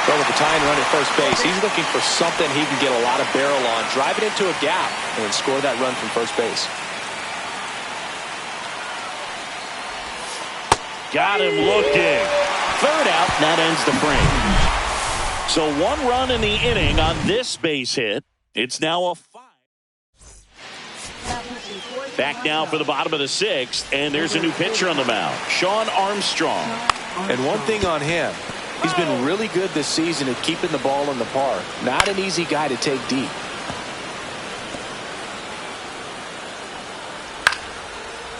Well, with the tying run at first base, he's looking for something he can get a lot of barrel on, drive it into a gap, and score that run from first base. Got him looking. Third out, and that ends the frame. So 1 run in the inning on this base hit. It's now a 5. Back now for the bottom of the 6th, and there's a new pitcher on the mound, Sean Armstrong. And one thing on him, he's been really good this season at keeping the ball in the park. Not an easy guy to take deep.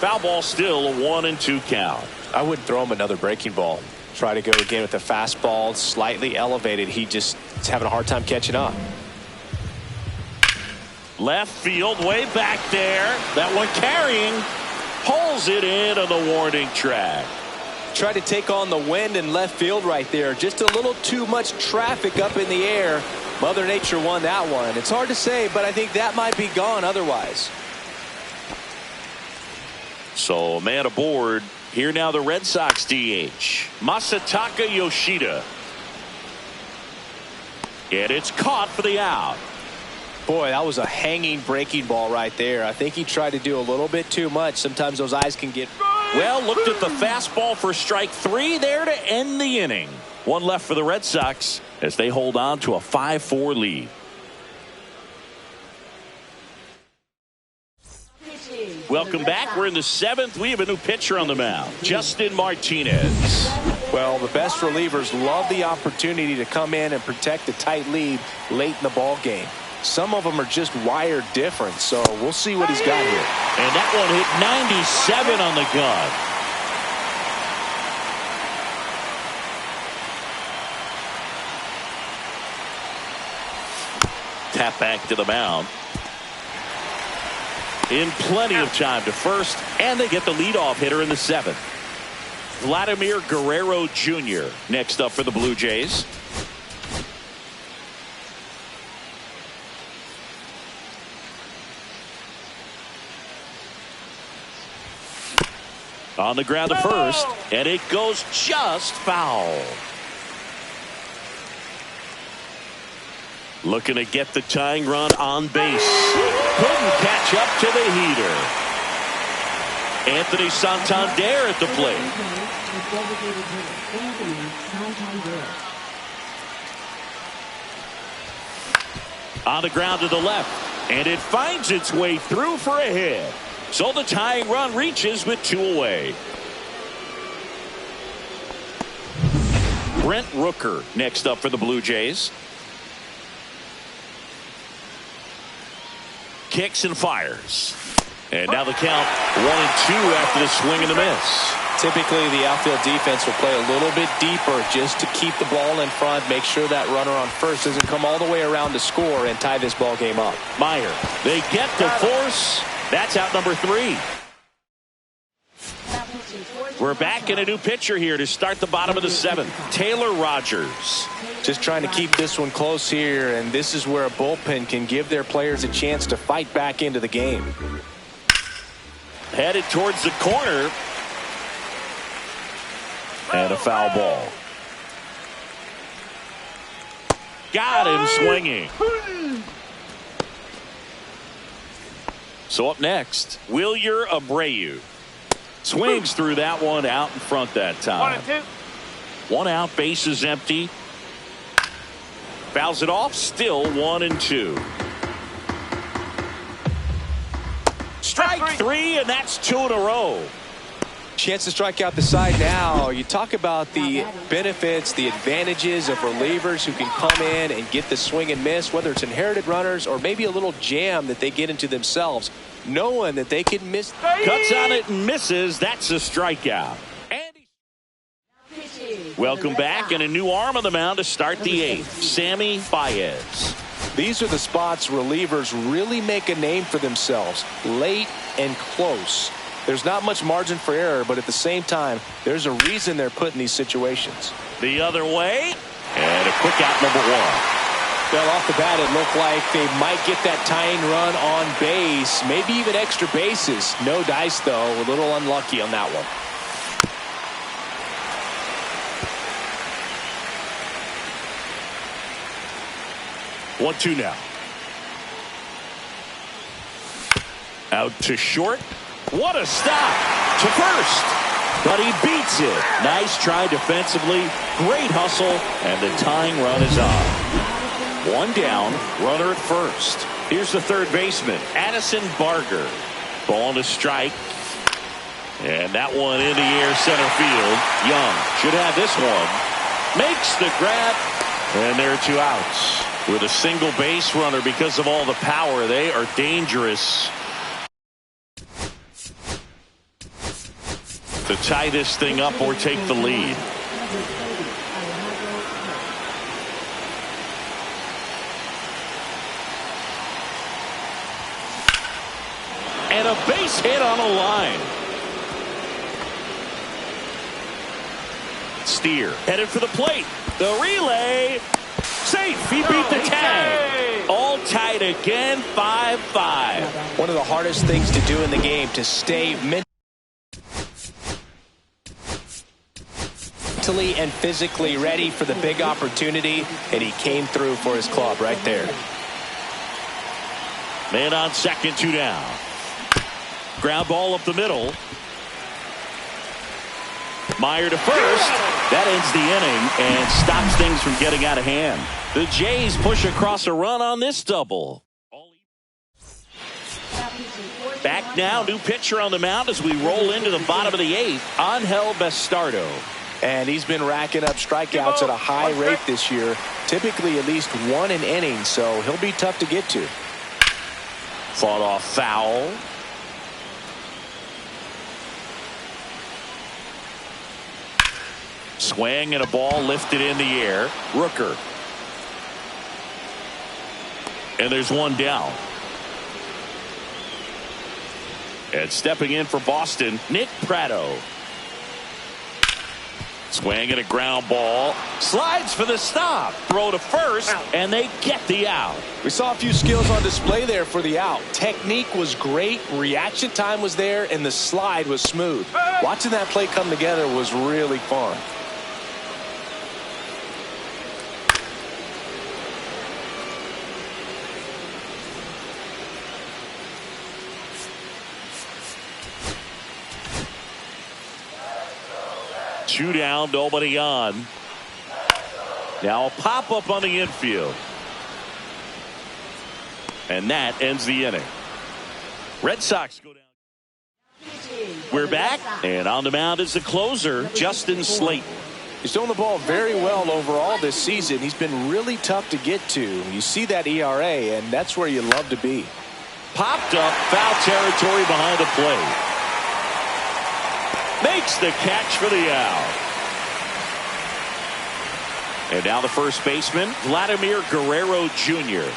Foul ball, still a 1-2 count. I wouldn't throw him another breaking ball. Try to go again with the fastball, slightly elevated. He just is having a hard time catching up. Left field, way back there. That one carrying. Pulls it in on the warning track. Tried to take on the wind in left field right there. Just a little too much traffic up in the air. Mother Nature won that one. It's hard to say, but I think that might be gone otherwise. So a man aboard. Here now the Red Sox DH, Masataka Yoshida. And it's caught for the out. Boy, that was a hanging breaking ball right there. I think he tried to do a little bit too much. Sometimes those eyes can get... Well, looked at the fastball for strike 3 there to end the inning. 1 left for the Red Sox as they hold on to a 5-4 lead. Welcome back. We're in the 7th. We have a new pitcher on the mound, Justin Martinez. Well, the best relievers love the opportunity to come in and protect a tight lead late in the ball game. Some of them are just wired different, so we'll see what he's got here. And that one hit 97 on the gun. Tap back to the mound. In plenty of time to first, and they get the leadoff hitter in the 7th. Vladimir Guerrero Jr. next up for the Blue Jays. On the ground to first, and it goes just foul. Looking to get the tying run on base. Couldn't catch up to the heater. Anthony Santander at the plate. On the ground to the left, and it finds its way through for a hit. So the tying run reaches with 2 away. Brent Rooker next up for the Blue Jays. Kicks and fires. And now the count 1-2 after the swing and the miss. Typically, the outfield defense will play a little bit deeper just to keep the ball in front, make sure that runner on first doesn't come all the way around to score and tie this ball game up. Meyer, they get the force. That's out number 3. We're back in a new pitcher here to start the bottom of the 7th. Taylor Rogers. Just trying to keep this one close here, and this is where a bullpen can give their players a chance to fight back into the game. Headed towards the corner. And a foul ball. Got him swinging. So up next, Wilyer Abreu. Swings through that one, out in front that time. 1-2. 1 out, base is empty. Fouls it off, still 1-2. Strike 3, and that's 2 in a row. Chance to strike out the side now. You talk about the benefits, the advantages of relievers who can come in and get the swing and miss, whether it's inherited runners or maybe a little jam that they get into themselves, knowing that they can miss. Cuts on it and misses. That's a strikeout. Welcome back, and a new arm on the mound to start the 8th, Sammy Baez. These are the spots relievers really make a name for themselves, late and close. There's not much margin for error, but at the same time, there's a reason they're put in these situations. The other way. And a quick out, number one. Well, off the bat, it looked like they might get that tying run on base, maybe even extra bases. No dice, though. A little unlucky on that one. One, two now. Out to short. What a stop to first. But he beats it. Nice try defensively. Great hustle. And the tying run is on. One down. Runner at first. Here's the third baseman, Addison Barger. Ball to strike. And that one in the air, center field. Young should have this one. Makes the grab. And there are two outs. With a single base runner, because of all the power, they are dangerous to tie this thing up or take the lead. And a base hit on a line. Steer headed for the plate. The relay. Safe. He beat the tag. All tied again, 5-5. One of the hardest things to do in the game, to stay mentally and physically ready for the big opportunity, and he came through for his club right there. Man on second, two down. Ground ball up the middle. Meyer to first. That ends the inning and stops things from getting out of hand. The Jays push across a run on this double. Back now, new pitcher on the mound as we roll into the bottom of the eighth. Angel Bastardo. And he's been racking up strikeouts at a high rate this year. Typically at least one an inning, so he'll be tough to get to. Fought off foul. Swing and a ball lifted in the air. Rooker. And there's one down. And stepping in for Boston, Nick Pratto. Swing and a ground ball. Slides for the stop. Throw to first, and they get the out. We saw a few skills on display there for the out. Technique was great, reaction time was there, and the slide was smooth. Watching that play come together was really fun. Two down, nobody on. Now a pop-up on the infield. And that ends the inning. Red Sox go down. We're back, and on the mound is the closer, Justin Slayton. He's throwing the ball very well overall this season. He's been really tough to get to. You see that ERA, and that's where you love to be. Popped up, foul territory behind the plate. Makes the catch for the out. And now the first baseman, Vladimir Guerrero Jr.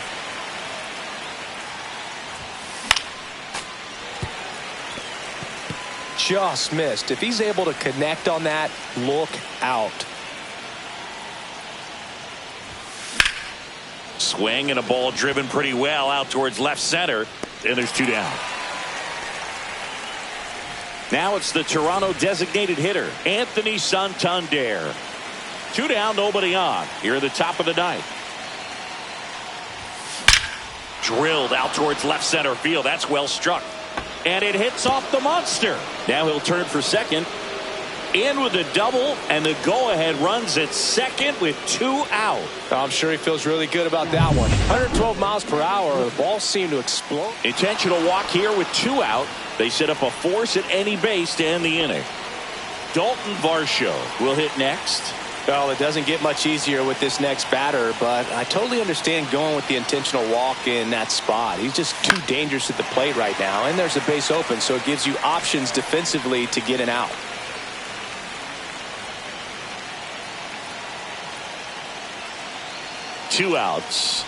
Just missed. If he's able to connect on that, look out. Swing and a ball driven pretty well out towards left center. And there's two down. Now it's the Toronto designated hitter, Anthony Santander. Two down, nobody on. Here at the top of the ninth. Drilled out towards left center field. That's well struck. And it hits off the monster. Now he'll turn for second. In with a double, and the go-ahead runs at second with two out. I'm sure he feels really good about that one. 112 miles per hour. The ball seemed to explode. Intentional walk here with two out. They set up a force at any base to end the inning. Dalton Varsho will hit next. Well, it doesn't get much easier with this next batter, but I totally understand going with the intentional walk in that spot. He's just too dangerous at the plate right now, and there's a base open, so it gives you options defensively to get an out. Two outs.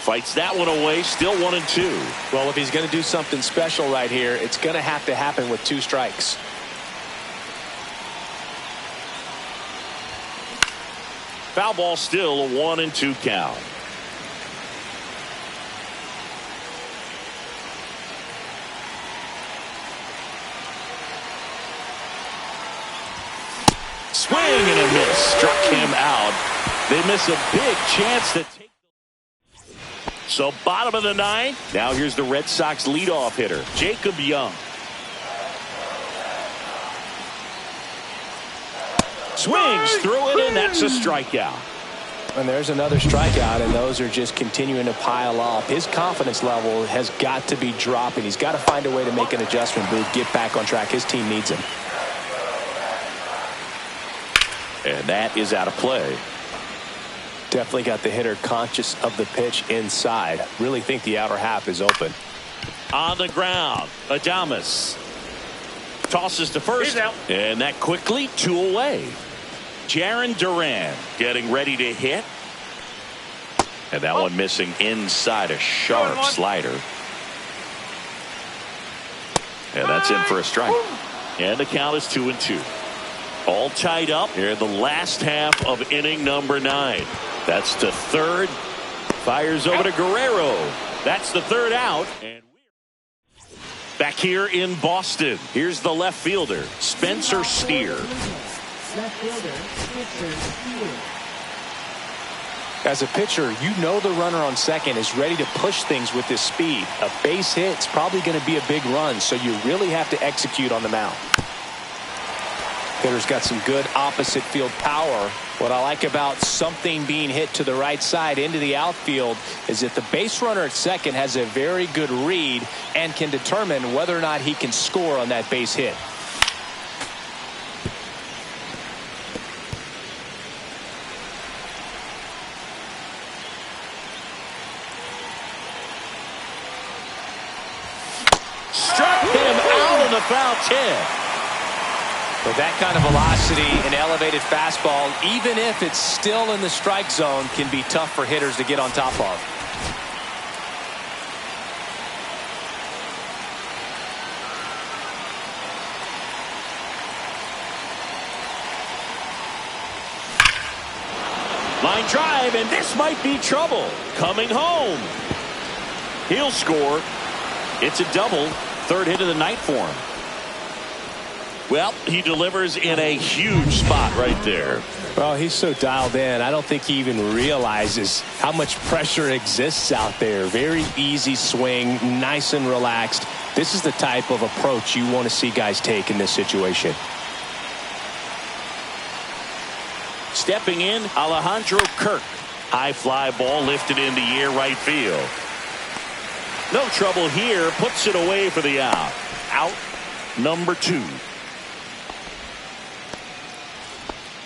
Fights that one away, still 1-2. Well, if he's going to do something special right here, it's going to have to happen with two strikes. Foul ball, still a 1-2 count. Swing and a miss. Struck him out. They miss a big chance to take. So bottom of the ninth. Now here's the Red Sox leadoff hitter, Jacob Young. Swings through it, and that's a strikeout. And there's another strikeout, and those are just continuing to pile up. His confidence level has got to be dropping. He's got to find a way to make an adjustment, Booth, get back on track. His team needs him. And that is out of play. Definitely got the hitter conscious of the pitch inside. Really think the outer half is open. On the ground, Adames tosses to first, and that quickly 2 away. Jaron Duran getting ready to hit, and that one missing inside a sharp slider, and that's in for a strike. And the count is 2-2. All tied up here in the last half of inning number 9. That's to third. Fires over to Guerrero. That's the third out. And back here in Boston, here's the left fielder, Spencer Steer. Left fielder, Spencer Steer. As a pitcher, you know the runner on second is ready to push things with his speed. A base hit's probably going to be a big run, so you really have to execute on the mound. Hitter's got some good opposite field power. What I like about something being hit to the right side into the outfield is that the base runner at second has a very good read and can determine whether or not he can score on that base hit. Struck him out in the foul tip. With that kind of velocity, an elevated fastball, even if it's still in the strike zone, can be tough for hitters to get on top of. Line drive, and this might be trouble. Coming home. He'll score. It's a double. Third hit of the night for him. Well, he delivers in a huge spot right there. Well, he's so dialed in. I don't think he even realizes how much pressure exists out there. Very easy swing, nice and relaxed. This is the type of approach you want to see guys take in this situation. Stepping in, Alejandro Kirk. High fly ball lifted in the air, right field. No trouble here. Puts it away for the out. Out number 2.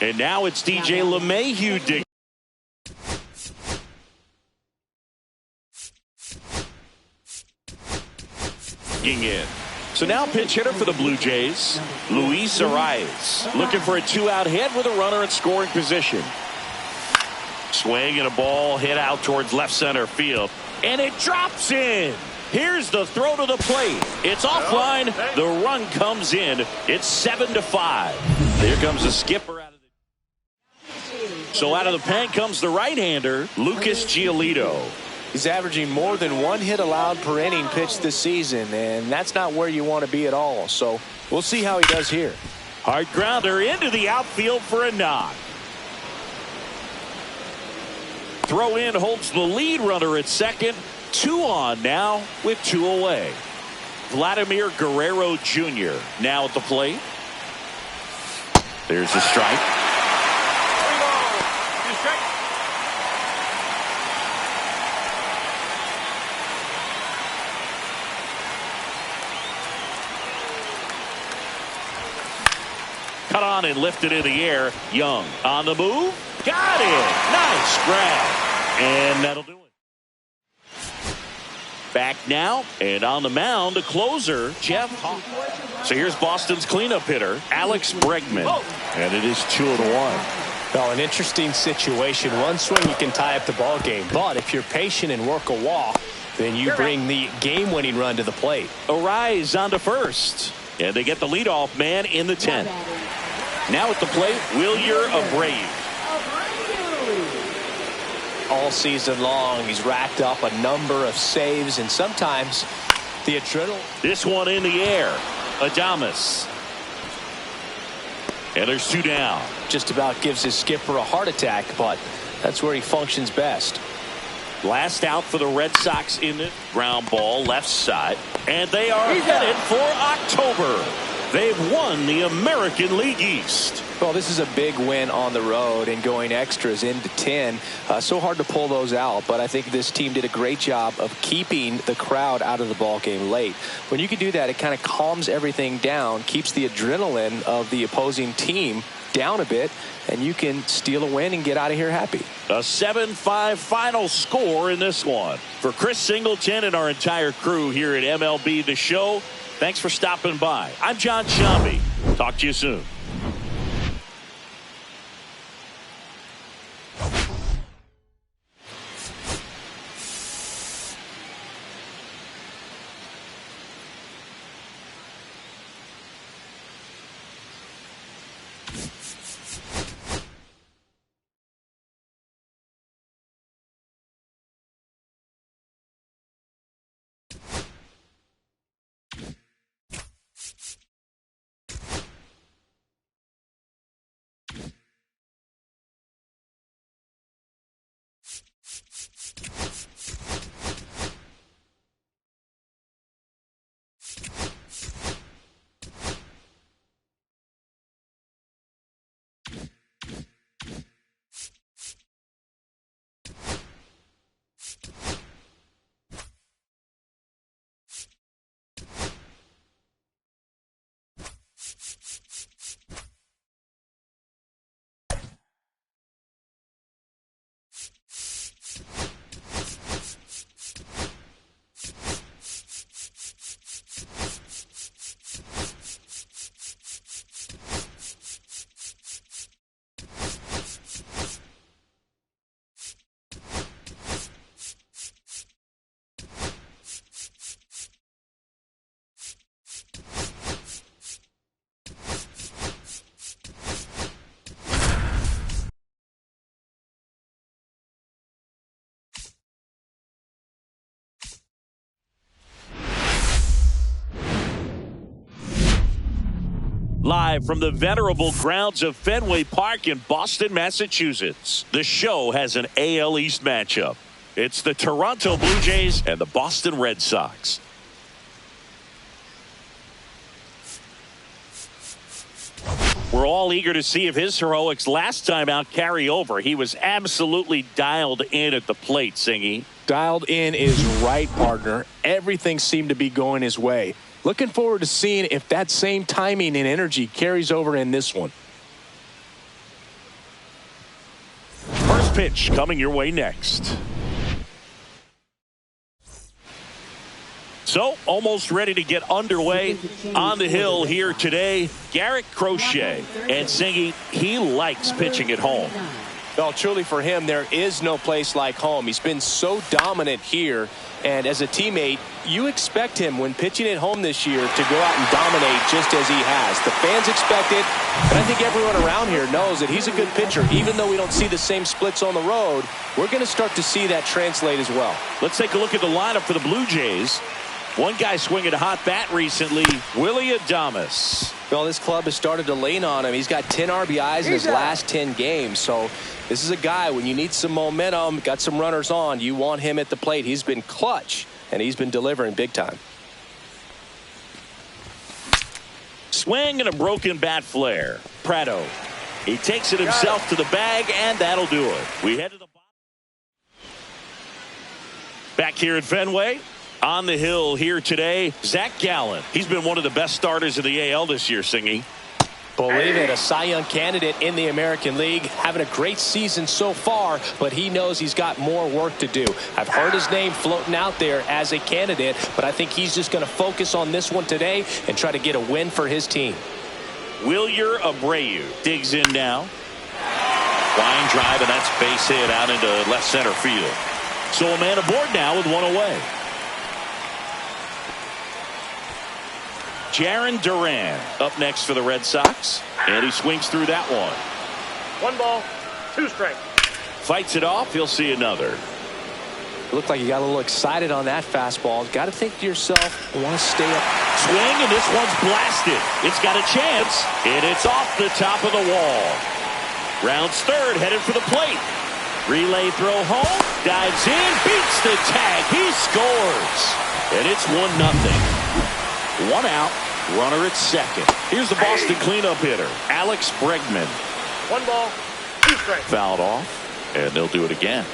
And now it's DJ LeMahieu digging in. So now pinch hitter for the Blue Jays, Luis Arias, looking for a 2-out hit with a runner in scoring position. Swing and a ball hit out towards left center field, and it drops in. Here's the throw to the plate. It's offline. The run comes in. It's 7-5. Here comes the skipper out of the. So out of the pen comes the right-hander, Lucas Giolito. He's averaging more than 1 hit allowed per inning pitched this season, and that's not where you want to be at all. So we'll see how he does here. Hard grounder into the outfield for a knock. Throw in holds the lead runner at second. 2 on now with 2 away. Vladimir Guerrero Jr. now at the plate. There's a strike. Cut on and lifted in the air. Young on the move. Got it. Nice grab. And that'll do it. Back now and on the mound, a closer, Jeff Hawk. So here's Boston's cleanup hitter, Alex Bregman. And it is 2-1. Well, an interesting situation. One swing you can tie up the ball game, but if you're patient and work a walk, then you bring the game-winning run to the plate. Arise on to first, and they get the leadoff man in the 10th. Now at the plate, Wilyer Abreu. all season long. He's racked up a number of saves, and sometimes the adrenaline. This one in the air. Adames. And there's 2 down. Just about gives his skipper a heart attack, but that's where he functions best. Last out for the Red Sox in the ground ball left side. And they are headed for October. They've won the American League East. Well, this is a big win on the road and going extras into 10. So hard to pull those out, but I think this team did a great job of keeping the crowd out of the ball game late. When you can do that, it kind of calms everything down, keeps the adrenaline of the opposing team down a bit, and you can steal a win and get out of here happy. A 7-5 final score in this one. For Chris Singleton and our entire crew here at MLB The Show, thanks for stopping by. I'm John Shambi. Talk to you soon. Live from the venerable grounds of Fenway Park in Boston, Massachusetts, the show has an AL East matchup. It's the Toronto Blue Jays and the Boston Red Sox. We're all eager to see if his heroics last time out carry over. He was absolutely dialed in at the plate, Singy. Dialed in is right, partner. Everything seemed to be going his way. Looking forward to seeing if that same timing and energy carries over in this one. First pitch coming your way next. So, almost ready to get underway on the hill here today. Garrett Crochet. And Singy, he likes pitching at home. Well, truly for him, there is no place like home. He's been so dominant here. And as a teammate, you expect him when pitching at home this year to go out and dominate just as he has. The fans expect it, and I think everyone around here knows that he's a good pitcher. Even though we don't see the same splits on the road, we're going to start to see that translate as well. Let's take a look at the lineup for the Blue Jays. One guy swinging a hot bat recently, Willy Adames. Well, this club has started to lean on him. He's got 10 RBIs in his last 10 games. So this is a guy, when you need some momentum, got some runners on, you want him at the plate. He's been clutch, and he's been delivering big time. Swing and a broken bat flare. Prado. He takes it himself to the bag, and that'll do it. We head to the bottom. Back here at Fenway. On the hill here today, Zach Gallen. He's been one of the best starters in the AL this year, Singy. Believe it, a Cy Young candidate in the American League, having a great season so far, but he knows he's got more work to do. I've heard his name floating out there as a candidate, but I think he's just going to focus on this one today and try to get a win for his team. Wilyer Abreu digs in now. Line drive, and that's base hit out into left center field. So a man aboard now with one away. Jarren Duran up next for the Red Sox, and he swings through that one. 1 ball, 2 strikes. Fights it off. He'll see another. Looked like you got a little excited on that fastball. Got to think to yourself, I want to stay up. Swing, and this one's blasted. It's got a chance, and it's off the top of the wall. Rounds third, headed for the plate. Relay throw home, dives in, beats the tag. He scores, and it's 1-0. 1 out, runner at second. Here's the Boston cleanup hitter, Alex Bregman. 1 ball, 2 strikes. Fouled off, and they'll do it again.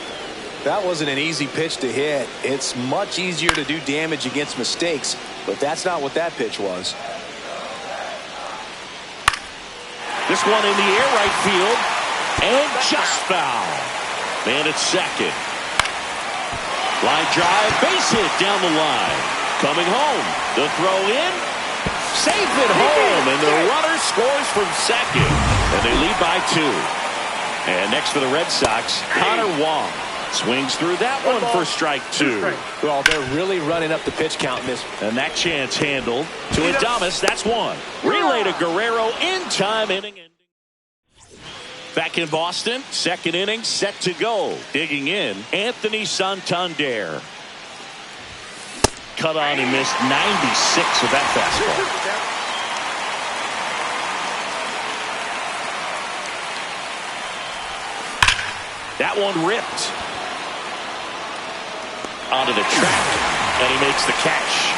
That wasn't an easy pitch to hit. It's much easier to do damage against mistakes, but that's not what that pitch was. This one in the air, right field, and just foul. Man at second. Line drive, base hit down the line. Coming home, the throw in, safe at home, and the runner scores from second, and they lead by 2. And next for the Red Sox, Connor Wong. Swings through that one for strike 2. Well, they're really running up the pitch count in this. And that chance handled to Adames. That's 1. Relay to Guerrero in time, inning ending. Back in Boston, second inning set to go. Digging in, Anthony Santander. Cut on, he missed 96 of that fastball. That one ripped onto the track, and he makes the catch.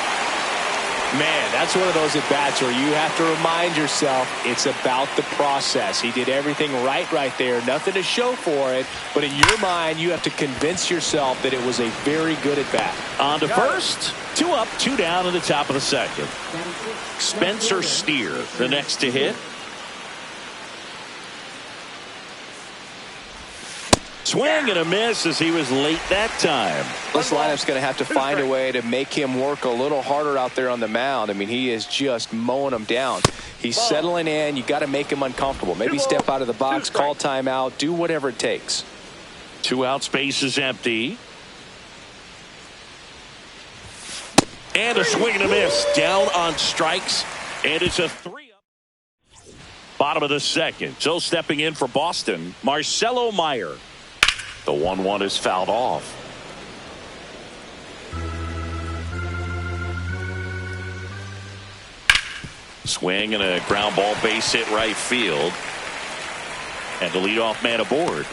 Man, that's one of those at-bats where you have to remind yourself it's about the process. He did everything right there. Nothing to show for it, but in your mind, you have to convince yourself that it was a very good at-bat. On to first. 2 up, 2 down in the top of the second. Spencer Steer, the next to hit. Swing and a miss as he was late that time. This lineup's going to have to find a way to make him work a little harder out there on the mound. I mean, he is just mowing them down. He's settling in. You got to make him uncomfortable. Maybe step out of the box, call timeout, do whatever it takes. 2 out, space is empty. And a swing and a miss. Down on strikes. And it's a 3-up. Bottom of the second. So stepping in for Boston, Marcelo Meyer. The 1-1 is fouled off. Swing and a ground ball, base hit right field. And the leadoff man aboard.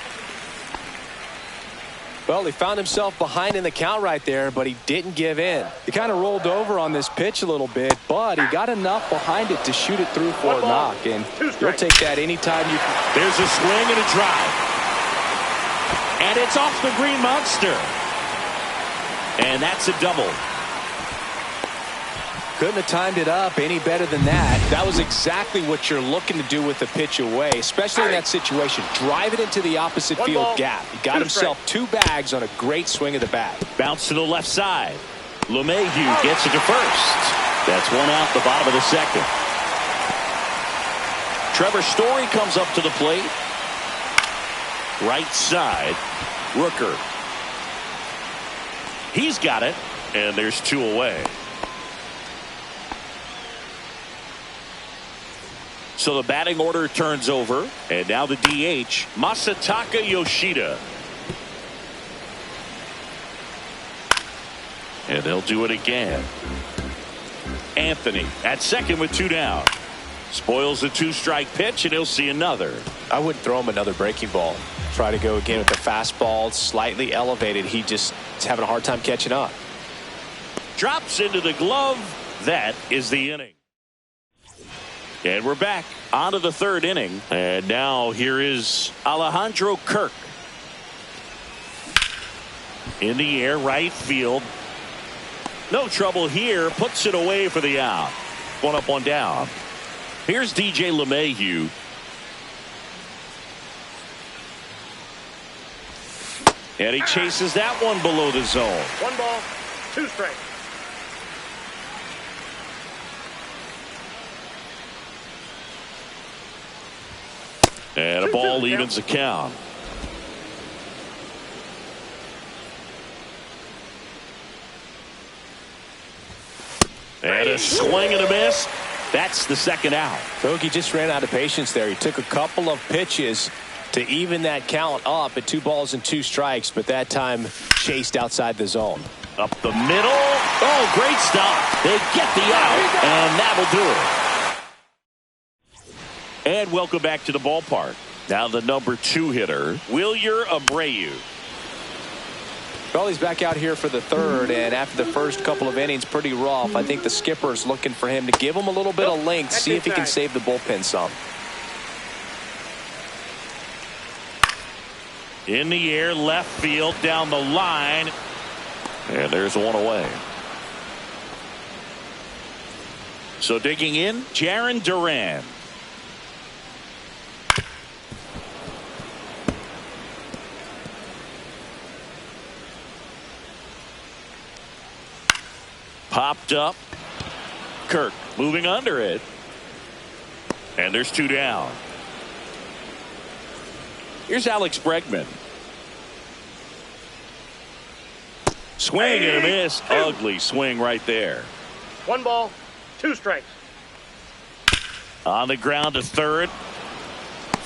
Well, he found himself behind in the count right there, but he didn't give in. He kind of rolled over on this pitch a little bit, but he got enough behind it to shoot it through for a knock. And you'll take that anytime you can. There's a swing and a drive. And it's off the Green Monster. And that's a double. Couldn't have timed it up any better than that. That was exactly what you're looking to do with the pitch away, especially in that situation. Drive it into the opposite field gap. He got himself 2 bags on a great swing of the bat. Bounce to the left side. LeMahieu gets it to first. That's 1 out, the bottom of the second. Trevor Story comes up to the plate. Right side, Rooker. He's got it, and there's 2 away. So the batting order turns over, and now the DH, Masataka Yoshida. And they'll do it again. Anthony at second with 2 down. Spoils the 2-strike pitch, and he'll see another. I wouldn't throw him another breaking ball. Try to go again with the fastball, slightly elevated. He just is having a hard time catching up. Drops into the glove. That is the inning. And we're back onto the 3rd inning. And now here is Alejandro Kirk. In the air, right field. No trouble here. Puts it away for the out. 1 up, 1 down. Here's DJ LeMahieu. And he chases that one below the zone. 1 ball, 2 strikes. And a ball evens the count. And a swing and a miss. That's the 2nd out. Bogey just ran out of patience there. He took a couple of pitches to even that count up at 2 balls and 2 strikes, but that time chased outside the zone. Up the middle. Oh, great stop. They get the out, and that'll do it. And welcome back to the ballpark. Now the number 2 hitter, Wilyer Abreu. Well, he's back out here for the 3rd, and after the first couple of innings, pretty rough. I think the skipper's looking for him to give him a little bit of length, see if he can save the bullpen some. In the air, left field, down the line. And there's one away. So digging in, Jarren Duran. Popped up. Kirk moving under it. And there's 2 down. Here's Alex Bregman. Swing and a miss. Ugly swing right there. 1 ball, 2 strikes. On the ground to 3rd.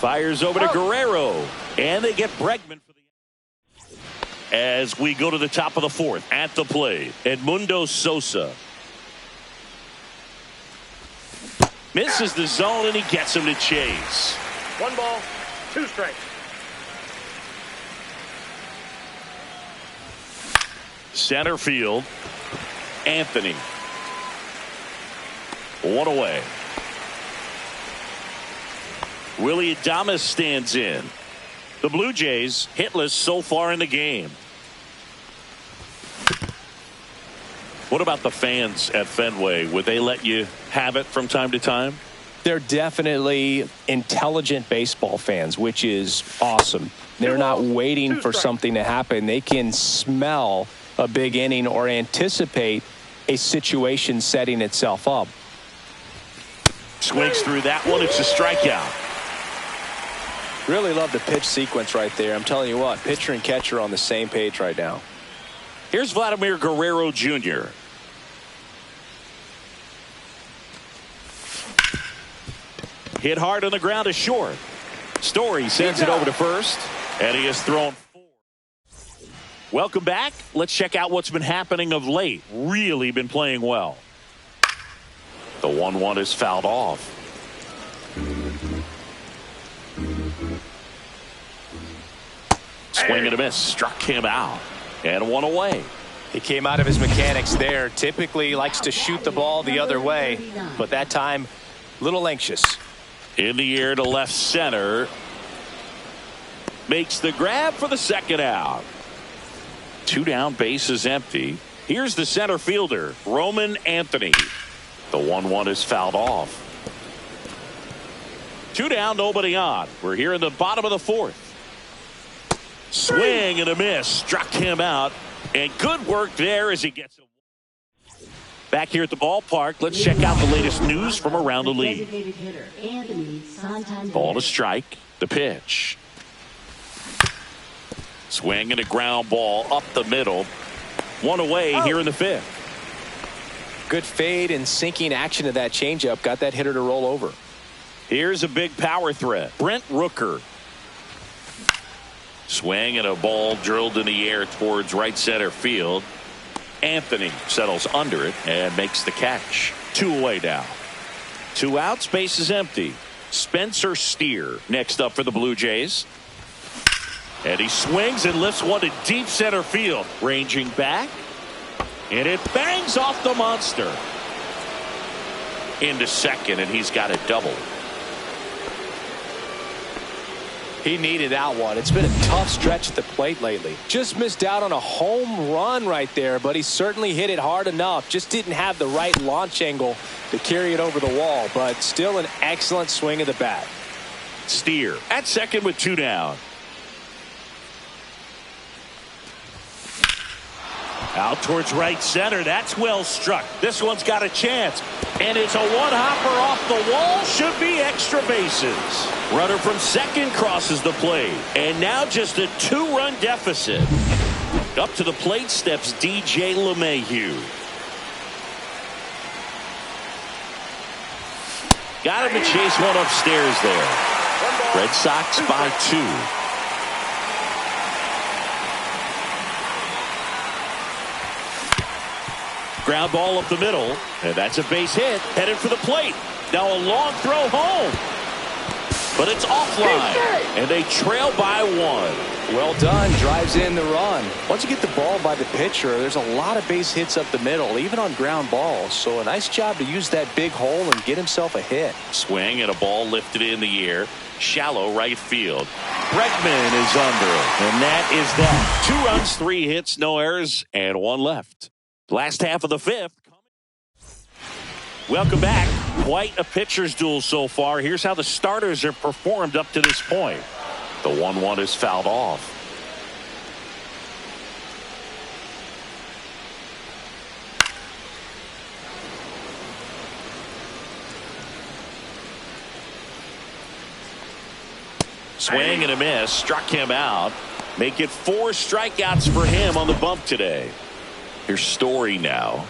Fires over to Guerrero. And they get Bregman for the. As we go to the top of the 4th, at the plate, Edmundo Sosa. Misses the zone, and he gets him to chase. 1 ball, 2 strikes. Center field, Anthony. 1 away. Willie Adames stands in. The Blue Jays hitless so far in the game. What about the fans at Fenway? Would they let you have it from time to time? They're definitely intelligent baseball fans, which is awesome. They're not waiting for something to happen. They can smell a big inning or anticipate a situation setting itself up. Swings through that one. It's a strikeout. Really love the pitch sequence right there. I'm telling you what, pitcher and catcher on the same page right now. Here's Vladimir Guerrero Jr. Hit hard on the ground to short. Story sends it over to first, and he has thrown 4. Welcome back. Let's check out what's been happening of late. Really been playing well. The 1-1 is fouled off. Swing and a miss. Struck him out. And 1 away. He came out of his mechanics there. Typically likes to shoot the ball the other way, but that time a little anxious. In the air to left center. Makes the grab for the 2nd out. 2 down, base is empty. Here's the center fielder, Roman Anthony. The 1-1 is fouled off. 2 down, nobody on. We're here in the bottom of the 4th. Swing and a miss. Struck him out. And good work there as he gets him. Back here at the ballpark, let's check out the latest news from around the league. Ball to strike. The pitch. Swing and a ground ball up the middle. 1 away here in the 5th. Good fade and sinking action of that changeup. Got that hitter to roll over. Here's a big power threat. Brent Rooker. Swing and a ball drilled in the air towards right center field. Anthony settles under it and makes the catch. 2 away now. 2 outs, base is empty. Spencer Steer next up for the Blue Jays. And he swings and lifts one to deep center field. Ranging back. And it bangs off the monster. Into second, and he's got a double. He needed that one. It's been a tough stretch at the plate lately. Just missed out on a home run right there, but he certainly hit it hard enough. Just didn't have the right launch angle to carry it over the wall, but still an excellent swing of the bat. Steer at second with 2 down. Out towards right center. That's well struck. This one's got a chance. And it's a 1-hopper off the wall. Should be extra bases. Runner from second crosses the plate. And now just a 2-run deficit. Up to the plate steps DJ LeMahieu. Got him to chase one upstairs there. Red Sox by 2. Ground ball up the middle, and that's a base hit, headed for the plate. Now a long throw home, but it's offline, and they trail by 1. Well done, drives in the run. Once you get the ball by the pitcher, there's a lot of base hits up the middle, even on ground balls. So a nice job to use that big hole and get himself a hit. Swing and a ball lifted in the air. Shallow right field. Bregman is under it, and that is that. 2 runs, 3 hits, no errors, and 1 left. Last half of the 5th. Welcome back. Quite a pitcher's duel so far. Here's how the starters have performed up to this point. The 1-1 is fouled off. Swing and a miss. Struck him out. Make it 4 strikeouts for him on the bump today. Here's Story now.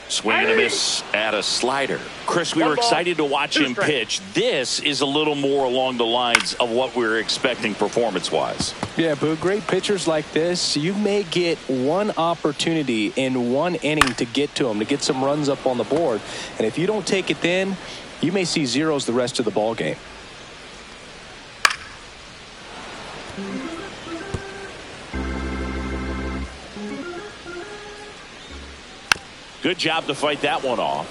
Swing and a miss at a slider. Chris, we were excited to watch him pitch. This is a little more along the lines of what we were expecting performance-wise. Yeah, but great pitchers like this, you may get one opportunity in one inning to get to them, to get some runs up on the board. And if you don't take it then, you may see zeros the rest of the ball game. Good job to fight that one off.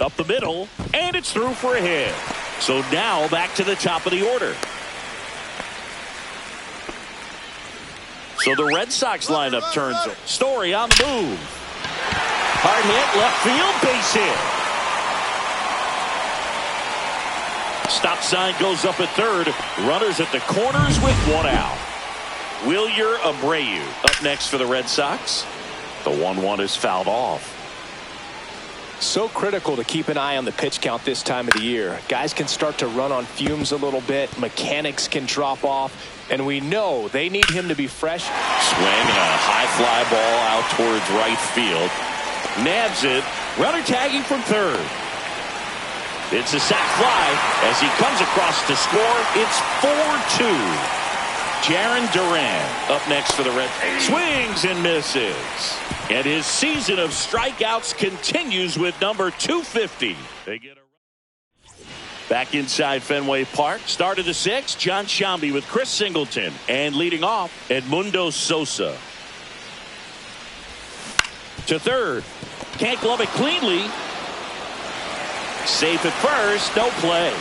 Up the middle, and it's through for a hit. So now back to the top of the order. So the Red Sox lineup turns. Story on the move. Hard hit, left field, base hit. Stop sign goes up at third. Runners at the corners with 1 out. Wilyer Abreu up next for the Red Sox. The 1-1 is fouled off. So critical to keep an eye on the pitch count this time of the year. Guys can start to run on fumes a little bit. Mechanics can drop off. And we know they need him to be fresh. Swing and a high fly ball out towards right field. Nabs it. Runner tagging from third. It's a sac fly as he comes across to score. It's 4-2. Jaron Duran up next for the Red. Swings and misses. And his season of strikeouts continues with number 250. They get a back inside Fenway Park. Start of the 6th. John Shambi with Chris Singleton. And leading off, Edmundo Sosa. To third. Can't glove it cleanly. Safe at first. No play.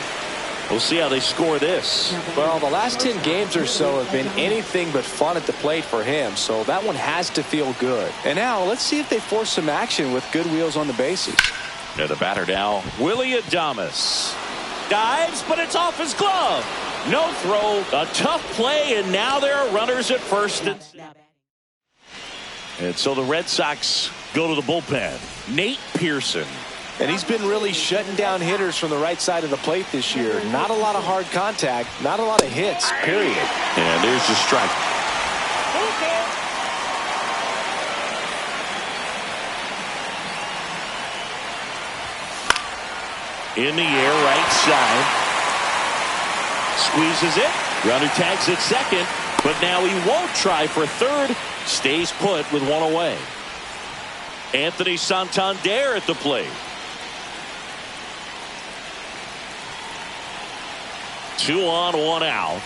We'll see how they score this. Well, the last 10 games or so have been anything but fun at the plate for him, so that one has to feel good. And now let's see if they force some action with good wheels on the bases. And the batter now, Willy Adames. Dives, but it's off his glove. No throw, a tough play, and now there are runners at first. And so the Red Sox go to the bullpen. Nate Pearson. And he's been really shutting down hitters from the right side of the plate this year. Not a lot of hard contact, not a lot of hits, period. And there's the strike. In the air, right side. Squeezes it. Runner tags at second, but now he won't try for third. Stays put with 1 away. Anthony Santander at the plate. 2 on, 1 out.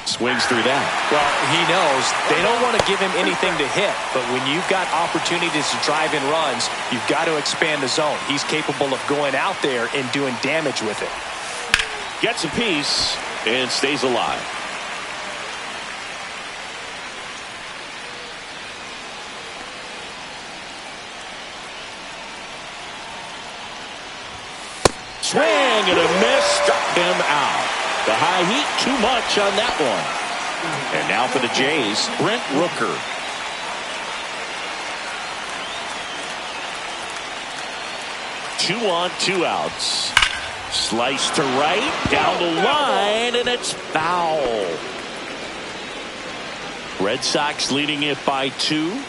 Swings through that. Well, he knows they don't want to give him anything to hit, but when you've got opportunities to drive in runs, you've got to expand the zone. He's capable of going out there and doing damage with it. Gets a piece and stays alive. Swing and a miss, struck him out. The high heat, too much on that one. And now for the Jays, Brent Rooker. Two on, 2 outs. Slice to right, down the line, and it's foul. Red Sox leading it by 2.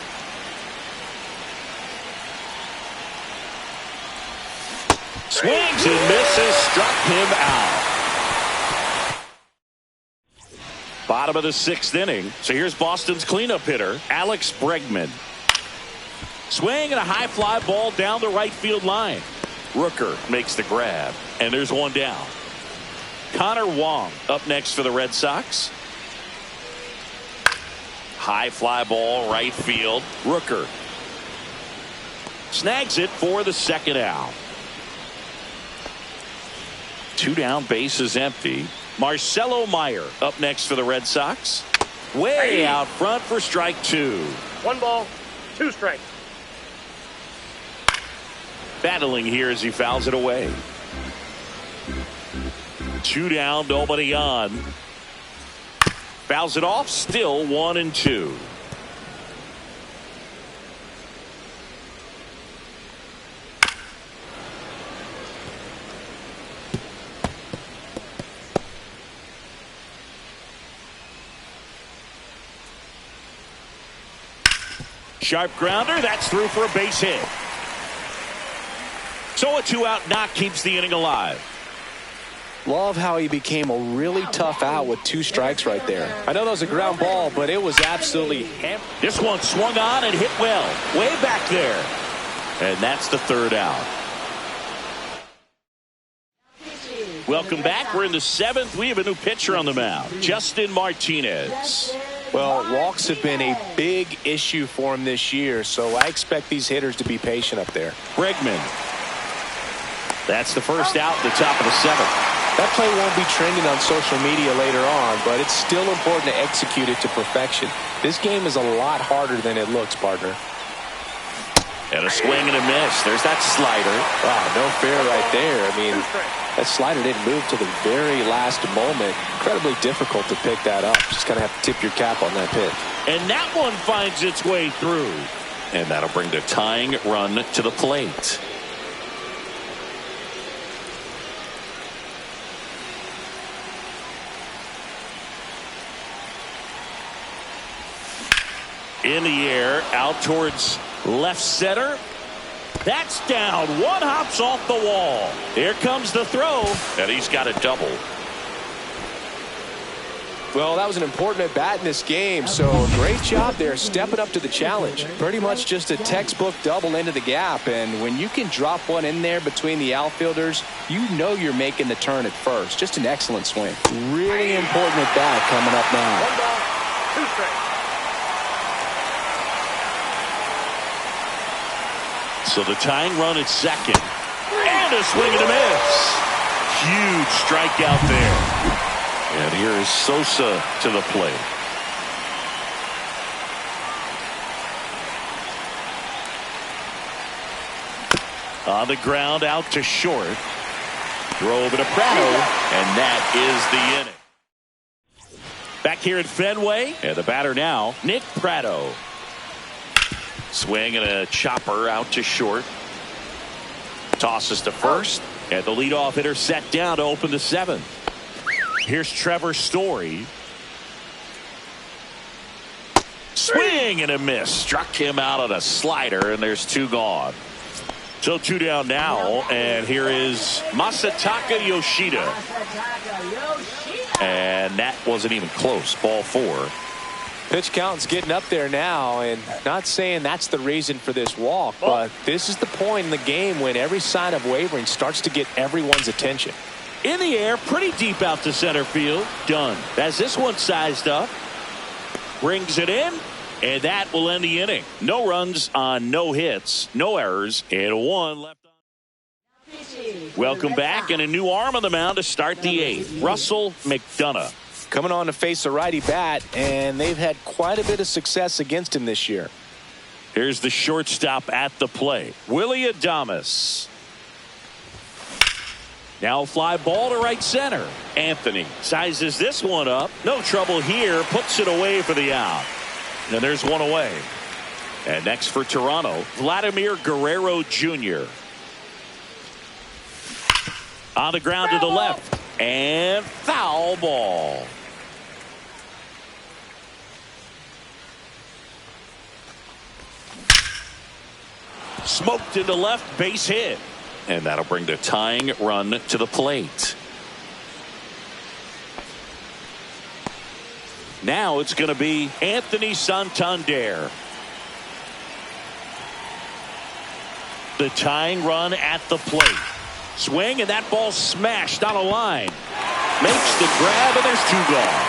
Swings and misses, struck him out. Bottom of the 6th inning. So here's Boston's cleanup hitter, Alex Bregman. Swing and a high fly ball down the right field line. Rooker makes the grab, and there's one down. Connor Wong up next for the Red Sox. High fly ball right field. Rooker snags it for the 2nd out. 2 down, bases empty. Marcelo Meyer up next for the Red Sox. Way out front for strike 2. 1 ball, 2 strikes. Battling here as he fouls it away. 2 down, nobody on. Fouls it off, still 1-2. Sharp grounder, that's through for a base hit. So a 2-out knock keeps the inning alive. Love how he became a really tough out with 2 strikes right there. I know that was a ground ball, but it was absolutely hammered. This one swung on and hit well, way back there. And that's the 3rd out. Welcome back. We're in the 7th. We have a new pitcher on the mound, Justin Martinez. Well, walks have been a big issue for him this year, so I expect these hitters to be patient up there. Bregman. That's the 1st out, the top of the 7th. That play won't be trending on social media later on, but it's still important to execute it to perfection. This game is a lot harder than it looks, partner. And a swing and a miss. There's that slider. Wow, no fair right there. I mean, that slider didn't move to the very last moment. Incredibly difficult to pick that up. Just kind of have to tip your cap on that pitch. And that one finds its way through. And that'll bring the tying run to the plate. In the air, out towards left center. That's down. One hops off the wall. Here comes the throw, and he's got a double. Well, that was an important at-bat in this game, so great job there stepping up to the challenge. Pretty much just a textbook double into the gap, and when you can drop one in there between the outfielders, you know you're making the turn at first. Just an excellent swing. Really important at-bat coming up now. 1 ball, 2 strikes. So the tying run at 2nd. And a swing and a miss. Huge strikeout there. And here is Sosa to the plate. On the ground, out to short. Drove it to Prado, and that is the inning. Back here at Fenway, and the batter now, Nick Prado. Swing and a chopper out to short. Tosses to first, and the leadoff hitter set down to open the 7th. Here's Trevor Story. Swing and a miss. Struck him out on a slider, and there's 2 gone. So 2 down now, and here is Masataka Yoshida. And that wasn't even close. Ball 4. Pitch count's getting up there now, and not saying that's the reason for this walk, but this is the point in the game when every sign of wavering starts to get everyone's attention. In the air, pretty deep out to center field. Done. As this one sized up. Brings it in, and that will end the inning. No runs on no hits, no errors, and 1 left on. Welcome back, and a new arm on the mound to start the 8th. Russell McDonough. Coming on to face a righty bat, and they've had quite a bit of success against him this year. Here's the shortstop at the plate, Willie Adames. Now fly ball to right center. Anthony sizes this one up. No trouble here. Puts it away for the out. And there's one away. And next for Toronto, Vladimir Guerrero Jr. On the ground to the left. And foul ball. Smoked into left, base hit. And that'll bring the tying run to the plate. Now it's going to be Anthony Santander. The tying run at the plate. Swing, and that ball smashed on a line. Makes the grab, and there's two gone.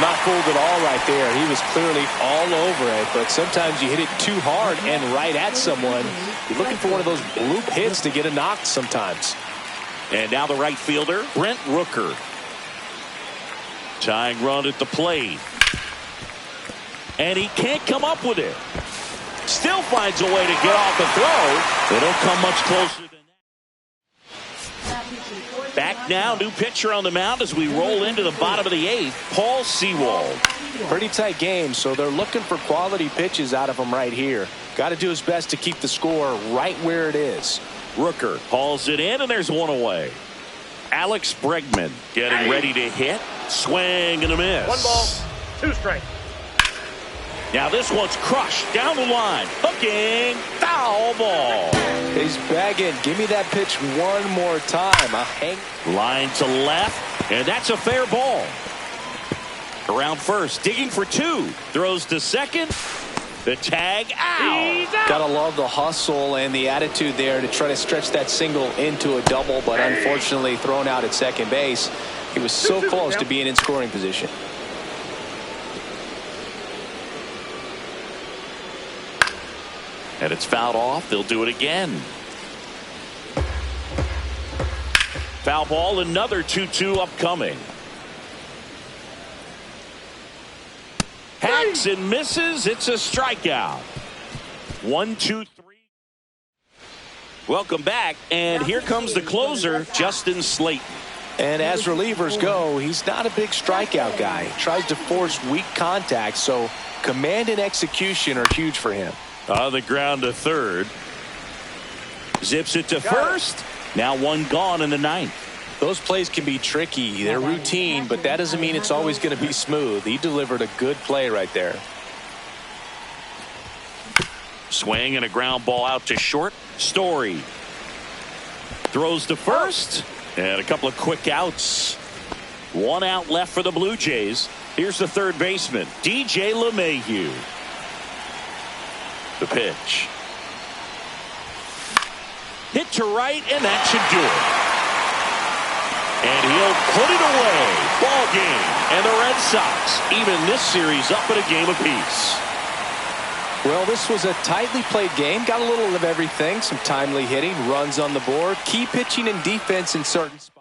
Not fooled at all right there. He was clearly all over it, but sometimes you hit it too hard and right at someone. You're looking for one of those bloop hits to get a knock sometimes. And now the right fielder, Brent Rooker. Tying run at the plate. And he can't come up with it. Still finds a way to get off the throw. They don't come much closer than that. Back now, new pitcher on the mound as we roll into the bottom of the eighth, Paul Sewald. Pretty tight game, so they're looking for quality pitches out of him right here. Got to do his best to keep the score right where it is. Rooker hauls it in, and there's one away. Alex Bregman getting ready to hit. Swing and a miss. 1 ball, 2 strikes. Now this one's crushed down the line. Hooking. Foul ball. He's begging. Give me that pitch one more time. Line to left, and that's a fair ball. Around first, digging for 2. Throws to second. The tag out. Gotta love the hustle and the attitude there to try to stretch that single into a double, but unfortunately thrown out at second base. He was so close to being in scoring position. And it's fouled off. They'll do it again. Foul ball, another 2-2 upcoming. Hacks and misses. It's a strikeout. 1, 2, 3. Welcome back. And here comes the closer, Justin Slayton. And as relievers go, he's not a big strikeout guy. He tries to force weak contact, so command and execution are huge for him. On the ground to third. Zips it to first. Now one gone in the ninth. Those plays can be tricky. They're routine, but that doesn't mean it's always going to be smooth. He delivered a good play right there. Swing and a ground ball out to short. Story throws to first. And a couple of quick outs. 1 out left for the Blue Jays. Here's the third baseman, DJ LeMahieu. The pitch. Hit to right, and that should do it. And he'll put it away. Ball game. And the Red Sox even this series up at a game apiece. Well, this was a tightly played game. Got a little of everything. Some timely hitting, runs on the board, key pitching and defense in certain spots.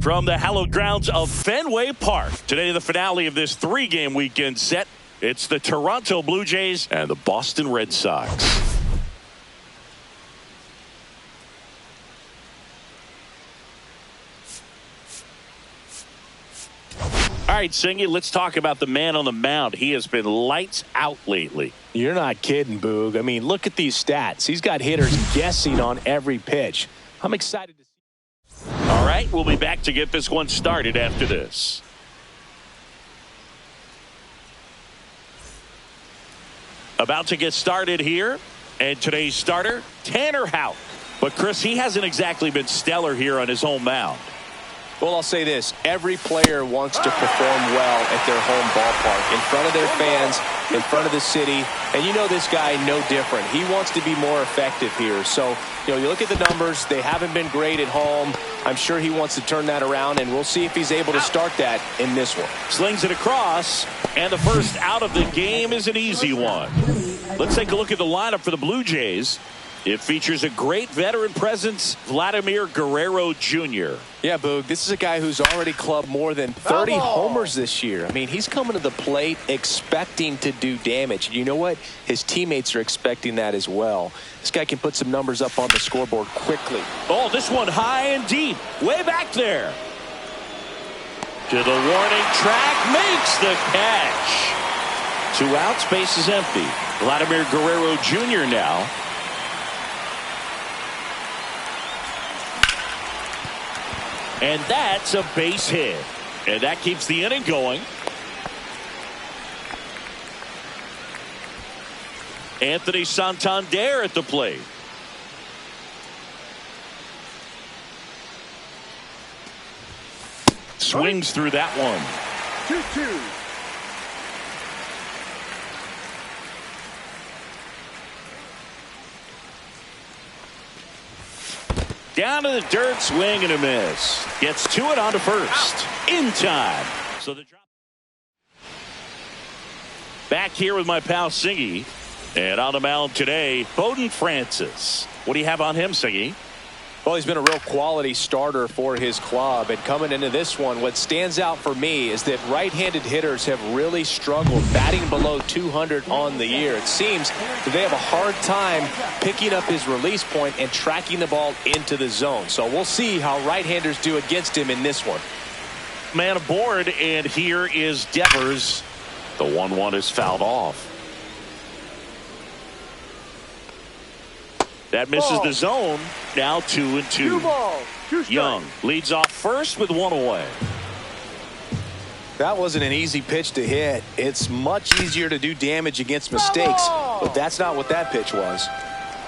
From the hallowed grounds of Fenway Park, today the finale of this 3-game weekend set. It's the Toronto Blue Jays and the Boston Red Sox. All right, Singy, let's talk about the man on the mound. He has been lights out lately. You're not kidding, Boog. I mean, look at these stats. He's got hitters guessing on every pitch. I'm excited to see. All right, we'll be back to get this one started after this. About to get started here, and today's starter, Tanner Houck. But, Chris, he hasn't exactly been stellar here on his home mound. Well, I'll say this. Every player wants to perform well at their home ballpark, in front of their fans, in front of the city. And you know this guy no different. He wants to be more effective here. So, you look at the numbers. They haven't been great at home. I'm sure he wants to turn that around, and we'll see if he's able to start that in this one. Slings it across, and the first out of the game is an easy one. Let's take a look at the lineup for the Blue Jays. It features a great veteran presence, Vladimir Guerrero Jr. Yeah, Boog, this is a guy who's already clubbed more than 30 homers this year. I mean, he's coming to the plate expecting to do damage. You know what? His teammates are expecting that as well. This guy can put some numbers up on the scoreboard quickly. Oh, this one high and deep, way back there. To the warning track, makes the catch. 2 outs, base is empty. Vladimir Guerrero Jr. now. And that's a base hit. And that keeps the inning going. Anthony Santander at the plate. Swings through that one. 2-2. Down to the dirt, swing and a miss. Gets to it on to first. In time. So the drop. Back here with my pal Singy. And on the mound today, Bowden Francis. What do you have on him, Singy? Well, he's been a real quality starter for his club. And coming into this one, what stands out for me is that right-handed hitters have really struggled batting below 200 on the year. It seems that they have a hard time picking up his release point and tracking the ball into the zone. So we'll see how right-handers do against him in this one. Man aboard, and here is Devers. The 1-1 is fouled off. That misses the zone. Now 2-2. 2 balls, 2 strikes. Young leads off first with 1 away. That wasn't an easy pitch to hit. It's much easier to do damage against mistakes, but that's not what that pitch was.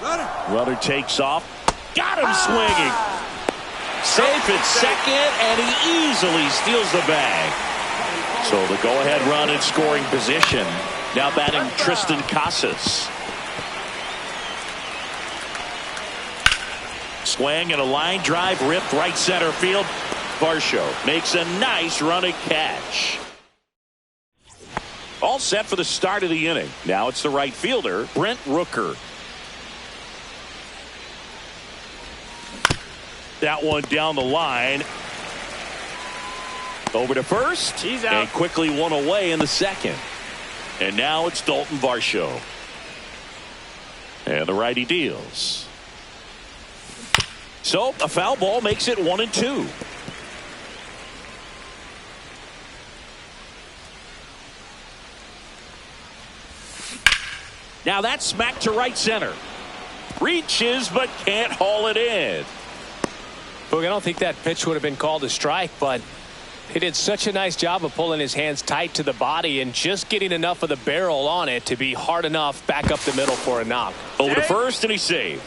Runner takes off. Got him swinging. Safe at second, and he easily steals the bag. So the go-ahead run in scoring position. Now batting Tristan Casas. Swing and a line drive ripped right center field. Varsho makes a nice running catch. All set for the start of the inning. Now it's the right fielder, Brent Rooker. That one down the line. Over to first. He's out. And quickly 1 away in the second. And now it's Dalton Varsho. And the righty deals. So a foul ball makes it 1-2. Now that's smacked to right center. Reaches but can't haul it in. Boog, I don't think that pitch would have been called a strike, but he did such a nice job of pulling his hands tight to the body and just getting enough of the barrel on it to be hard enough back up the middle for a knock. Over to first, and he saved.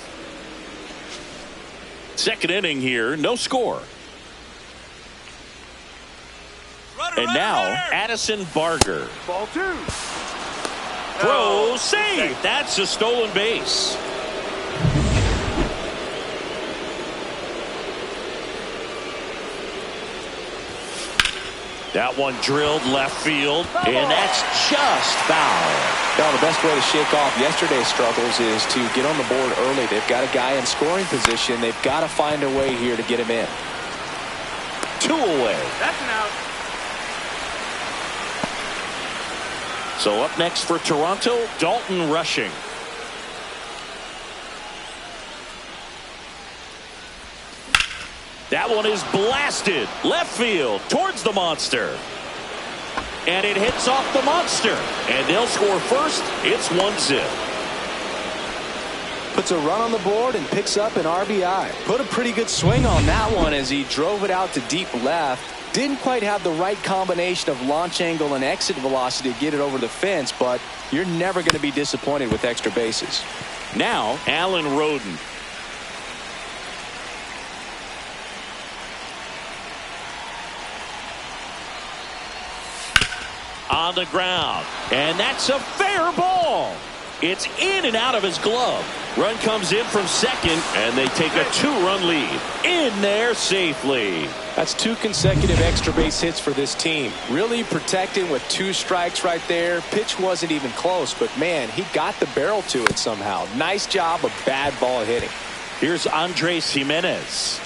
Second inning here, no score. And now Addison Barger. Ball 2. Throw, save. That's a stolen base. That one drilled left field, and that's just foul. Now, the best way to shake off yesterday's struggles is to get on the board early. They've got a guy in scoring position. They've got to find a way here to get him in. 2 away. That's an out. So up next for Toronto, Dalton rushing. That one is blasted left field towards the monster. And it hits off the monster. And they'll score first. It's 1-0. Puts a run on the board and picks up an RBI. Put a pretty good swing on that one as he drove it out to deep left. Didn't quite have the right combination of launch angle and exit velocity to get it over the fence, but you're never going to be disappointed with extra bases. Now, Alan Roden. On the ground, and that's a fair ball. It's in and out of his glove. Run comes in from second, and they take a 2-run lead. In there safely. That's 2 consecutive extra base hits for this team. Really protecting with 2 strikes right there. Pitch wasn't even close, but man, he got the barrel to it somehow. Nice job of bad ball hitting. Here's Andres Jimenez.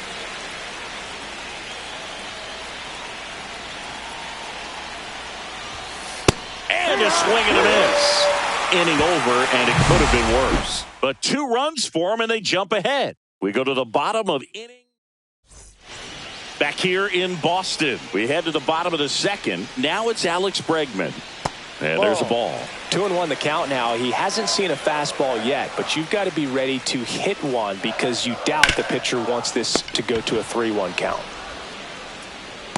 And a swing and a miss. Inning over, and it could have been worse. But 2 runs for him, and they jump ahead. We go to the bottom of inning. Back here in Boston, we head to the bottom of the second. Now it's Alex Bregman. And there's a ball. 2-1 the count now. He hasn't seen a fastball yet, but you've got to be ready to hit one because you doubt the pitcher wants this to go to a 3-1 count.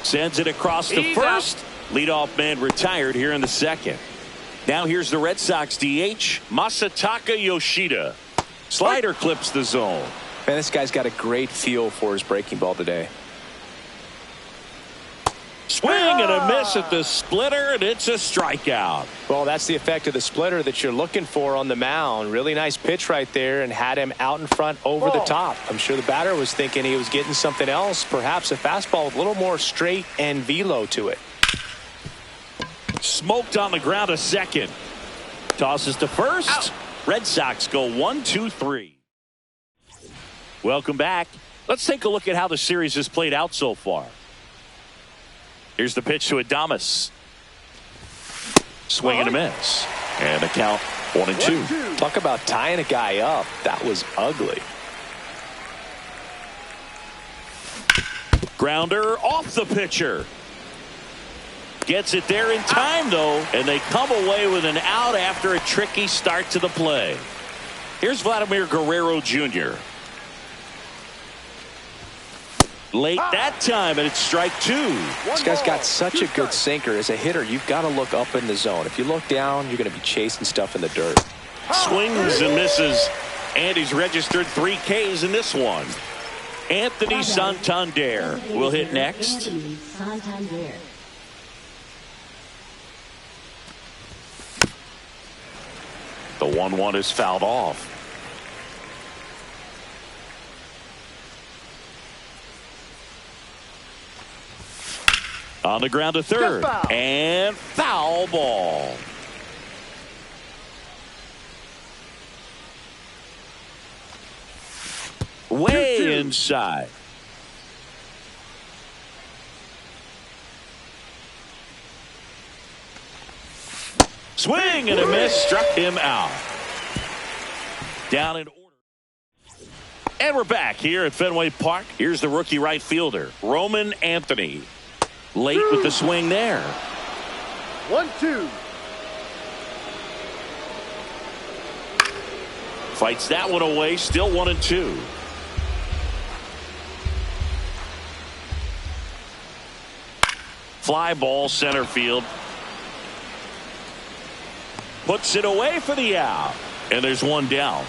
Sends it across the first. Leadoff man retired here in the second. Now here's the Red Sox DH, Masataka Yoshida. Slider clips the zone. Man, this guy's got a great feel for his breaking ball today. Swing and a miss at the splitter, and it's a strikeout. Well, that's the effect of the splitter that you're looking for on the mound. Really nice pitch right there and had him out in front over the top. I'm sure the batter was thinking he was getting something else, perhaps a fastball with a little more straight and velo to it. Smoked on the ground a second. Tosses to first. Out. Red Sox go 1-2-3. Welcome back. Let's take a look at how the series has played out so far. Here's the pitch to Adames. Swing and a miss. And a count 1-2. Talk about tying a guy up. That was ugly. Grounder off the pitcher. Gets it there in time, though, and they come away with an out after a tricky start to the play. Here's Vladimir Guerrero Jr. Late that time, and it's strike 2. This guy's got such a good sinker. As a hitter, you've got to look up in the zone. If you look down, you're going to be chasing stuff in the dirt. Swings and misses, and he's registered 3 Ks in this one. Anthony Santander will hit next. The 1-1 is fouled off. On the ground to third. And foul ball. Way inside. Swing and a miss, struck him out. Down in order. And we're back here at Fenway Park. Here's the rookie right fielder, Roman Anthony. Late with the swing there. 1-2. Fights that one away, still 1-2. Fly ball center field. Puts it away for the out. And there's one down.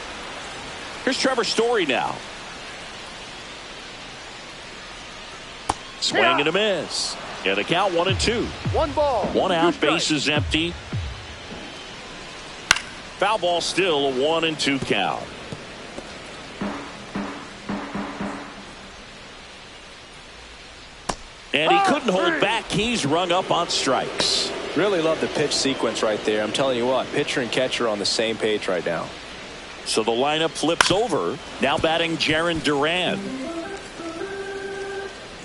Here's Trevor Story now. Swing and a miss. And the count 1-2. 1 ball. 1 out, bases empty. Foul ball still a 1-2 count. And he couldn't hold back. He's rung up on strikes. Really love the pitch sequence right there. I'm telling you what, pitcher and catcher are on the same page right now. So the lineup flips over. Now batting Jarren Duran.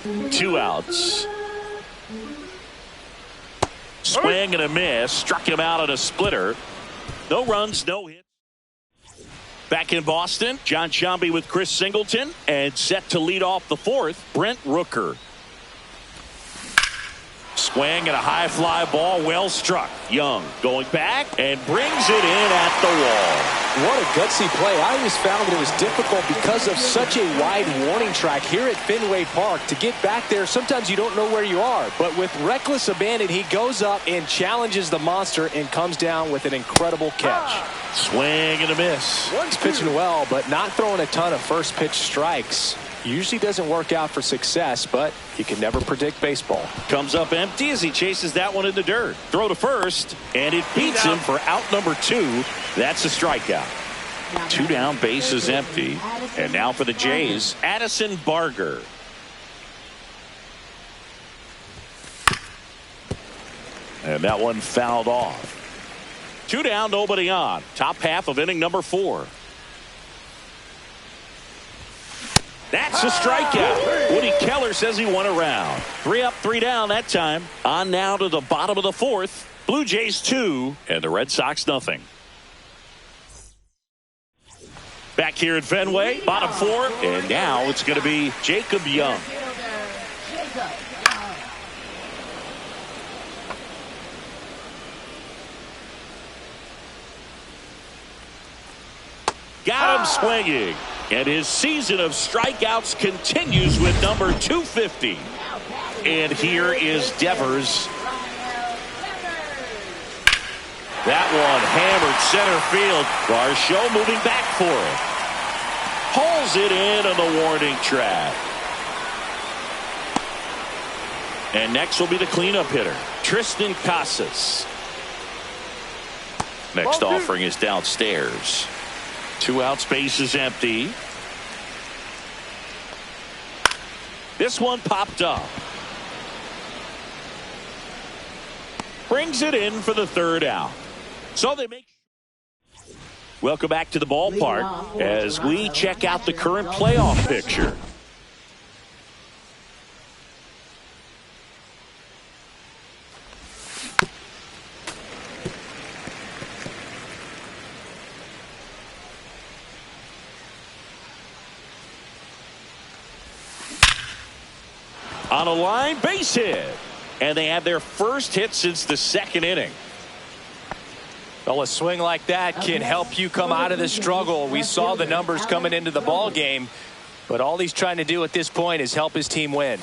2 outs. Swing and a miss. Struck him out on a splitter. No runs, no hits. Back in Boston, John Sciambi with Chris Singleton. And set to lead off the 4th, Brent Rooker. Swing and a high fly ball, well struck. Young going back and brings it in at the wall. What a gutsy play. I always found that it was difficult because of such a wide warning track here at Fenway Park. To get back there, sometimes you don't know where you are. But with reckless abandon, he goes up and challenges the monster and comes down with an incredible catch. Swing and a miss. He's pitching well, but not throwing a ton of first pitch strikes. Usually doesn't work out for success, but you can never predict baseball. Comes up empty as he chases that one in the dirt. Throw to first, and it beats him for out number 2. That's a strikeout. 2 down, bases empty. And now for the Jays, Addison Barger. And that one fouled off. 2 down, nobody on. Top half of inning number 4. That's a strikeout. Woody Keller says he won a round. 3 up, 3 down that time. On now to the bottom of the 4th. Blue Jays 2 and the Red Sox nothing. Back here at Fenway, bottom 4, and now it's going to be Jacob Young. Got him swinging. And his season of strikeouts continues with number 250. And here is Devers. That one hammered center field. Varsho moving back for it. Pulls it in on the warning track. And next will be the cleanup hitter, Tristan Casas. Next offering is downstairs. 2 outs, base is empty. This one popped up. Brings it in for the 3rd out. So they make. Welcome back to the ballpark as we check out the current playoff picture. On a line, base hit. And they had their first hit since the 2nd inning. Well, a swing like that can help you come out of the struggle. We saw the numbers coming into the ball game, but all he's trying to do at this point is help his team win.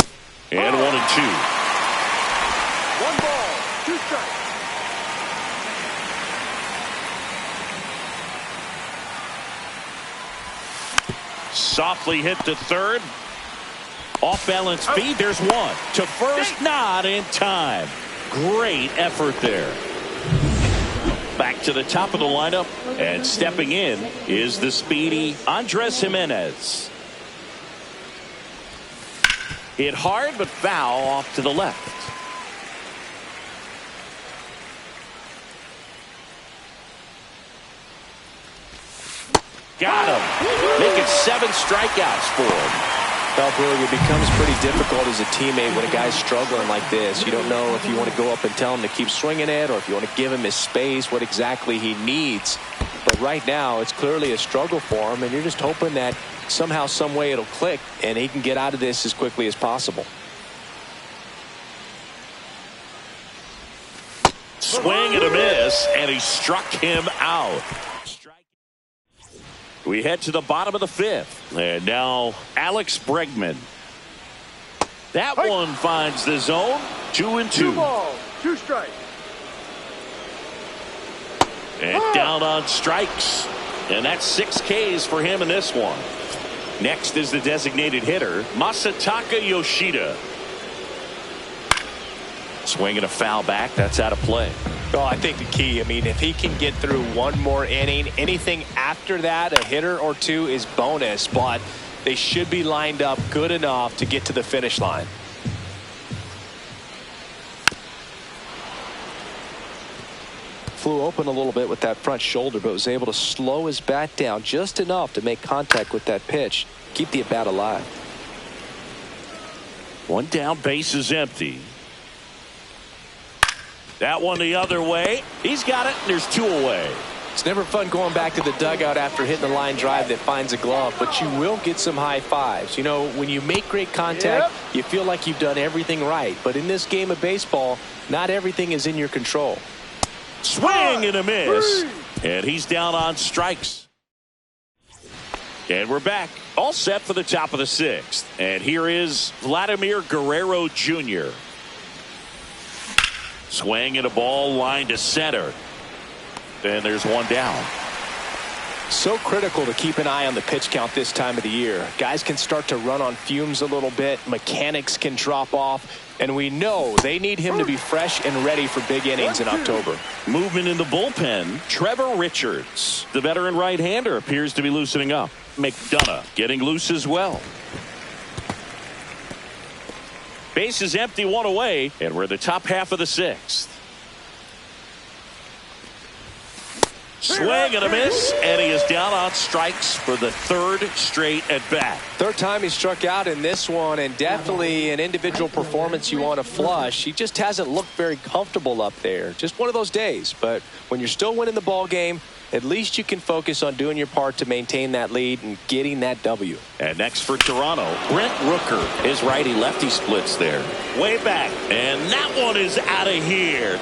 And 1 and 2. 1 ball, 2 strikes. Softly hit to 3rd. Off balance feed. There's 1 to first. Not in time. Great effort there. Back to the top of the lineup, and stepping in is the speedy Andres Jimenez. Hit hard but foul off to the left. Got him. Making 7 strikeouts for him. Well, Brewing, it becomes pretty difficult as a teammate when a guy's struggling like this. You don't know if you want to go up and tell him to keep swinging it, or if you want to give him his space, what exactly he needs. But right now, it's clearly a struggle for him, and you're just hoping that somehow, some way it'll click, and he can get out of this as quickly as possible. Swing and a miss, and he struck him out. We head to the bottom of the 5th. And now Alex Bregman. That one finds the zone. 2 and 2. 2 balls, 2 strikes. And down on strikes. And that's 6 Ks for him in this one. Next is the designated hitter, Masataka Yoshida. Swinging a foul back. That's out of play. Well, I think the key, if he can get through 1 more inning, anything after that, a hitter or 2 is bonus, but they should be lined up good enough to get to the finish line. Flew open a little bit with that front shoulder, but was able to slow his bat down just enough to make contact with that pitch, keep the at-bat alive. One down, base is empty. That one the other way. He's got it, and there's 2 away. It's never fun going back to the dugout after hitting a line drive that finds a glove, but you will get some high fives. You know, when you make great contact, you feel like you've done everything right. But in this game of baseball, not everything is in your control. Swing and a miss. And he's down on strikes. And we're back. All set for the top of the 6th. And here is Vladimir Guerrero Jr. Swing and a ball line to center. And there's 1 down. So critical to keep an eye on the pitch count this time of the year. Guys can start to run on fumes a little bit. Mechanics can drop off. And we know they need him to be fresh and ready for big innings in October. Movement in the bullpen. Trevor Richards, the veteran right-hander, appears to be loosening up. McDonough getting loose as well. Base is empty, 1 away, and we're in the top half of the 6th. Swing and a miss, and he is down on strikes for the 3rd straight at bat. 3rd time he struck out in this one, and definitely an individual performance you want to flush. He just hasn't looked very comfortable up there. Just one of those days. But when you're still winning the ball game, at least you can focus on doing your part to maintain that lead and getting that W. And next for Toronto, Brent Rooker. His righty-lefty splits there. Way back, and that one is out of here.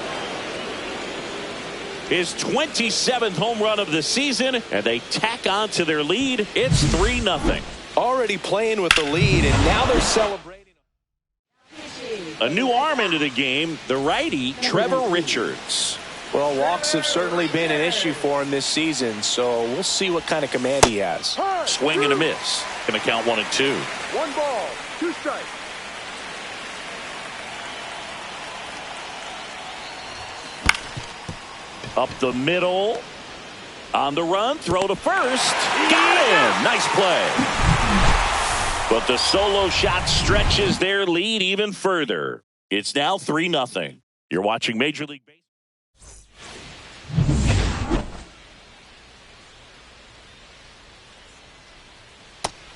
His 27th home run of the season, and they tack on to their lead. It's 3-0. Already playing with the lead, and now they're celebrating. A new arm into the game, the righty, Trevor Richards. Well, walks have certainly been an issue for him this season, so we'll see what kind of command he has. Swing and a miss. Going to count 1 and 2. 1 ball, 2 strikes. Up the middle. On the run. Throw to first. Got him. Nice play. But the solo shot stretches their lead even further. It's now 3-0. You're watching Major League Baseball.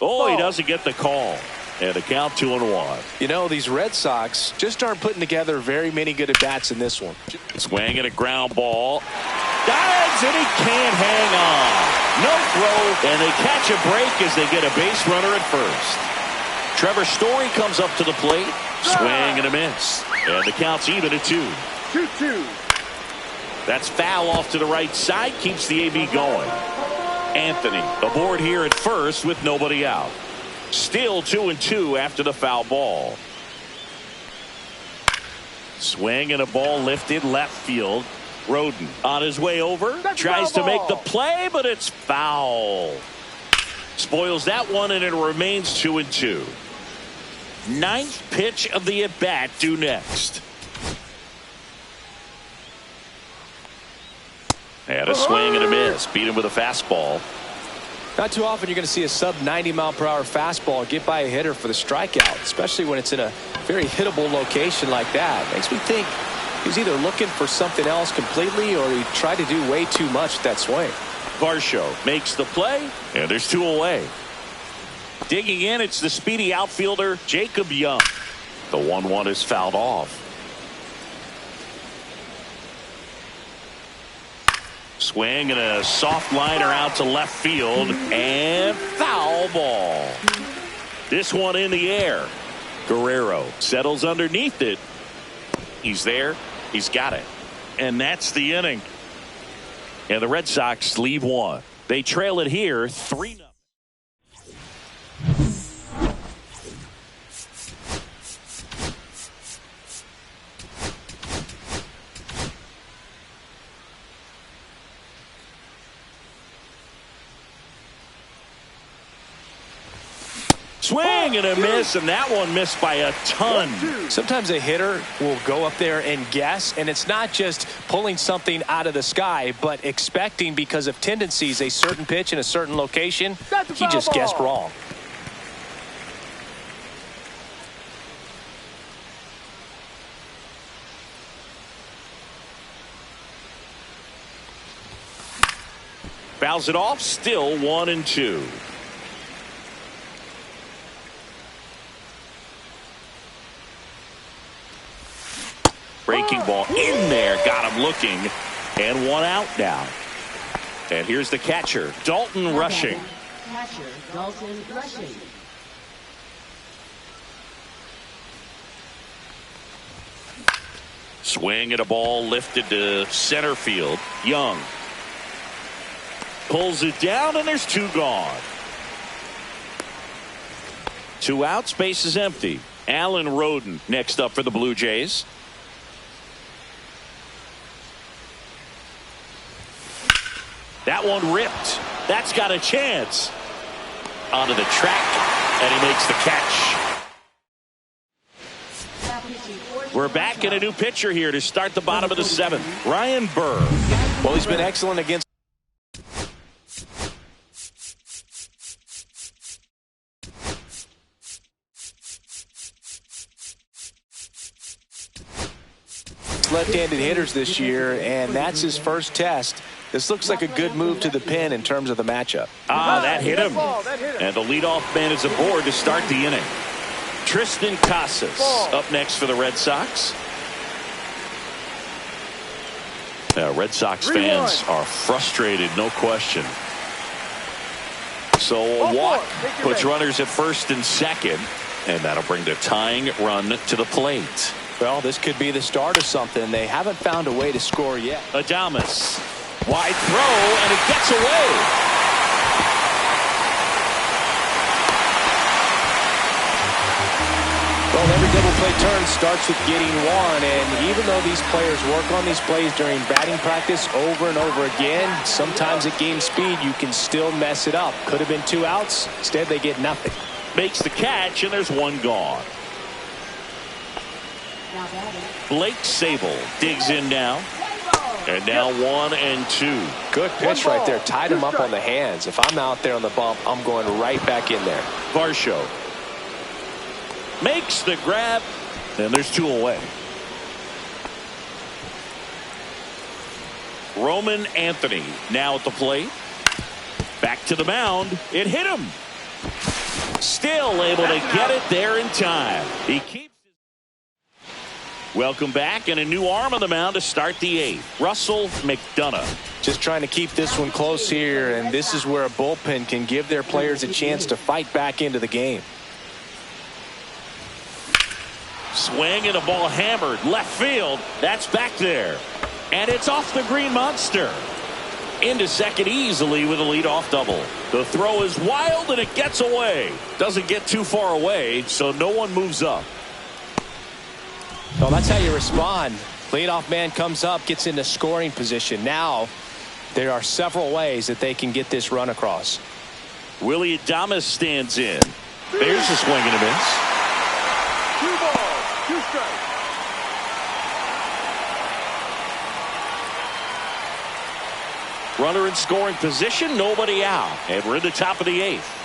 Oh, he doesn't get the call. And a count 2-1. You know, these Red Sox just aren't putting together very many good at-bats in this one. Swing and a ground ball. Dives, and he can't hang on. No throw, and they catch a break as they get a base runner at first. Trevor Story comes up to the plate. Swing and a miss. And the count's even at 2. 2-2. That's foul off to the right side. Keeps the AB going. Anthony aboard here at first with nobody out. Still 2-2 after the foul ball. Swing and a ball lifted left field. Roden on his way over. Tries to make the play, but it's foul. Spoils that one, and it remains 2-2. 9th pitch of the at-bat due next. And a swing and a miss. Beat him with a fastball. Not too often you're going to see a sub-90-mile-per-hour fastball get by a hitter for the strikeout, especially when it's in a very hittable location like that. Makes me think he's either looking for something else completely or he tried to do way too much with that swing. Varsho makes the play, and there's 2 away. Digging in, it's the speedy outfielder, Jacob Young. The 1-1 is fouled off. Swing and a soft liner out to left field, and foul ball. This one in the air. Guerrero settles underneath it. He's there. He's got it. And that's the inning. And the Red Sox leave 1. They trail it here 3-0. Swing and a miss, and that one missed by a ton. Sometimes a hitter will go up there and guess, and it's not just pulling something out of the sky, but expecting because of tendencies a certain pitch in a certain location. He just guessed wrong. Fouls it off, still 1-2. Breaking ball in there. Got him looking. And one out now. And here's the catcher, Dalton rushing. Catcher, Dalton rushing. Swing at a ball lifted to center field. Young pulls it down, and there's two gone. Two outs, base is empty. Alan Roden next up for the Blue Jays. That one ripped. That's got a chance. Onto the track, and he makes the catch. We're back in a new pitcher here to start the bottom of the seventh. Ryan Burr. Well, he's been excellent against. Left-handed hitters this year, and that's his first test. This looks like a good move to the pen in terms of the matchup. That hit him. And the leadoff man is aboard to start the inning. Tristan Casas up next for the Red Sox. Red Sox fans are frustrated, no question. So a walk puts runners at first and second, and that'll bring the tying run to the plate. Well, this could be the start of something. They haven't found a way to score yet. Adames. Wide throw, and it gets away. Well, every double play turn starts with getting one, and even though these players work on these plays during batting practice over and over again, sometimes at game speed you can still mess it up. Could have been two outs. Instead, they get nothing. Makes the catch, and there's one gone. Blake Sable digs in now. And now 1-2. Good pitch right there. Tied him up on the hands. If I'm out there on the bump, I'm going right back in there. Varsho makes the grab, and there's two away. Roman Anthony now at the plate. Back to the mound. It hit him. Still able to get it there in time. He keeps. Welcome back, and a new arm on the mound to start the eighth. Russell McDonough. Just trying to keep this one close here, and this is where a bullpen can give their players a chance to fight back into the game. Swing and a ball hammered left field. That's back there, and it's off the green monster. Into second easily with a leadoff double. The throw is wild, and it gets away. Doesn't get too far away, so no one moves up. Well, that's how you respond. Leadoff man comes up, gets into scoring position. Now, there are several ways that they can get this run across. Willie Adames stands in. There's a swing and a miss. 2 balls, 2 strikes. Runner in scoring position, nobody out. And we're in the top of the eighth.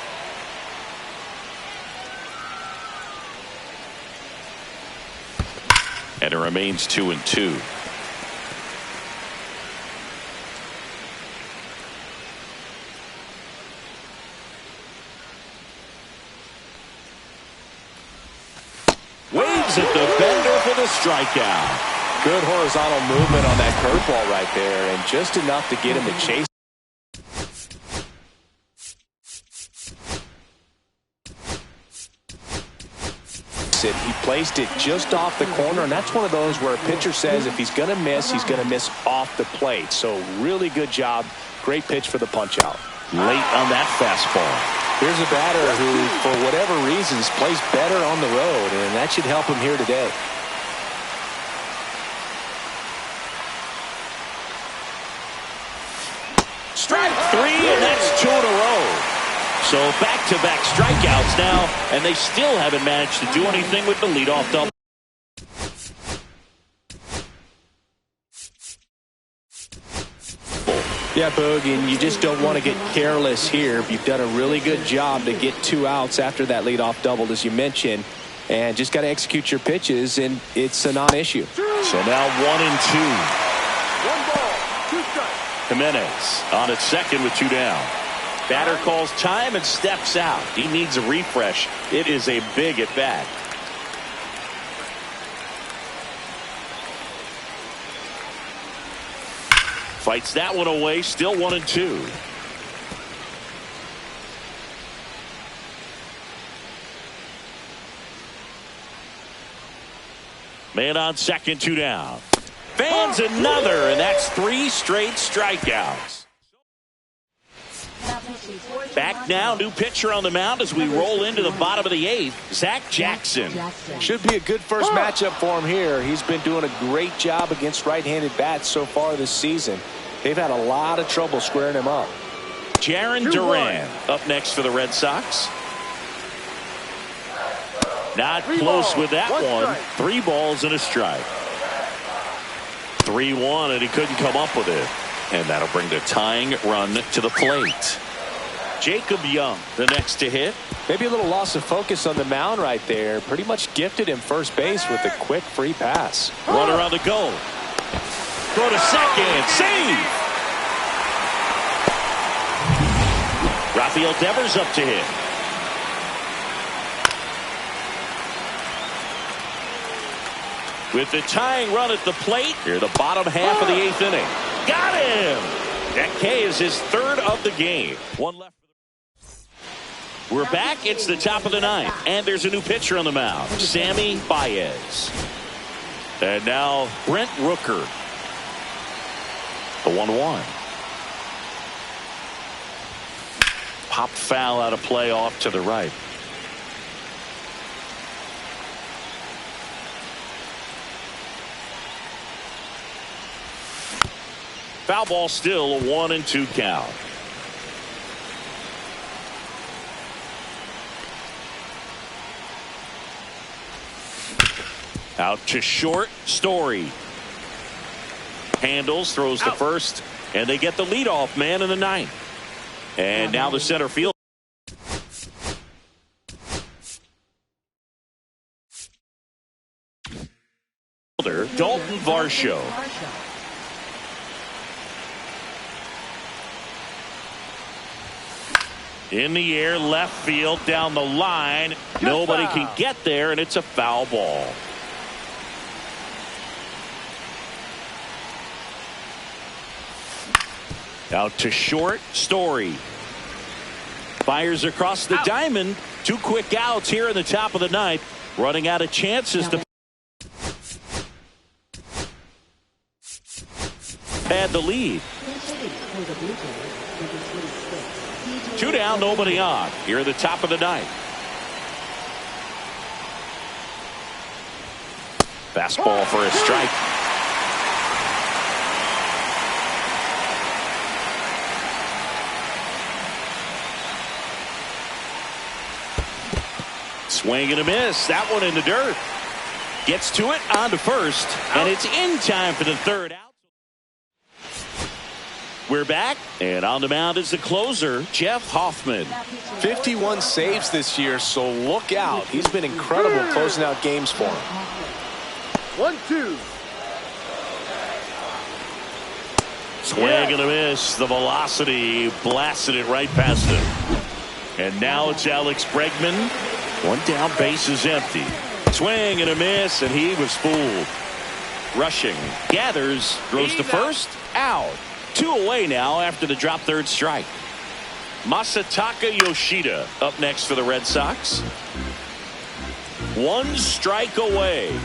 And it remains 2-2. Waves at the bender for the strikeout. Good horizontal movement on that curveball right there, and just enough to get him to chase. He placed it just off the corner, and that's one of those where a pitcher says if he's going to miss, he's going to miss off the plate. So really good job. Great pitch for the punch out. Late on that fastball. Here's a batter who, for whatever reasons, plays better on the road, and that should help him here today. Strike three, and that's 2 in a row. So back-to-back strikeouts now, and they still haven't managed to do anything with the leadoff double. Yeah, Boog, and you just don't want to get careless here. You've done a really good job to get 2 outs after that leadoff double, as you mentioned, and just got to execute your pitches, and it's a non-issue. So now 1-2. 1 ball, 2 strikes. Jimenez on at second with 2 down. Batter calls time and steps out. He needs a refresh. It is a big at bat. Fights that one away. Still 1-2. Man on second, 2 down. Fans another, and that's 3 straight strikeouts. Back now, new pitcher on the mound as we roll into the bottom of the 8th. Zach Jackson. Should be a good first matchup for him here. He's been doing a great job against right-handed bats so far this season. They've had a lot of trouble squaring him up. Jaron Duran up next for the Red Sox. Not close with that one. 3 balls and a strike. 3-1, and he couldn't come up with it. And that'll bring the tying run to the plate. Jacob Young, the next to hit. Maybe a little loss of focus on the mound right there. Pretty much gifted him first base with a quick free pass. Runner on the go. Throw to second. Save! Rafael Devers up to hit. With the tying run at the plate, here the bottom half of the 8th inning. Got him! That K is his 3rd of the game. 1 left. We're back. It's the top of the 9th, and there's a new pitcher on the mound, Sammy Baez. And now Brent Rooker. The 1-1. Popped foul out of play off to the right. Foul ball, still a 1-2 count. Out to short, Story. Handles, throws to first, and they get the leadoff man in the 9th. And now the center field. Dalton Varsho. In the air, left field, down the line. Nobody can get there, and it's a foul ball. Out to short, Story. Fires across the diamond. 2 quick outs here in the top of the 9th. Running out of chances to had the lead. 2 down, nobody on. Here at the top of the 9th. Fastball for a strike. Swing and a miss. That one in the dirt. Gets to it, on to first, and it's in time for the 3rd out. We're back, and on the mound is the closer, Jeff Hoffman. 51 saves this year, so look out. He's been incredible closing out games for him. 1-2. Swing and a miss. The velocity blasted it right past him. And now it's Alex Bregman. 1 down, base is empty. Swing and a miss, and he was fooled. Rushing, gathers, throws to first, out. 2 away now after the drop 3rd strike. Masataka Yoshida up next for the Red Sox. 1 strike away.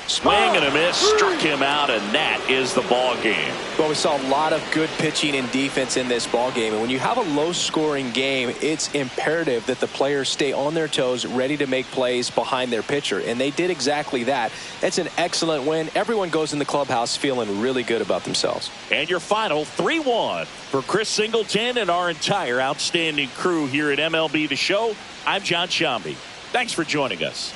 Swing and a miss, struck him out, and that is the ball game. Well, we saw a lot of good pitching and defense in this ball game, and when you have a low-scoring game, it's imperative that the players stay on their toes, ready to make plays behind their pitcher, and they did exactly that. It's an excellent win. Everyone goes in the clubhouse feeling really good about themselves. And your final 3-1 for Chris Singleton and our entire outstanding crew here at MLB The Show. I'm John Shambi. Thanks for joining us.